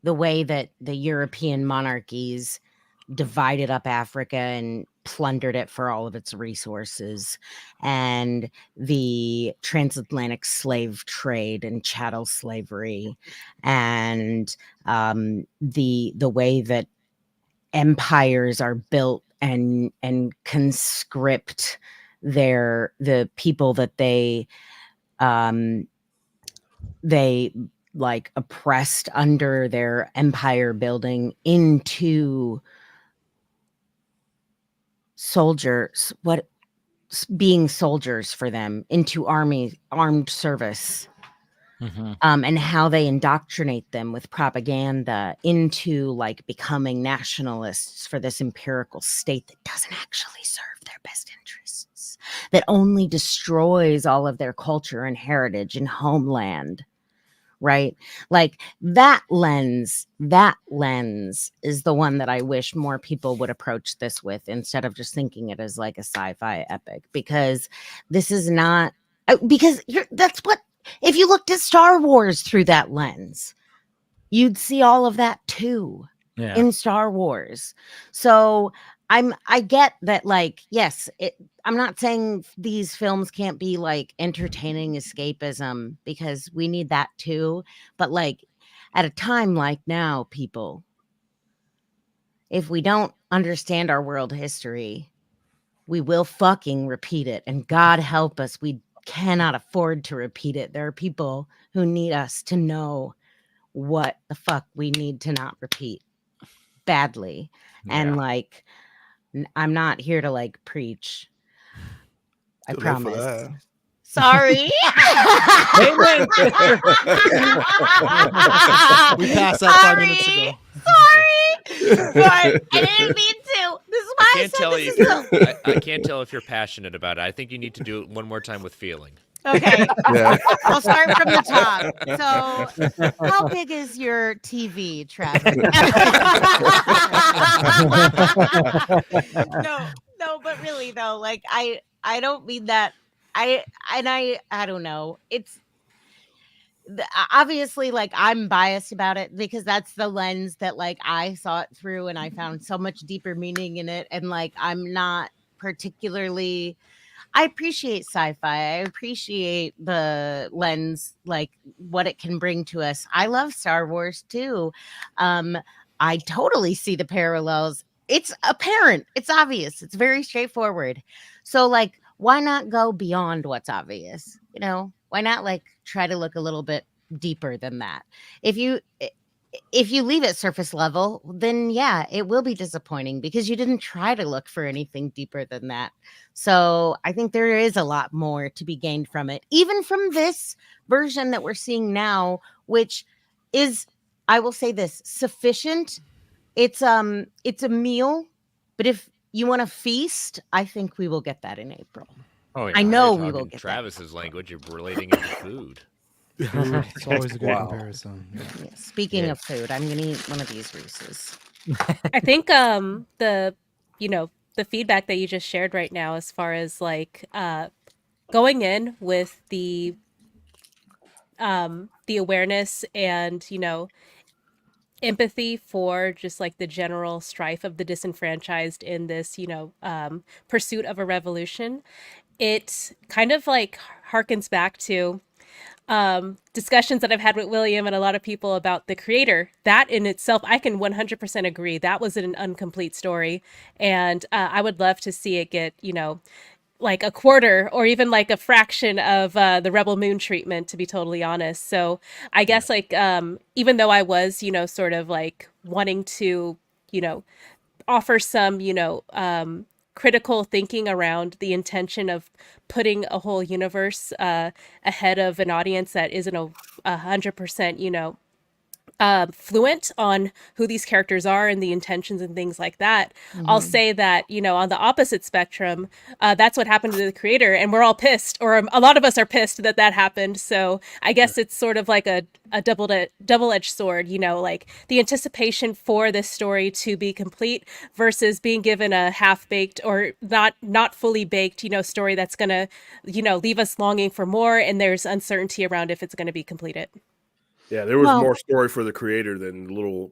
way that the European monarchies divided up Africa and plundered it for all of its resources, and the transatlantic slave trade and chattel slavery, and the way that empires are built and conscript the people that they like oppressed under their empire building into soldiers, being soldiers for them, into armed service. And how they indoctrinate them with propaganda into like becoming nationalists for this empirical state that doesn't actually serve their best interests, that only destroys all of their culture and heritage and homeland. Right? Like that lens is the one that I wish more people would approach this with, instead of just thinking it as like a sci-fi epic, because this is not, because that's what, if you looked at Star Wars through that lens, you'd see all of that too in Star Wars. So I get that, like, yes, I'm not saying these films can't be like entertaining escapism, because we need that too. But like at a time like now, people, if we don't understand our world history, we will fucking repeat it. And God help us, we cannot afford to repeat it. There are people who need us to know what the fuck we need to not repeat badly. And like, I'm not here to like preach. I promise. Sorry. Amen. We passed that 5 minutes ago. Sorry. I didn't mean to. This is why I said this is so... I can't tell if you're passionate about it. I think you need to do it one more time with feeling. Okay. Yeah. I'll start from the top. So, how big is your TV, Travis? No, but really though, like I don't mean that. I don't know. It's obviously like I'm biased about it because that's the lens that like I saw it through, and I found so much deeper meaning in it. And like I'm not particularly. I appreciate sci-fi. I appreciate the lens, like what it can bring to us. I love Star Wars too. I totally see the parallels. It's apparent. It's obvious. It's very straightforward. So like, why not go beyond what's obvious? You know, why not like try to look a little bit deeper than that? If you leave it surface level, then yeah, it will be disappointing because you didn't try to look for anything deeper than that. So I think there is a lot more to be gained from it, even from this version that we're seeing now, which is, I will say this, sufficient. It's a meal, but if you want to feast, I think we will get that in April. Oh yeah, I know we will get Travis's language of relating it to food. It's always a good comparison. Yeah, speaking of food, I'm gonna eat one of these Reese's. I think the feedback that you just shared right now, as far as like going in with the awareness and empathy for just like the general strife of the disenfranchised in this pursuit of a revolution, it kind of like harkens back to discussions that I've had with William and a lot of people about The Creator. That in itself, I can 100% agree. That was an incomplete story. And I would love to see it get, like a quarter or even like a fraction of the Rebel Moon treatment, to be totally honest. So I guess like, even though I was, sort of like wanting to, offer some, critical thinking around the intention of putting a whole universe ahead of an audience that isn't 100%, fluent on who these characters are and the intentions and things like that. Mm-hmm. I'll say that, on the opposite spectrum, that's what happened to The Creator, and we're all pissed, or a lot of us are pissed that happened. So I guess it's sort of like a double-edged sword, like the anticipation for this story to be complete versus being given a half-baked or not fully baked, story that's gonna, leave us longing for more, and there's uncertainty around if it's going to be completed. Yeah, there was more story for The Creator than the little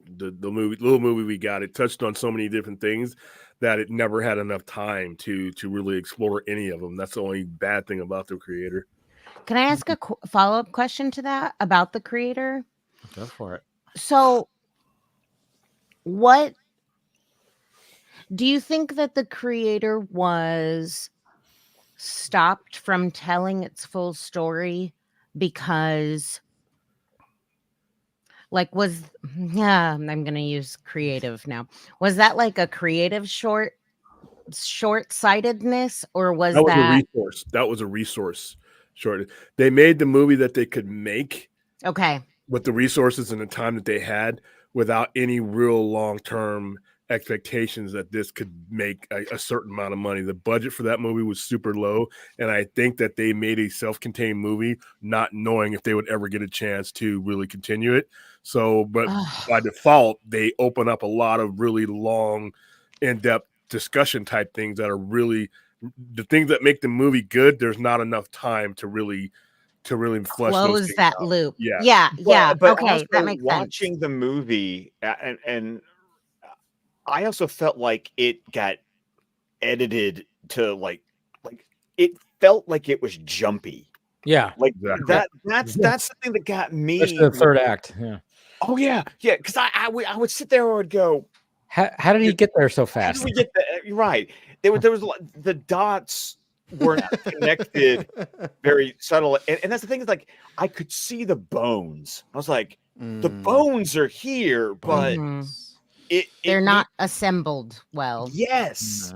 movie we got. It touched on so many different things that it never had enough time to really explore any of them. That's the only bad thing about The Creator. Can I ask a follow-up question to that about The Creator? Go for it. So, what do you think that The Creator was stopped from telling its full story because... like I'm going to use creative now. Was that like a creative short-sightedness, or was that a resource? That was a resource short. They made the movie that they could make. Okay. With the resources and the time that they had, without any real long-term expectations that this could make a certain amount of money. The budget for that movie was super low, and I think that they made a self-contained movie not knowing if they would ever get a chance to really continue it. So, but by default, they open up a lot of really long, in-depth discussion type things that are really the things that make the movie good. There's not enough time to really flesh close those that out. loop. Yeah. But Okay, that makes sense. Watching the movie and I also felt like it got edited to like it felt like it was jumpy. Yeah, like that's the thing that got me. Especially the third act. Yeah. Oh yeah. Because I would sit there and would go, how did he get there so fast? How did we get there? You're right. There was the dots weren't connected very subtle, and that's the thing is like I could see the bones. I was like, the bones are here, but. They're not assembled well. Yes.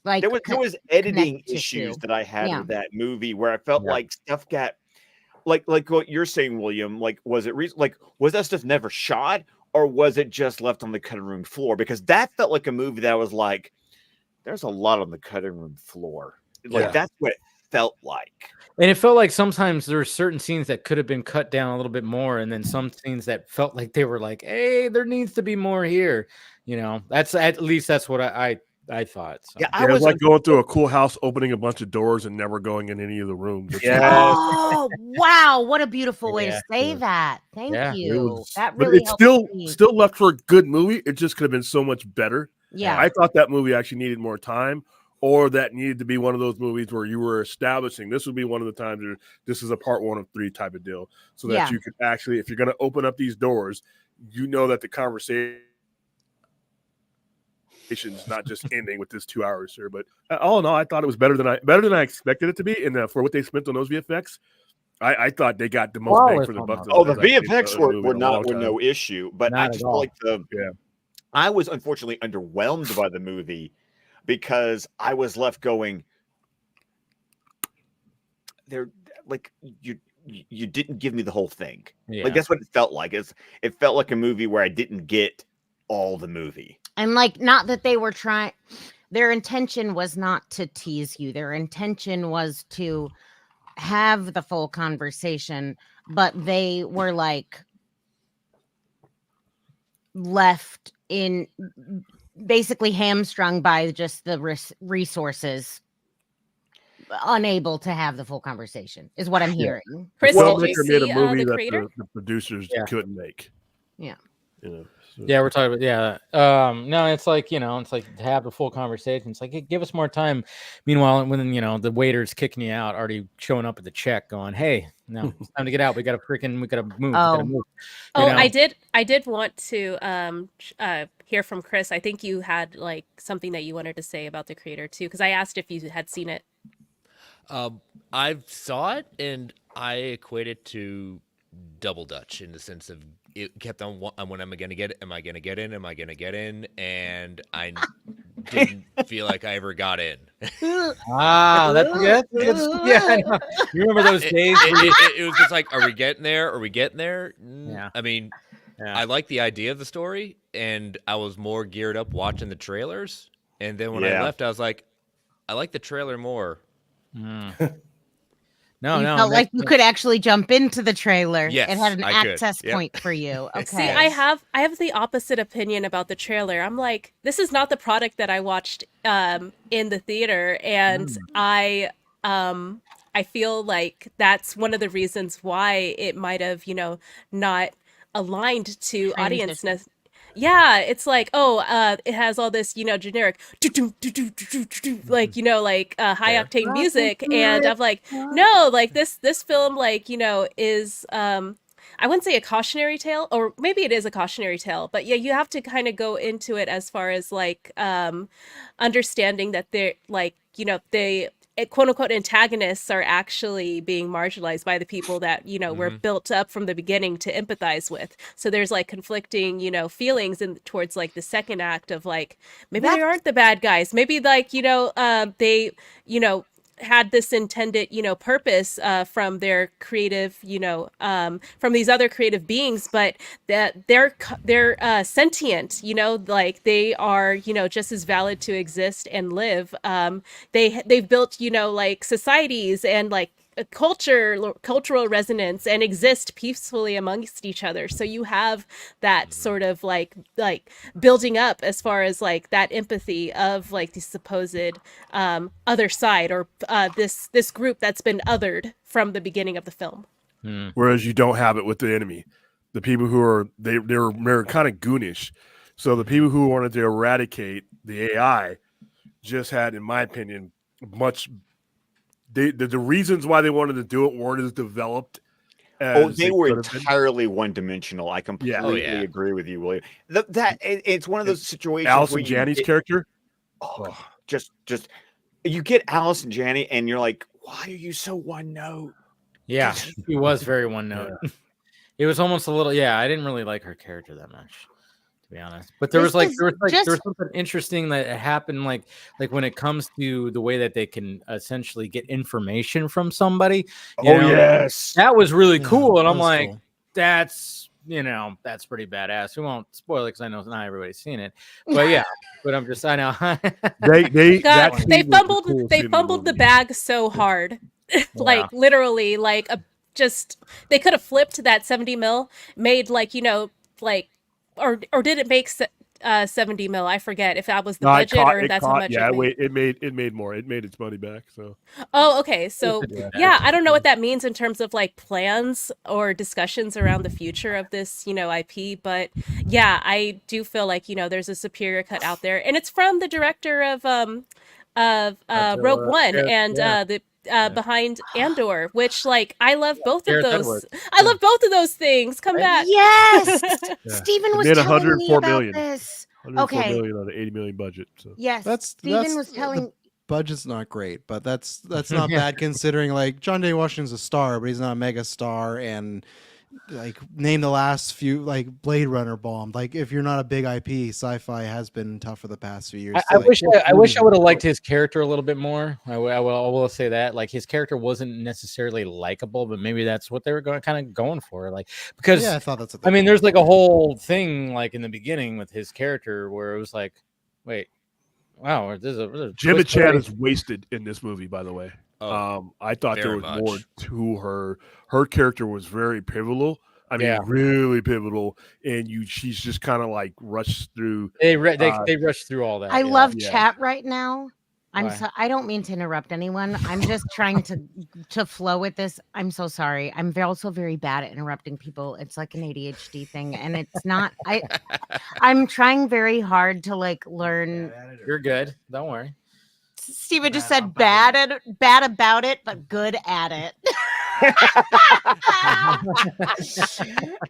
Like there was editing issues that I had with that movie where I felt like stuff got like what you're saying, William. Like, was it was that stuff never shot, or was it just left on the cutting room floor? Because that felt like a movie that was like, there's a lot on the cutting room floor. Like that's what it felt like. And it felt like sometimes there were certain scenes that could have been cut down a little bit more, and then some scenes that felt like they were like, "Hey, there needs to be more here." You know, that's at least that's what I thought. So. Yeah, it was like going through a cool house, opening a bunch of doors, and never going in any of the rooms. Oh wow, what a beautiful way to say that. Thank you. That really but it's still left for a good movie. It just could have been so much better. Yeah, I thought that movie actually needed more time. Or that needed to be one of those movies where you were establishing this would be one of the times where this is a part 1 of 3 type of deal. So that you could actually, if you're going to open up these doors, you know that the conversation is not just ending with this 2 hours here. But all in all, I thought it was better than I expected it to be. And for what they spent on those VFX, I thought they got the most bang for the buck. Oh, the VFX were no issue. But not I just like I was unfortunately underwhelmed by the movie. Because I was left going, there, like you didn't give me the whole thing. Yeah. Like that's what it felt like. It felt like a movie where I didn't get all the movie. And like, not that they were trying. Their intention was not to tease you. Their intention was to have the full conversation, but they were like left in. Basically hamstrung by just the resources, unable to have the full conversation is what I'm hearing. Chris, did you see made a movie the that creator? the producers couldn't make. Yeah. You know, so. Yeah, we're talking about no, it's like, you know, it's like to have the full conversation. It's like, hey, give us more time. Meanwhile, when you know the waiter's kicking you out, already showing up at the check, going, "Hey, no, it's time to get out. We gotta move. I did want to hear from Chris. I think you had like something that you wanted to say about the creator too, because I asked if you had seen it. I saw it and I equate it to Double Dutch in the sense of it kept on when am I going to get it? Am I going to get in? Am I going to get in? And I didn't feel like I ever got in. Wow, that's good. Yeah, I know. You remember those days? It was just like, are we getting there? Are we getting there? Yeah. I mean, I like the idea of the story, and I was more geared up watching the trailers. And then when I left, I was like, I like the trailer more. You felt like you could actually jump into the trailer. Yes, it had an access Yep. point for you. Okay. See, I have the opposite opinion about the trailer. I'm like, this is not the product that I watched in the theater, and I feel like that's one of the reasons why it might have, you know, not aligned to audience. Yeah, it's like, it has all this, you know, generic, like, you know, like high octane music, and I'm like, no, like this film, like, you know, is I wouldn't say a cautionary tale, or maybe it is a cautionary tale, but yeah, you have to kind of go into it as far as like understanding that they're like, you know, they quote unquote antagonists are actually being marginalized by the people that, you know, were built up from the beginning to empathize with. So there's like conflicting, you know, feelings towards like the second act of like, maybe they aren't the bad guys. Maybe like, you know, they, you know, had this intended, you know, purpose from their creative, you know, from these other creative beings, but that they're sentient, you know, like they are, you know, just as valid to exist and live. They've built, you know, like societies and like cultural resonance and exist peacefully amongst each other. So you have that sort of like building up as far as like that empathy of like the supposed other side, or this group that's been othered from the beginning of the film. Whereas you don't have it with the enemy. The people who are they're kind of goonish. So the people who wanted to eradicate the AI just had, in my opinion, much. The reasons why they wanted to do it weren't as developed. They were entirely one-dimensional. I completely agree with you, William. It's one of those situations. Allison Janney's character. Just you get Allison Janney, and you're like, why are you so one note? Yeah, he was very one note. Yeah. It was almost a little. Yeah, I didn't really like her character that much, to be honest. But there was something interesting that happened, like when it comes to the way that they can essentially get information from somebody. You know, yes, that was really cool. And I'm like, cool. that's that's pretty badass. We won't spoil it because I know not everybody's seen it, but yeah. But I know they fumbled the bag so hard, like literally, like they could have flipped that 70 mil, made or did it make 70 mil? I forget if that was the budget or that's how much. Yeah, it made more. It made its money back. So. Oh, okay. So I don't know what that means in terms of like plans or discussions around the future of this, IP. But yeah, I do feel like there's a superior cut out there, and it's from the director of Rogue One and the. Behind Andor, which I love both of those. I love both of those things. Come back. Yes. Stephen was telling me about this. 104 million on an 80 million budget. So. Yes. Stephen was telling. The budget's not great, but that's not bad considering John Day Washington's a star, but he's not a mega star, and name the last few Blade Runner bombed. If you're not a big IP, sci-fi has been tough for the past few years. I wish I would have liked his character a little bit more. I will say that his character wasn't necessarily likable, but maybe that's what they were going for. Because I thought that's. There's a whole thing in the beginning with his character where it was wait, wow, there's a Jim and Chad is wasted in this movie, by the way. I thought there was more to her. Her character was very pivotal. Really pivotal, and she's just kind of rushed through. They rushed through all that. I love chat right now. I don't mean to interrupt anyone. I'm just trying to flow with this. I'm so sorry. I'm also very bad at interrupting people. It's like an ADHD thing, and it's not. I'm trying very hard to learn. You're good. Don't worry. Steven just said bad about it, but good at it.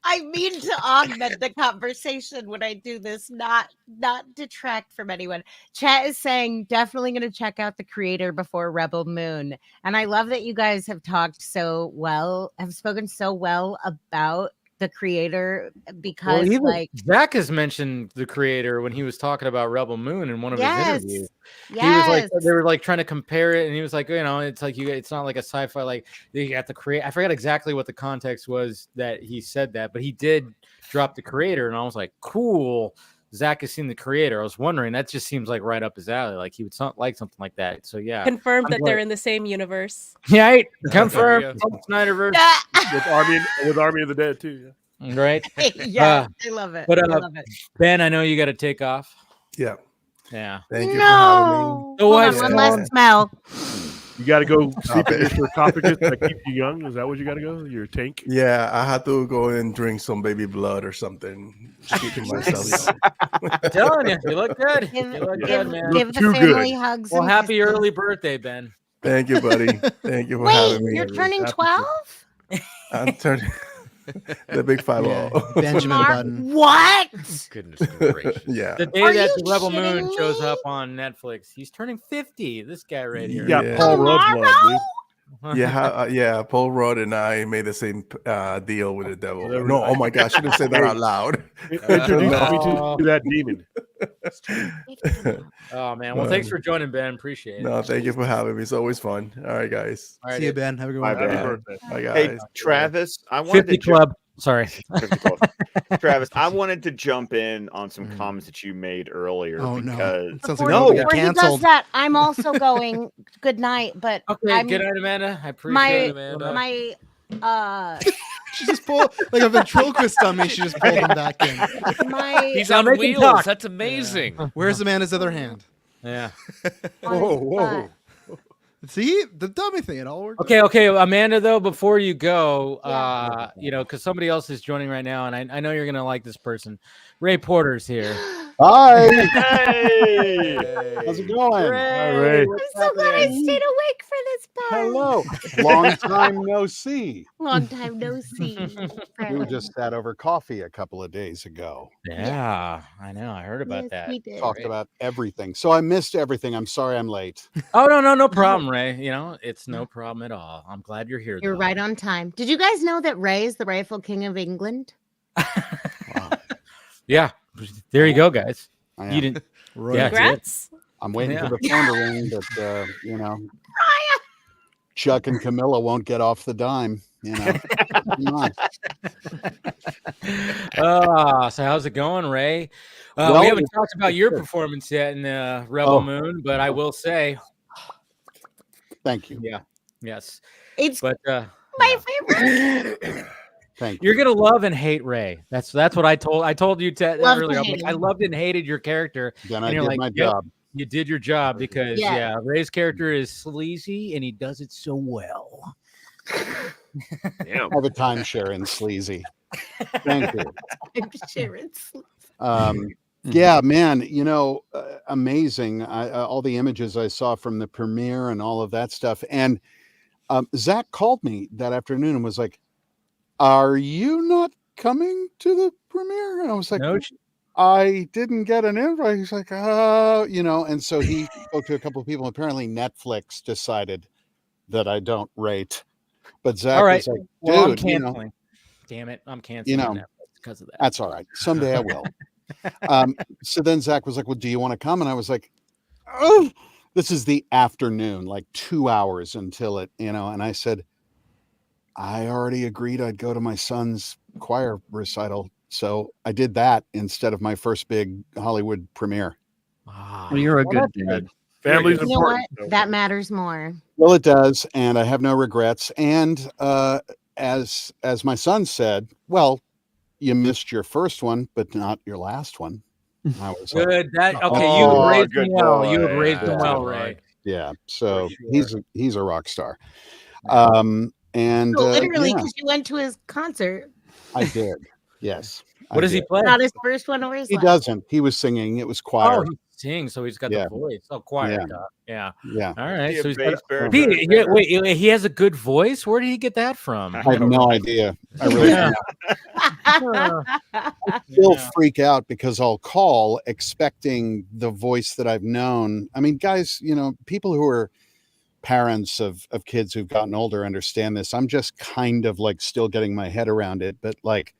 I mean to augment the conversation when I do this, not detract from anyone. Chat is saying definitely going to check out The Creator before Rebel Moon, and I love that you guys have spoken so well about The Creator, because Zack has mentioned The Creator when he was talking about Rebel Moon in one of his interviews. Yes. He was they were trying to compare it, and he was it's not like a sci-fi you have to create. I forgot exactly what the context was that he said that, but he did drop The Creator, and I was like, cool. Zack has seen The Creator. I was wondering, that just seems right up his alley. He would like something like that. So yeah, confirmed that they're in the same universe. Yeah, confirmed. Snyderverse with Army of the Dead too. Yeah. Right. Yeah, I love it. But I love it. Ben, I know you got to take off. Yeah. Yeah. Thank you for having me. One last smell. You got to go sleep in your sarcophagus that keeps you young. Is that what you got to go? Your tank? Yeah, I had to go and drink some baby blood or something. Just keeping myself young. I'm telling you, you look good. You look good, man. Give the family hugs. Well, happy early birthday, Ben. Thank you, buddy. Thank you for having me. You're turning 12? I'm turning the big 5-0. Benjamin Button. What? Goodness gracious. Yeah. The day that the Rebel Moon shows up on Netflix, he's turning 50. This guy right here. Yeah, Paul Rudd blood, dude. Paul Rudd and I made the same deal with the devil. No, oh my gosh, I shouldn't say that out loud. Introduce me to that demon. Oh man, well, thanks for joining, Ben. Appreciate it. No, thank you for having me. It's always fun. All right, guys. All right, see you, Ben. Have a good one. Happy birthday. Bye, guys. Hey, Travis, I wanted 50 Club. Sorry. 50 Club. Travis, I wanted to jump in on some comments that you made earlier because Before he does that, I'm also going. Good night, but okay, good night, Amanda. I appreciate it, Amanda. She just pulled like a ventriloquist on me. She just pulled him back in. He's on wheels. That's amazing. Yeah. Where's Amanda's other hand? Yeah. Whoa. See, the dummy thing, it all worked. Okay, Amanda, though, before you go, because somebody else is joining right now, and I know you're gonna like this person. Ray Porter's here. Hi. Hey. How's it going? Ray. I'm so glad I stayed awake for this part. Hello. Long time no see. Long time no see. We were just sat over coffee a couple of days ago. Yeah, I know. I heard about that. We did. Talked about everything. So I missed everything. I'm sorry I'm late. Oh, no problem, Ray. It's no problem at all. I'm glad you're here. You're right on time. Did you guys know that Ray is the rightful king of England? Wow. Yeah. There you go, guys. You didn't. Right. Congrats. I'm waiting for the phone to ring, but Chuck and Camilla won't get off the dime. You know. So how's it going, Ray? Well, we haven't talked about your performance yet in Rebel Moon, but I will say, thank you. Yeah, yes, it's but my favorite. Thank you're gonna love and hate Ray. That's what I told you Love earlier. to I'm hate like, I him. loved and hated your character. Then and I you're did like, my "Yep, job. you did your job because Yeah. Ray's character is sleazy and he does it so well." Yeah. I have a timeshare in sleazy. Thank you. I'm sharing. Yeah, man, you know, amazing. All the images I saw from the premiere and all of that stuff. And Zach called me that afternoon and was like, "Are you not coming to the premiere?" And I was like, No, I didn't get an invite. He's like, "Oh," you know, and so he spoke to a couple of people. Apparently Netflix decided that I don't rate. But Zach all right. was like, Well, I'm "Dude, you know, canceling. Damn it, I'm canceling Netflix because of that. that's all right. Someday I will." So then Zach was like, "Well, do you want to come?" And I was like, "Oh, this is the afternoon, like 2 hours until it, you know." And I said, "I already agreed I'd go to my son's choir recital." So I did that instead of my first big Hollywood premiere. Well, you're a good dad. Family's You know important. what? That matters more. Well, it does, and I have no regrets. And as my son said, "Well, you missed your first one, but not your last one." I was like, Good. You Oh, have raised good him well. You have boy. raised him Yeah. well, Ray. yeah. So sure. he's a rock star. And So literally, yeah, because you went to his concert. I did. Yes. What does he play? Not his first one or his He last. doesn't. He was singing. It was choir. Oh, he sings, so he's got Yeah. the voice. Oh, choir. Yeah. Yeah. Yeah. All right. He a So he's bass got. baritone He, tenor. wait, he has a good voice. Where did he get that from? I have no idea. I really Yeah. don't. I still freak out because I'll call expecting the voice that I've known. I mean, guys, you know, people who are parents of kids who've gotten older understand this. I'm just kind of like still getting my head around it, but like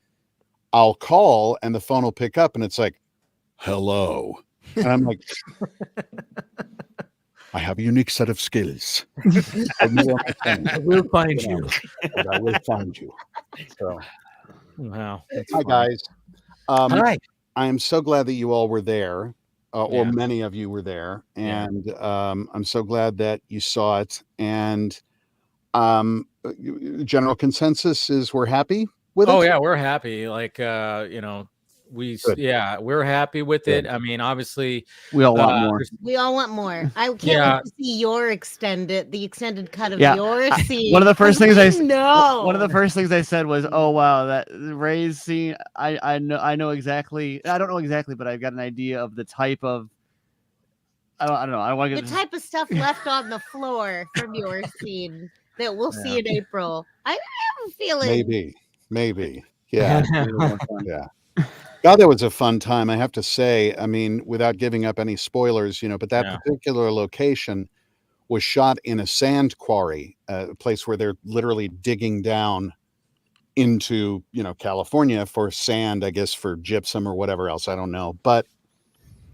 I'll call and the phone will pick up and it's like, "Hello." And I'm like, "I have a unique set of skills. I will find you. But I will find you." So, wow. hi guys. Hi. I am so glad that you all were there, or Yeah. many of you were there, Yeah. and I'm so glad that you saw it. And general consensus is we're happy with it. Oh yeah, we're happy. Like you know, Good. we're happy with Good. it. I mean, obviously, We all want more. We all want more. I can't Yeah. wait to see the extended cut of Yeah, your scene. One of the first things know. one of the first things I said was, "Oh wow, that Ray's scene. I know exactly. I don't know exactly, but I've got an idea of the type of. I don't know. I want to the get type of stuff left on the floor from your scene that we'll see in April. I have a feeling. Maybe. Yeah. Yeah. God, that was a fun time. I have to say, I mean, without giving up any spoilers, you know, but that particular location was shot in a sand quarry, a place where they're literally digging down into, you know, California for sand, I guess for gypsum or whatever else. I don't know. But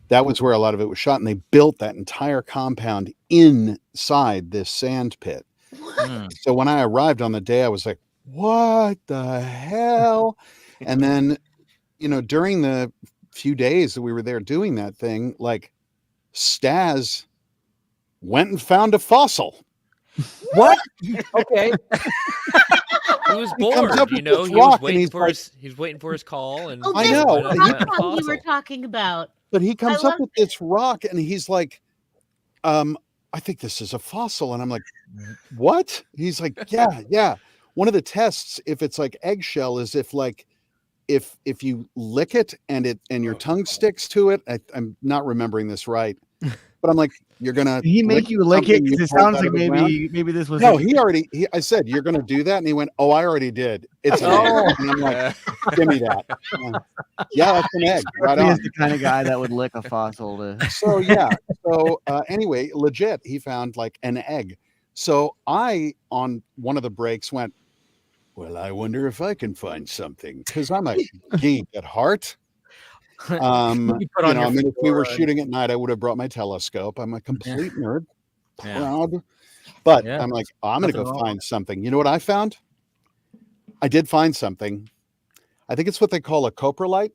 that was where a lot of it was shot. And they built that entire compound inside this sand pit. So when I arrived on the day, I was like, what the hell? And then, you know, during the few days that we were there doing that thing, like Staz went and found a fossil. What? Okay. He was bored, you know. He was waiting for he's waiting for his call, and Oh, I this know. is the rock you were talking about. But he comes up with this rock and he's like, I think this is a fossil. And I'm like, what? He's like, yeah. One of the tests, if it's like eggshell, is if like if you lick it and your tongue sticks to it. I'm not remembering this right. But I'm like, you're gonna. Did he make you lick it? Because it sounds like maybe this was. No, I said you're gonna do that, and he went, "Oh, I already did. It's an egg." And I'm like, "Give me that." Yeah, that's an egg. Right on. He's the kind of guy that would lick a fossil. So yeah. So anyway, legit, he found like an egg. So I, on one of the breaks, went, "Well, I wonder if I can find something," because I'm a geek at heart. I mean, if we were shooting at night, I would have brought my telescope. I'm a complete nerd, proud. But I'm like, I'm going to go find something. You know what I found? I did find something. I think it's what they call a coprolite.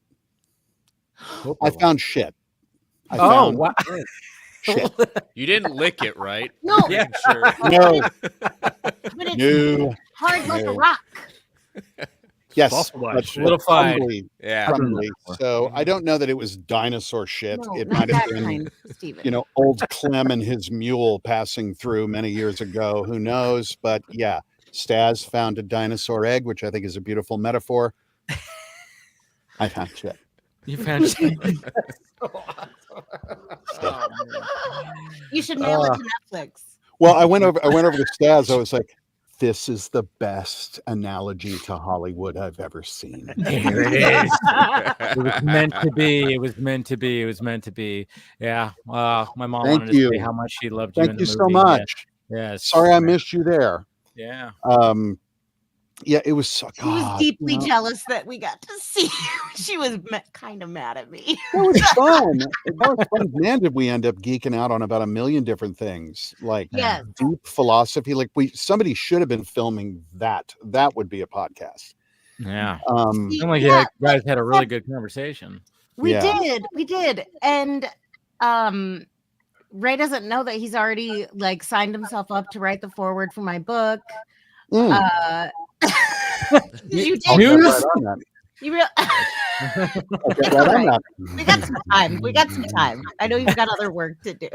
I found shit. I found wow. shit. You didn't lick it, right? No. Yeah, sure. No. But it's hard like a rock. Yes, solidified. Crumbly. So I don't know that it was dinosaur shit. No, It not might have that been, kind, Steven. old Clem and his mule passing through many years ago. Who knows? But yeah, Stas found a dinosaur egg, which I think is a beautiful metaphor. I found shit. You found shit. You should mail it to Netflix. Well, I went over to Stas. I was like, this is the best analogy to Hollywood I've ever seen. Here it is. It was meant to be. It was meant to be. It was meant to be. Yeah. My mom wanted to say how much she loved you in the movie. Thank you so much. Yes. Sorry I missed you there. Yeah. Yeah, it was so. She was deeply jealous that we got to see you. She was kind of mad at me. It was fun. That was fun. Man, did we end up geeking out on about a million different things, like Yes. deep philosophy. Like somebody should have been filming that. That would be a podcast. Yeah. See, like you guys had a really good conversation. We did. And Ray doesn't know that he's already like signed himself up to write the foreword for my book. You did. You real. We got some time. I know you've got other work to do.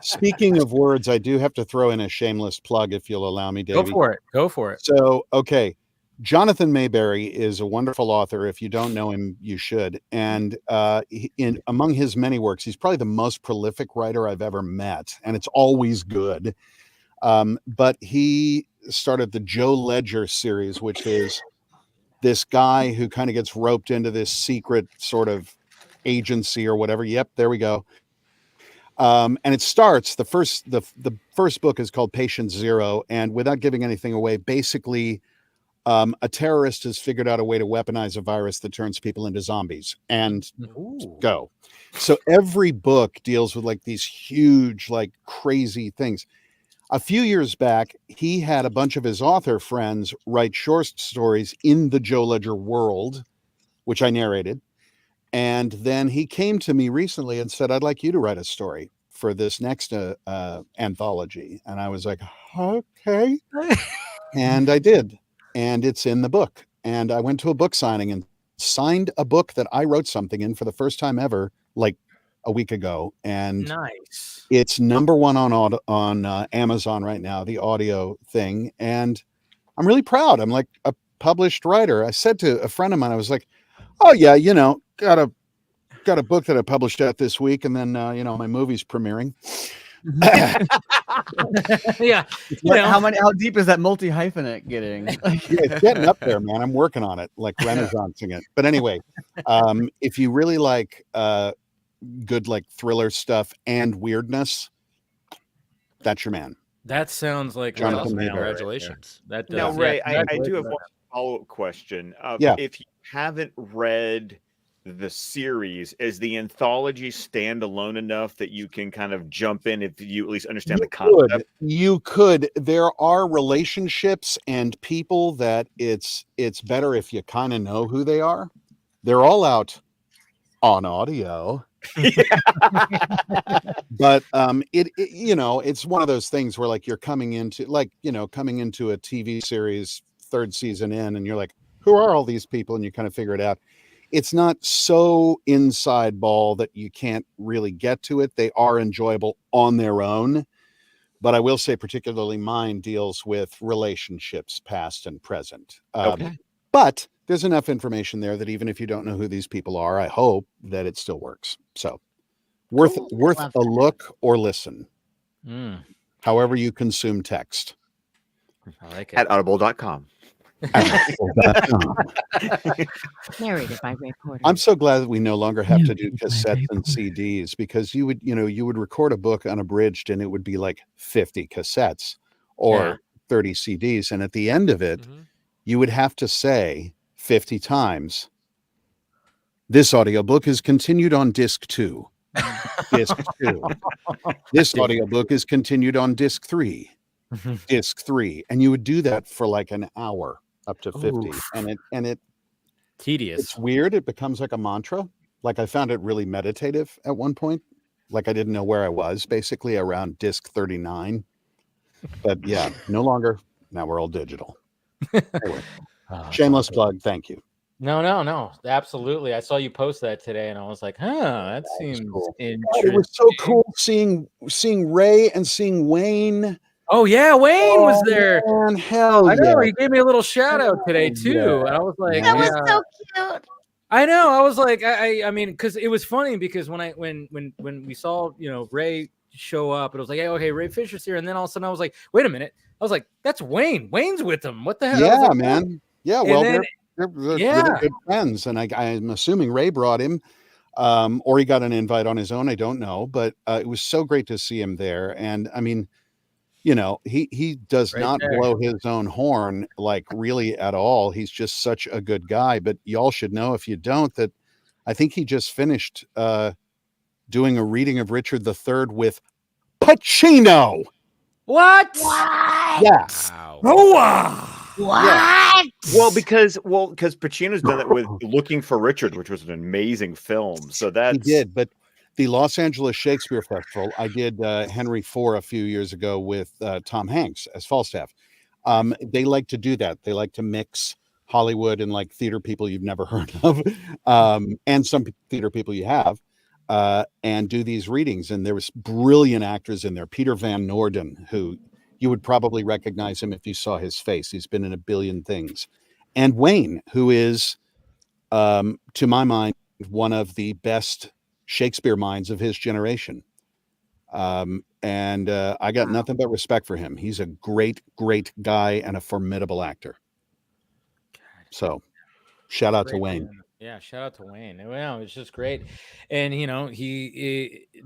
Speaking of words, I do have to throw in a shameless plug, if you'll allow me, Davey. Go for it. So, okay. Jonathan Mayberry is a wonderful author. If you don't know him, you should. And among his many works, he's probably the most prolific writer I've ever met. And it's always good. But he started the Joe Ledger series, which is this guy who kind of gets roped into this secret sort of agency or whatever. Yep, there we go. And it starts, the first book is called Patient Zero, and without giving anything away, basically a terrorist has figured out a way to weaponize a virus that turns people into zombies and go. So every book deals with like these huge, like crazy things. A few years back, he had a bunch of his author friends write short stories in the Joe Ledger world, which I narrated. And then he came to me recently and said, I'd like you to write a story for this next anthology. And I was like, okay. And I did. And it's in the book. And I went to a book signing and signed a book that I wrote something in for the first time ever, like a week ago. And nice. It's #1 on Amazon right now, the audio thing. And I'm really proud. I'm like a published writer. I said to a friend of mine, I was like, oh yeah, got a book that I published out this week. And then, my movie's premiering. Yeah. How deep is that multi-hyphenate getting? Yeah, it's getting up there, man. I'm working on it, like renaissancing it. But anyway, if you really like good like thriller stuff and weirdness, that's your man. That sounds like Jonathan Mayberry. Congratulations. That does. Now, Ray, I do have one follow-up question. If you haven't read the series, is the anthology standalone enough that you can kind of jump in if you at least understand the concept? You could. There are relationships and people that it's better if you kind of know who they are. They're all out on audio. But it's one of those things where like you're coming into a TV series 3rd season in, and you're like, who are all these people? And you kind of figure it out. It's not so inside ball that you can't really get to it. They are enjoyable on their own. But I will say particularly mine deals with relationships, past and present. But there's enough information there that even if you don't know who these people are, I hope that it still works. So worth a look or listen. However you consume text. I like it. At audible.com. Narrated by Ray Porter. I'm so glad that we no longer have to do cassettes and CDs, because you would record a book unabridged and it would be like 50 cassettes or 30 CDs. And at the end of it, you would have to say 50 times, this audiobook is continued on disc 2. Disc 2. This audiobook is continued on disc 3. Disc 3. And you would do that for like an hour. up to 50. Oof. And it tedious. It's weird. It becomes like a mantra. Like I found it really meditative at one point. Like I didn't know where I was, basically around disc 39. But yeah, no longer. Now we're all digital. Anyway, shameless plug. Thank you. No, absolutely. I saw you post that today, and I was like, that seems cool. interesting. It was so cool seeing Ray and seeing Wayne. Oh yeah, Wayne was there. Man, hell I know. yeah. He gave me a little shout out today too, and I was like, That was so cute. I know. I was like, I mean, because it was funny because when we saw Ray show up, it was like, hey, okay, Ray Fisher's here, and then all of a sudden I was like, wait a minute, I was like, that's Wayne. Wayne's with him. What the hell? Yeah, like, man. Yeah, well, they're really good friends, and I'm assuming Ray brought him, or he got an invite on his own. I don't know, but it was so great to see him there, and I mean. He does not blow his own horn like really at all. He's just such a good guy. But y'all should know, if you don't, that I think he just finished doing a reading of Richard III with Pacino. What? Yes. What? Yeah. Well, because Pacino's done that with Looking for Richard, which was an amazing film. So that's he did, but. The Los Angeles Shakespeare Festival, I did Henry IV a few years ago with Tom Hanks as Falstaff. They like to do that. They like to mix Hollywood and like theater people you've never heard of, and some theater people you have, and do these readings. And there was brilliant actors in there. Peter Van Norden, who you would probably recognize him if you saw his face. He's been in a billion things. And Wayne, who is, to my mind, one of the best Shakespeare minds of his generation. And I got nothing but respect for him. He's a great, great guy and a formidable actor. So shout out to Wayne. Yeah, shout out to Wayne. Well, it's just great, and he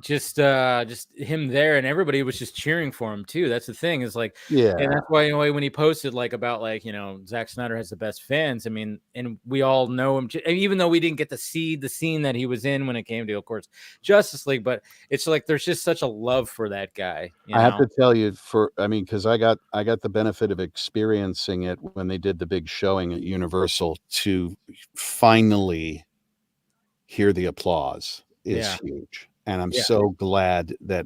just him there, and everybody was just cheering for him too. That's the thing is like, yeah, and that's why when he posted like about like Zack Snyder has the best fans. I mean, and we all know him, even though we didn't get to see the scene that he was in when it came to, of course, Justice League. But it's like there's just such a love for that guy. I have to tell you, because I got the benefit of experiencing it when they did the big showing at Universal. To finally hear the applause is huge, and I'm so glad that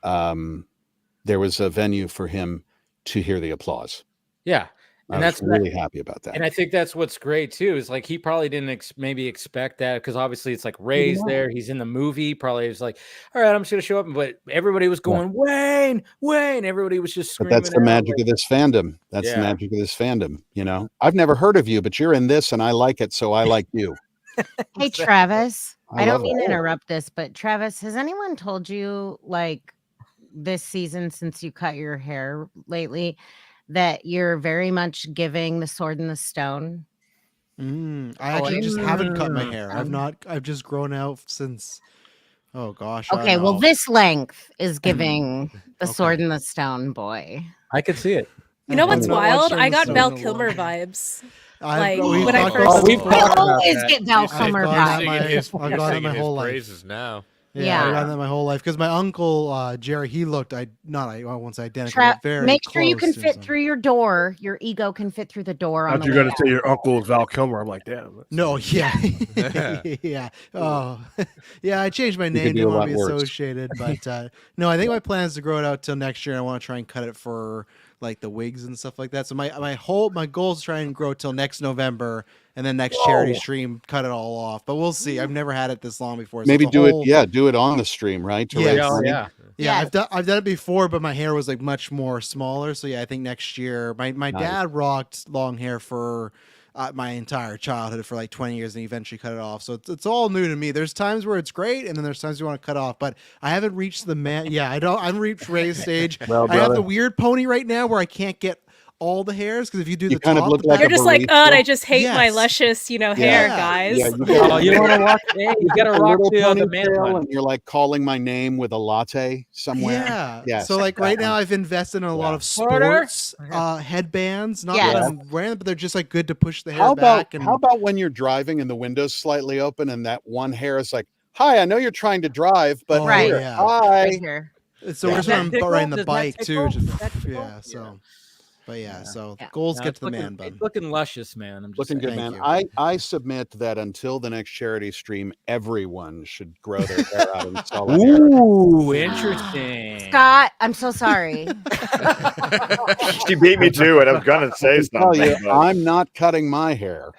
there was a venue for him to hear the applause. Yeah, and that's really happy about that. And I think that's what's great too. Is like he probably didn't maybe expect that because obviously it's like Ray's there, he's in the movie. Probably was like, all right, I'm just gonna show up, but everybody was going Wayne. Everybody was just screaming. But that's the magic of this fandom. That's the magic of this fandom. I've never heard of you, but you're in this, and I like it, so I like you. Hey, Travis. I don't mean to it. interrupt this, but Travis, has anyone told you like this season since you cut your hair lately that you're very much giving the Sword in the Stone? I actually just haven't cut my hair. I've just grown out since, oh gosh. Okay, well, this length is giving the Sword in the Stone boy. I could see it. You know what's wild? I got Val Kilmer vibes. Like when I first, I always get Val Kilmer vibes. I've got it my whole life. Praises now. Yeah, I've gotten that my whole life because my uncle Jerry, he looked I won't say identical, but very make sure you can close fit through your door. Your ego can fit through the door. You're gonna say your uncle is Val Kilmer. I'm like, damn. No, yeah, yeah. Oh, yeah. I changed my name. Didn't want to be associated, but no, I think my plan is to grow it out till next year. I want to try and cut it for like the wigs and stuff like that. So my goal is to try and grow till next November, and then next charity stream cut it all off. But we'll see. I've never had it this long before. So maybe do it on the stream, right? Yeah. I've done it before, but my hair was like much more smaller. So yeah, I think next year. My dad rocked long hair for my entire childhood for like 20 years, and he eventually cut it off. So it's all new to me. There's times where it's great, and then there's times you want to cut off. But I haven't reached the man. Yeah, I haven't reached Ray's stage. Well, I have the weird pony right now where I can't get all the hairs because if you do the kind top, of look like you're just like, oh, I just hate my luscious, hair, guys. Yeah, you want to rock? You got to rock the man one. And you're like calling my name with a latte somewhere. Yeah. So like right now, I've invested in a lot of sports headbands. Not that I'm wearing them, but they're just like good to push the hair back. How about when you're driving and the window's slightly open and that one hair is like, "Hi, I know you're trying to drive, but here, hi." Right here. So we're just riding the bike too. So. But yeah, so goals get to the man bun. It's looking luscious, man. I'm just looking good, man. I submit that until the next charity stream, everyone should grow their hair out in solid hair. Ooh, interesting. Scott, I'm so sorry. She beat me to it. I was gonna say something. I'm not cutting my hair.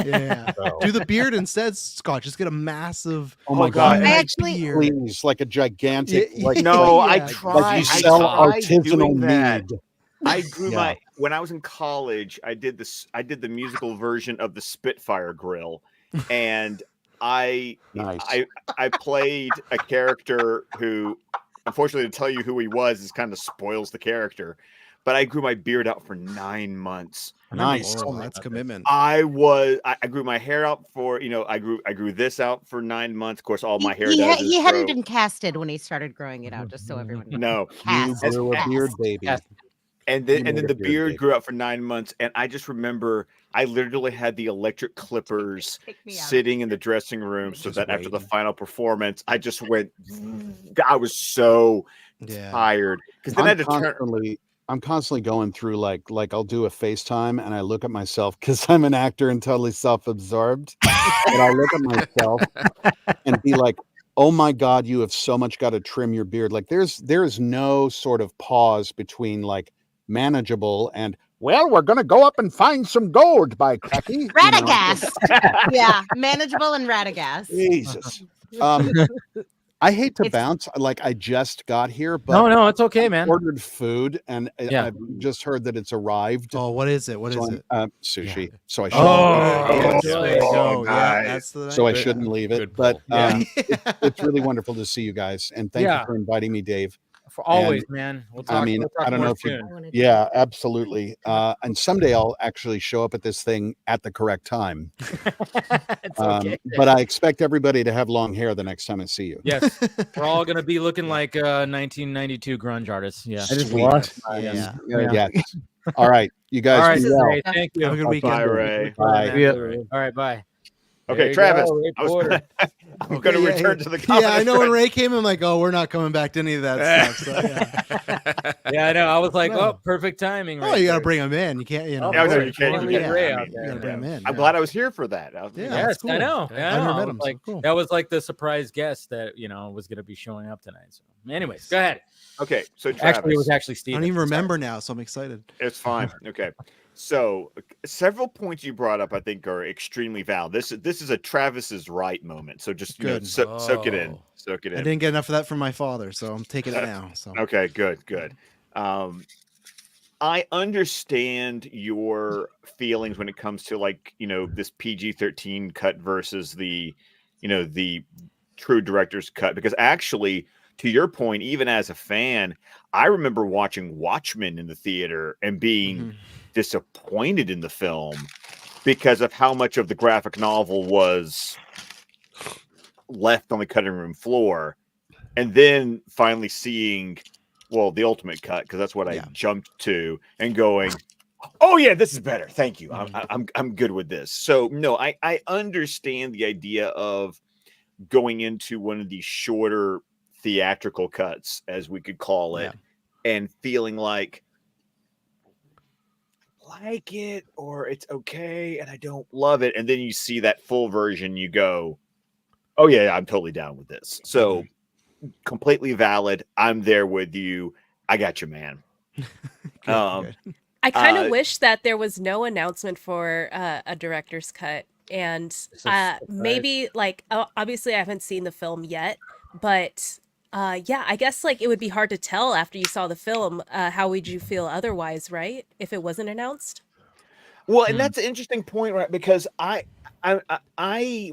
Yeah. So. Do the beard instead, Scott. Just get a massive. Oh my God! I actually, please, like a gigantic. Like, no, like, I tried. Like you sell artisanal that. mead. I grew when I was in college. I did the musical version of the Spitfire Grill, and I played a character who, unfortunately, to tell you who he was is kind of spoils the character. But I grew my beard out for 9 months. Nice. Oh, that's commitment. I grew my hair out for, I grew this out for 9 months. Of course, all my hair does is he hadn't grow. been casted when he started growing it out, just so everyone knows. No. You grew a beard, baby. And then the beard grew out for 9 months. And I just remember I literally had the electric clippers sitting in the dressing room so that after the final performance, I just went, I was so tired. Because then I had to turn. I'm constantly going through like I'll do a FaceTime and I look at myself because I'm an actor and totally self-absorbed. And I look at myself and be like, oh my God, you have so much got to trim your beard. Like there is no sort of pause between like manageable and, well, we're going to go up and find some gold by Becky. Radagast. Yeah, manageable and Radagast. Jesus. I hate to bounce. Like I just got here, but no, it's okay, man. Ordered food, and I've just heard that it's arrived. Oh, what is it? What is it? Sushi. Yeah. So I shouldn't. So I shouldn't leave it. But it's really wonderful to see you guys, and thank you for inviting me, Dave. For always, man. We'll talk, I don't know if you. Yeah, absolutely. And someday I'll actually show up at this thing at the correct time. It's okay. But I expect everybody to have long hair the next time I see you. Yes, we're all gonna be looking like 1992 grunge artists. Yeah, I just lost. Yeah. All right, you guys. All right, be well. Ray, thank you. Have a good weekend. Bye, Ray. Bye. All right, bye. Okay, Travis. I'm going to return to the comments. Yeah, I know when Ray came, I'm like, oh, we're not coming back to any of that stuff. So, yeah, I know. I was like, oh, perfect timing. Right you got to bring him in. You can't, you can't leave Ray out there. You got to bring him in. I'm glad I was here for that. Yes, cool. I know. I never met him. Like, cool. That was like the surprise guest that was going to be showing up tonight. So, anyways, go ahead. Okay, so Travis, actually, it was actually Steve. I don't even remember now, so I'm excited. It's fine. Okay. So several points you brought up, I think, are extremely valid. This is a Travis is right moment. So just soak it in. Soak it in. I didn't get enough of that from my father, so I'm taking it now. So okay, good. I understand your feelings when it comes to this PG-13 cut versus the true director's cut, because actually, to your point, even as a fan, I remember watching Watchmen in the theater and being disappointed in the film because of how much of the graphic novel was left on the cutting room floor, and then finally seeing the ultimate cut, because that's what I jumped to, and going, oh yeah, this is better, thank you, I'm good with this. So no, I understand the idea of going into one of these shorter theatrical cuts, as we could call it, and feeling like it or it's okay and I don't love it, and then you see that full version, you go, oh yeah, I'm totally down with this. So completely valid. I'm there with you. I got you, man. Good. I kind of wish that there was no announcement for a director's cut, and maybe obviously I haven't seen the film yet, but I guess it would be hard to tell after you saw the film. How would you feel otherwise, right? If it wasn't announced? Well, and that's an interesting point, right? Because I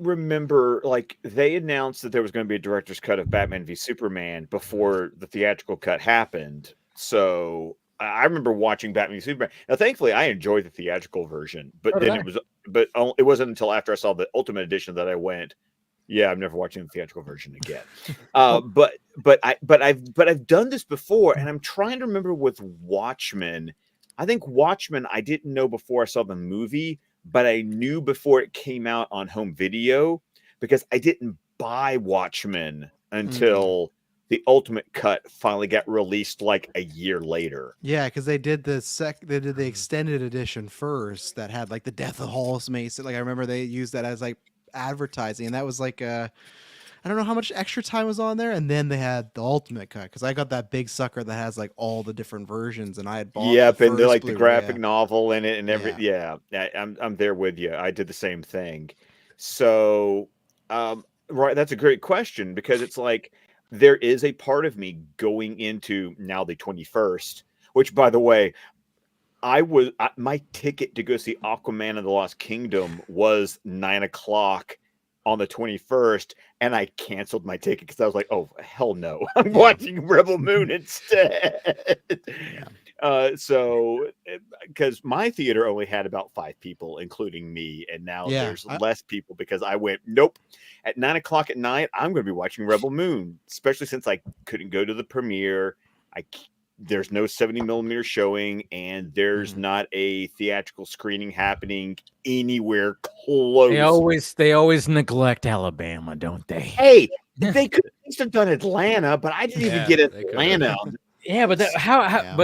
remember they announced that there was going to be a director's cut of Batman v Superman before the theatrical cut happened. So I remember watching Batman v Superman. Now, thankfully, I enjoyed the theatrical version, but it wasn't until after I saw the Ultimate Edition that I went, yeah, I'm never watching the theatrical version again. But I've done this before, and I'm trying to remember with Watchmen. I think Watchmen, I didn't know before I saw the movie, but I knew before it came out on home video, because I didn't buy Watchmen until the ultimate cut finally got released like a year later. Yeah, because they did the extended edition first that had like the death of Hollis Mason. Like I remember they used that as like advertising, and that was like I don't know how much extra time was on there. And then they had the ultimate cut because I got that big sucker that has like all the different versions, and I had bought. Yep, the and they're like Blu-ray, the graphic yeah. novel in it and every yeah. I'm there with you. I did the same thing. So right, that's a great question because it's like there is a part of me going into now the 21st, which by the way, my ticket to go see Aquaman and the Lost Kingdom was 9:00 on the 21st, and I canceled my ticket because I was like, oh hell no, I'm watching Rebel Moon instead. So because my theater only had about 5 people, including me, and now there's less people because I went, nope, at 9:00 at night, I'm going to be watching Rebel Moon, especially since I couldn't go to the premiere. There's no 70mm showing, and there's not a theatrical screening happening anywhere close. They always neglect Alabama, don't they? Hey, they could at least have done Atlanta, but I didn't even get Atlanta. Yeah, but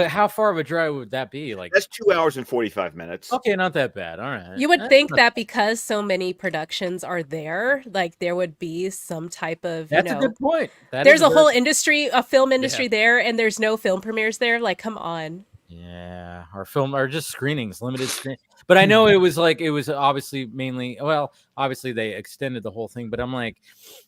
how far of a drive would that be? Like that's 2 hours and 45 minutes. Okay, not that bad. All right. You would think that because so many productions are there, like there would be some type of That's a good point. There's a whole industry, a film industry there, and there's no film premieres there. Like, come on. Yeah, or just screenings, limited screen. But I know it was obviously obviously they extended the whole thing. But I'm like,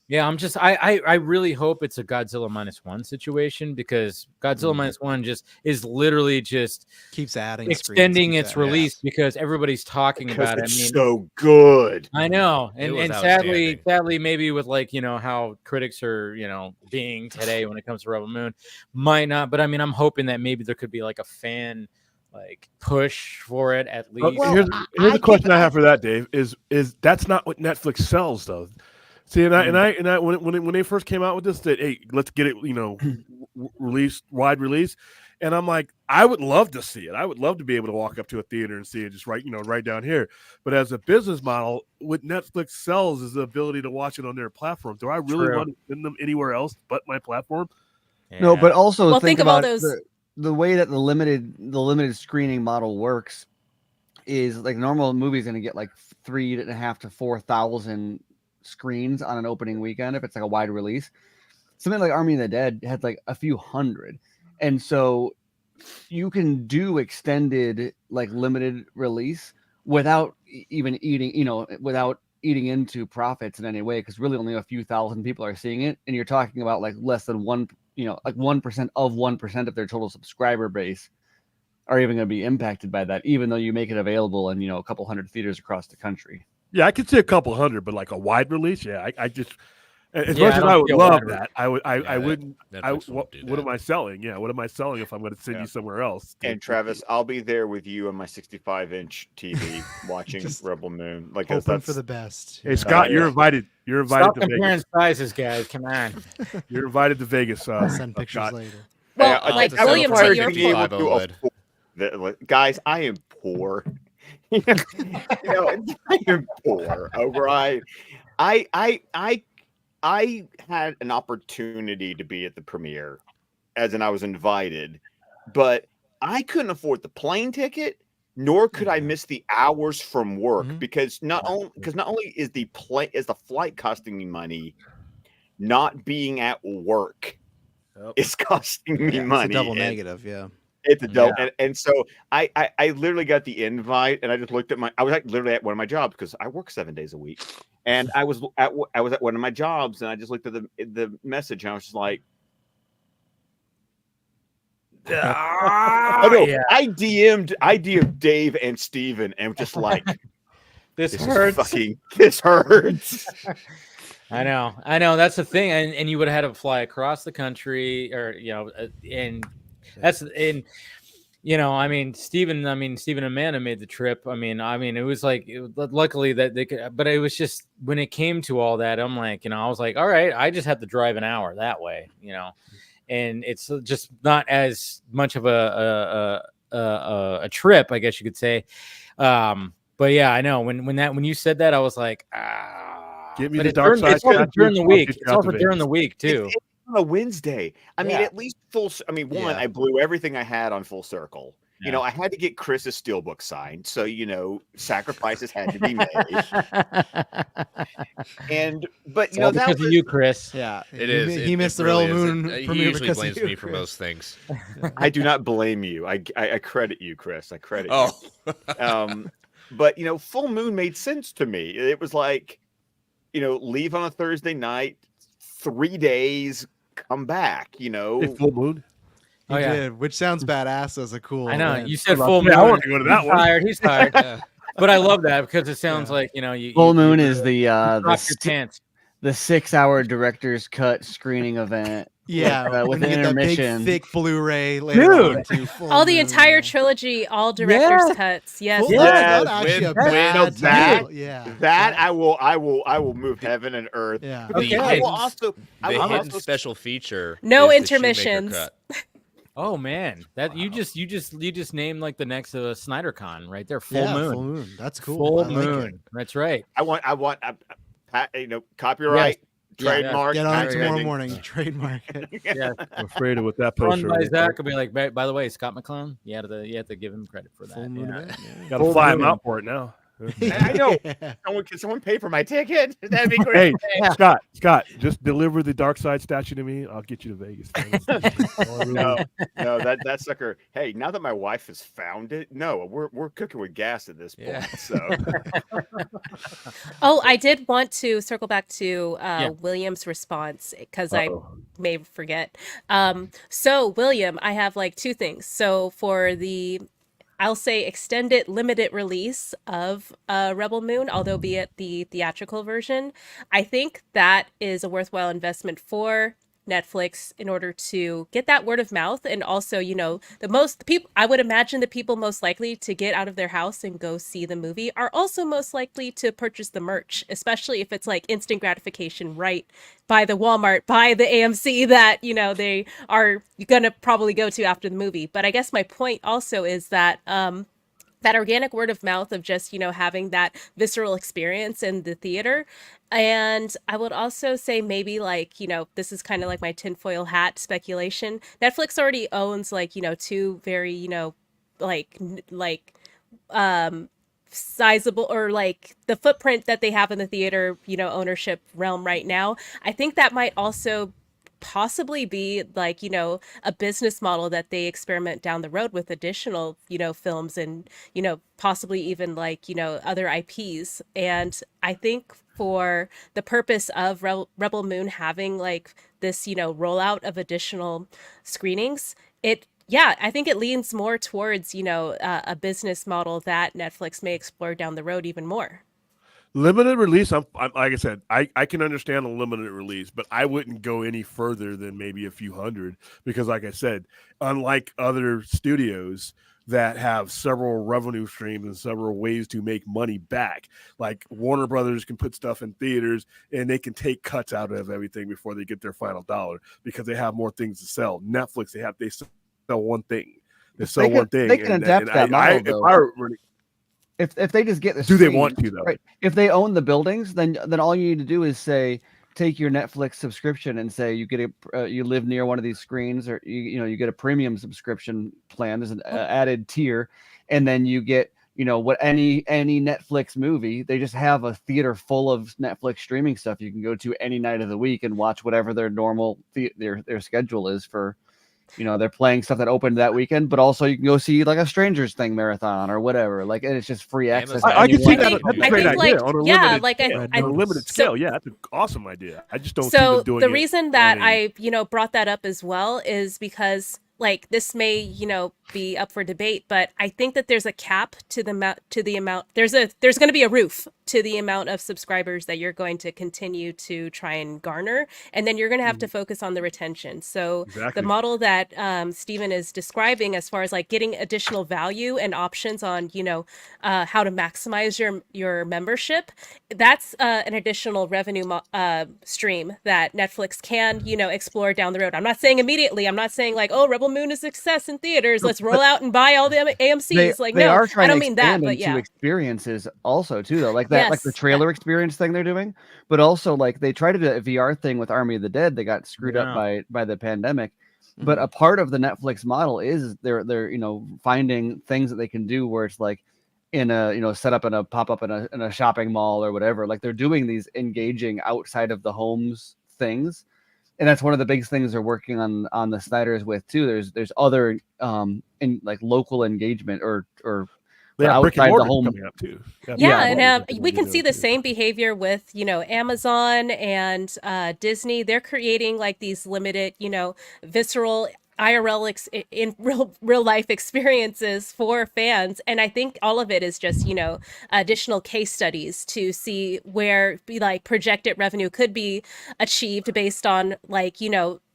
yeah, I really hope it's a Godzilla -1 situation because Godzilla -1 just is literally just keeps adding, extending its release because everybody's talking about it. I mean, so good. I know, and sadly, maybe with how critics are being today when it comes to Rebel Moon, might not. But I mean, I'm hoping that maybe there could be like a fan push for it at least. Here's a question I have for that, Dave. Is that's not what Netflix sells though? See, and I when they first came out with this, that hey, let's get it wide release, and I'm like, I would love to see it. I would love to be able to walk up to a theater and see it just right down here. But as a business model, what Netflix sells is the ability to watch it on their platform. Do I really want to send them anywhere else but my platform? No, but also think of about all those. The way that the limited screening model works is like normal movie's going to get like 3,500 to 4,000 screens on an opening weekend if it's like a wide release. Something like Army of the Dead had like a few hundred, and so you can do extended like limited release without even eating into profits in any way because really only a few thousand people are seeing it, and you're talking about like less than 1% of 1% of their total subscriber base are even going to be impacted by that, even though you make it available in a couple hundred theaters across the country. Yeah, I could see a couple hundred, but like a wide release, I just as much as I would love that, I wouldn't. What am I selling? Yeah, what am I selling if I'm going to send you somewhere else? And Travis, I'll be there with you on my 65-inch TV watching Rebel Moon. Like hoping for the best. Hey Scott, you're invited. You're invited Stop to comparing Vegas. sizes, guys. Come on. You're invited to Vegas. I'll send pictures Scott. later. Well, William, to your point, guys, I am poor. I am poor. Right. I had an opportunity to be at the premiere, as in I was invited, but I couldn't afford the plane ticket, nor could I miss the hours from work because not only is the flight costing me money, not being at work is costing me money. It's a double negative, yeah. It's a double, and so I literally got the invite, and I just looked at I was literally at one of my jobs because I work 7 days a week, and I was at one of my jobs, and I just looked at the message, and I was just like, I DM'd Dave and Steven and just like, this hurts. This hurts. I know. That's the thing, and you would have had to fly across the country, or and. Stephen and Amanda made the trip. I mean, it was like, luckily that they could, but it was just when it came to all that, I'm like, I was like, all right, I just had to drive an hour that way, and it's just not as much of a trip, I guess you could say. But yeah, I know when you said that, I was like, give me the dark side. It's also during the week. It's also during the week too. on a Wednesday. I mean, Yeah. at least one, Yeah. I blew everything I had on Full Circle. You Yeah. know, I had to get Chris's steelbook signed, so sacrifices had to be made. But All that because was of you, Chris. Yeah, It is. He missed the really Rebel is. Moon He premiere usually because blames of you, me for Chris. most things. I do not blame you. I credit you, Chris. I credit Oh. you. But Full Moon made sense to me. It was like, leave on a Thursday night, 3 days, come back. Full Moon. He did, which sounds badass as a cool. I know event. you said full moon. I want to go to that He's one. tired. He's tired. But I love that because it sounds like you. Full Moon is the dropped your pants. the 6-hour director's cut screening event. Yeah, with when an you get that big, intermission. thick Blu-ray later on too. All the entire trilogy, all director's cuts. Yes. Full- that's not actually a bad that, title. Yeah. that I will move heaven and earth. Yeah. The I will also hidden special feature. No is the Shoemaker intermissions. cut. Oh man, that you just named like the next Snyder Con right there. Full Yeah, moon. Full Moon. That's cool. Full I like moon. it. That's right. I want copyright, trademark. Get on it tomorrow patenting. morning. Trademark it. Yeah. I'm afraid of what that Run poster. by is. Zach will be like, by the way, Scott McClellan, you have to give him credit for that. Full Moon Yeah. event. Got to fly him out for it now. I know. Can someone pay for my ticket? That'd be great. Hey, Scott, just deliver the Dark Side statue to me. I'll get you to Vegas. No, that sucker. Hey, now that my wife has found it, no, we're cooking with gas at this point. Yeah. So, Oh, I did want to circle back to William's response because I may forget. So William, I have like two things. So for the I'll say extended limited release of Rebel Moon, although be it the theatrical version, I think that is a worthwhile investment for Netflix in order to get that word of mouth. And also, the people, I would imagine the people most likely to get out of their house and go see the movie are also most likely to purchase the merch, especially if it's like instant gratification right by the Walmart, by the AMC that, they are going to probably go to after the movie. But I guess my point also is that, that organic word of mouth of just, having that visceral experience in the theater. And I would also say maybe like, this is kind of like my tinfoil hat speculation. Netflix already owns like, two very, sizable or like the footprint that they have in the theater, ownership realm right now. I think that might also possibly be like, a business model that they experiment down the road with additional, films and, possibly even like, other IPs. And I think for the purpose of Rebel Moon having like this, rollout of additional screenings, I think it leans more towards, a business model that Netflix may explore down the road even more. Limited release. I'm like I said, I can understand a limited release, but I wouldn't go any further than maybe a few hundred because, like I said, unlike other studios that have several revenue streams and several ways to make money back, like Warner Brothers can put stuff in theaters and they can take cuts out of everything before they get their final dollar because they have more things to sell. Netflix, they sell one thing. They sell one thing. They can adapt that model. If they just get the do they want to though? Right. If they own the buildings, then all you need to do is say, take your Netflix subscription and say you get you live near one of these screens, or you get a premium subscription plan. There's an added tier, and then you get what any Netflix movie. They just have a theater full of Netflix streaming stuff. You can go to any night of the week and watch whatever their normal their schedule is for. They're playing stuff that opened that weekend, but also you can go see like a Strangers Thing marathon or whatever. Like, and it's just free access. I can see that. That's a great idea. Like, on a limited scale. Yeah, that's an awesome idea. I just don't see them doing it. So the reason that I, brought that up as well is because like this may, be up for debate, but I think that there's a cap to the amount. There's going to be a roof to the amount of subscribers that you're going to continue to try and garner, and then you're going to have to focus on the retention. So the model that Stephen is describing, as far as like getting additional value and options on, how to maximize your membership, that's an additional revenue stream that Netflix can, explore down the road. I'm not saying immediately. I'm not saying like, oh, Rebel Moon a success in theaters. Let's roll out and buy all the AMC's. They No, are trying I don't to mean that, expand but into yeah. experiences also too, though, like that, like the Yes. trailer experience thing they're doing, but also like they tried to do a VR thing with Army of the Dead. They got screwed up by the pandemic. But a part of the Netflix model is they're finding things that they can do where it's like in a set up in a pop up in a shopping mall or whatever. Like they're doing these engaging outside of the homes things, and that's one of the big things they're working on the Snyders with too. There's other in like local engagement or outside the home coming up too. Yeah, and we can see the same behavior with Amazon and Disney. They're creating like these limited visceral IRL in real life experiences for fans, and I think all of it is just additional case studies to see where like projected revenue could be achieved based on like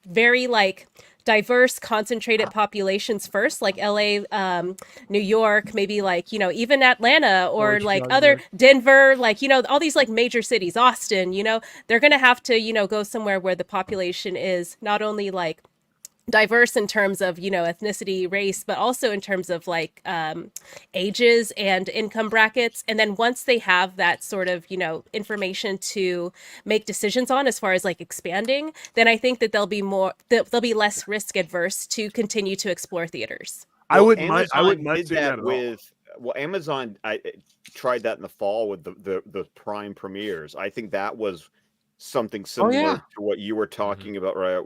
very like diverse concentrated populations first, like LA, New York, maybe like even Atlanta or like other Denver, like all these like major cities, Austin. They're gonna have to go somewhere where the population is not only like diverse in terms of ethnicity, race, but also in terms of like ages and income brackets. And then once they have that sort of information to make decisions on as far as like expanding, then I think that they'll be less risk adverse to continue to explore theaters. I wouldn't mind seeing that with Amazon. I tried that in the fall with the Prime premieres. I think that was something similar to what you were talking about, right?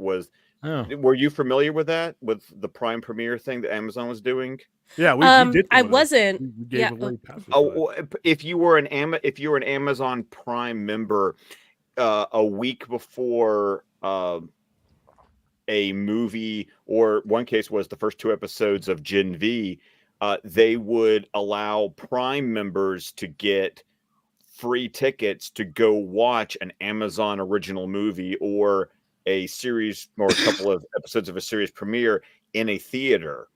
Were you familiar with that, with the Prime premiere thing that Amazon was doing? Yeah, we did. I wasn't. If you were an Amazon Prime member, a week before a movie, or one case was the first 2 episodes of Gen V, they would allow Prime members to get free tickets to go watch an Amazon original movie or a series or a couple of episodes of a series premiere in a theater,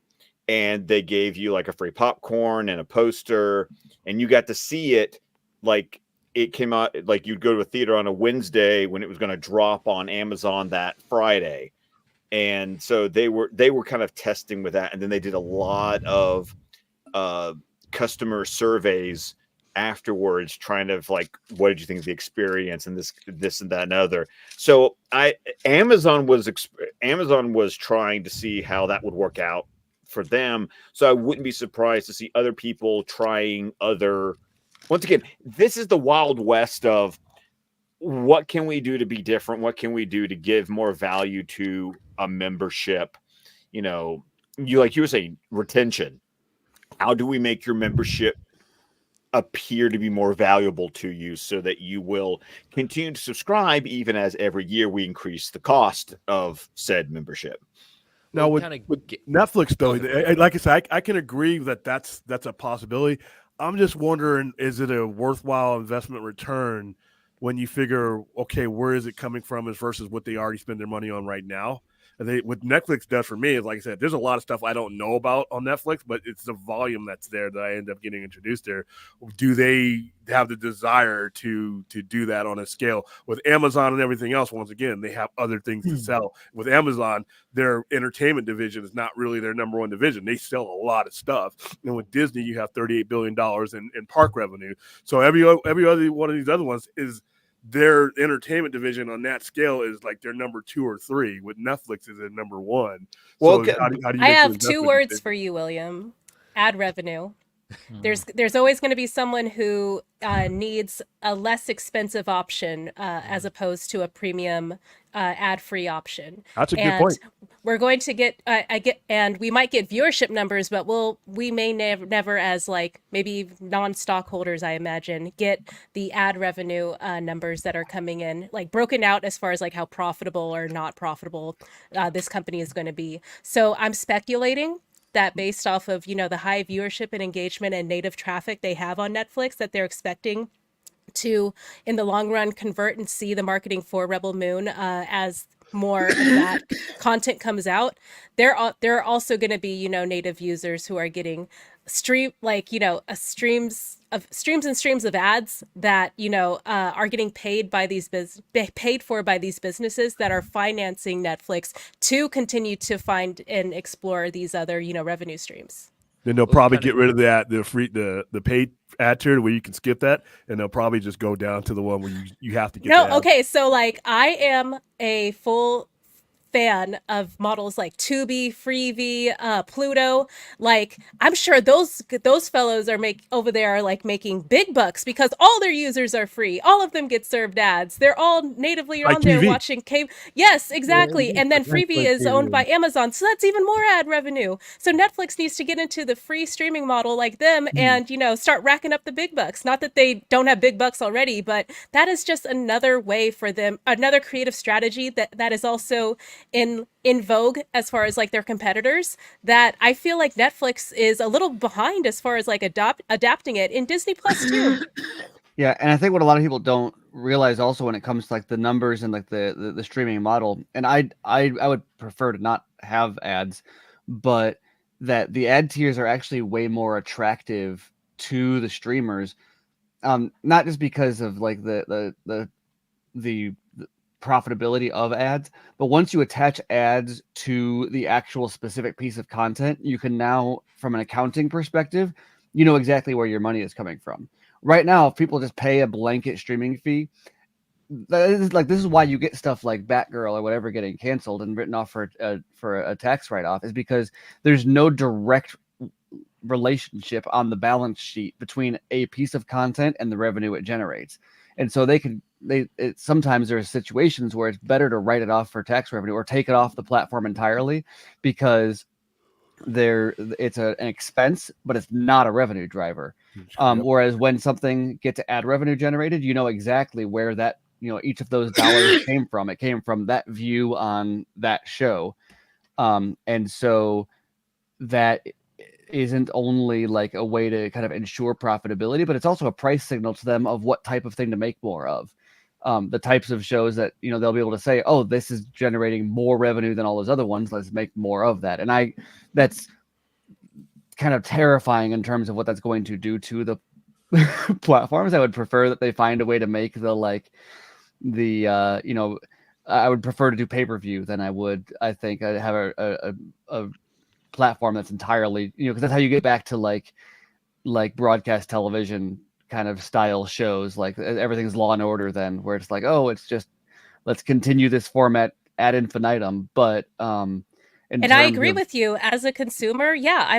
and they gave you like a free popcorn and a poster, and you got to see it like it came out, like you'd go to a theater on a Wednesday when it was going to drop on Amazon that Friday. And so they were kind of testing with that, and then they did a lot of customer surveys afterwards, trying to like, what did you think of the experience, and this and that and other. So Amazon was trying to see how that would work out for them. So I wouldn't be surprised to see other people trying other. Once again, this is the Wild West of what can we do to be different? What can we do to give more value to a membership? You were saying, retention. How do we make your membership appear to be more valuable to you so that you will continue to subscribe, even as every year we increase the cost of said membership? Now with Netflix, though, like I said, I can agree that that's a possibility. I'm just wondering, is it a worthwhile investment return when you figure, okay, where is it coming from versus what they already spend their money on right now? And what Netflix does for me is, like I said, there's a lot of stuff I don't know about on Netflix, but it's the volume that's there that I end up getting introduced there. Do they have the desire to do that on a scale? With Amazon and everything else, once again, they have other things to sell. With Amazon, their entertainment division is not really their number one division. They sell a lot of stuff. And with Disney, you have $38 billion in park revenue. So every other one of these other ones is their entertainment division on that scale is like their number 2 or 3. With Netflix is their number 1. Well, so how do you I have 2 words for you, William. Ad revenue. There's always going to be someone who needs a less expensive option as opposed to a premium ad-free option. That's a good point. We're going to get and we might get viewership numbers, but we may never as like maybe non-stockholders, I imagine, get the ad revenue numbers that are coming in, like broken out as far as like how profitable or not profitable this company is going to be. So I'm speculating that based off of the high viewership and engagement and native traffic they have on Netflix, that they're expecting to, in the long run, convert and see the marketing for Rebel Moon as more of that content comes out. There are also going to be native users who are getting stream, like, a streams and streams of ads that, are getting paid by these paid for by these businesses that are financing Netflix to continue to find and explore these other, revenue streams. Then they'll probably get rid of the paid ad tier where you can skip that, and they'll probably just go down to the one where you have to get. No, okay, so like I am a full fan of models like Tubi, Freevee, Pluto. Like, I'm sure those fellows are over there are like making big bucks because all their users are free. All of them get served ads. They're all natively on there watching cable. Yes, exactly. And then Freevee is owned by Amazon, so that's even more ad revenue. So Netflix needs to get into the free streaming model like them and, start racking up the big bucks. Not that they don't have big bucks already, but that is just another way for them, another creative strategy that is also in vogue as far as like their competitors, that I feel like Netflix is a little behind as far as like adapting it in Disney Plus too. Yeah, and I think what a lot of people don't realize also when it comes to like the numbers and like the streaming model, and I would prefer to not have ads, but that the ad tiers are actually way more attractive to the streamers, not just because of like the profitability of ads, but once you attach ads to the actual specific piece of content, you can now, from an accounting perspective, you know exactly where your money is coming from. Right now, if people just pay a blanket streaming fee, this is why you get stuff like Batgirl or whatever getting canceled and written off for a tax write-off, is because there's no direct relationship on the balance sheet between a piece of content and the revenue it generates. And so sometimes there are situations where it's better to write it off for tax revenue or take it off the platform entirely, because it's an expense, but it's not a revenue driver. Whereas when something gets ad revenue generated, you know exactly where that, each of those dollars came from. It came from that view on that show. And so that isn't only like a way to kind of ensure profitability, but it's also a price signal to them of what type of thing to make more of. The types of shows that, they'll be able to say, oh, this is generating more revenue than all those other ones, let's make more of that. And that's kind of terrifying in terms of what that's going to do to the platforms. I would prefer that they find a way to make I would prefer to do pay-per-view than I would, I think, I'd have a platform that's entirely, because that's how you get back to like broadcast television kind of style shows, like everything's Law and Order then, where it's like, oh, it's just, let's continue this format ad infinitum. But and I agree with you as a consumer. Yeah, I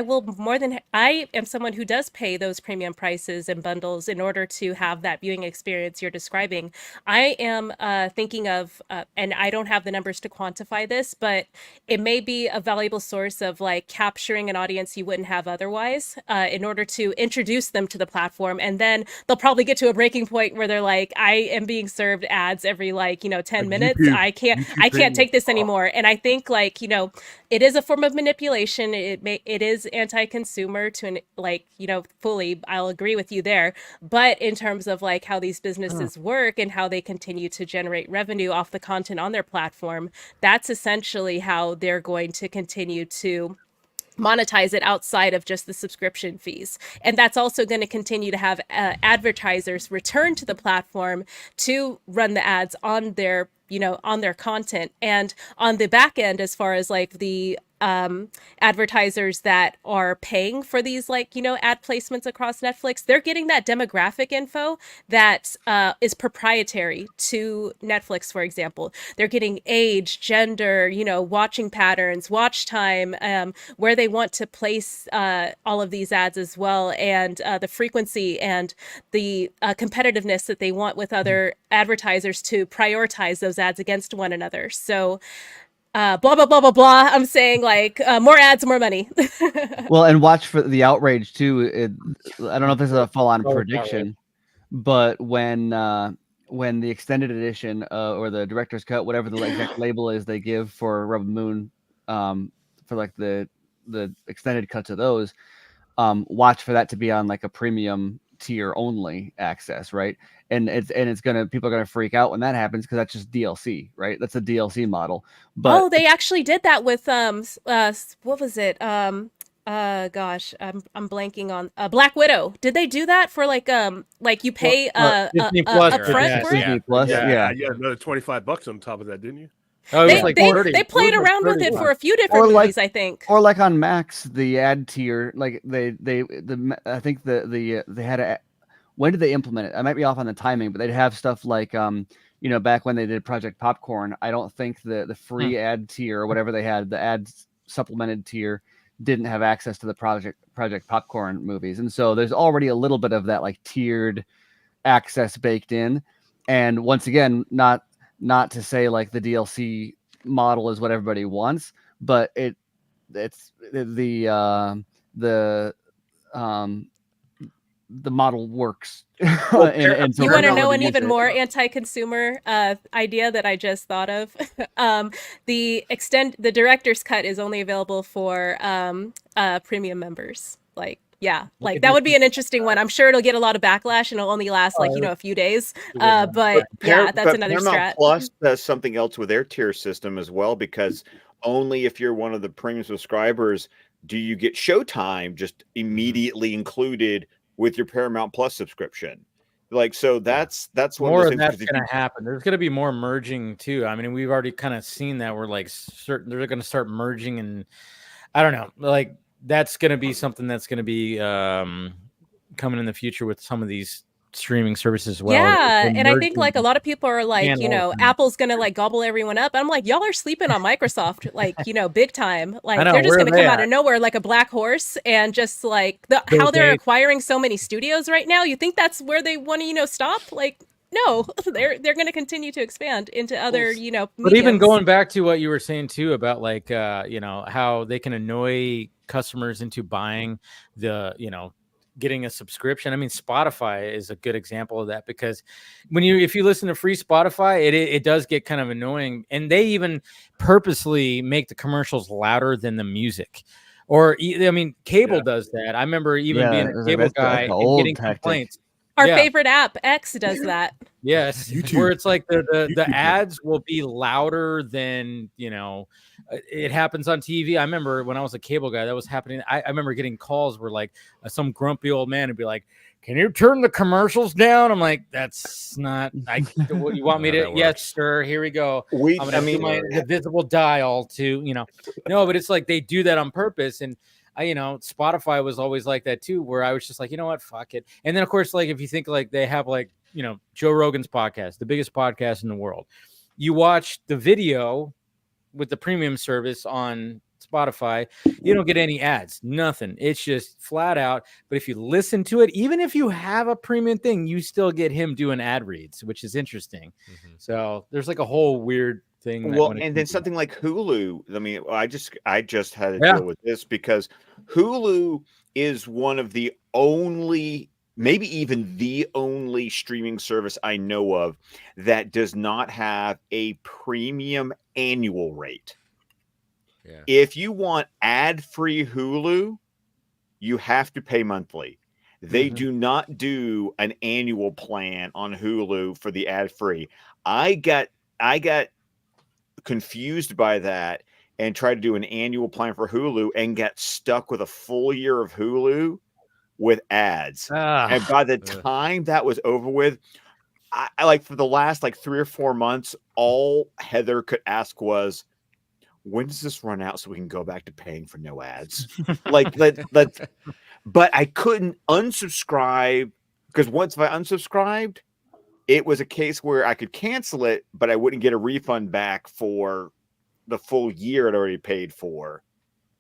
am someone who does pay those premium prices and bundles in order to have that viewing experience you're describing. I am thinking of, and I don't have the numbers to quantify this, but it may be a valuable source of like capturing an audience you wouldn't have otherwise, in order to introduce them to the platform. And then they'll probably get to a breaking point where they're like, I am being served ads every 10 minutes. I can't take this anymore. And I think it is a form of manipulation. It is anti-consumer to fully. I'll agree with you there. But in terms of like how these businesses work and how they continue to generate revenue off the content on their platform, that's essentially how they're going to continue to monetize it outside of just the subscription fees. And that's also going to continue to have advertisers return to the platform to run the ads on their content. And on the back end, as far as like the advertisers that are paying for these ad placements across Netflix, they're getting that demographic info that is proprietary to Netflix. For example, they're getting age, gender, watching patterns, watch time, where they want to place all of these ads as well, and the frequency and the competitiveness that they want with other advertisers to prioritize those ads against one another. So blah, blah, blah, blah, blah. I'm saying more ads, more money. Well, and watch for the outrage too. I don't know if this is a full-on prediction, but when the extended edition or the director's cut, whatever the exact label is they give for Rebel Moon, for like the extended cuts of those, watch for that to be on like a premium tier only access, right? And people are gonna freak out when that happens, because that's just DLC, right? That's a DLC model. But they actually did that with what was it? Gosh, I'm blanking on Black Widow. Did they do that for like you pay Disney Plus upfront for it? Disney Plus, yeah, another $25 on top of that, didn't you? Oh, it was They like they 30. they played It was like around with it 31. for a few different movies, I think. Or like on Max, the ad tier, like I think they had a. When did they implement it? I might be off on the timing, but they'd have stuff like back when they did Project Popcorn. I don't think the free ad tier or whatever they had, the ad supplemented tier, didn't have access to the Project Popcorn movies, and so there's already a little bit of that like tiered access baked in. And once again, not to say like the DLC model is what everybody wants, but it's the model works. You want to know an even more anti-consumer idea that I just thought of? The director's cut is only available for premium members. That would be an interesting one. I'm sure it'll get a lot of backlash and it'll only last a few days. But that's another Paramount strat. Plus does something else with their tier system as well, because only if you're one of the premium subscribers do you get Showtime just immediately included with your Paramount Plus subscription. So that's one more of of those that's going to happen. There's going to be more merging too. I mean, we've already kind of seen that we're like they're going to start merging, and I don't know, like that's going to be something that's going to be coming in the future with some of these streaming services as well. Yeah, and I think like a lot of people are like, Apple's gonna like gobble everyone up. I'm like, y'all are sleeping on Microsoft, like big time. Like they're just gonna come out of nowhere like a black horse, and just like how they're acquiring so many studios right now. You think that's where they want to stop? Like no, they're going to continue to expand into other But even going back to what you were saying too about like how they can annoy customers into buying the getting a subscription. I mean, Spotify is a good example of that, because if you listen to free Spotify, it does get kind of annoying, and they even purposely make the commercials louder than the music. Or I mean, cable does that. I remember even being a cable guy and getting complaints. Our favorite app, X, does that. Yes, where it's like the ads will be louder than it happens on TV. I remember when I was a cable guy, that was happening. I remember getting calls where like some grumpy old man would be like, "Can you turn the commercials down?" I'm like, "That's not. What you want me to?" Yes, sir. Here we go. I'm gonna do my invisible dial to No, but it's like they do that on purpose, and Spotify was always like that too, where I was just like, you know what, fuck it. And then of course, like if you think like they have like Joe Rogan's podcast, the biggest podcast in the world, you watch the video with the premium service on Spotify, you don't get any ads, nothing. It's just flat out. But if you listen to it, even if you have a premium thing, you still get him doing ad reads, which is interesting. So there's like a whole weird thing. Well, and then something like Hulu. I mean, I just had to deal with this because Hulu is one of the only, maybe even the only streaming service I know of that does not have a premium annual rate. Yeah. If you want ad-free Hulu, you have to pay monthly. They do not do an annual plan on Hulu for the ad-free. I got confused by that and tried to do an annual plan for Hulu and got stuck with a full year of Hulu with ads. And by the time that was over with, I like for the last like 3 or 4 months, all Heather could ask was, when does this run out so we can go back to paying for no ads? But I couldn't unsubscribe, because once I unsubscribed, it was a case where I could cancel it, but I wouldn't get a refund back for the full year I'd already paid for.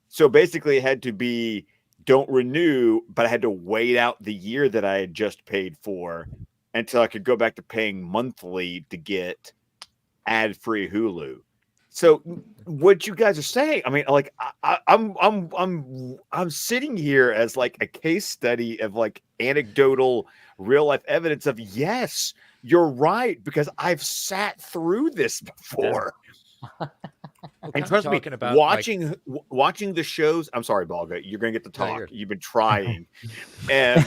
So basically it had to be don't renew, but I had to wait out the year that I had just paid for until I could go back to paying monthly to get ad-free Hulu. So what you guys are saying, I mean, like I'm sitting here as like a case study of like anecdotal real life evidence of, yes, you're right, because I've sat through this before. And trust me, about watching the shows. I'm sorry, Balga, you're going to get to talk. You've been trying, and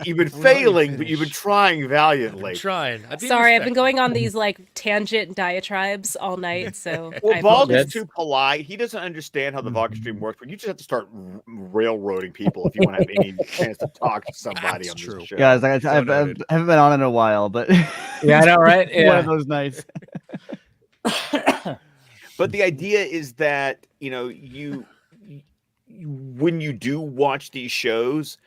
you've been failing, but you've been trying valiantly. Sorry, I've been going on these like tangent diatribes all night. So well, Balga's too polite. He doesn't understand how the Vodka stream works. But you just have to start railroading people if you want to have any chance to talk to somebody on this show. Guys, I haven't been on in a while, but yeah, I know, right? One Yeah. of those nights. But the idea is that, you know, when you do watch these shows,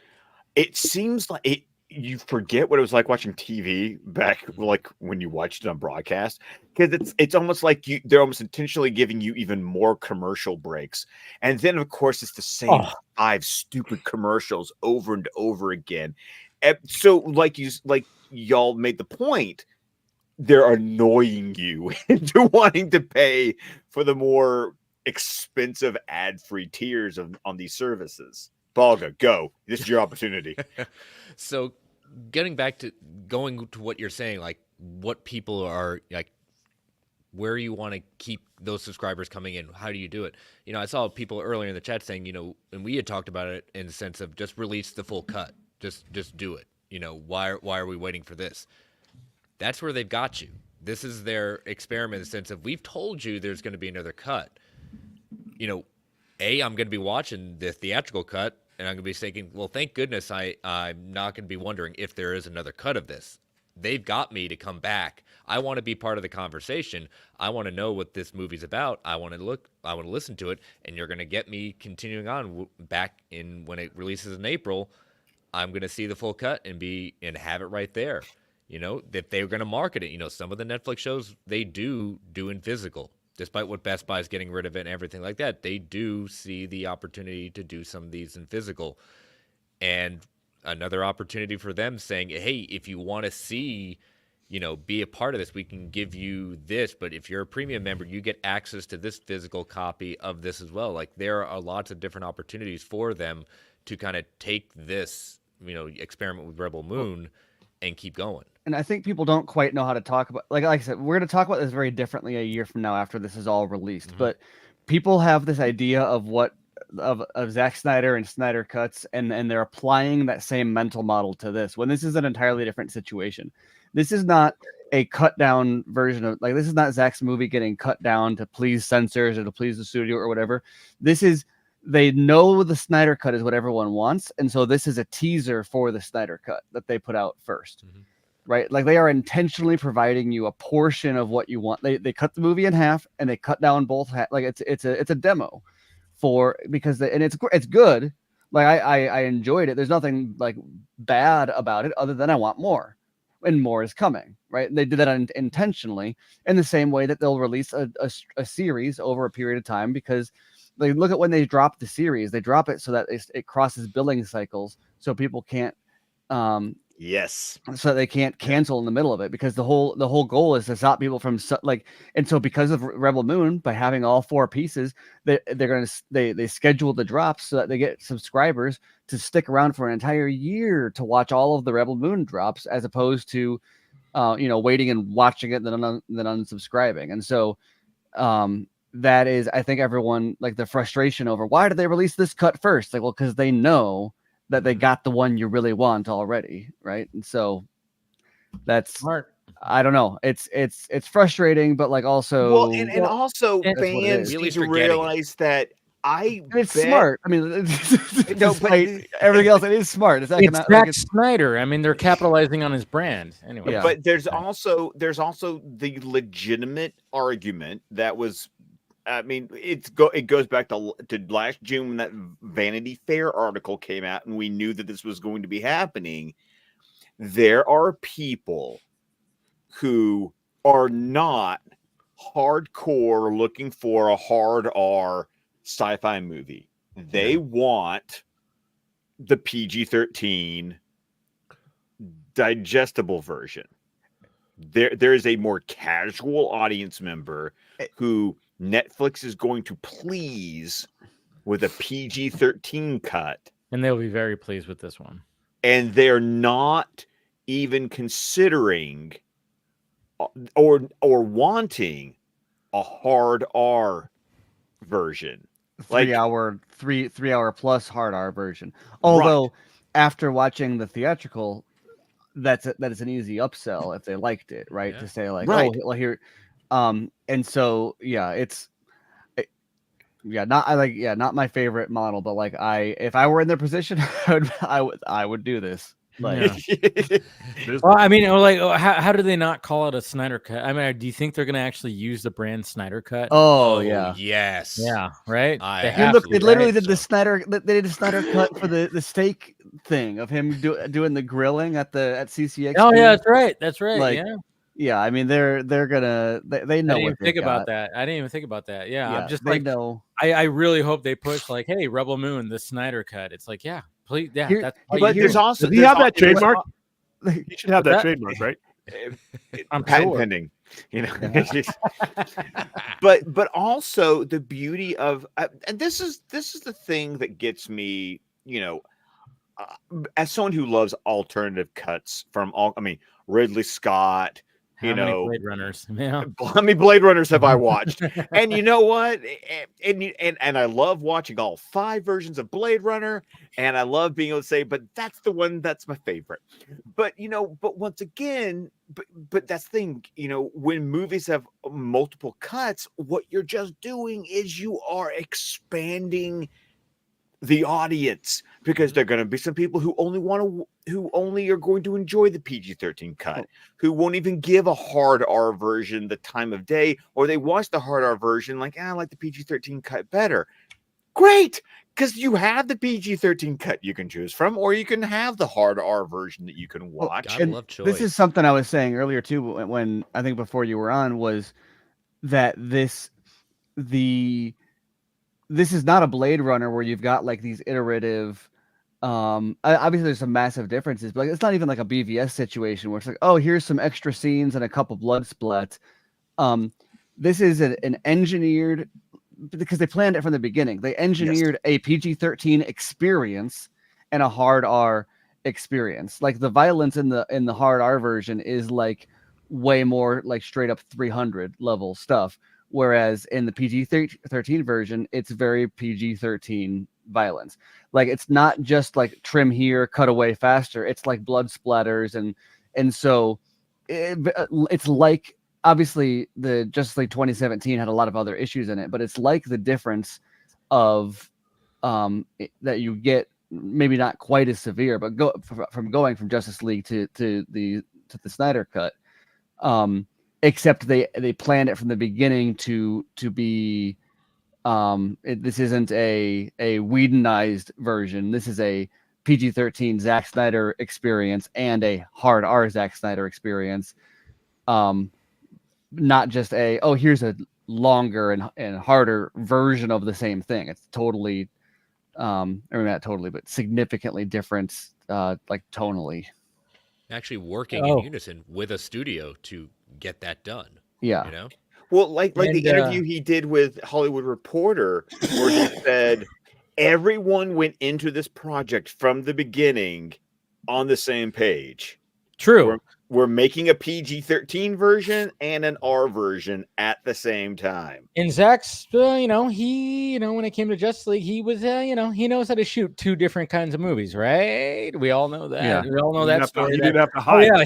it seems like you forget what it was like watching TV back, like when you watched it on broadcast, because it's almost like they're almost intentionally giving you even more commercial breaks, and then of course it's the same 5 stupid commercials over and over again. So like y'all made the point, they're annoying you into wanting to pay for the more expensive ad-free tiers on these services. Balga, go. This is your opportunity. So going to what you're saying, like what people are like, where you want to keep those subscribers coming in, how do you do it? You know, I saw people earlier in the chat saying, you know, and we had talked about it in the sense of just release the full cut. Just do it. You know, why are we waiting for this? That's where they've got you. This is their experiment in the sense of, we've told you there's going to be another cut. You know, I'm going to be watching the theatrical cut, and I'm going to be thinking, well, thank goodness I'm not going to be wondering if there is another cut of this. They've got me to come back. I want to be part of the conversation. I want to know what this movie's about. I want to listen to it, and you're going to get me continuing on back in when it releases in April. I'm going to see the full cut and have it right there. You know, that they're going to market it. You know, some of the Netflix shows they do in physical, despite what Best Buy is getting rid of it and everything like that. They do see the opportunity to do some of these in physical, and another opportunity for them saying, hey, if you want to see, you know, be a part of this, we can give you this. But if you're a premium member, you get access to this physical copy of this as well. Like, there are lots of different opportunities for them to kind of take this, you know, experiment with Rebel Moon and keep going. And I think people don't quite know how to talk about, like I said, we're going to talk about this very differently a year from now after this is all released. But people have this idea of Zack Snyder and Snyder cuts, and they're applying that same mental model to this, when this is an entirely different situation. This is not a cut down version of, like, this is not Zack's movie getting cut down to please censors or to please the studio or whatever. This is, they know the Snyder cut is what everyone wants, and so this is a teaser for the Snyder cut that they put out first. Right? Like, they are intentionally providing you a portion of what you want. They cut the movie in half, and they cut down both like it's a demo because it's good. Like, I enjoyed it. There's nothing like bad about it other than I want more, and more is coming. Right? And they did that intentionally, in the same way that they'll release a series over a period of time, because they look at when they drop the series, they drop it so that it crosses billing cycles, so people can't yes, so they can't cancel in the middle of it, because the whole goal is to stop people from and so because of Rebel Moon, by having all 4 pieces, they schedule the drops so that they get subscribers to stick around for an entire year to watch all of the Rebel Moon drops, as opposed to waiting and watching it then unsubscribing. And so that is, I think, everyone, like, the frustration over, why did they release this cut first? Like, well, because they know that they got the one you really want already, right? And so that's smart. I don't know. It's frustrating, but like also, also fans need to realize that it's smart. I mean, everything else, it is smart. It's Zack Snyder. I mean, they're capitalizing on his brand anyway. Yeah. But there's also the legitimate argument that was. I mean, it goes back to last June when that Vanity Fair article came out, and we knew that this was going to be happening. There are people who are not hardcore looking for a hard R sci-fi movie. They want the PG-13 digestible version. There is a more casual audience member who Netflix is going to please with a PG-13 cut. And they'll be very pleased with this one. And they're not even considering or wanting a hard R version. 3 hour plus hard R version. Although after watching the theatrical, that is an easy upsell if they liked it, right? Yeah. To say like, Right. oh, well here, and so yeah, not my favorite model, but like if I were in their position, I would do this. Like, well, I mean, like, how do they not call it a Snyder cut? I mean, do you think they're going to actually use the brand Snyder cut? Oh yeah, yes, yeah, right. They literally did the Snyder. They did a Snyder cut for the steak thing of him doing the grilling at CCX. Oh yeah, that's right. That's right. Like, yeah. Yeah, I mean they're gonna they know I didn't what even they think about got. that. I didn't even think about that. Yeah, Yeah, I'm just they like, know. I really hope they push like, hey, Rebel Moon, the Snyder cut. It's like, yeah, please, yeah. Here- That's all But you there's do. also Does he have that trademark? He He should have that That- trademark, right? I'm patent sure. pending, you know. but also the beauty of and this is the thing that gets me, you know, as someone who loves alternative cuts from Ridley Scott. How many Blade Runners? Yeah. How many Blade Runners have I watched? And you know what? And I love watching all 5 versions of Blade Runner, and I love being able to say, but that's the one that's my favorite. But you know, but once again, but that's the thing, you know, when movies have multiple cuts, what you're just doing is you are expanding the audience, because there are going to be some people who only are going to enjoy the PG-13 cut, who won't even give a hard R version the time of day, or they watch the hard R version like, I like the PG-13 cut better. Great, because you have the PG-13 cut you can choose from, or you can have the hard R version that you can watch. And this is something I was saying earlier too, when I think before you were on, was that this is not a Blade Runner where you've got like these iterative. Obviously there's some massive differences, but like, it's not even like a BVS situation where it's like, oh, here's some extra scenes and a couple blood splats. This is an engineered, because they planned it from the beginning. They engineered a PG-13 experience and a hard R experience. Like the violence in the hard R version is like way more like straight up 300 level stuff. Whereas in the PG-13 version, it's very PG-13 violence. Like it's not just like trim here, cut away faster. It's like blood splatters, and so it's like, obviously the Justice League 2017 had a lot of other issues in it, but it's like the difference of that you get, maybe not quite as severe, but from going from Justice League to the Snyder cut. Except they planned it from the beginning to be this isn't a Whedonized version. This is a PG-13 Zack Snyder experience and a hard R Zack Snyder experience. Not just here's a longer and harder version of the same thing. It's totally or not totally, but significantly different, like tonally. Actually working in unison with a studio to get that done. Yeah. You know? Well, like the interview he did with Hollywood Reporter, where he said everyone went into this project from the beginning on the same page. True. We're making a PG-13 version and an R version at the same time. And Zach's, when it came to Justice League, he was, he knows how to shoot 2 different kinds of movies, right? We all know that. Yeah. We all know that story. He didn't have to hide. Oh, yeah,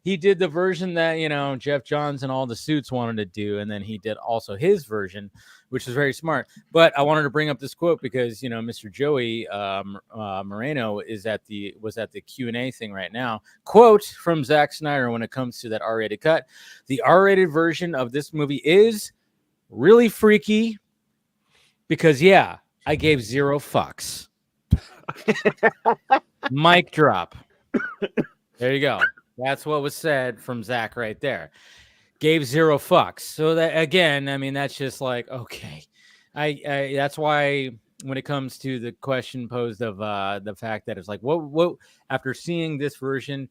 he did the version that, Jeff Johns and all the suits wanted to do, and then he did also his version, which is very smart. But I wanted to bring up this quote because, Mr. Joey Moreno was at the Q&A thing right now. Quote from Zack Snyder when it comes to that R-rated cut: the R-rated version of this movie is really freaky because, I gave 0 fucks. Mic drop. There you go. That's what was said from Zach right there. Gave 0 fucks. So that, again, I mean, that's just like, okay. I that's why when it comes to the question posed of the fact that it's like, what after seeing this version,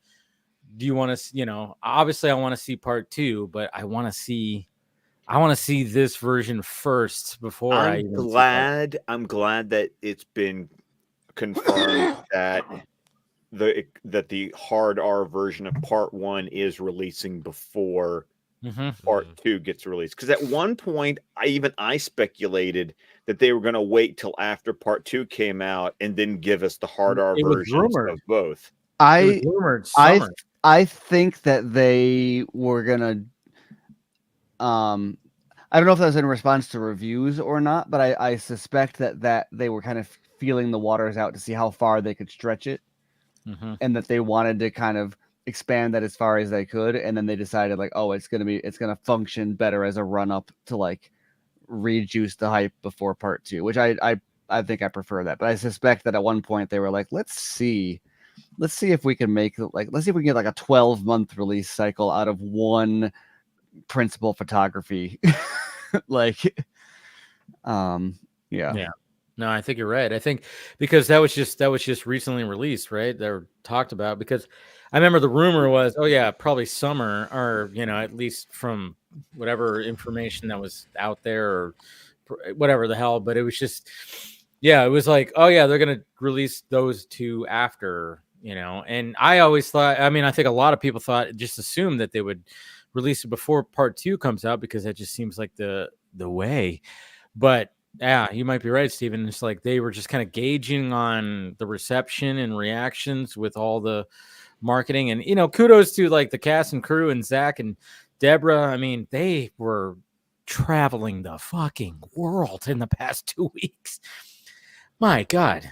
do you want to, obviously I want to see part 2, but I want to see this version first before I'm glad that it's been confirmed that the hard R version of part 1 is releasing before Part 2 gets released. Because at one point, I speculated that they were going to wait till after Part 2 came out and then give us the hard R versions of both. I rumored summer. I think that they were gonna I don't know if that was in response to reviews or not, but I suspect that they were kind of feeling the waters out to see how far they could stretch it, and that they wanted to kind of expand that as far as they could, and then they decided like, oh, it's gonna function better as a run up to like rejuice the hype before Part 2, which I think I prefer that, but I suspect that at one point they were like, let's see if we can make let's see if we can get like a 12-month release cycle out of one principal photography. Yeah. No, I think you're right. I think because that was just recently released, right? They were talked about, because I remember the rumor was, oh yeah, probably summer, or at least from whatever information that was out there, or whatever the hell. But it was just, it was like, oh yeah, they're gonna release those two after, And I always thought, I think a lot of people just assumed that they would release it before Part 2 comes out, because that just seems like the way. But yeah, you might be right, Steven. It's like they were just kind of gauging on the reception and reactions with all the marketing, and kudos to like the cast and crew and Zach and Deborah. They were traveling the fucking world in the past 2 weeks. My God.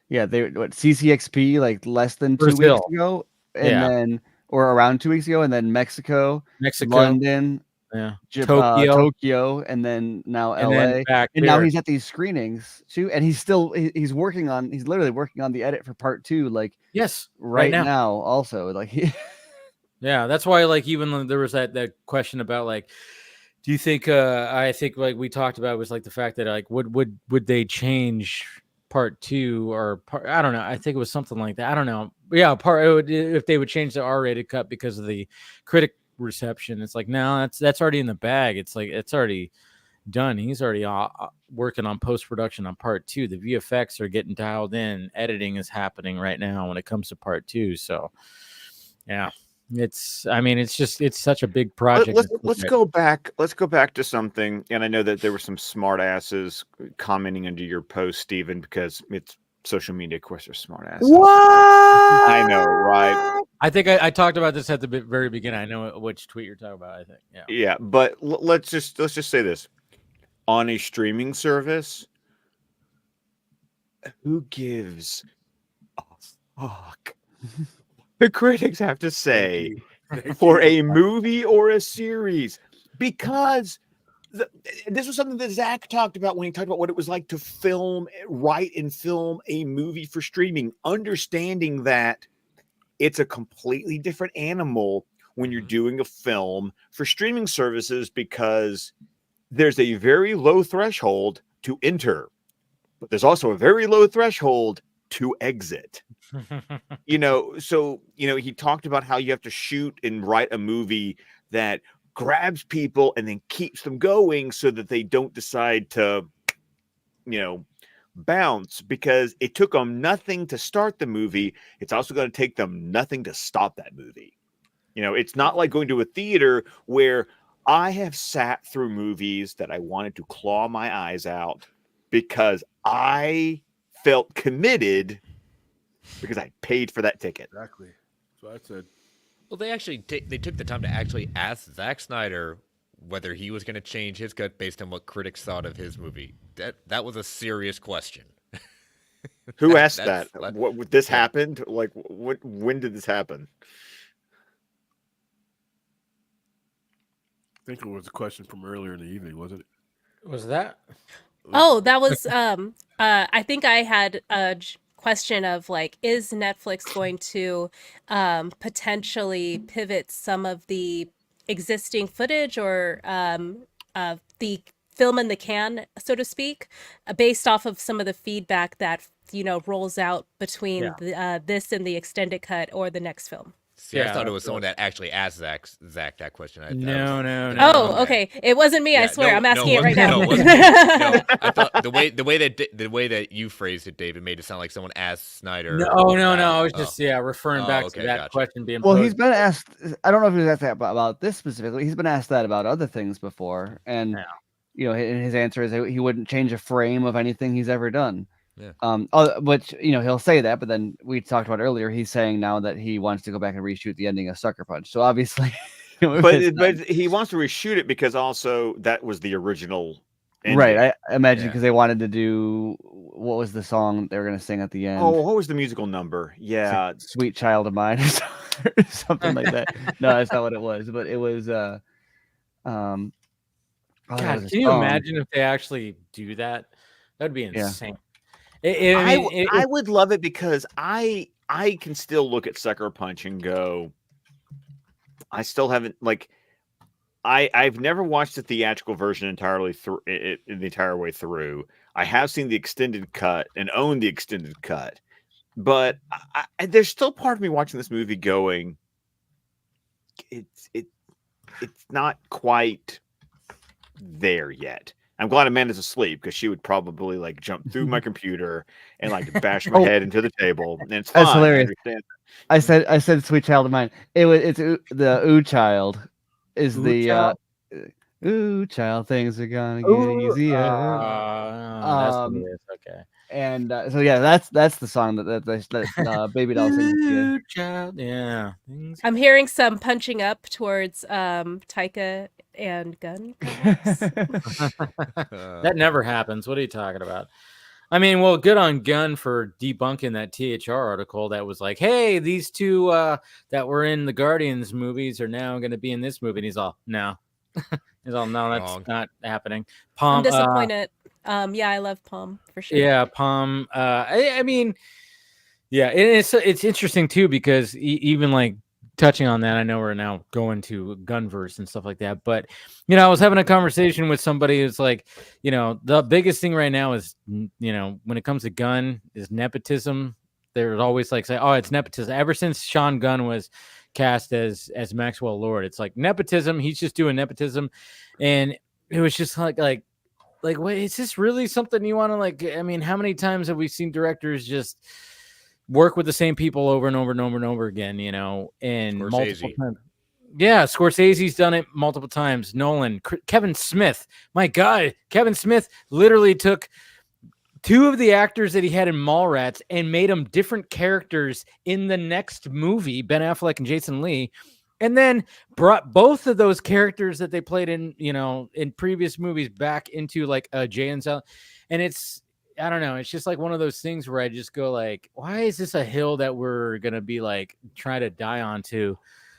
Yeah, they CCXP like less than 2 Brazil. weeks ago, and then or around 2 weeks ago, and then Mexico, London, Tokyo, and then now LA, and now he's at these screenings too, and he's literally working on the edit for Part 2, like right now also, like yeah, that's why like even there was that question about like, do you think I think like we talked about was like the fact that like would they change Part 2 or I don't know, I think it was something like that, I don't know, if they would change the R-rated cut because of the critic reception. It's like, no, that's already in the bag. It's like it's already done. He's already working on post-production on Part 2. The VFX are getting dialed in. Editing is happening right now when it comes to Part 2. So yeah, it's such a big project. Let's go back to something, and I know that there were some smart asses commenting under your post, Steven, because it's social media, of course, are smart asses. What? I know, right? I think I talked about this at the very beginning. I know which tweet you're talking about, I think. Yeah, but let's just say this. On a streaming service, who gives a fuck the critics have to say for a movie or a series? Because this was something that Zach talked about when he talked about what it was like to write and film a movie for streaming, understanding that it's a completely different animal when you're doing a film for streaming services, because there's a very low threshold to enter, but there's also a very low threshold to exit. So he talked about how you have to shoot and write a movie that grabs people and then keeps them going so that they don't decide to, bounce, because it took them nothing to start the movie. It's also going to take them nothing to stop that movie. It's not like going to a theater where I have sat through movies that I wanted to claw my eyes out because I felt committed because I paid for that ticket. Exactly. So I said. Well, they took the time to actually ask Zack Snyder whether he was going to change his cut based on what critics thought of his movie. That was a serious question. Who asked that? What this happened? Like, when did this happen? I think it was a question from earlier in the evening, wasn't it? Was that? Oh, that was. I think I had a question of like, is Netflix going to potentially pivot some of the existing footage or the film in the can, so to speak, based off of some of the feedback that rolls out between this and the extended cut or the next film? See, I thought it was someone that actually asked Zach that question. No. Oh, okay. It wasn't me. I swear. I'm asking it right now. No, it wasn't me. No, I thought the way that you phrased it, David, made it sound like someone asked Snyder. No. I was just referring back to that question being posed. Well, he's been asked. I don't know if he was asked that about this specifically. He's been asked that about other things before, and his answer is he wouldn't change a frame of anything he's ever done. Yeah. Which he'll say that, but then we talked about earlier. He's saying now that he wants to go back and reshoot the ending of Sucker Punch. So obviously, but he wants to reshoot it because also that was the original ending. Right. I imagine because they wanted to do what was the song they were going to sing at the end? Oh, what was the musical number? Yeah, Sweet Child of Mine or something like that. No, that's not what it was, but it was. God, can you imagine if they actually do that? That'd be insane. I would love it because I can still look at Sucker Punch and go, I still haven't I've never watched the theatrical version entirely through the entire way through. I have seen the extended cut and own the extended cut, but there's still part of me watching this movie going, it's not quite there yet. I'm glad Amanda's asleep because she would probably jump through my computer and bash my head into the table. And it's fine. That's hilarious. I said Sweet Child of Mine. It's the Ooh Child is the Ooh Child, things are gonna get easier. That's what it is. Okay. And so that's the song that Baby Doll sings. Ooh Child, yeah. I'm hearing some punching up towards Taika and Gunn. That never happens. What are you talking about? I mean, well, good on Gunn for debunking that THR article that was like, hey, these two that were in the Guardians movies are now going to be in this movie. And he's all, no. He's all, no, that's not happening. Palm, I'm disappointed. I love Palm for sure. Yeah, Palm. I mean, yeah, it's interesting too because even touching on that, I know we're now going to Gunverse and stuff like that, but I was having a conversation with somebody who's like, the biggest thing right now is, when it comes to Gunn is nepotism. There's always say, oh, it's nepotism. Ever since Sean Gunn was cast as Maxwell Lord, it's like nepotism. He's just doing nepotism, and it was just like, wait, is this really something you want to I mean, how many times have we seen directors just work with the same people over and over and over and over again, and multiple times? Yeah, Scorsese's done it multiple times. Nolan, Kevin Smith. My God, Kevin Smith literally took two of the actors that he had in Mallrats and made them different characters in the next movie, Ben Affleck and Jason Lee, and then brought both of those characters that they played in, in previous movies back into a Jay and Silent. And I don't know. It's just one of those things where I just go why is this a hill that we're going to be try to die on to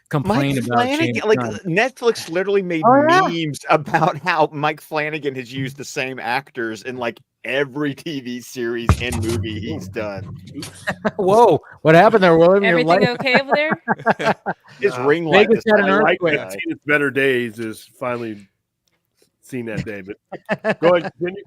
complain about? Netflix literally made memes about how Mike Flanagan has used the same actors in every TV series and movie he's done. Whoa, what happened there, William? Everything okay over there? His ring light. Vegas had an earthquake. Seen its better days is finally seen that day. But go ahead, continue.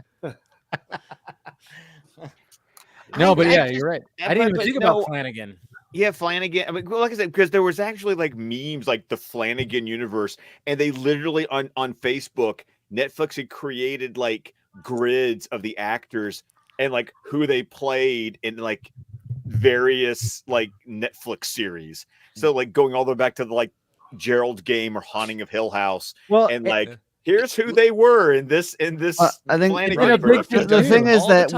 No, but you're right. I didn't even think about Flanagan. Yeah, Flanagan. I mean, like I said, because there was actually memes the Flanagan universe, and they literally on Facebook, Netflix had created grids of the actors and who they played in various Netflix series. So going all the way back to the Gerald Game or Haunting of Hill House, and here's who they were in this. I think the thing is that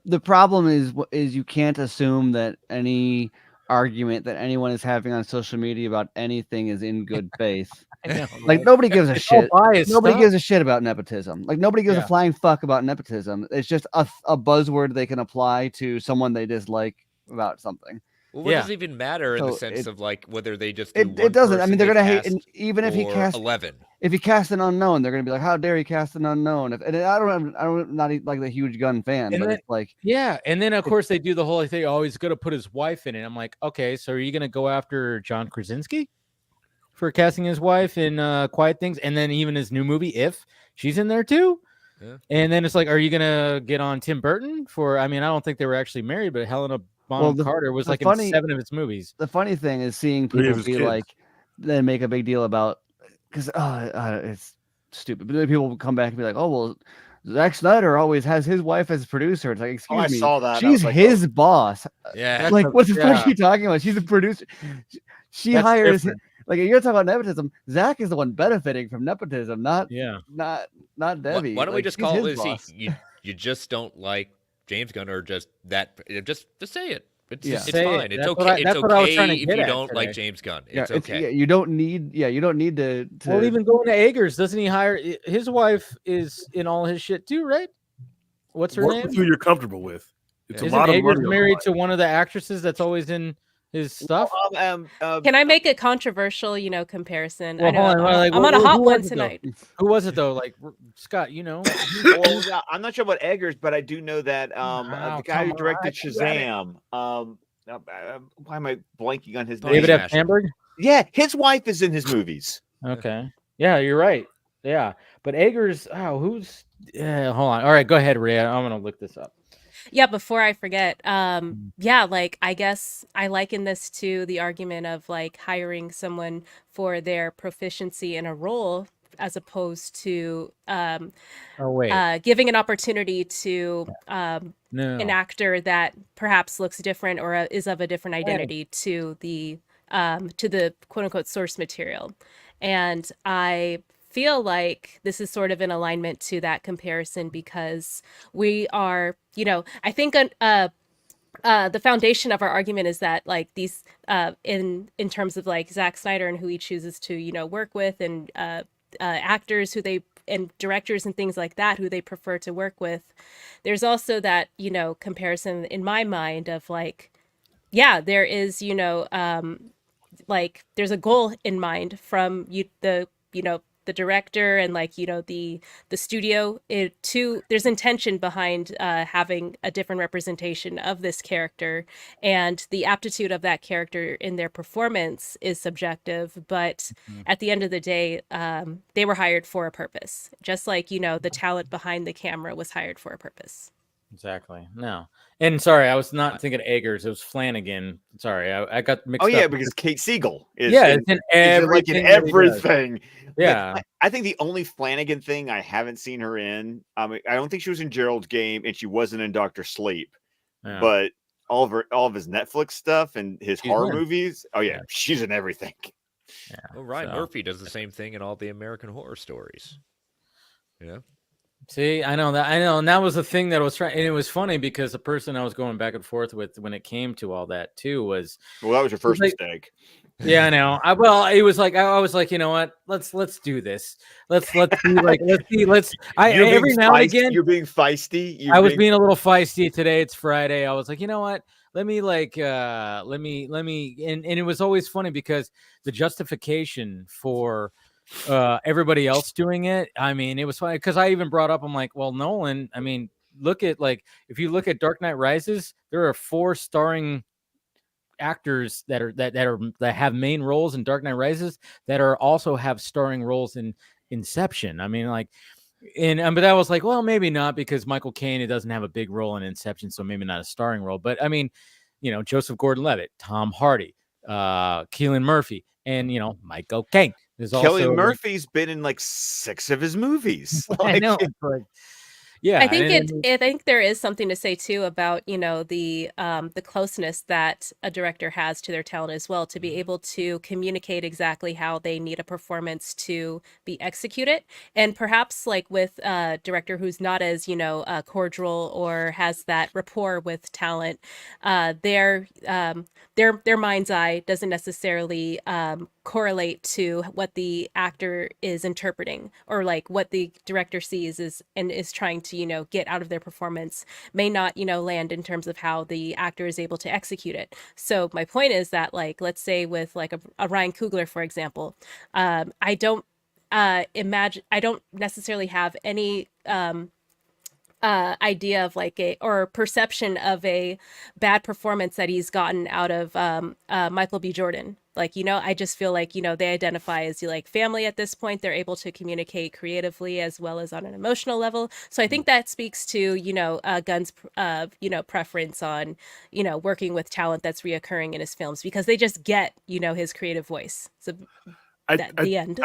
the problem is you can't assume that any argument that anyone is having on social media about anything is in good faith. Nobody gives a shit. Nobody gives a shit about nepotism. Nobody gives a flying fuck about nepotism. It's just a buzzword they can apply to someone they dislike about something. Well, what does it even matter in the sense of whether they just do it doesn't. I mean, they're gonna hate, and even if he cast 11. If he cast an unknown, they're gonna be like, "How dare he cast an unknown?" I'm not the huge Gunn fan, and but then, it's and then of course they do the whole thing. Oh, he's gonna put his wife in it. I'm like, okay, so are you gonna go after John Krasinski for casting his wife in Quiet Things, and then even his new movie, If, she's in there too? Yeah. And then it's are you gonna get on Tim Burton for? I mean, I don't think they were actually married, but Helena Bonham Carter was like in 7 of his movies. The funny thing is seeing people be like, then make a big deal about, because it's stupid. But then people will come back and be like, oh well, Zack Snyder always has his wife as producer. It's like, excuse me, saw that. She's his boss. Yeah. Like, what the fuck are you talking about? She's a producer. She hires. Like, you're talking about nepotism. Zach is the one benefiting from nepotism, not Debbie. Why don't we like, just call it? You just don't like James Gunn, or just say it. It's fine. It's okay. It's okay if you don't like James Gunn. It's okay. You don't need to. Well, even going to Eggers, doesn't he hire his wife? Is in all his shit too, right? What's her name? Who you're comfortable with? It's Isn't a lot of Eggers money married to one of the actresses that's always in his stuff? Can I make a controversial, comparison? Well, I know I'm on a hot one tonight. Who was it though? Like Scott, Well, I'm not sure about Eggers, but I do know that the guy who directed Shazam. Why am I blanking on his name? David F. Sandberg? Yeah, his wife is in his movies. Okay. Yeah, you're right. Yeah, but Eggers. Who's? Yeah, hold on. All right, go ahead, Rhea. I'm gonna look this up. Yeah, before I forget, like I guess I liken this to the argument of like hiring someone for their proficiency in a role as opposed to giving an opportunity to an actor that perhaps looks different or is of a different identity to the quote unquote source material. And I feel like this is sort of in alignment to that comparison because we are, I think the foundation of our argument is that like these in terms of like Zack Snyder and who he chooses to, work with, and actors and directors and things like that who they prefer to work with. There's also that, comparison in my mind of like, yeah, there is, like there's a goal in mind from the director and like the studio there's intention behind having a different representation of this character, and the aptitude of that character in their performance is subjective, but at the end of the day they were hired for a purpose, just like the talent behind the camera was hired for a purpose. Exactly. No. And sorry, I was not thinking of Eggers. It was Flanagan. Sorry, I got mixed up. Oh yeah, because Kate Siegel is it's in everything. Yeah. But I think the only Flanagan thing I haven't seen her in, I don't think she was in Gerald's Game, and she wasn't in Dr. Sleep. Yeah. But all of his Netflix stuff and his horror movies, she's in everything. Yeah. Well, Ryan Murphy does the same thing in all the American Horror Stories. See, I know, and that was the thing that I was trying, and it was funny because the person I was going back and forth with when it came to all that too was, well, that was your first mistake. Yeah, I know. It was like I was like, you know what? Let's do this. Let's be like every now and again. You're being feisty. I was being a little feisty today. It's Friday. I was like, you know what? Let me and it was always funny because the justification for everybody else doing it, I mean, it was funny because I even brought up, I'm like, well, Nolan, I mean, look at like if you look at Dark Knight Rises, there are 4 starring actors that have main roles in Dark Knight Rises that are also have starring roles in Inception. I mean, like, but I was like, well, maybe not because Michael Caine, it doesn't have a big role in Inception, so maybe not a starring role. But I mean, Joseph Gordon-Levitt, Tom Hardy, Cillian Murphy, and Michael Caine. Cillian Murphy's been in like 6 of his movies. I know, but yeah, I think there is something to say too about the closeness that a director has to their talent as well, to be able to communicate exactly how they need a performance to be executed, and perhaps like with a director who's not as cordial or has that rapport with talent, their mind's eye doesn't necessarily correlate to what the actor is interpreting, or like what the director sees is trying to get out of their performance may not land in terms of how the actor is able to execute it. So my point is that, like, let's say with like a Ryan Coogler, for example, I don't necessarily have any idea of like or perception of a bad performance that he's gotten out of Michael B. Jordan. Like, I just feel like, they identify as like family at this point. They're able to communicate creatively as well as on an emotional level. So I think that speaks to, Gunn's, preference on, working with talent that's reoccurring in his films, because they just get, his creative voice. So the end.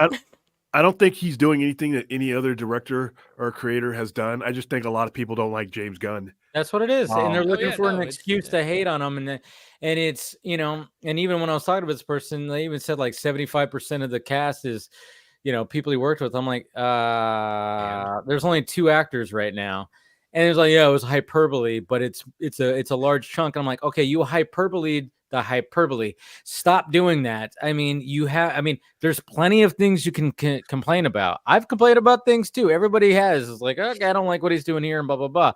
I don't think he's doing anything that any other director or creator has done. I just think a lot of people don't like James Gunn. That's what it is, and they're looking for an excuse to hate on him, and it's and even when I was talking to this person, they even said like 75% of the cast is people he worked with. I'm like, there's only 2 actors right now, and it's like, yeah, it was hyperbole, but it's a large chunk. And I'm like, okay, you hyperbole the hyperbole. Stop doing that. I mean, there's plenty of things you can complain about. I've complained about things too. Everybody has. It's like, okay, I don't like what he's doing here and blah, blah, blah.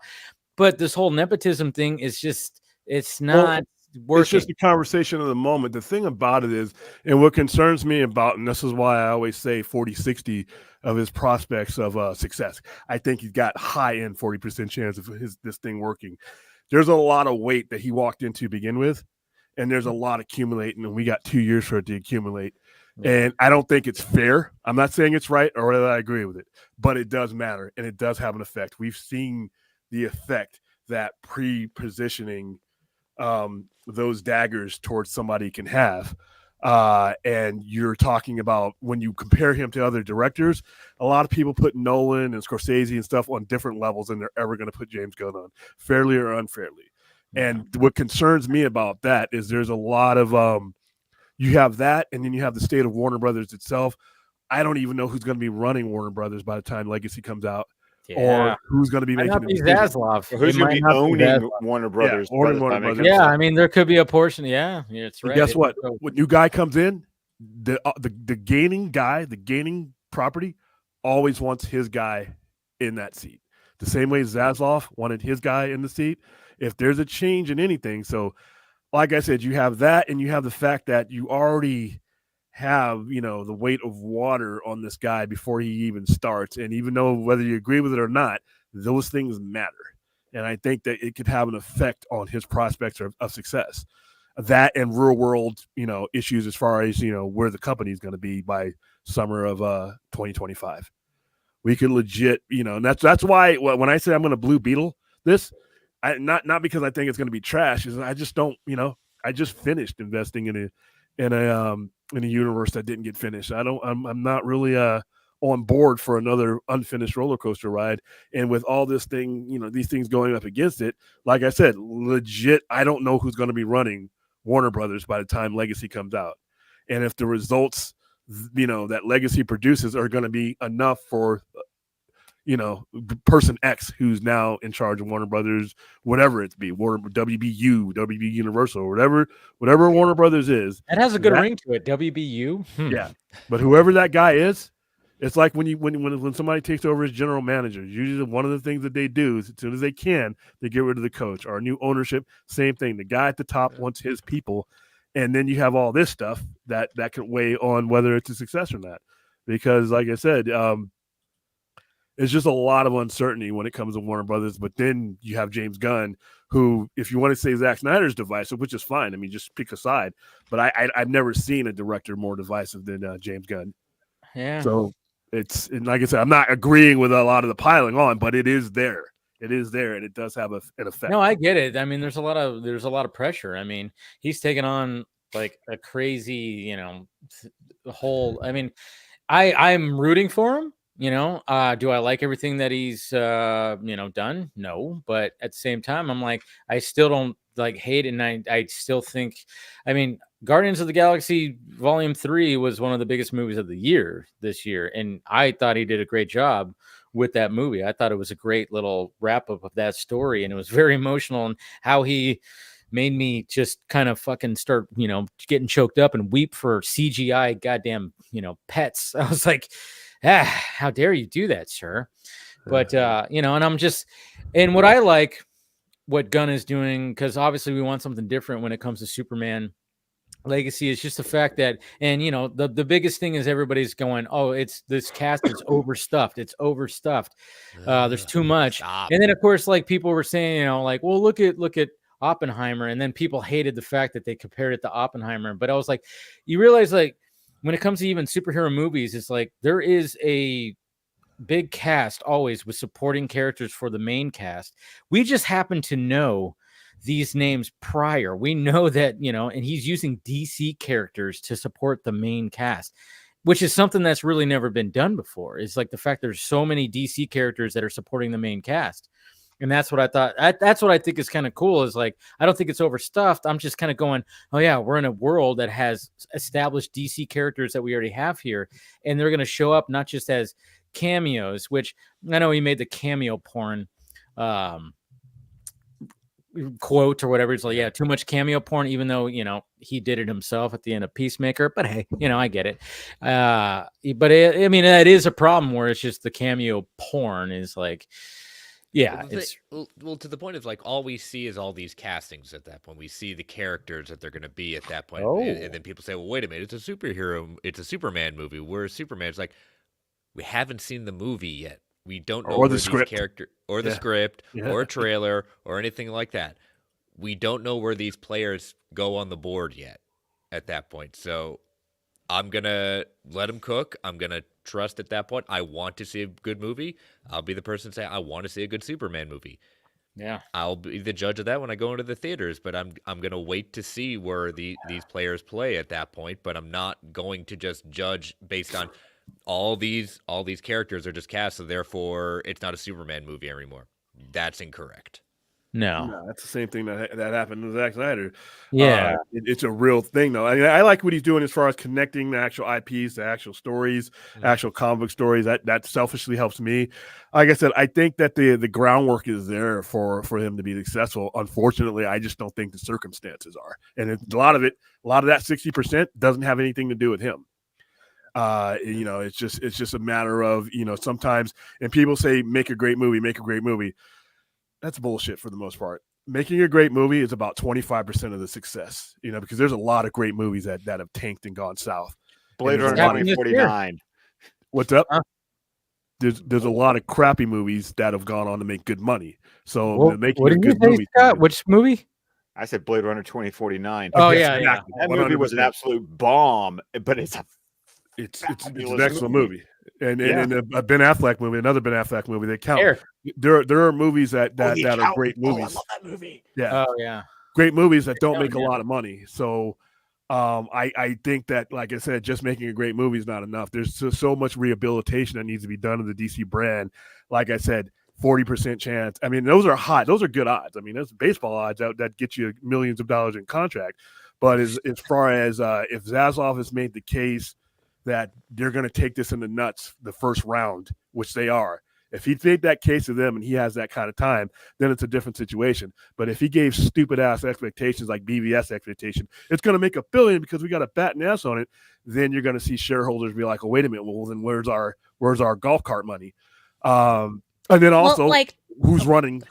But this whole nepotism thing is just, it's not working. It's just a conversation of the moment. The thing about it is, and what concerns me about, and this is why I always say 40-60 of his prospects of success. I think he's got high end 40% chance of this thing working. There's a lot of weight that he walked into to begin with. And there's a lot accumulating, and we got 2 years for it to accumulate. Yeah. And I don't think it's fair. I'm not saying it's right or that I agree with it, but it does matter, and it does have an effect. We've seen the effect that pre-positioning those daggers towards somebody can have. And you're talking about when you compare him to other directors, a lot of people put Nolan and Scorsese and stuff on different levels than they're ever going to put James Gunn on, fairly or unfairly. And what concerns me about that is there's a lot of you have that, and then you have the state of Warner Brothers itself. I don't even know who's going to be running Warner Brothers by the time Legacy comes out, or who's going to be making the Zaslav. Or who's going to be owning Warner Brothers. Yeah, I mean, there could be a portion. Yeah, it's right. Guess what? When new guy comes in, the gaining guy, the gaining property, always wants his guy in that seat. The same way Zaslav wanted his guy in the seat. If there's a change in anything, so like I said, you have that, and you have the fact that you already have, the weight of water on this guy before he even starts. And even though whether you agree with it or not, those things matter. And I think that it could have an effect on his prospects of success. That and real world, issues as far as, where the company is going to be by summer of 2025. We could legit, and that's why when I say I'm going to Blue Beetle this, not because I think it's going to be trash. Is I just don't, I just finished investing in a universe that didn't get finished. I'm not really on board for another unfinished roller coaster ride. And with all this thing, these things going up against it, like I said, legit, I don't know who's going to be running Warner Brothers by the time Legacy comes out. And if the results, that Legacy produces are going to be enough for person X who's now in charge of Warner Brothers, whatever it be, Warner WBU, WB Universal, whatever Warner Brothers is. It has a good ring to it. WBU. Yeah. But whoever that guy is, it's like when somebody takes over as general manager, usually one of the things that they do is as soon as they can, they get rid of the coach or new ownership. Same thing. The guy at the top wants his people. And then you have all this stuff that can weigh on whether it's a success or not. Because like I said, it's just a lot of uncertainty when it comes to Warner Brothers. But then you have James Gunn, who, if you want to say Zack Snyder's divisive, which is fine. I mean, just pick a side. But I've never seen a director more divisive than James Gunn. Yeah. So and like I said, I'm not agreeing with a lot of the piling on, but it is there. It is there, and it does have an effect. No, I get it. I mean, there's a lot of pressure. I mean, he's taken on like a crazy, whole. I mean, I'm rooting for him. Do I like everything that he's done? No, but at the same time, I'm like, I still don't hate it, and I still think, I mean, Guardians of the Galaxy Volume 3 was one of the biggest movies of the year this year, and I thought he did a great job with that movie. I thought it was a great little wrap up of that story, and it was very emotional, and how he made me just kind of fucking start, getting choked up and weep for CGI goddamn, pets. I was like, how dare you do that, sir? But and I'm just, and what I like what Gunn is doing, because obviously we want something different when it comes to Superman Legacy, is just the fact that, and the biggest thing is everybody's going, oh, it's this cast is overstuffed, there's too much. And then of course, like people were saying, well, look at Oppenheimer, and then people hated the fact that they compared it to Oppenheimer. But I was like, you realize, like, when it comes to even superhero movies, it's like there is a big cast always with supporting characters for the main cast. We just happen to know these names prior. We know that, you know, and he's using DC characters to support the main cast, which is something that's really never been done before. It's like the fact there's so many DC characters that are supporting the main cast. And that's what I thought. That's what I think is kind of cool, is like, I don't think it's overstuffed. I'm just kind of going, oh yeah, we're in a world that has established DC characters that we already have here. And they're going to show up not just as cameos, which I know he made the cameo porn quote or whatever. It's like, yeah, too much cameo porn, even though, you know, he did it himself at the end of Peacemaker. But hey, you know, I get it. I mean, that is a problem where it's just the cameo porn is like, yeah, well, to the point of like, all we see is all these castings at that point. We see the characters that they're going to be at that point. And then people say, well, wait a minute, it's a superhero, it's a Superman movie. Where's Superman? It's like, we haven't seen the movie yet. We don't know or the script or the script or a trailer or anything like that. We don't know where these players go on the board yet at that point. So I'm going to let them cook. I'm going to trust at that point. I want to see a good movie. I'll be the person saying, I want to see a good Superman movie. Yeah. I'll be the judge of that when I go into the theaters, but I'm going to wait to see where these players play at that point, but I'm not going to just judge based on all these characters are just cast, so therefore it's not a Superman movie anymore. That's incorrect. No, that's the same thing that happened to Zack Snyder. Yeah, it's a real thing, though. I mean, I like what he's doing as far as connecting the actual IPs, the actual stories, actual comic book stories. That selfishly helps me. Like I said, I think that the groundwork is there for him to be successful. Unfortunately, I just don't think the circumstances are, and a lot of that 60% doesn't have anything to do with him. You know, it's just a matter of, you know, sometimes, and people say make a great movie. That's bullshit for the most part. Making a great movie is about 25% of the success, you know, because there's a lot of great movies that have tanked and gone south. Blade Runner 2049. What's up? There's a lot of crappy movies that have gone on to make good money. So making what a did good you say, movie. Scott? Which movie? I said Blade Runner 2049. Oh, yes, yeah. That movie was an absolute bomb, but it's an excellent movie. And a Ben Affleck movie, another Ben Affleck movie, they count. There are movies that are great movies. I love that movie. Yeah. Oh yeah. Great movies that don't make a lot of money. So I think that, like I said, just making a great movie is not enough. There's so much rehabilitation that needs to be done in the DC brand. Like I said, 40% chance. I mean, those are hot. Those are good odds. I mean, those baseball odds that get you millions of dollars in contract. But as far as if Zaslav has made the case that they're going to take this in the nuts the first round, which they are. If he made that case to them and he has that kind of time, then it's a different situation. But if he gave stupid ass expectations like BVS expectation, it's going to make $1 billion because we got a bat and ass on it. Then you're going to see shareholders be like, "Oh, wait a minute. Well, then where's our golf cart money?" And then also, who's running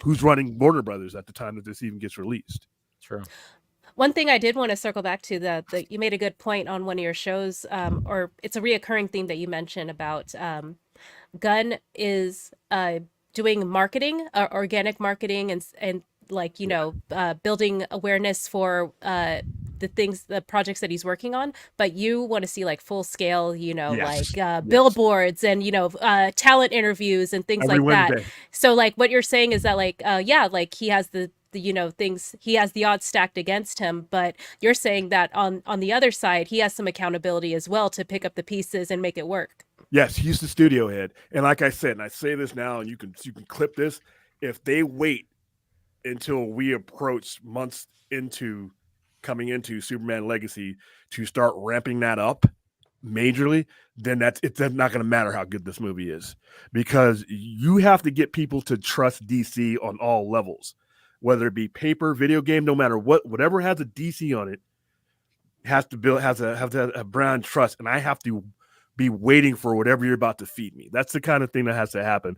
Warner Brothers at the time that this even gets released? True. One thing I did want to circle back to that you made a good point on one of your shows, or it's a reoccurring theme that you mentioned about Gunn is doing marketing, organic marketing, and like, you know, building awareness for the projects that he's working on. But you want to see like full scale, you know, billboards and, you know, talent interviews and things Every like Wednesday. that. So like what you're saying is that like, like he has the you know, he has the odds stacked against him, but you're saying that on the other side, he has some accountability as well to pick up the pieces and make it work. Yes, he's the studio head. And like I said, and I say this now, and you can clip this, if they wait until we approach months into coming into Superman Legacy to start ramping that up majorly, then it's not going to matter how good this movie is, because you have to get people to trust DC on all levels. Whether it be paper, video game, no matter whatever has a DC on it, has to have a brand trust, and I have to be waiting for whatever you're about to feed me. That's the kind of thing that has to happen.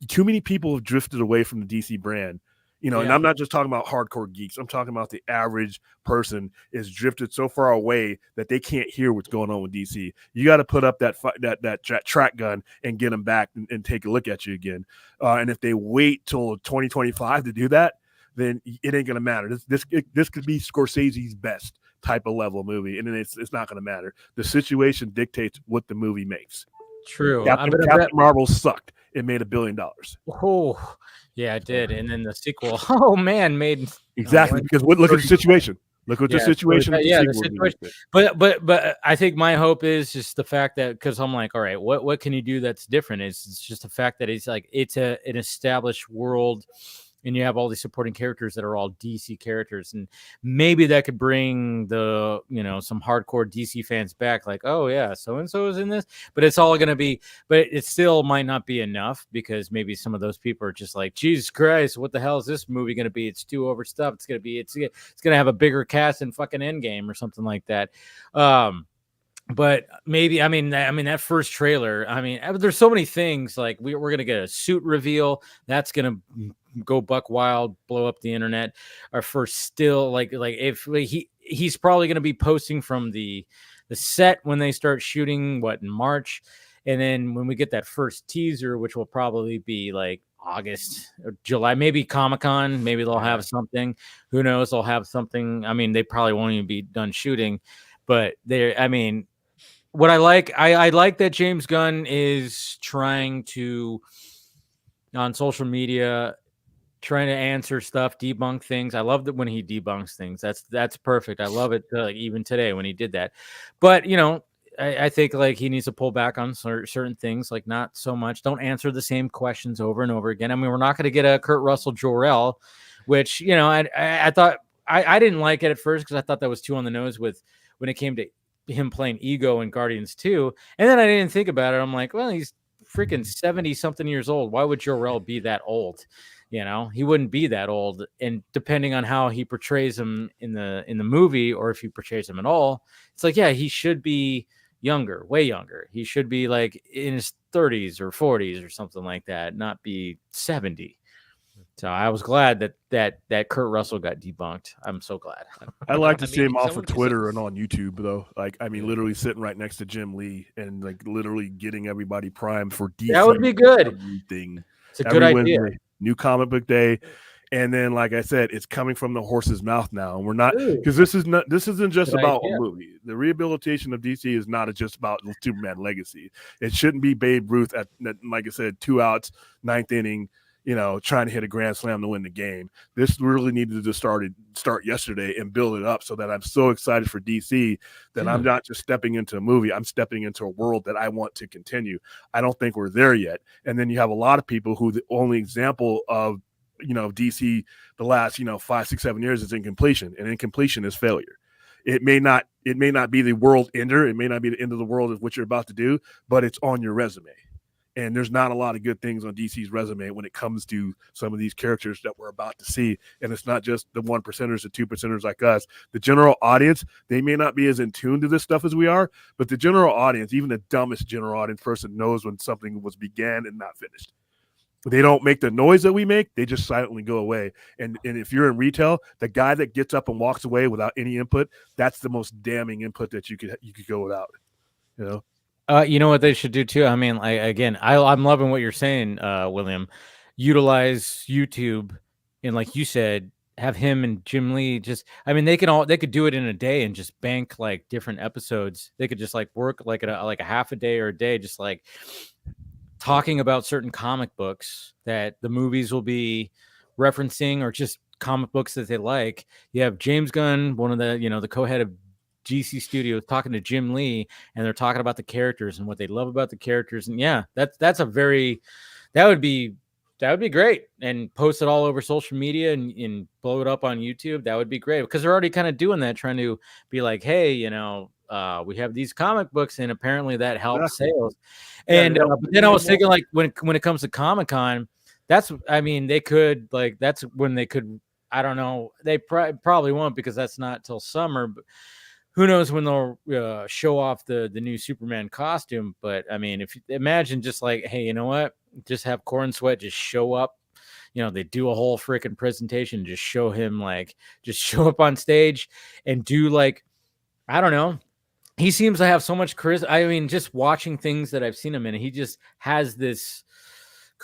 Too many people have drifted away from the DC brand, you know, and I'm not just talking about hardcore geeks. I'm talking about the average person is drifted so far away that they can't hear what's going on with DC. You got to put up that track gun and get them back and take a look at you again. And if they wait till 2025 to do that, then it ain't gonna matter. This could be Scorsese's best type of level movie, and then it's not gonna matter. The situation dictates what the movie makes. True. Captain Marvel sucked. It made $1 billion. Oh, yeah, it did. And then the sequel, oh man, made exactly because look at the situation. Look at the situation. The situation. But I think my hope is just the fact that, because I'm like, all right, what can you do that's different? It's just the fact that it's like it's an established world, and you have all these supporting characters that are all DC characters, and maybe that could bring the some hardcore DC fans back, like, oh yeah, so and so is in this. But it's all gonna be, but it still might not be enough, because maybe some of those people are just like, Jesus Christ, what the hell is this movie gonna be? It's too overstuffed. It's gonna have a bigger cast than fucking Endgame or something like that. But maybe, I mean that first trailer, there's so many things, like we're gonna get a suit reveal that's gonna go buck wild, blow up the internet. Our first still, like if he's probably gonna be posting from the set when they start shooting in March, and then when we get that first teaser, which will probably be like August or July, maybe Comic-Con, maybe they'll have something. Who knows? They'll have something. They probably won't even be done shooting, but what I like that James Gunn is trying to, on social media, trying to answer stuff, debunk things. I love that when he debunks things. That's perfect. I love it, even today when he did that. But I think like he needs to pull back on certain things, like not so much. Don't answer the same questions over and over again. We're not going to get a Kurt Russell Jor-El, which I thought I didn't like it at first, because I thought that was too on the nose when it came to him playing Ego in Guardians 2. And then I didn't think about it. I'm like, well, he's freaking 70 something years old. Why would Jor-El be that old? He wouldn't be that old. And depending on how he portrays him in the movie, or if he portrays him at all, it's like, yeah, he should be younger, way younger. He should be like in his 30s or 40s or something like that, not be 70. So I was glad that Kurt Russell got debunked. I'm so glad. I like to see him off of Twitter and on YouTube, though. Like, literally sitting right next to Jim Lee and like literally getting everybody primed for DC. That would be good. Everything. It's a good idea. Wednesday, new comic book day. And then, like I said, it's coming from the horse's mouth now. And we're not, because this isn't just good about idea. a movie. The rehabilitation of DC is not just about Superman legacy. It shouldn't be Babe Ruth at, like I said, 2 outs, 9th inning, trying to hit a grand slam to win the game. This really needed to start yesterday and build it up, so that I'm so excited for DC that I'm not just stepping into a movie. I'm stepping into a world that I want to continue. I don't think we're there yet. And then you have a lot of people who the only example of DC the last 5, 6, 7 years is incompletion, and incompletion is failure. It may not be the world ender. It may not be the end of the world of what you're about to do, but it's on your resume. And there's not a lot of good things on DC's resume when it comes to some of these characters that we're about to see. And it's not just the 1%ers, the 2%ers like us. The general audience, they may not be as in tune to this stuff as we are, but the general audience, even the dumbest general audience person, knows when something was began and not finished. They don't make the noise that we make. They just silently go away. And if you're in retail, the guy that gets up and walks away without any input, that's the most damning input that you could go without, You know what they should do too? I'm loving what you're saying, William. Utilize YouTube, and like you said, have him and Jim Lee they could do it in a day and just bank like different episodes. They could just like work like a half a day or a day, just like talking about certain comic books that the movies will be referencing, or just comic books that they like. You have James Gunn, one of the the co-head of GC Studios, talking to Jim Lee, and they're talking about the characters and what they love about the characters. And yeah, that would be great. And post it all over social media and blow it up on YouTube. That would be great, because they're already kind of doing that, trying to be like, hey, we have these comic books, and apparently that helps sales. And but then I was thinking, like, when it comes to Comic-Con, that's when they could, I don't know, they probably won't, because that's not till summer, but who knows when they'll show off the new Superman costume. But if you imagine just like, hey, you know what, just have Corn Sweat just show up, they do a whole freaking presentation, just show him, just show up on stage and do I don't know. He seems to have so much charisma. Just watching things that I've seen him in, he just has this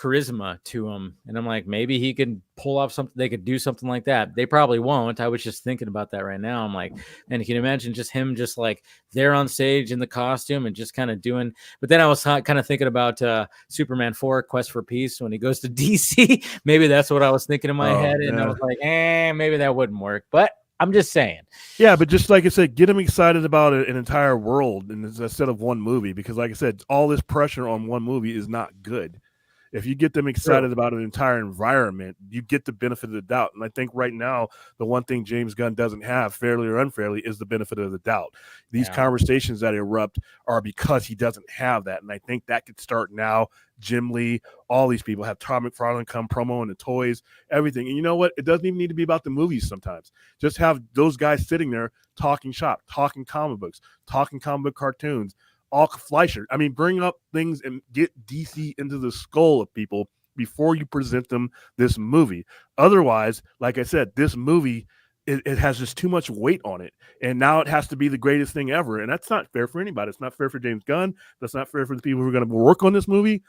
charisma to him, and I'm like, maybe he can pull off something. They could do something like that. They probably won't. I was just thinking about that right now. I'm like, and you can imagine just him just like there on stage in the costume and just kind of doing. But then I was kind of thinking about Superman 4 Quest for Peace when he goes to DC. Maybe that's what I was thinking in my head, and I was like, maybe that wouldn't work. But I'm just saying. Yeah, but just like I said, get them excited about an entire world instead of one movie, because like I said, all this pressure on one movie is not good. If you get them excited about an entire environment, you get the benefit of the doubt. And I think right now, the one thing James Gunn doesn't have, fairly or unfairly, is the benefit of the doubt. These conversations that erupt are because he doesn't have that. And I think that could start now. Jim Lee, all these people have Todd McFarlane come promo and the toys, everything. And you know what? It doesn't even need to be about the movies sometimes. Just have those guys sitting there talking shop, talking comic books, talking comic book cartoons, all Fleischer. I mean, bring up things and get DC into the skull of people before you present them this movie. Otherwise, like I said, this movie, it has just too much weight on it. And now it has to be the greatest thing ever. And that's not fair for anybody. It's not fair for James Gunn. That's not fair for the people who are going to work on this movie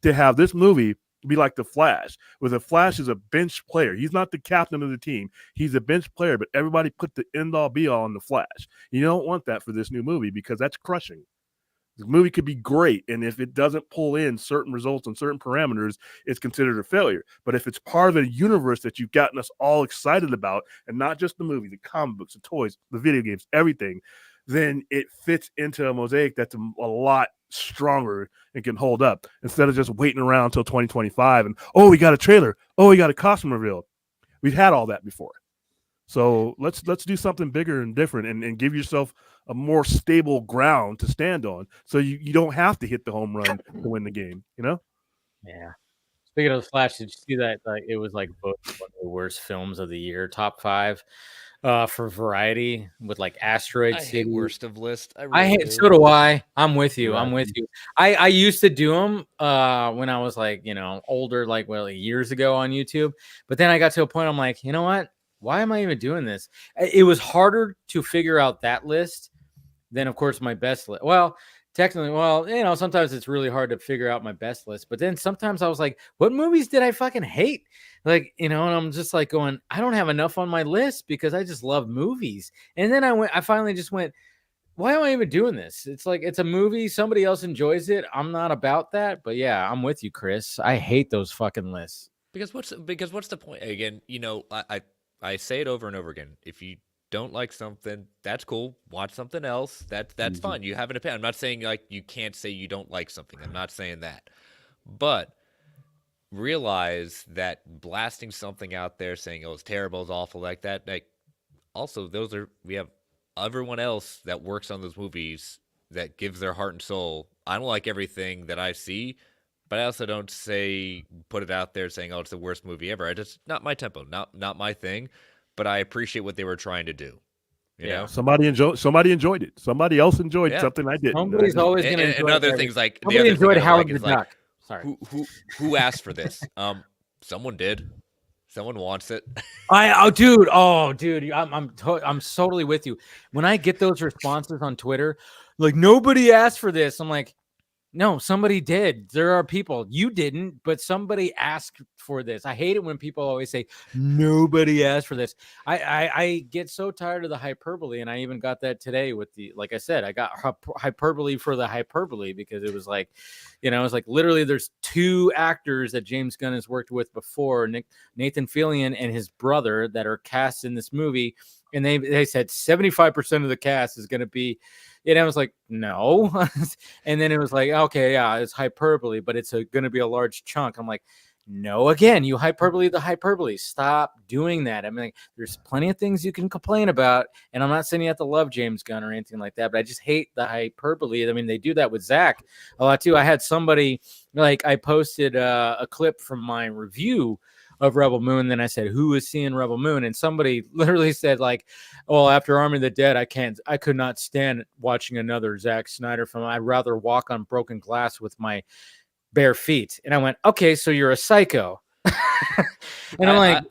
to have this movie be like The Flash, where The Flash is a bench player. He's not the captain of the team. He's a bench player, but everybody put the end-all be-all on The Flash. You don't want that for this new movie because that's crushing. The movie could be great, and if it doesn't pull in certain results and certain parameters, it's considered a failure. But if it's part of a universe that you've gotten us all excited about, and not just the movie, the comic books, the toys, the video games, everything, then it fits into a mosaic that's a lot stronger and can hold up, instead of just waiting around until 2025 and, we got a trailer. We got a costume reveal. We've had all that before. So let's do something bigger and different and give yourself a more stable ground to stand on, so you don't have to hit the home run to win the game, you know? Yeah. Speaking of The Flash, did you see that it was like one of the worst films of the year, top 5 for Variety, with like Asteroid City. Hate worst of list. I hate. So do I. I'm with you. I'm with you. I used to do them when I was like, older, like years ago on YouTube. But then I got to a point, I'm like, you know what? Why am I even doing this? It was harder to figure out that list than, of course, my best list. Well, technically, sometimes it's really hard to figure out my best list. But then sometimes I was like, what movies did I fucking hate? Like, and I'm just like going, I don't have enough on my list because I just love movies. And then I finally just went, why am I even doing this? It's like, it's a movie. Somebody else enjoys it. I'm not about that. But yeah, I'm with you, Chris. I hate those fucking lists. Because what's the point? Again, I say it over and over again. If you don't like something, that's cool. Watch something else. That's fine. You have an opinion. I'm not saying like you can't say you don't like something. I'm not saying that. But realize that blasting something out there saying, it's terrible, it's awful, like that, like also we have everyone else that works on those movies that gives their heart and soul. I don't like everything that I see, but I also don't put it out there saying, it's the worst movie ever. It's not my tempo, not my thing, but I appreciate what they were trying to do. You know? Somebody enjoyed it. Somebody else enjoyed something I didn't. Somebody's always going to enjoy and other things like somebody enjoyed Howard the Duck. Sorry. Who asked for this? Someone did. Someone wants it. Dude, I'm totally with you. When I get those responses on Twitter, like nobody asked for this, I'm like, no, somebody did. There are people. You didn't, but somebody asked for this. I hate it when people always say nobody asked for this. I get so tired of the hyperbole, and I even got that today with like I said, I got hyperbole for the hyperbole, because it was like, it's like literally there's 2 actors that James Gunn has worked with before, Nathan Fillion and his brother, that are cast in this movie, and they said 75% of the cast is going to be. And I was like, no. And then it was like, okay, yeah, it's hyperbole, but it's going to be a large chunk. I'm like, no, again, you hyperbole the hyperbole. Stop doing that. I mean, there's plenty of things you can complain about. And I'm not saying you have to love James Gunn or anything like that, but I just hate the hyperbole. I mean, they do that with Zach a lot too. I had somebody, I posted a clip from my review of Rebel Moon. Then I said, who is seeing Rebel Moon? And somebody literally said, like, after Army of the Dead, I could not stand watching another Zack Snyder film. I'd rather walk on broken glass with my bare feet. And I went, okay, so you're a psycho. And I'm like,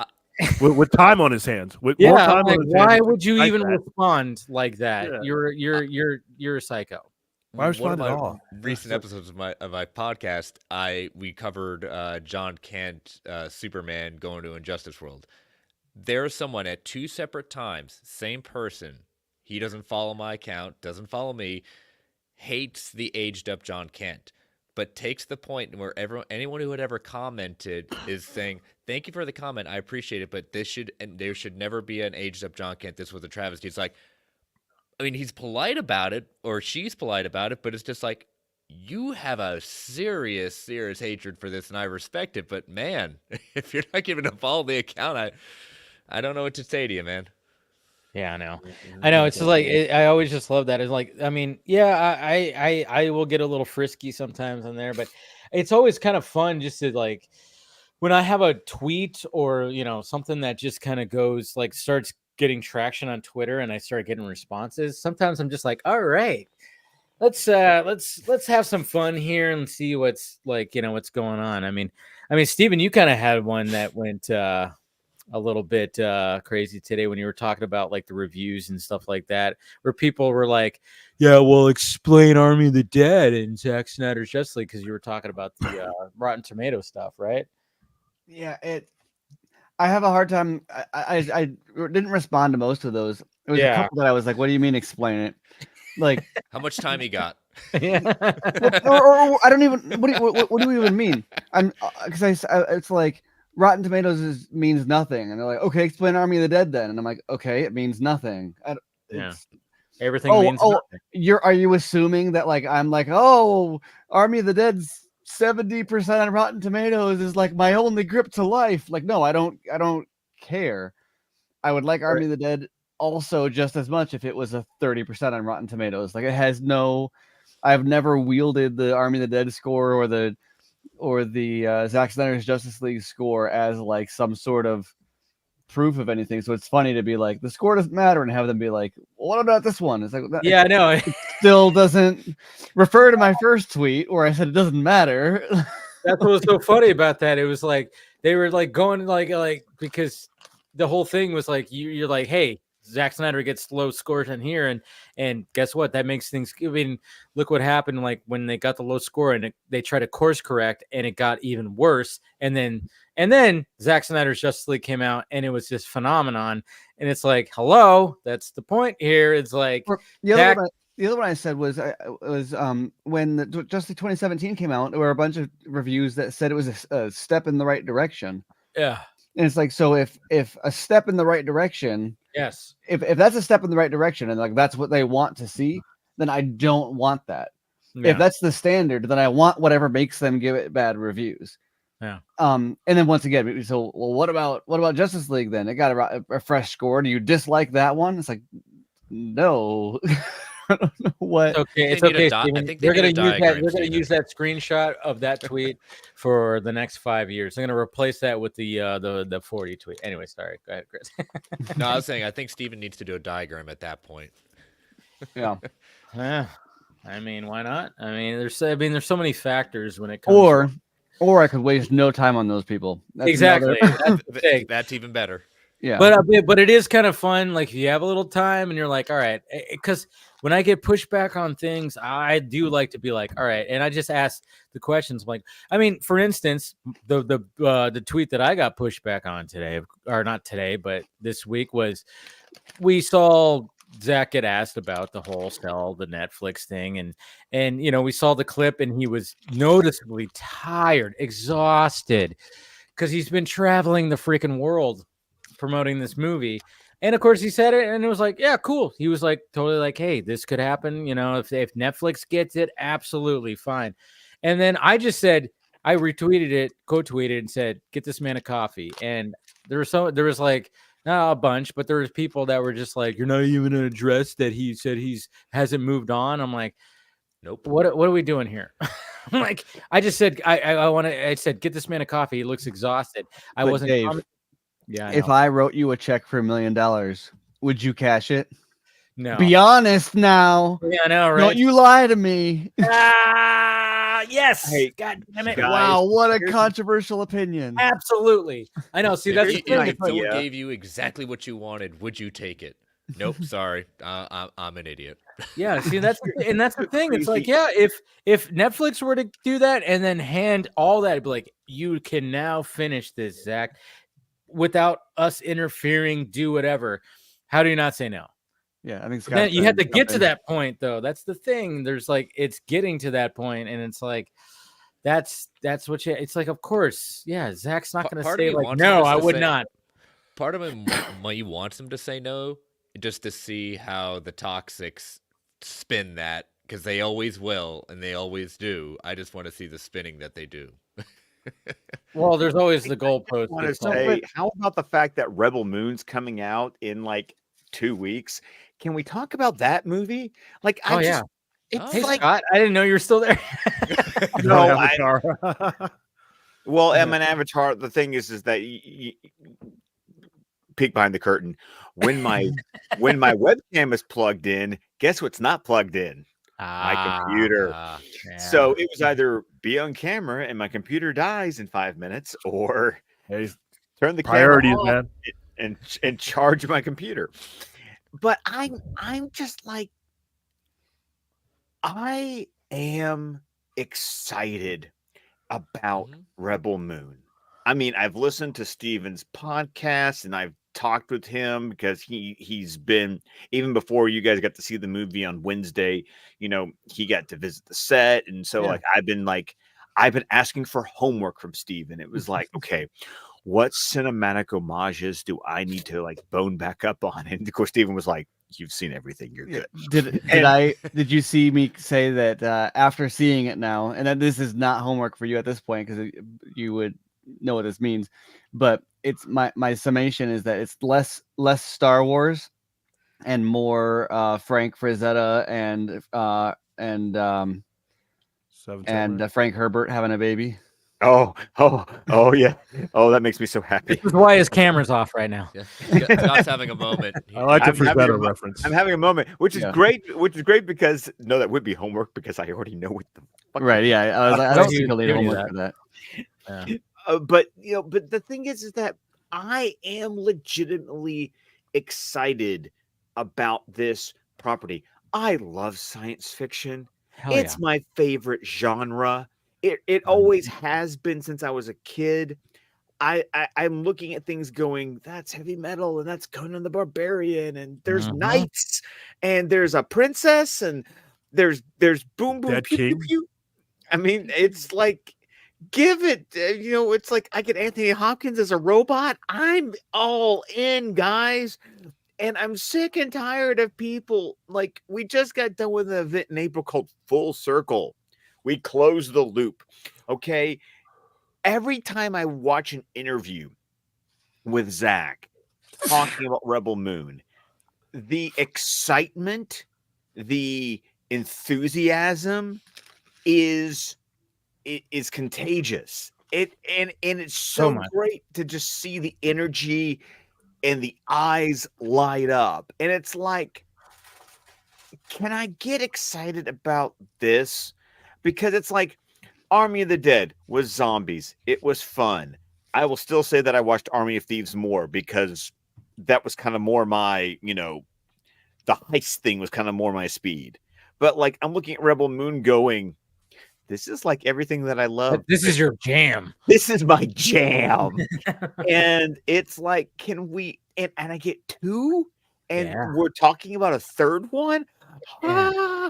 with time on his hands. Why would you even respond like that? Yeah. You're a psycho. Why respond One at of my all? recent episodes of my podcast, we covered John Kent, Superman going to Injustice World. There's someone at 2 separate times, same person. He doesn't follow my account, doesn't follow me, hates the aged up John Kent, but takes the point where anyone who had ever commented is saying, "Thank you for the comment, I appreciate it, but there should never be an aged up John Kent. This was a travesty." It's like, I mean, he's polite about it, or she's polite about it, but it's just like, you have a serious, serious hatred for this, and I respect it. But man, if you're not giving a follow the account, I don't know what to say to you, man. Yeah, I know. I know. It's just like I always just love that. It's like, I mean, yeah, I will get a little frisky sometimes on there, but it's always kind of fun just to like when I have a tweet or something that just kind of goes like starts getting traction on Twitter and I start getting responses. Sometimes I'm just like, all right, let's have some fun here and see what's like, what's going on. I mean, Steven, you kind of had one that went a little bit crazy today when you were talking about like the reviews and stuff like that, where people were like, yeah, well, explain Army of the Dead and Zack Snyder's Justice League, because you were talking about the Rotten Tomato stuff, right? Yeah, I have a hard time. I didn't respond to most of those. It was a couple that I was like, what do you mean explain it? Like, how much time he got? Yeah. or I don't even. What do you even mean? Because it's like Rotten Tomatoes means nothing, and they're like, okay, explain Army of the Dead then, and I'm like, okay, it means nothing. Everything means nothing. Are you assuming that like I'm like, oh, Army of the Dead's 70% on Rotten Tomatoes is like my only grip to life? Like, no, I don't care. I would like Army of the Dead also just as much if it was a 30% on Rotten Tomatoes. Like, it has no. I've never wielded the Army of the Dead score or the Zack Snyder's Justice League score as like some sort of proof of anything. So it's funny to be like, the score doesn't matter, and have them be like, well, what about this one? It's like, yeah, I know. It still doesn't refer to my first tweet where I said it doesn't matter. That's what was so funny about that. It was like they were like going like because the whole thing was like you're like, hey, Zack Snyder gets low scores in here, and guess what? That makes things. I mean, look what happened. Like when they got the low score and they tried to course correct, and it got even worse. And then Zack Snyder's Justice League came out, and it was this phenomenon. And it's like, hello, that's the point here. It's like the other one I said was when the Justice League 2017 came out, there were a bunch of reviews that said it was a step in the right direction. Yeah. And it's like, so if a step in the right direction, yes, if that's a step in the right direction and like that's what they want to see, then I don't want that. Yeah. If that's the standard, then I want whatever makes them give it bad reviews. Yeah. And then once again, so well, what about Justice League then? It got a fresh score. Do you dislike that one? It's like, no. I don't know what. Okay, it's okay, Steven. We're gonna use that screenshot of that tweet for the next 5 years. I'm gonna replace that with the 40 tweet. Anyway, sorry. Go ahead, Chris. No, I was saying I think Steven needs to do a diagram at that point. Yeah. Yeah. I mean, why not? I mean, there's so many factors when it comes. Or I could waste no time on those people. That's exactly. That's even better. Yeah. But it is kind of fun. Like if you have a little time and you're like, all right, because when I get pushback on things, I do like to be like, all right, and I just ask the questions. Like, I mean, for instance, the tweet that I got pushback on today, or not today, but this week was, we saw Zach get asked about the whole the Netflix thing, and we saw the clip, and he was noticeably tired, exhausted, because he's been traveling the freaking world promoting this movie. And of course he said it, and it was like, yeah, cool. He was like totally like, hey, this could happen, if Netflix gets it, absolutely fine. And then I just said, I retweeted it, co-tweeted, and said, get this man a coffee. And there was like not a bunch, but there was people that were just like, you're not even gonna address that he said hasn't moved on. I'm like, nope. What are we doing here? I'm like, I just said I said, get this man a coffee. He looks exhausted. I wasn't. Dave, yeah. If I wrote you a check for $1 million, would you cash it? No. Be honest now. Yeah, I know, right? Don't you lie to me. Yes. Hey, God damn it. Wow, what a controversial opinion. Absolutely. I know. See, that's if someone gave you exactly what you wanted, would you take it? Nope, sorry, I'm an idiot. Yeah, see, that's the thing. It's like, yeah, if Netflix were to do that and then hand all that, it'd be like, you can now finish this, Zach, without us interfering. Do whatever. How do you not say no? Yeah, I think then you have to get to that point, though. That's the thing. There's like, it's getting to that point, and it's like, that's what you. It's like, of course, yeah. Zach's not going to say like, no, I would not. Part of him wants him to say no, just to see how the toxics spin that, because they always will and they always do. I just want to see the spinning that they do. Well, there's always the goalpost. I want to say, how about the fact that Rebel Moon's coming out in like 2 weeks? Can we talk about that movie? Like, it's hey, like, Scott, I didn't know you were still there. No, well, I'm an Avatar. The thing is that peek behind the curtain. When my webcam is plugged in, guess what's not plugged in? My computer. Yeah. So it was either be on camera and my computer dies in 5 minutes, or turn the priorities, camera man, and charge my computer. But I'm just like, I am excited about Rebel Moon. I mean, I've listened to Steven's podcast and I've talked with him because he's been, even before you guys got to see the movie on Wednesday, you know, he got to visit the set. And so I've been asking for homework from Steven. It was like, okay, what cinematic homages do I need to like bone back up on? And of course, Steven was like, you've seen everything. You're good. Did you see me say that after seeing it now, and that this is not homework for you at this point, because you would know what this means, but it's my summation is that it's less Star Wars and more Frank Frazetta and Frank Herbert having a baby. Oh yeah. Oh, that makes me so happy. This is why his camera's off right now. Yeah. Scott's having a moment. I like the Frazetta reference. I'm having a moment, which is great. Which is great because no, that would be homework because I already know what the fuck. Right? Yeah, I was like, I don't think you'll need homework for that. Yeah. But but the thing is that I am legitimately excited about this property. I love science fiction. It's my favorite genre. It always has been since I was a kid. I'm looking at things going, that's heavy metal, and that's Conan the Barbarian, and there's knights, and there's a princess, and there's boom boom pew, pew, pew. I mean, it's like, give it, it's like I get Anthony Hopkins as a robot. I'm all in, guys. And I'm sick and tired of people. Like, we just got done with an event in April called Full Circle. We closed the loop. Okay. Every time I watch an interview with Zach talking about Rebel Moon, the excitement, the enthusiasm is contagious. And it's so great to just see the energy and the eyes light up. And it's like, can I get excited about this? Because it's like Army of the Dead was zombies. It was fun. I will still say that I watched Army of Thieves more because that was kind of more my, the heist thing was kind of more my speed. But like, I'm looking at Rebel Moon going, this is like everything that I love. This is your jam. This is my jam. And it's like, can we, and I get 2 and we're talking about a 3rd one. I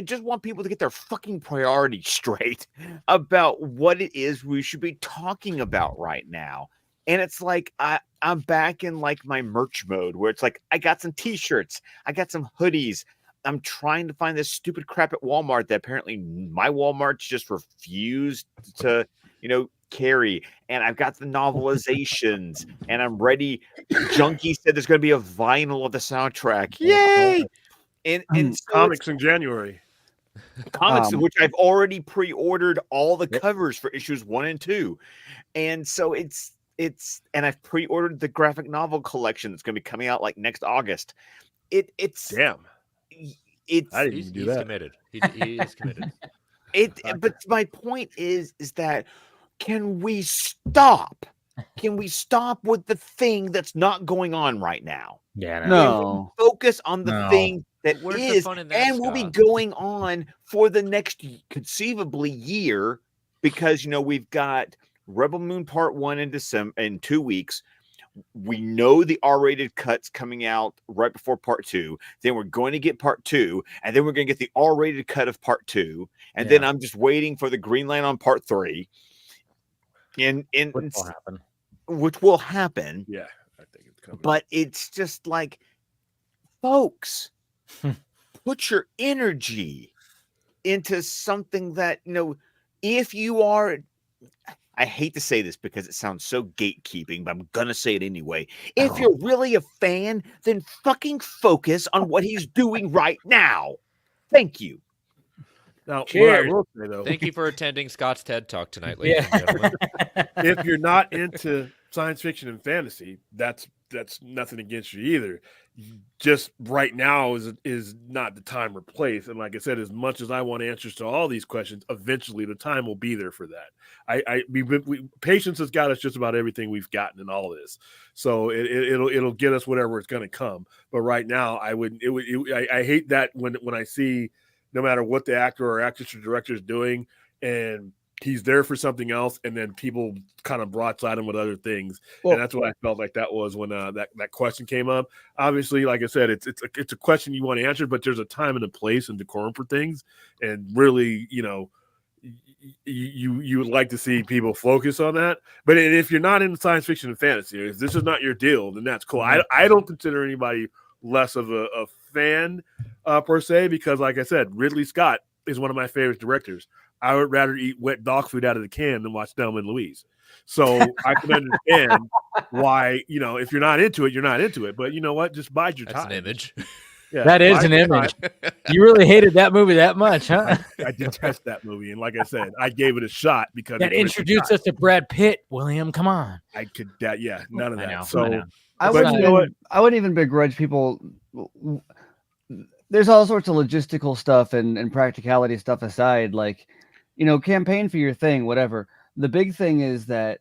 just want people to get their fucking priorities straight about what it is we should be talking about right now. And it's like, I'm back in like my merch mode where it's like, I got some t-shirts, I got some hoodies. I'm trying to find this stupid crap at Walmart that apparently my Walmart's just refused to, carry. And I've got the novelizations and I'm ready. Junkie said there's going to be a vinyl of the soundtrack. Yay! And so comics in January. Comics, which I've already pre-ordered all the covers for issues 1 and 2. And so it's and I've pre-ordered the graphic novel collection that's going to be coming out like next August. It's damn. I didn't do that. Committed. He is committed. But my point is that can we stop can we stop with the thing that's not going on right now? Yeah, No. Focus on the thing that Where's the is, fun in that, and will be Scott? going on for the next conceivably year, because we've got Rebel Moon Part 1 in December in 2 weeks. We know the R-rated cuts coming out right before Part 2. Then we're going to get Part 2, and then we're going to get the R-rated cut of Part 2, and then I'm just waiting for the green light on Part 3. And which will happen. Which will happen. Yeah, I think it's coming. But it's just like, folks, put your energy into something that, if you are, I hate to say this because it sounds so gatekeeping, but I'm going to say it anyway. If you're really a fan, then fucking focus on what he's doing right now. Thank you. Now, cheers. What I will say, though, Thank you for attending Scott's TED Talk tonight, ladies and gentlemen. If you're not into science fiction and fantasy, that's nothing against you either. Just right now is not the time or place. And like I said, as much as I want answers to all these questions, eventually the time will be there for that. Patience has got us just about everything we've gotten in all of this. So it'll get us whatever it's going to come. But right now, I hate that when I see, no matter what the actor or actress or director is doing, and he's there for something else, and then people kind of broadside him with other things. And that's what I felt like that was when that question came up. Obviously, like I said, it's a question you want to answer, but there's a time and a place and decorum for things. And really, you would like to see people focus on that. But if you're not into science fiction and fantasy, if this is not your deal, then that's cool. I don't consider anybody less of a fan per se, because like I said, Ridley Scott is one of my favorite directors. I would rather eat wet dog food out of the can than watch Thelma and Louise. So I can understand why, if you're not into it, you're not into it. But you know what? Just bide your time. That's an image. Yeah, that is an image. You really hated that movie that much, huh? I detest that movie. And like I said, I gave it a shot because that introduced us to Brad Pitt, William. Come on. None of that. Know, so I wouldn't even begrudge people. There's all sorts of logistical stuff and practicality stuff aside, like, campaign for your thing, whatever. The big thing is that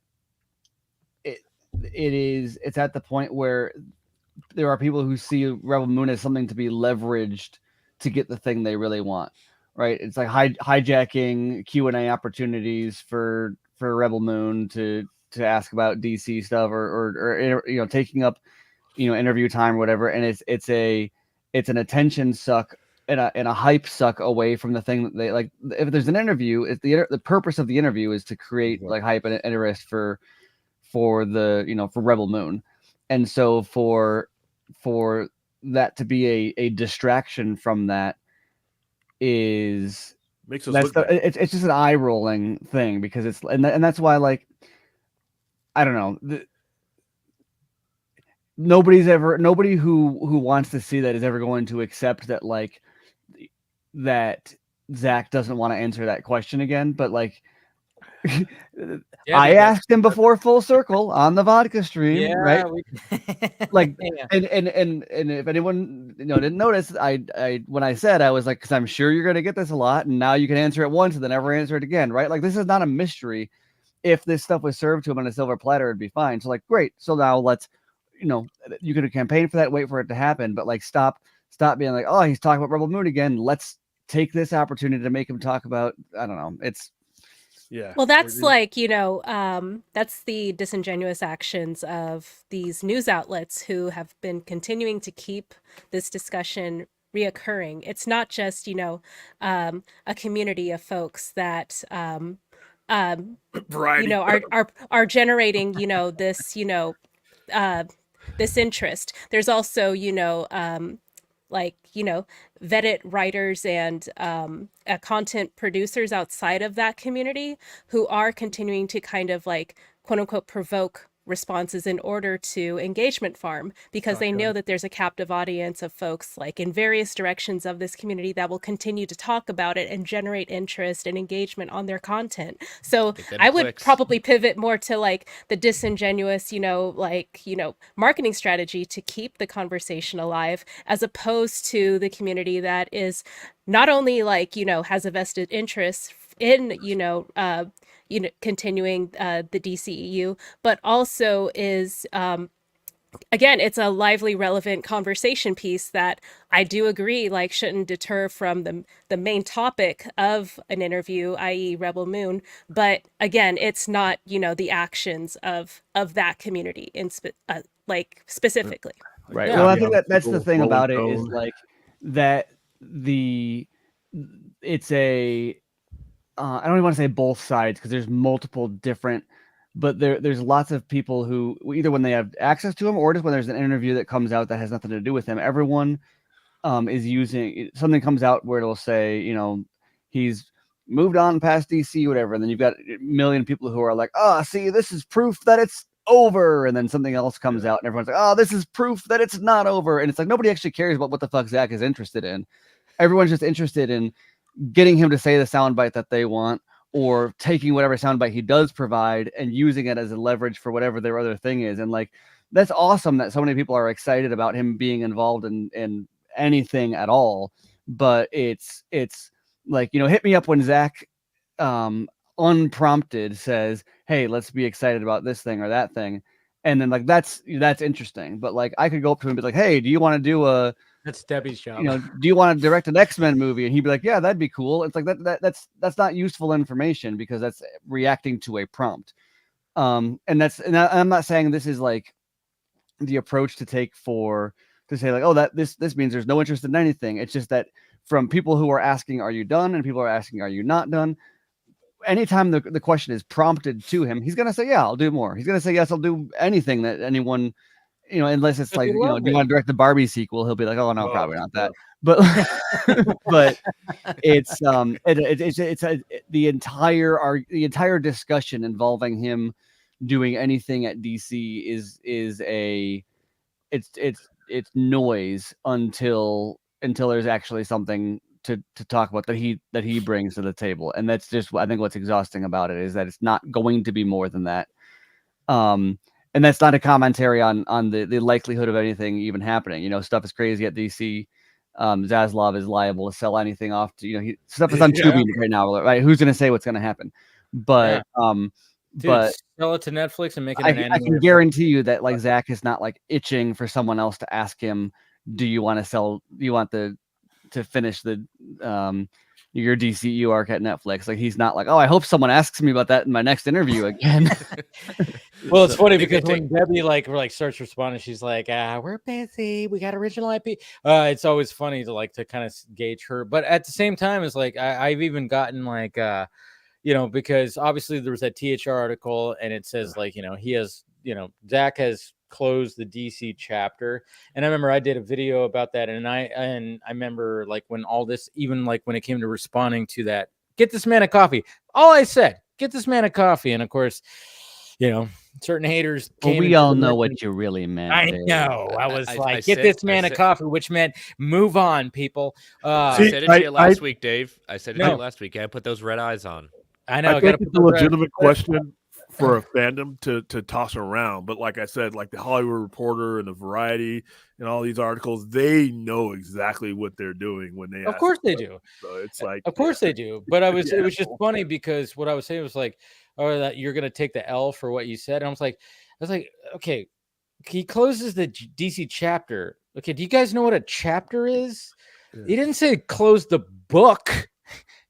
it's at the point where there are people who see Rebel Moon as something to be leveraged to get the thing they really want, right? It's like hijacking Q&A opportunities for Rebel Moon to ask about DC stuff or taking up interview time or whatever, and it's an attention suck and a hype suck away from the thing that they like. If there's an interview, if the purpose of the interview is to create like hype and interest for the for Rebel Moon, and so for that to be a distraction from that makes us look bad. It's just an eye rolling thing, because it's and that's why, like, I don't know. Nobody who wants to see that is ever going to accept that, like, that Zach doesn't want to answer that question again. But like, I asked him before Full Circle on the Vodka stream, right? Like, and if anyone didn't notice, I when I said, I was like, because I'm sure you're going to get this a lot, and now you can answer it once and then never answer it again, right? Like, this is not a mystery. If this stuff was served to him on a silver platter, it'd be fine. So like, great. So now let's, you could have campaigned for that, wait for it to happen, but like, stop being like, oh, he's talking about Rebel Moon again. Let's take this opportunity to make him talk about, I don't know. Well, that's like, that's the disingenuous actions of these news outlets who have been continuing to keep this discussion reoccurring. It's not just, a community of folks that, are generating, this, this interest. There's also, vetted writers and content producers outside of that community who are continuing to kind of like, quote unquote, provoke responses in order to engagement farm, because they know that there's a captive audience of folks like in various directions of this community that will continue to talk about it and generate interest and engagement on their content. So I would probably pivot more to like the disingenuous, marketing strategy to keep the conversation alive, as opposed to the community that is not only like, has a vested interest within, continuing the DCEU, but also is, again, it's a lively, relevant conversation piece that I do agree, like, shouldn't deter from the main topic of an interview, i.e. Rebel Moon. But again, it's not, the actions of that community specifically. Right. Well, I think that's the thing about it is like that it's a I don't even want to say both sides because there's multiple different, but there's lots of people who either when they have access to him or just when there's an interview that comes out that has nothing to do with him, everyone is using something comes out where it'll say, he's moved on past DC, whatever, and then you've got a million people who are like, oh, see, this is proof that it's over, and then something else comes out and everyone's like, oh, this is proof that it's not over, and it's like nobody actually cares about what the fuck Zack is interested in. Everyone's just interested in getting him to say the soundbite that they want, or taking whatever soundbite he does provide and using it as a leverage for whatever their other thing is. And like, that's awesome that so many people are excited about him being involved in anything at all. But it's like, hit me up when Zack unprompted says, hey, let's be excited about this thing or that thing. And then like, that's interesting. But like, I could go up to him and be like, hey, do you want to do that's Debbie's job. Do you want to direct an X-Men movie? And he'd be like, yeah, that'd be cool. It's like that's not useful information because that's reacting to a prompt. And I'm not saying this is like the approach to take to say like, oh, that this means there's no interest in anything. It's just that from people who are asking, are you done? And people are asking, are you not done? Anytime the question is prompted to him, he's going to say, yeah, I'll do more. He's going to say, yes, I'll do anything that anyone, unless it's like, do you want to direct the Barbie sequel? He'll be like, oh no, probably not that. But, but it's the entire discussion involving him doing anything at DC it's noise until there's actually something to talk about that he brings to the table. And that's just, I think what's exhausting about it is that it's not going to be more than that. And that's not a commentary on the likelihood of anything even happening. Stuff is crazy at DC. Zaslav is liable to sell anything off to, stuff is on Tubi right now, right? Who's going to say what's going to happen? But, Dude, sell it to Netflix and make it an I can guarantee you that like Zack is not like itching for someone else to ask him, do you want to finish the, your DCU arc at Netflix? Like he's not like, oh, I hope someone asks me about that in my next interview again. Well, it's funny because when Debbie starts responding, she's like, we're busy, we got original IP. It's always funny to kind of gauge her, but at the same time, it's like I've even gotten like because obviously there was that THR article and it says like he has Zack has closed the DC chapter, and I remember I did a video about that, and I remember like when all this, even like when it came to responding to that, get this man a coffee, all I said, get this man a coffee, and of course certain haters came. Well, we all know what you really meant. I know. I was like, get this man a coffee, which meant move on, people. I said it to you last week, Dave. I said it to you last week. I put those red eyes on. I know. I think it's a legitimate question for a fandom to toss around, but like I said, like the Hollywood Reporter and the Variety and all these articles, they know exactly what they're doing when they. Of course they do. So it's like, of course they do. But it was just funny because what I was saying was like, oh, that you're gonna take the L for what you said. And I was like, okay, he closes the DC chapter. Okay, do you guys know what a chapter is? Yeah. He didn't say close the book.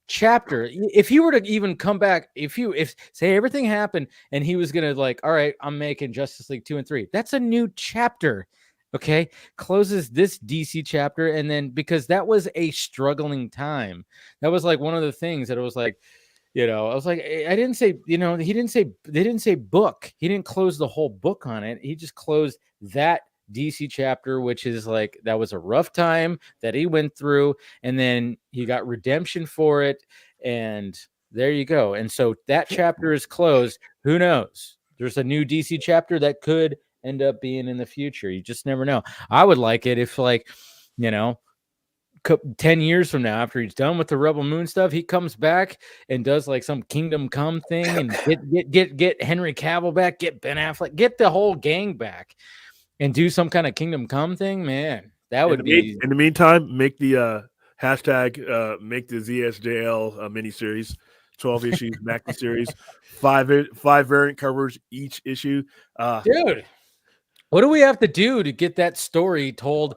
Chapter. If he were to even come back, if say everything happened and he was gonna like, all right, I'm making Justice League 2 and 3, that's a new chapter. Okay, closes this DC chapter, and then because that was a struggling time, that was like one of the things that it was like, I was like, I didn't say, they didn't say book. He didn't close the whole book on it. He just closed that DC chapter, which is like, that was a rough time that he went through, and then he got redemption for it, and there you go. And so that chapter is closed. Who knows? There's a new DC chapter that could end up being in the future. You just never know. I would like it if 10 years from now, after he's done with the Rebel Moon stuff, he comes back and does like some Kingdom Come thing and get Henry Cavill back, get Ben Affleck, get the whole gang back, and do some kind of Kingdom Come thing. Man, that would be. In the meantime, make the hashtag make the ZSJL miniseries. 12 issues, maxi series, five variant covers each issue. Dude, what do we have to do to get that story told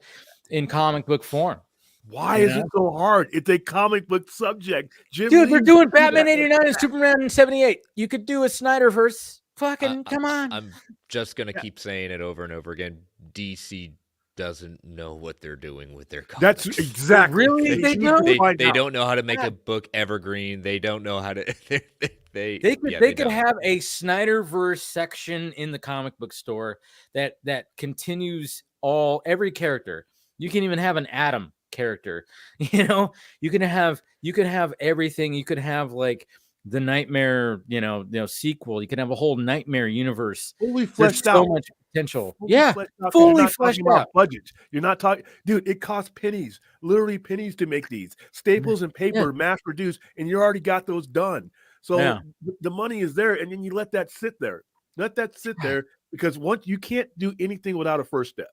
in comic book form? Why is it so hard? It's a comic book subject. Dude, they're doing Batman 89 and Superman 78. You could do a Snyderverse. Fucking come on. I'm just gonna keep saying it over and over again. DC doesn't know what they're doing with their comics. That's exactly. Really? They don't know how to make a book evergreen. They don't know how to. They could have a Snyderverse section in the comic book store that continues every character. You can even have an Atom character. You know, you can have everything. You could have like the Nightmare, sequel. You can have a whole Nightmare universe. Fully fleshed out. So much potential. Fully fleshed out. Budgets. You're not talking, dude. It costs pennies, literally pennies to make these staples and paper, mass produced, and you already got those done. So the money is there, and then you let that sit there. Let that sit there because once you can't do anything without a first step.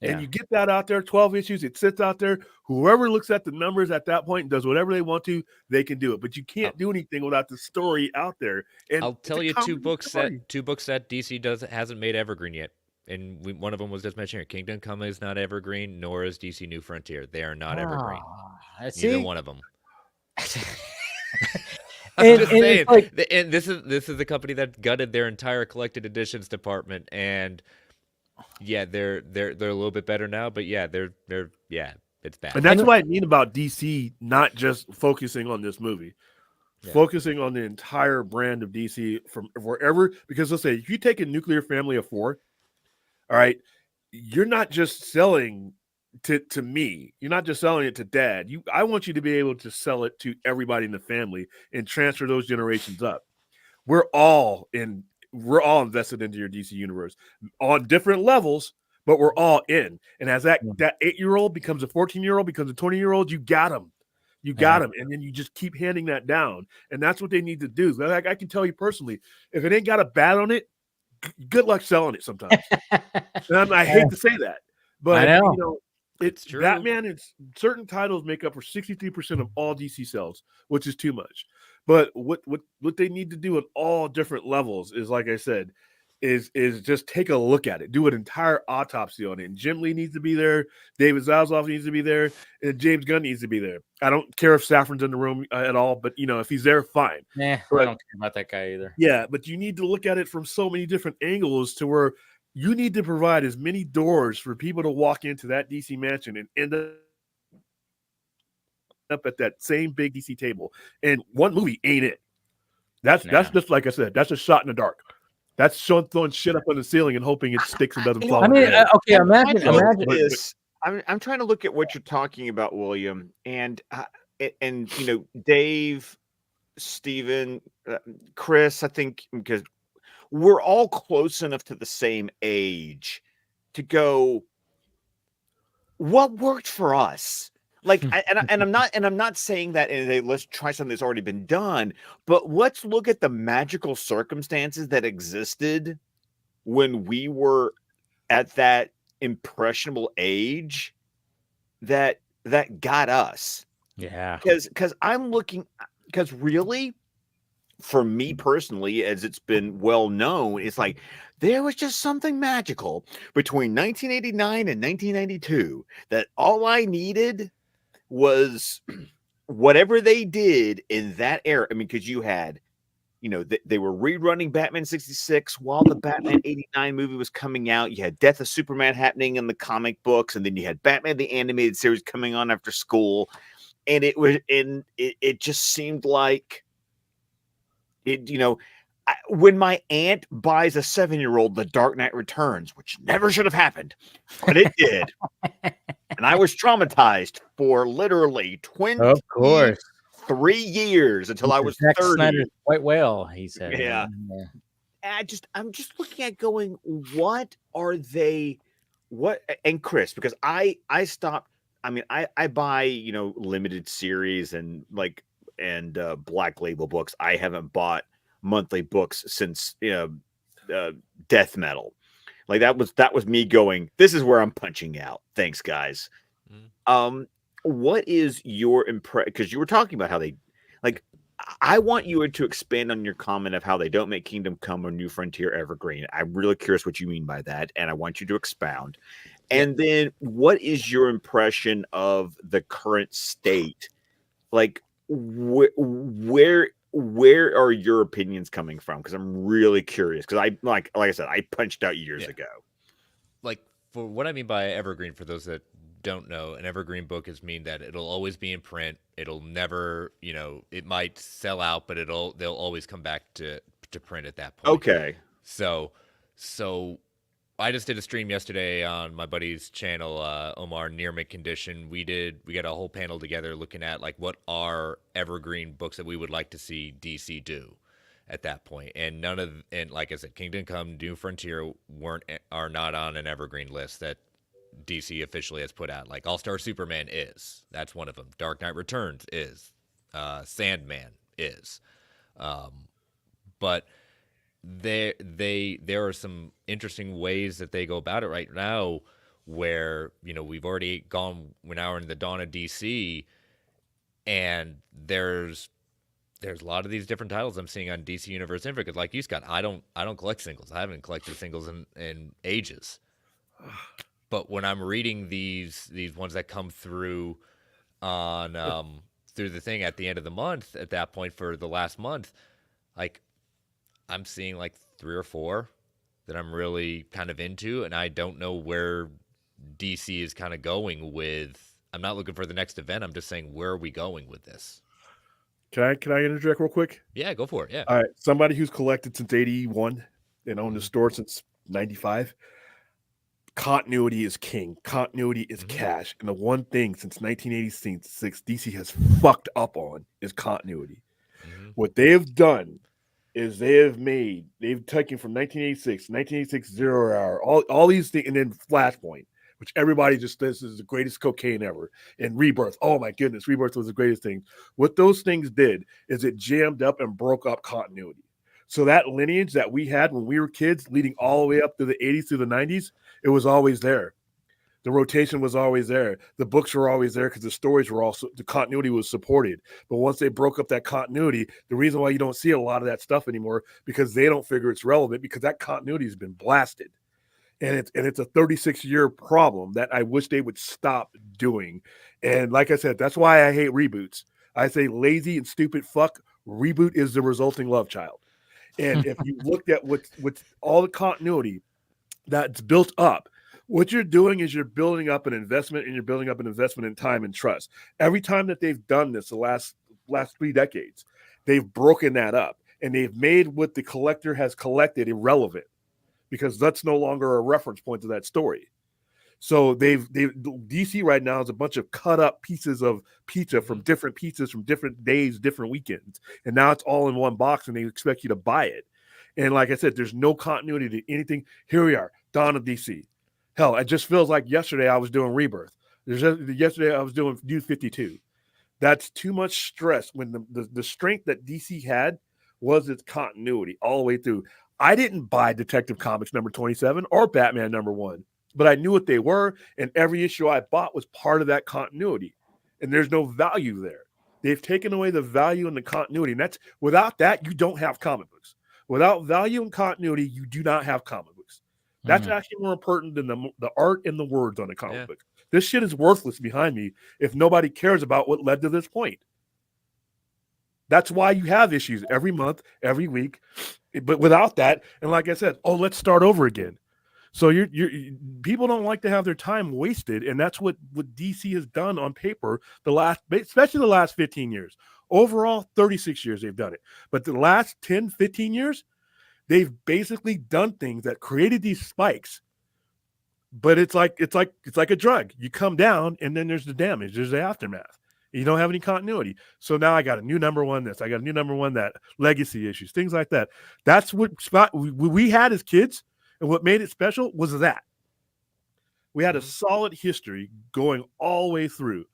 And you get that out there, 12 issues, it sits out there. Whoever looks at the numbers at that point and does whatever they want to, they can do it. But you can't do anything without the story out there. And I'll tell you two books that DC hasn't made evergreen yet. And one of them was just mentioned here. Kingdom Come is not evergreen, nor is DC New Frontier. They are not evergreen. Neither one of them. I'm just saying. And this is the company that gutted their entire collected editions department, and they're a little bit better now, but it's bad. And that's what I mean about DC not just focusing on this movie, focusing on the entire brand of DC from wherever. Because let's say if you take a nuclear family of 4, all right, you're not just selling to me. You're not just selling it to dad. I want you to be able to sell it to everybody in the family and transfer those generations up. We're all invested into your DC universe on different levels, but we're all in. And as that 8-year-old becomes a 14-year-old, becomes a 20-year-old, you got them. You got them. And then you just keep handing that down. And that's what they need to do. Like I can tell you personally, if it ain't got a bat on it, good luck selling it sometimes. And I hate to say that, but it's true. Batman and certain titles make up for 63% of all DC sales, which is too much. But what they need to do at all different levels is, like I said, is just take a look at it, do an entire autopsy on it. And Jim Lee needs to be there, David Zaslav needs to be there, and James Gunn needs to be there. I don't care if Safran's in the room at all, but if he's there, fine. I don't care about that guy either. Yeah, but you need to look at it from so many different angles to where you need to provide as many doors for people to walk into that DC mansion and end up at that same big DC table. And one movie ain't it. That's just like I said, that's a shot in the dark. That's throwing shit up on the ceiling and hoping it sticks and doesn't fall. I mean, imagine this. I'm trying to look at what you're talking about, William, and Dave, Steven, Chris. I think because we're all close enough to the same age to go, what worked for us? Like, I'm not saying that let's try something that's already been done, but let's look at the magical circumstances that existed when we were at that impressionable age that got us. Yeah. Because I'm looking, because really, for me personally, as it's been well known, it's like there was just something magical between 1989 and 1992 that all I needed was whatever they did in that era. I mean, because you had, they were rerunning Batman 66 while the Batman 89 movie was coming out. You had Death of Superman happening in the comic books, and then you had Batman the animated series coming on after school, and it just seemed like it. When my aunt buys a 7-year-old The Dark Knight Returns, which never should have happened, but it did. And I was traumatized for literally 23 years until I was Zack 30. Snyder's White Whale, he said. Yeah. I'm just looking at going, what are they? What? And Chris, because I stopped. I mean, I buy limited series and Black Label books. I haven't bought monthly books since Death Metal. Like that was me going, this is where I'm punching out. Thanks, guys. What is your impression? Because you were talking about how they I want you to expand on your comment of how they don't make Kingdom Come or New Frontier evergreen. I'm really curious what you mean by that, and I want you to expound. And then, what is your impression of the current state? Like, where are your opinions coming from? Because I'm really curious. Because I like I said, I punched out years ago. Like, for what I mean by evergreen, for those that don't know, an evergreen book is mean that it'll always be in print. It'll never, it might sell out, but they'll always come back to print at that point. Okay. So I just did a stream yesterday on my buddy's channel, Omar Near Mint Condition. We got a whole panel together looking at like what are evergreen books that we would like to see DC do at that point. And and like I said, Kingdom Come, New Frontier are not on an evergreen list that DC officially has put out. Like All-Star Superman is. That's one of them. Dark Knight Returns is. Sandman is. But there are some interesting ways that they go about it right now where, we've already we're now in the dawn of DC, and there's a lot of these different titles I'm seeing on DC Universe Info. Because like you, Scott, I don't collect singles. I haven't collected singles in ages. But when I'm reading these ones that come through on through the thing at the end of the month, at that point for the last month, like I'm seeing like 3 or 4 that I'm really kind of into, and I don't know where DC is kind of going with. I'm not looking for the next event. I'm just saying, where are we going with this? Can I interject real quick? Yeah, go for it. Yeah. All right. Somebody who's collected since 81 and owned the store since 95. Continuity is king. Continuity is cash. And the one thing since 1986 DC has fucked up on is continuity. What they have done is they've taken from 1986, Zero Hour, all these things, and then Flashpoint, which everybody just says is the greatest cocaine ever, and Rebirth. Oh my goodness, Rebirth was the greatest thing. What those things did is it jammed up and broke up continuity. So that lineage that we had when we were kids, leading all the way up to the 80s through the 90s, it was always there. The rotation was always there. The books were always there because the stories were also, the continuity was supported. But once they broke up that continuity, the reason why you don't see a lot of that stuff anymore, because they don't figure it's relevant, because that continuity has been blasted. And it's a 36-year problem that I wish they would stop doing. And like I said, that's why I hate reboots. I say lazy and stupid fuck. Reboot is the resulting love child. And if you looked at what's all the continuity that's built up, what you're doing is you're building up an investment, and you're building up an investment in time and trust. Every time that they've done this, the last 3 decades, they've broken that up, and they've made what the collector has collected irrelevant, because that's no longer a reference point to that story. So DC right now is a bunch of cut up pieces of pizza from different pizzas from different days, different weekends, and now it's all in one box, and they expect you to buy it. And like I said, there's no continuity to anything. Here we are, dawn of DC. Hell, it just feels like yesterday I was doing Rebirth. Yesterday I was doing New 52. That's too much stress when the strength that DC had was its continuity all the way through. I didn't buy Detective Comics number 27 or Batman number 1, but I knew what they were, and every issue I bought was part of that continuity. And there's no value there. They've taken away the value and the continuity, and without that, you don't have comic books. Without value and continuity, you do not have comic books. That's actually more important than the art and the words on the comic book. This shit is worthless behind me if nobody cares about what led to this point. That's why you have issues every month, every week. But without that, and like I said, let's start over again. So people don't like to have their time wasted, and that's what DC has done on paper especially the last 15 years. Overall, 36 years they've done it. But the last 10, 15 years, they've basically done things that created these spikes. But it's like a drug. You come down, and then there's the damage. There's the aftermath. You don't have any continuity. So now I got a new number 1 this. I got a new number 1 that. Legacy issues, things like that. That's what we had as kids, and what made it special was that. We had a solid history going all the way through.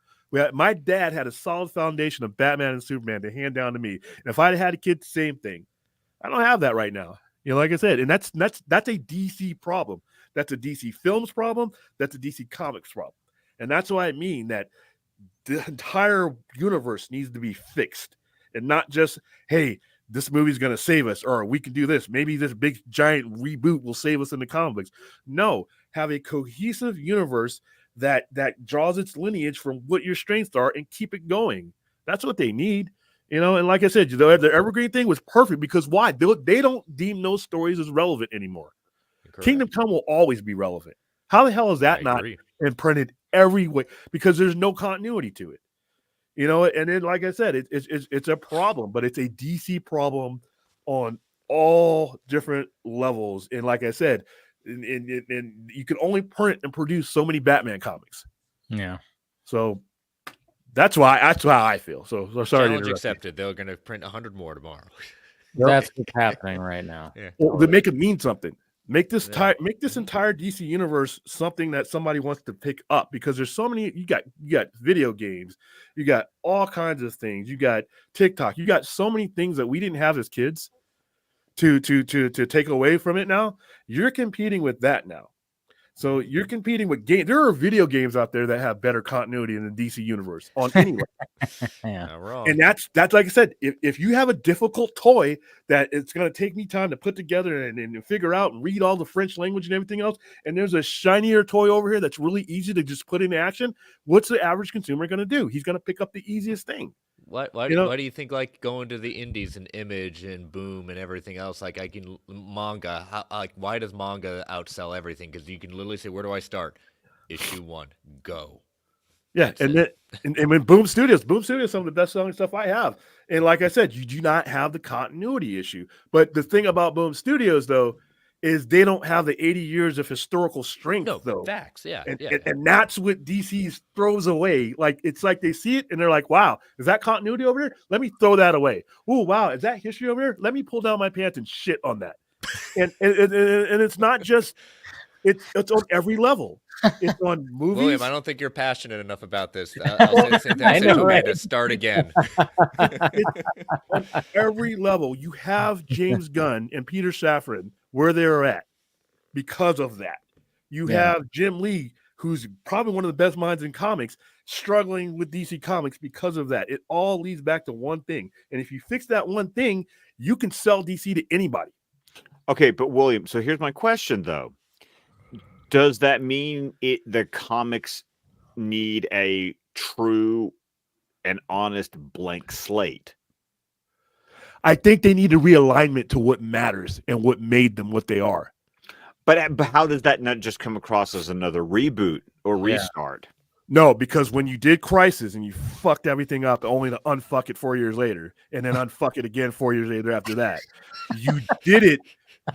My dad had a solid foundation of Batman and Superman to hand down to me. And if I had a kid, same thing. I don't have that right now. Like I said, and that's a DC problem. That's a DC Films problem. That's a DC Comics problem. And that's why I mean that the entire universe needs to be fixed. and not just, hey, this movie's going to save us, or we can do this. Maybe this big giant reboot will save us in the comic books. No, have a cohesive universe that draws its lineage from what your strengths are and keep it going. That's what they need. And like I said, the Evergreen thing was perfect because why? They don't deem those stories as relevant anymore. Correct. Kingdom Come will always be relevant. How the hell is that not imprinted every way? Because there's no continuity to it. And then, like I said, it's a problem, but it's a DC problem on all different levels. And like I said, and you can only print and produce so many Batman comics. Yeah. So that's how I feel. So sorry. Challenge accepted. They're going to print 100 more tomorrow. That's what's happening right now. Yeah. Well, they make it mean something. Make this entire DC universe something that somebody wants to pick up, because there's so many. You got video games, you got all kinds of things. You got TikTok. You got so many things that we didn't have as kids to take away from it. Now you're competing with that now. So you're competing with games. There are video games out there that have better continuity in the DC universe on any level. Yeah, wrong. And that's like I said, if you have a difficult toy that it's going to take me time to put together and figure out and read all the French language and everything else, and there's a shinier toy over here that's really easy to just put into action, what's the average consumer going to do? He's going to pick up the easiest thing. Why do you think like going to the indies and Image and Boom and everything else, like I can manga, why does manga outsell everything? Because you can literally say, where do I start? Issue 1, go. Yeah, and when Boom Studios is some of the best selling stuff I have. And like I said, you do not have the continuity issue. But the thing about Boom Studios though is they don't have the 80 years of historical strength though. Facts, yeah. And that's what DC throws away. Like it's like they see it and they're like, wow, is that continuity over here? Let me throw that away. Oh, wow, is that history over here? Let me pull down my pants and shit on that. and it's not just it's on every level. It's on movies. William, I don't think you're passionate enough about this. I'll say the same thing I said to Amanda. Start again. On every level, you have James Gunn and Peter Safran where they're at because of that. You have Jim Lee, who's probably one of the best minds in comics, struggling with DC Comics because of that. It all leads back to one thing. And if you fix that one thing, you can sell DC to anybody. Okay, but William, so here's my question though. Does that mean the comics need a true and honest blank slate? I think they need a realignment to what matters and what made them what they are. But how does that not just come across as another reboot or restart? No, because when you did Crisis and you fucked everything up only to unfuck it 4 years later and then unfuck it again 4 years later after that, you did it.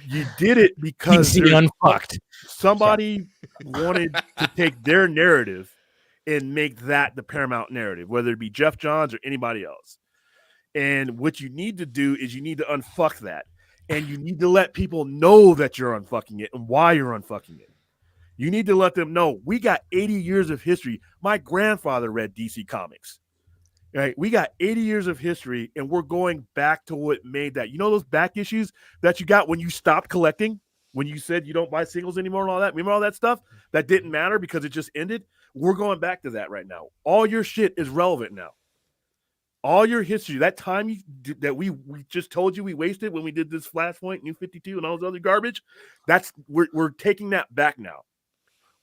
You did it because unfucked. Somebody wanted to take their narrative and make that the paramount narrative, whether it be Jeff Johns or anybody else. And what you need to do is you need to unfuck that. And you need to let people know that you're unfucking it and why you're unfucking it. You need to let them know we got 80 years of history. My grandfather read DC Comics. Right? We got 80 years of history, and we're going back to what made that. You know those back issues that you got when you stopped collecting, when you said you don't buy singles anymore and all that? Remember all that stuff that didn't matter because it just ended? We're going back to that right now. All your shit is relevant now. All your history, that time that we just told you we wasted when we did this Flashpoint, New 52, and all this other garbage, we're taking that back now.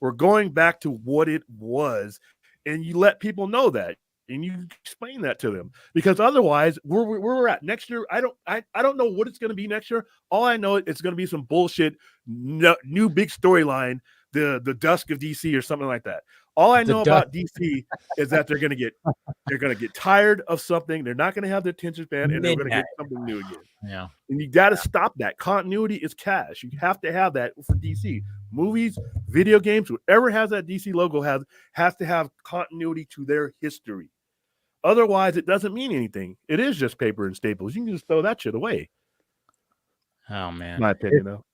We're going back to what it was, and you let people know that, and you explain that to them, because otherwise, where we're at next year, I don't know what it's going to be next year. All I know, it's going to be some bullshit, new big storyline, the Dusk of DC or something like that. All I know about DC is that they're going to get tired of something. They're not going to have the attention span, and they're going to get something new again. Yeah. And you got to stop that. Continuity is cash. You have to have that for DC. Movies, video games, whatever has that DC logo has to have continuity to their history. Otherwise, it doesn't mean anything. It is just paper and staples. You can just throw that shit away. Oh, man. My opinion, though.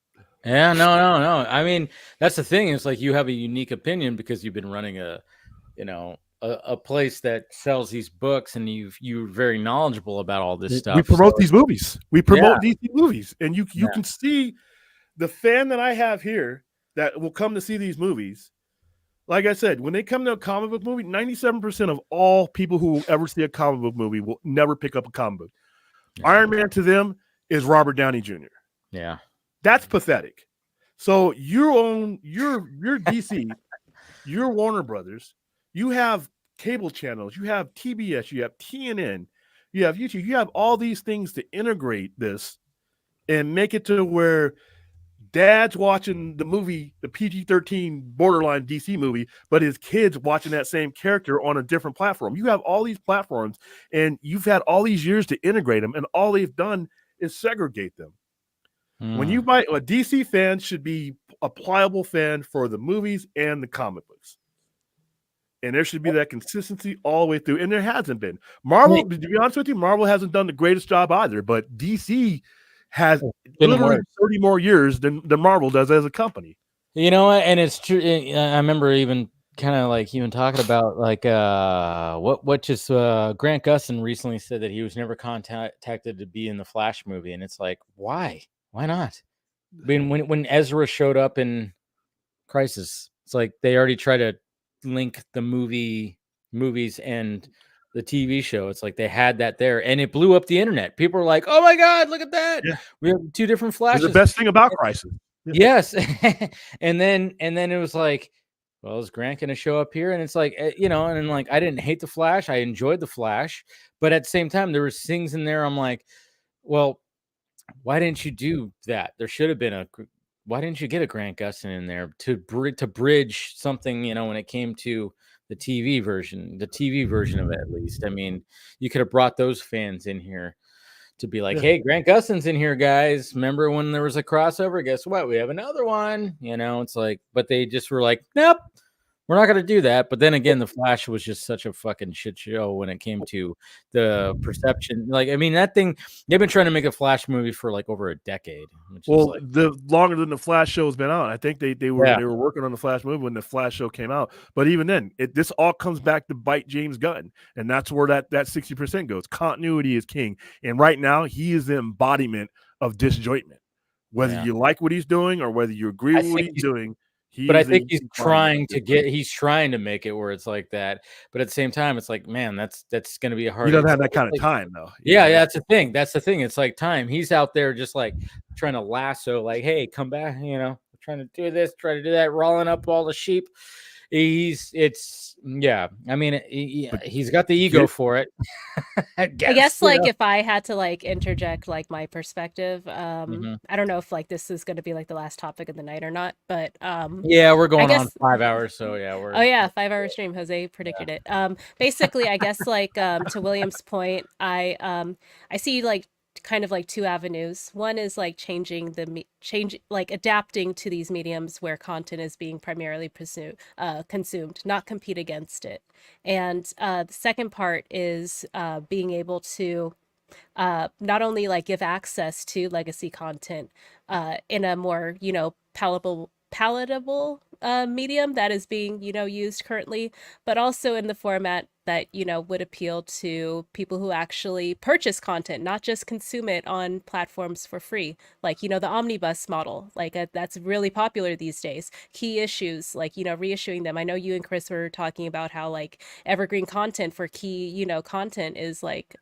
Yeah, no. I mean, that's the thing. It's like you have a unique opinion because you've been running a place that sells these books, and you're very knowledgeable about all this stuff. We promote these movies. We promote DC movies, and you can see the fan that I have here that will come to see these movies. like I said, when they come to a comic book movie, 97% of all people who will ever see a comic book movie will never pick up a comic book. Iron Man to them is Robert Downey Jr. Yeah. That's pathetic. So you own your DC, your Warner Brothers, you have cable channels, you have TBS, you have TNN, you have YouTube, you have all these things to integrate this and make it to where dad's watching the movie, the PG-13 borderline DC movie, but his kids watching that same character on a different platform. You have all these platforms and you've had all these years to integrate them, and all they've done is segregate them. When you buy a DC fan should be a pliable fan for the movies and the comic books. And there should be that consistency all the way through. And there hasn't been. Marvel, to be honest with you, Marvel hasn't done the greatest job either, but DC has literally 30 more years than Marvel does as a company. You know what? And it's true. I remember even kind of like even talking about like what just Grant Gustin recently said that he was never contacted to be in the Flash movie, and it's like, why not? I mean, when Ezra showed up in Crisis, it's like they already tried to link the movies and the TV show. It's like they had that there, and it blew up the internet. People were like, "Oh my god, look at that! Yeah. We have two different Flashes." The best thing about Crisis. Yes. and then it was like, well, is Grant going to show up here? And it's like, you know, and like, I didn't hate the Flash. I enjoyed the Flash, but at the same time, there was things in there. I'm like, well, why didn't you do that? There should have been why didn't you get a Grant Gustin in there to bridge something, you know, when it came to the TV version of it, at least. I mean, you could have brought those fans in here to be like, hey, Grant Gustin's in here, guys. Remember when there was a crossover? Guess what? We have another one. You know, it's like, but they just were like, nope, we're not going to do that. But then again, the Flash was just such a fucking shit show when it came to the perception. Like, I mean, that thing, they've been trying to make a Flash movie for like over a decade. Well, the longer than the Flash show has been out. I think they were working on the Flash movie when the Flash show came out. But even then, this all comes back to bite James Gunn. And that's where that 60% goes. Continuity is king. And right now, he is the embodiment of disjointment. Whether you like what he's doing or whether you agree with what he's doing. But I think he's trying to make it where it's like that. But at the same time, it's like, man, that's going to be a hard. He doesn't have that kind of time, though. Yeah, that's the thing. That's the thing. It's like time. He's out there just like trying to lasso, like, hey, come back. You know, trying to do this, try to do that, rolling up all the sheep. Yeah. I mean, he's got the ego for it. I guess like if I had to like interject like my perspective, I don't know if like this is going to be like the last topic of the night or not, but yeah, we're going on 5 hours, so yeah, we're 5-hour stream. Jose predicted it. Basically, I guess like to William's point, I see like kind of like two avenues. One is like adapting to these mediums where content is being primarily consumed, not compete against it. And the second part is being able to not only like give access to legacy content in a more, you know, palatable medium that is being, you know, used currently, but also in the format that, you know, would appeal to people who actually purchase content, not just consume it on platforms for free. Like, you know, the omnibus model, like that's really popular these days. Key issues, like, you know, reissuing them. I know you and Chris were talking about how like evergreen content for key, you know, content is like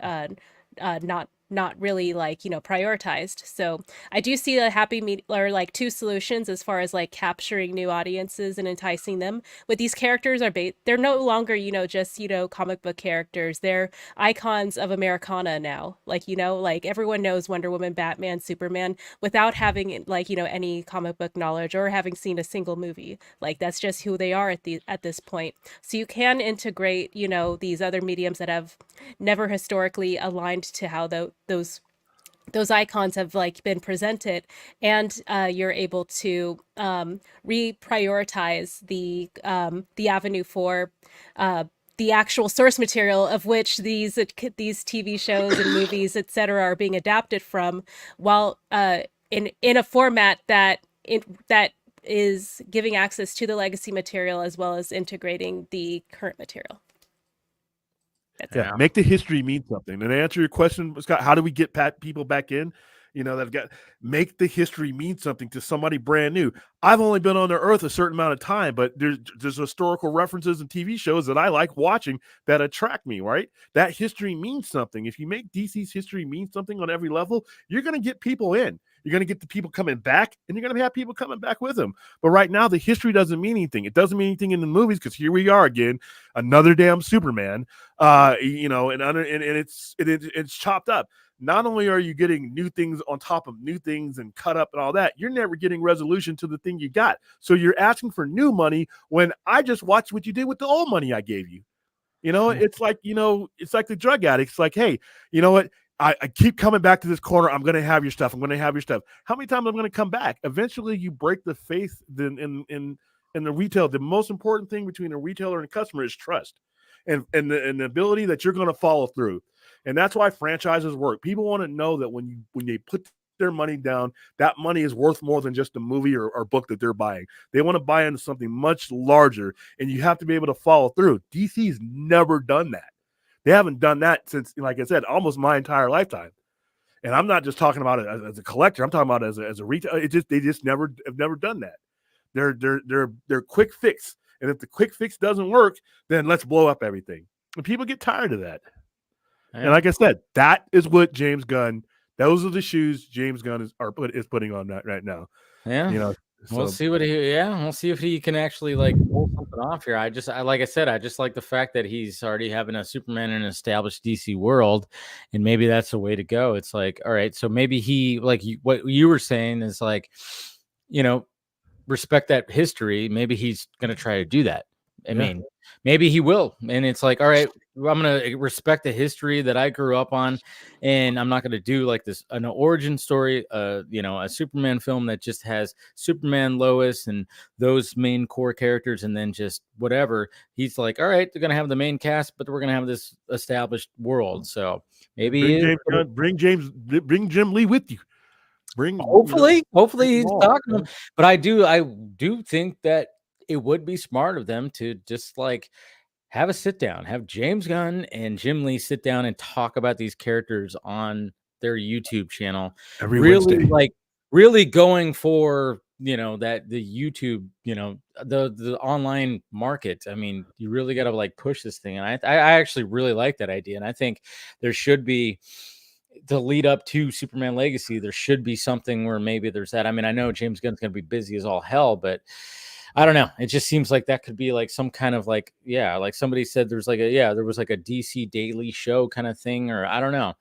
not really like, you know, prioritized. So I do see a or like two solutions as far as like capturing new audiences and enticing them with these characters. They're no longer, you know, just, you know, comic book characters. They're icons of Americana now. Like, you know, like everyone knows Wonder Woman, Batman, Superman without having like, you know, any comic book knowledge or having seen a single movie. Like that's just who they are at this point. So you can integrate, you know, these other mediums that have never historically aligned to how those icons have like been presented, and you're able to reprioritize the avenue for the actual source material of which these TV shows and movies, etc., are being adapted from, while in a format that is giving access to the legacy material as well as integrating the current material. Make the history mean something. And to answer your question, Scott, how do we get people back in? that make the history mean something to somebody brand new. I've only been on the earth a certain amount of time, but there's historical references and TV shows that I like watching that attract me, right? That history means something. If you make DC's history mean something on every level, you're going to get people in. You're going to get the people coming back, and you're going to have people coming back with them. But right now, the history doesn't mean anything. It doesn't mean anything in the movies because here we are again, another damn Superman. And it's chopped up. Not only are you getting new things on top of new things and cut up and all that, you're never getting resolution to the thing you got. So you're asking for new money when I just watched what you did with the old money I gave you. It's like the drug addicts. Like, hey, you know what? I keep coming back to this corner. I'm going to have your stuff. I'm going to have your stuff. How many times I'm going to come back? Eventually, you break the faith in the retail. The most important thing between a retailer and a customer is trust, and the ability that you're going to follow through. And that's why franchises work. People want to know that when they put their money down, that money is worth more than just a movie or book that they're buying. They want to buy into something much larger, and you have to be able to follow through. DC's never done that. They haven't done that since, like I said, almost my entire lifetime. And I'm not just talking about it as a collector. I'm talking about it as a retailer. They just never have never done that. They're quick fix. And if the quick fix doesn't work, then let's blow up everything. And people get tired of that. Yeah. And like I said, that is what James Gunn. Those are the shoes James Gunn is putting on that right now. Yeah. We'll see we'll see if he can actually like pull something off here. Like I said, I just like the fact that he's already having a Superman in an established DC world, and maybe that's the way to go. It's like, all right, so maybe he, like what you were saying is like, respect that history. Maybe he's going to try to do that. I mean, maybe he will. And it's like, all right, I'm going to respect the history that I grew up on. And I'm not going to do like an origin story, a Superman film that just has Superman, Lois, and those main core characters. And then just whatever. He's like, all right, they're going to have the main cast, but we're going to have this established world. So maybe bring Jim Lee with you. Hopefully he's talking to him. But I do think that it would be smart of them to just like have a sit down, have James Gunn and Jim Lee sit down and talk about these characters on their YouTube channel. Really going for, that the YouTube, the online market. I mean, you really got to like push this thing. And I actually really like that idea. And I think there should be, to lead up to Superman Legacy, there should be something where maybe there's that. I mean, I know James Gunn's going to be busy as all hell, but I don't know. It just seems like that could be like some kind of like, like somebody said there was like a DC daily show kind of thing, or I don't know.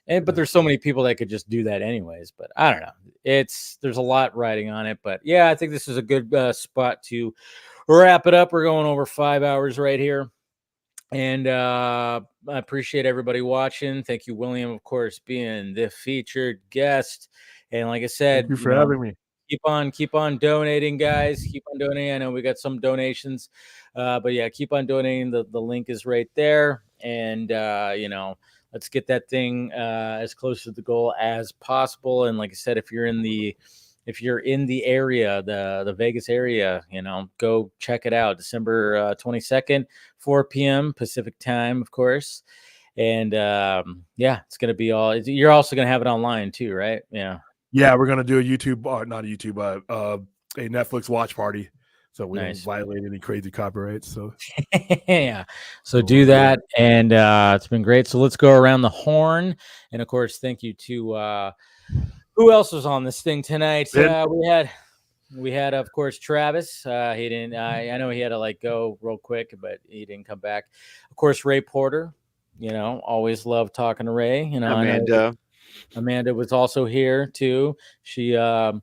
But there's so many people that could just do that anyways, but I don't know. There's a lot riding on it, but I think this is a good spot to wrap it up. We're going over 5 hours right here. And I appreciate everybody watching. Thank you, William, of course, being the featured guest. And like I said, thank you for having me. Keep on donating, guys. Keep on donating. I know we got some donations, but keep on donating. The link is right there, and let's get that thing as close to the goal as possible. And like I said, if you're in the area, the Vegas area, go check it out. December 22nd, 4 p.m. Pacific time, of course. And it's going to be all. You're also going to have it online too, right? Yeah. Yeah, we're gonna do a Netflix watch party, so we don't violate any crazy copyrights. So so do that, and it's been great. So let's go around the horn, and of course, thank you to who else was on this thing tonight. We had of course Travis. He didn't. I know he had to like go real quick, but he didn't come back. Of course, Ray Porter. Always love talking to Ray. Amanda was also here too. She always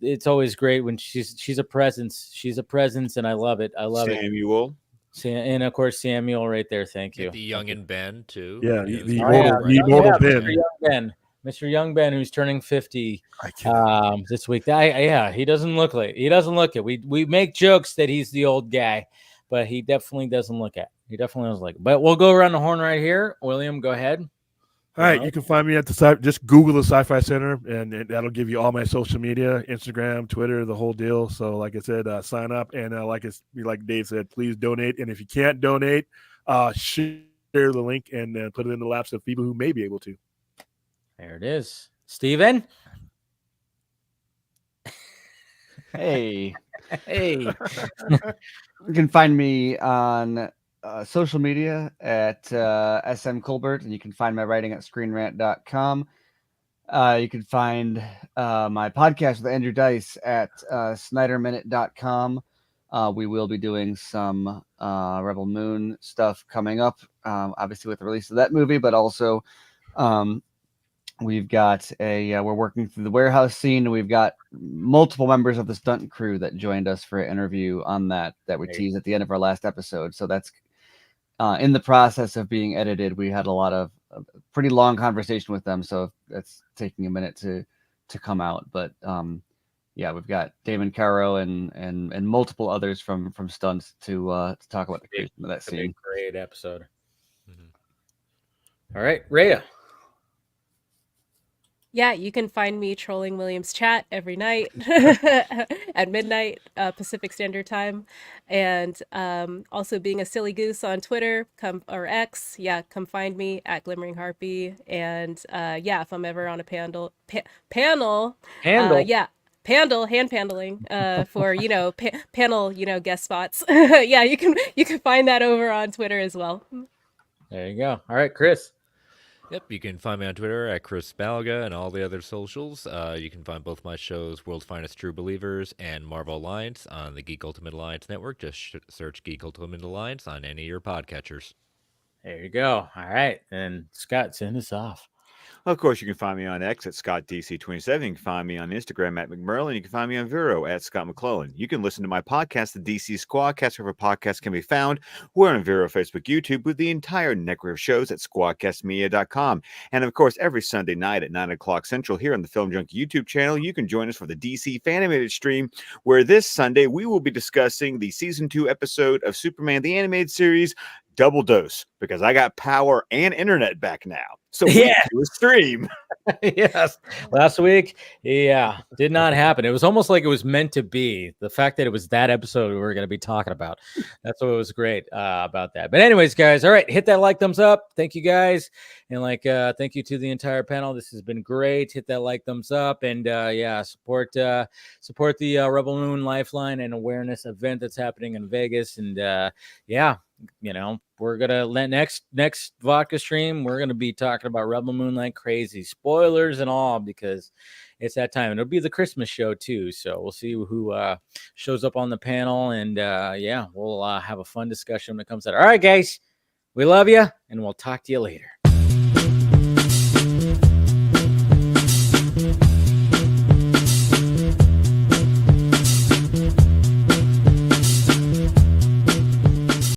it's always great when she's a presence. She's a presence, and I love it. I love Samuel. And of course Samuel right there. Thank you. The young and Ben too. Yeah, the immortal Ben. Mr. Young Ben, who's turning 50 this week. He doesn't look it. We make jokes that he's the old guy, but he definitely doesn't look it. He definitely doesn't like it. But we'll go around the horn right here. William, go ahead. All right, you can find me at the site. Just Google the Sci-Fi Center, and that'll give you all my social media, Instagram, Twitter, the whole deal. So, like I said, sign up, and like Dave said, please donate. And if you can't donate, share the link and put it in the laps of people who may be able to. There it is. Steven? Hey. Hey. You can find me on social media at SM Colbert, and you can find my writing at screenrant.com. You can find my podcast with Andrew Dice at snyderminute.com. We will be doing some Rebel Moon stuff coming up, obviously with the release of that movie, but also we've got we're working through the warehouse scene, and we've got multiple members of the stunt crew that joined us for an interview on that we teased at the end of our last episode. So that's in the process of being edited. We had a lot of pretty long conversation with them, so that's taking a minute to come out. But yeah, we've got Damon Caro and multiple others from stunts to talk about the creation of that scene. Great episode. All right, Rhea. Yeah, you can find me trolling Williams chat every night at midnight Pacific Standard Time, and also being a silly goose on Twitter or X. Yeah, come find me at Glimmering Harpy, and yeah, if I'm ever on a panel, yeah. Hand handling for panel guest spots. Yeah, you can find that over on Twitter as well. There you go. All right, Chris. Yep, you can find me on Twitter at Chris Balga and all the other socials. You can find both my shows, World's Finest True Believers and Marvel Alliance, on the Geek Ultimate Alliance Network. Just search Geek Ultimate Alliance on any of your podcatchers. There you go. All right, and Scott, send us off. Of course, you can find me on X at ScottDC27. You can find me on Instagram at McMurlin. You can find me on Vero at Scott McClellan. You can listen to my podcast, the DC Squadcast, wherever podcasts can be found. We're on Vero, Facebook, YouTube, with the entire network of shows at squadcastmedia.com. And of course, every Sunday night at 9 o'clock Central here on the Film Junkie YouTube channel, you can join us for the DC Fanimated stream, where this Sunday we will be discussing the Season 2 episode of Superman the Animated Series, Double Dose, because I got power and internet back now. So we can do a stream. Yes. Last week, yeah, did not happen. It was almost like it was meant to be. The fact that it was that episode we were going to be talking about. That's what was great about that. But anyways, guys, all right, hit that like, thumbs up. Thank you, guys. And thank you to the entire panel. This has been great. Hit that like, thumbs up. And yeah, support the Rebel Moon Lifeline and Awareness event that's happening in Vegas. And yeah, we're gonna next Vodka stream, we're gonna be talking about Rebel Moon like crazy, spoilers and all, because it's that time. And it'll be the Christmas show too, so we'll see who shows up on the panel, and yeah, we'll have a fun discussion when it comes to that. All right, guys, we love you, and we'll talk to you later.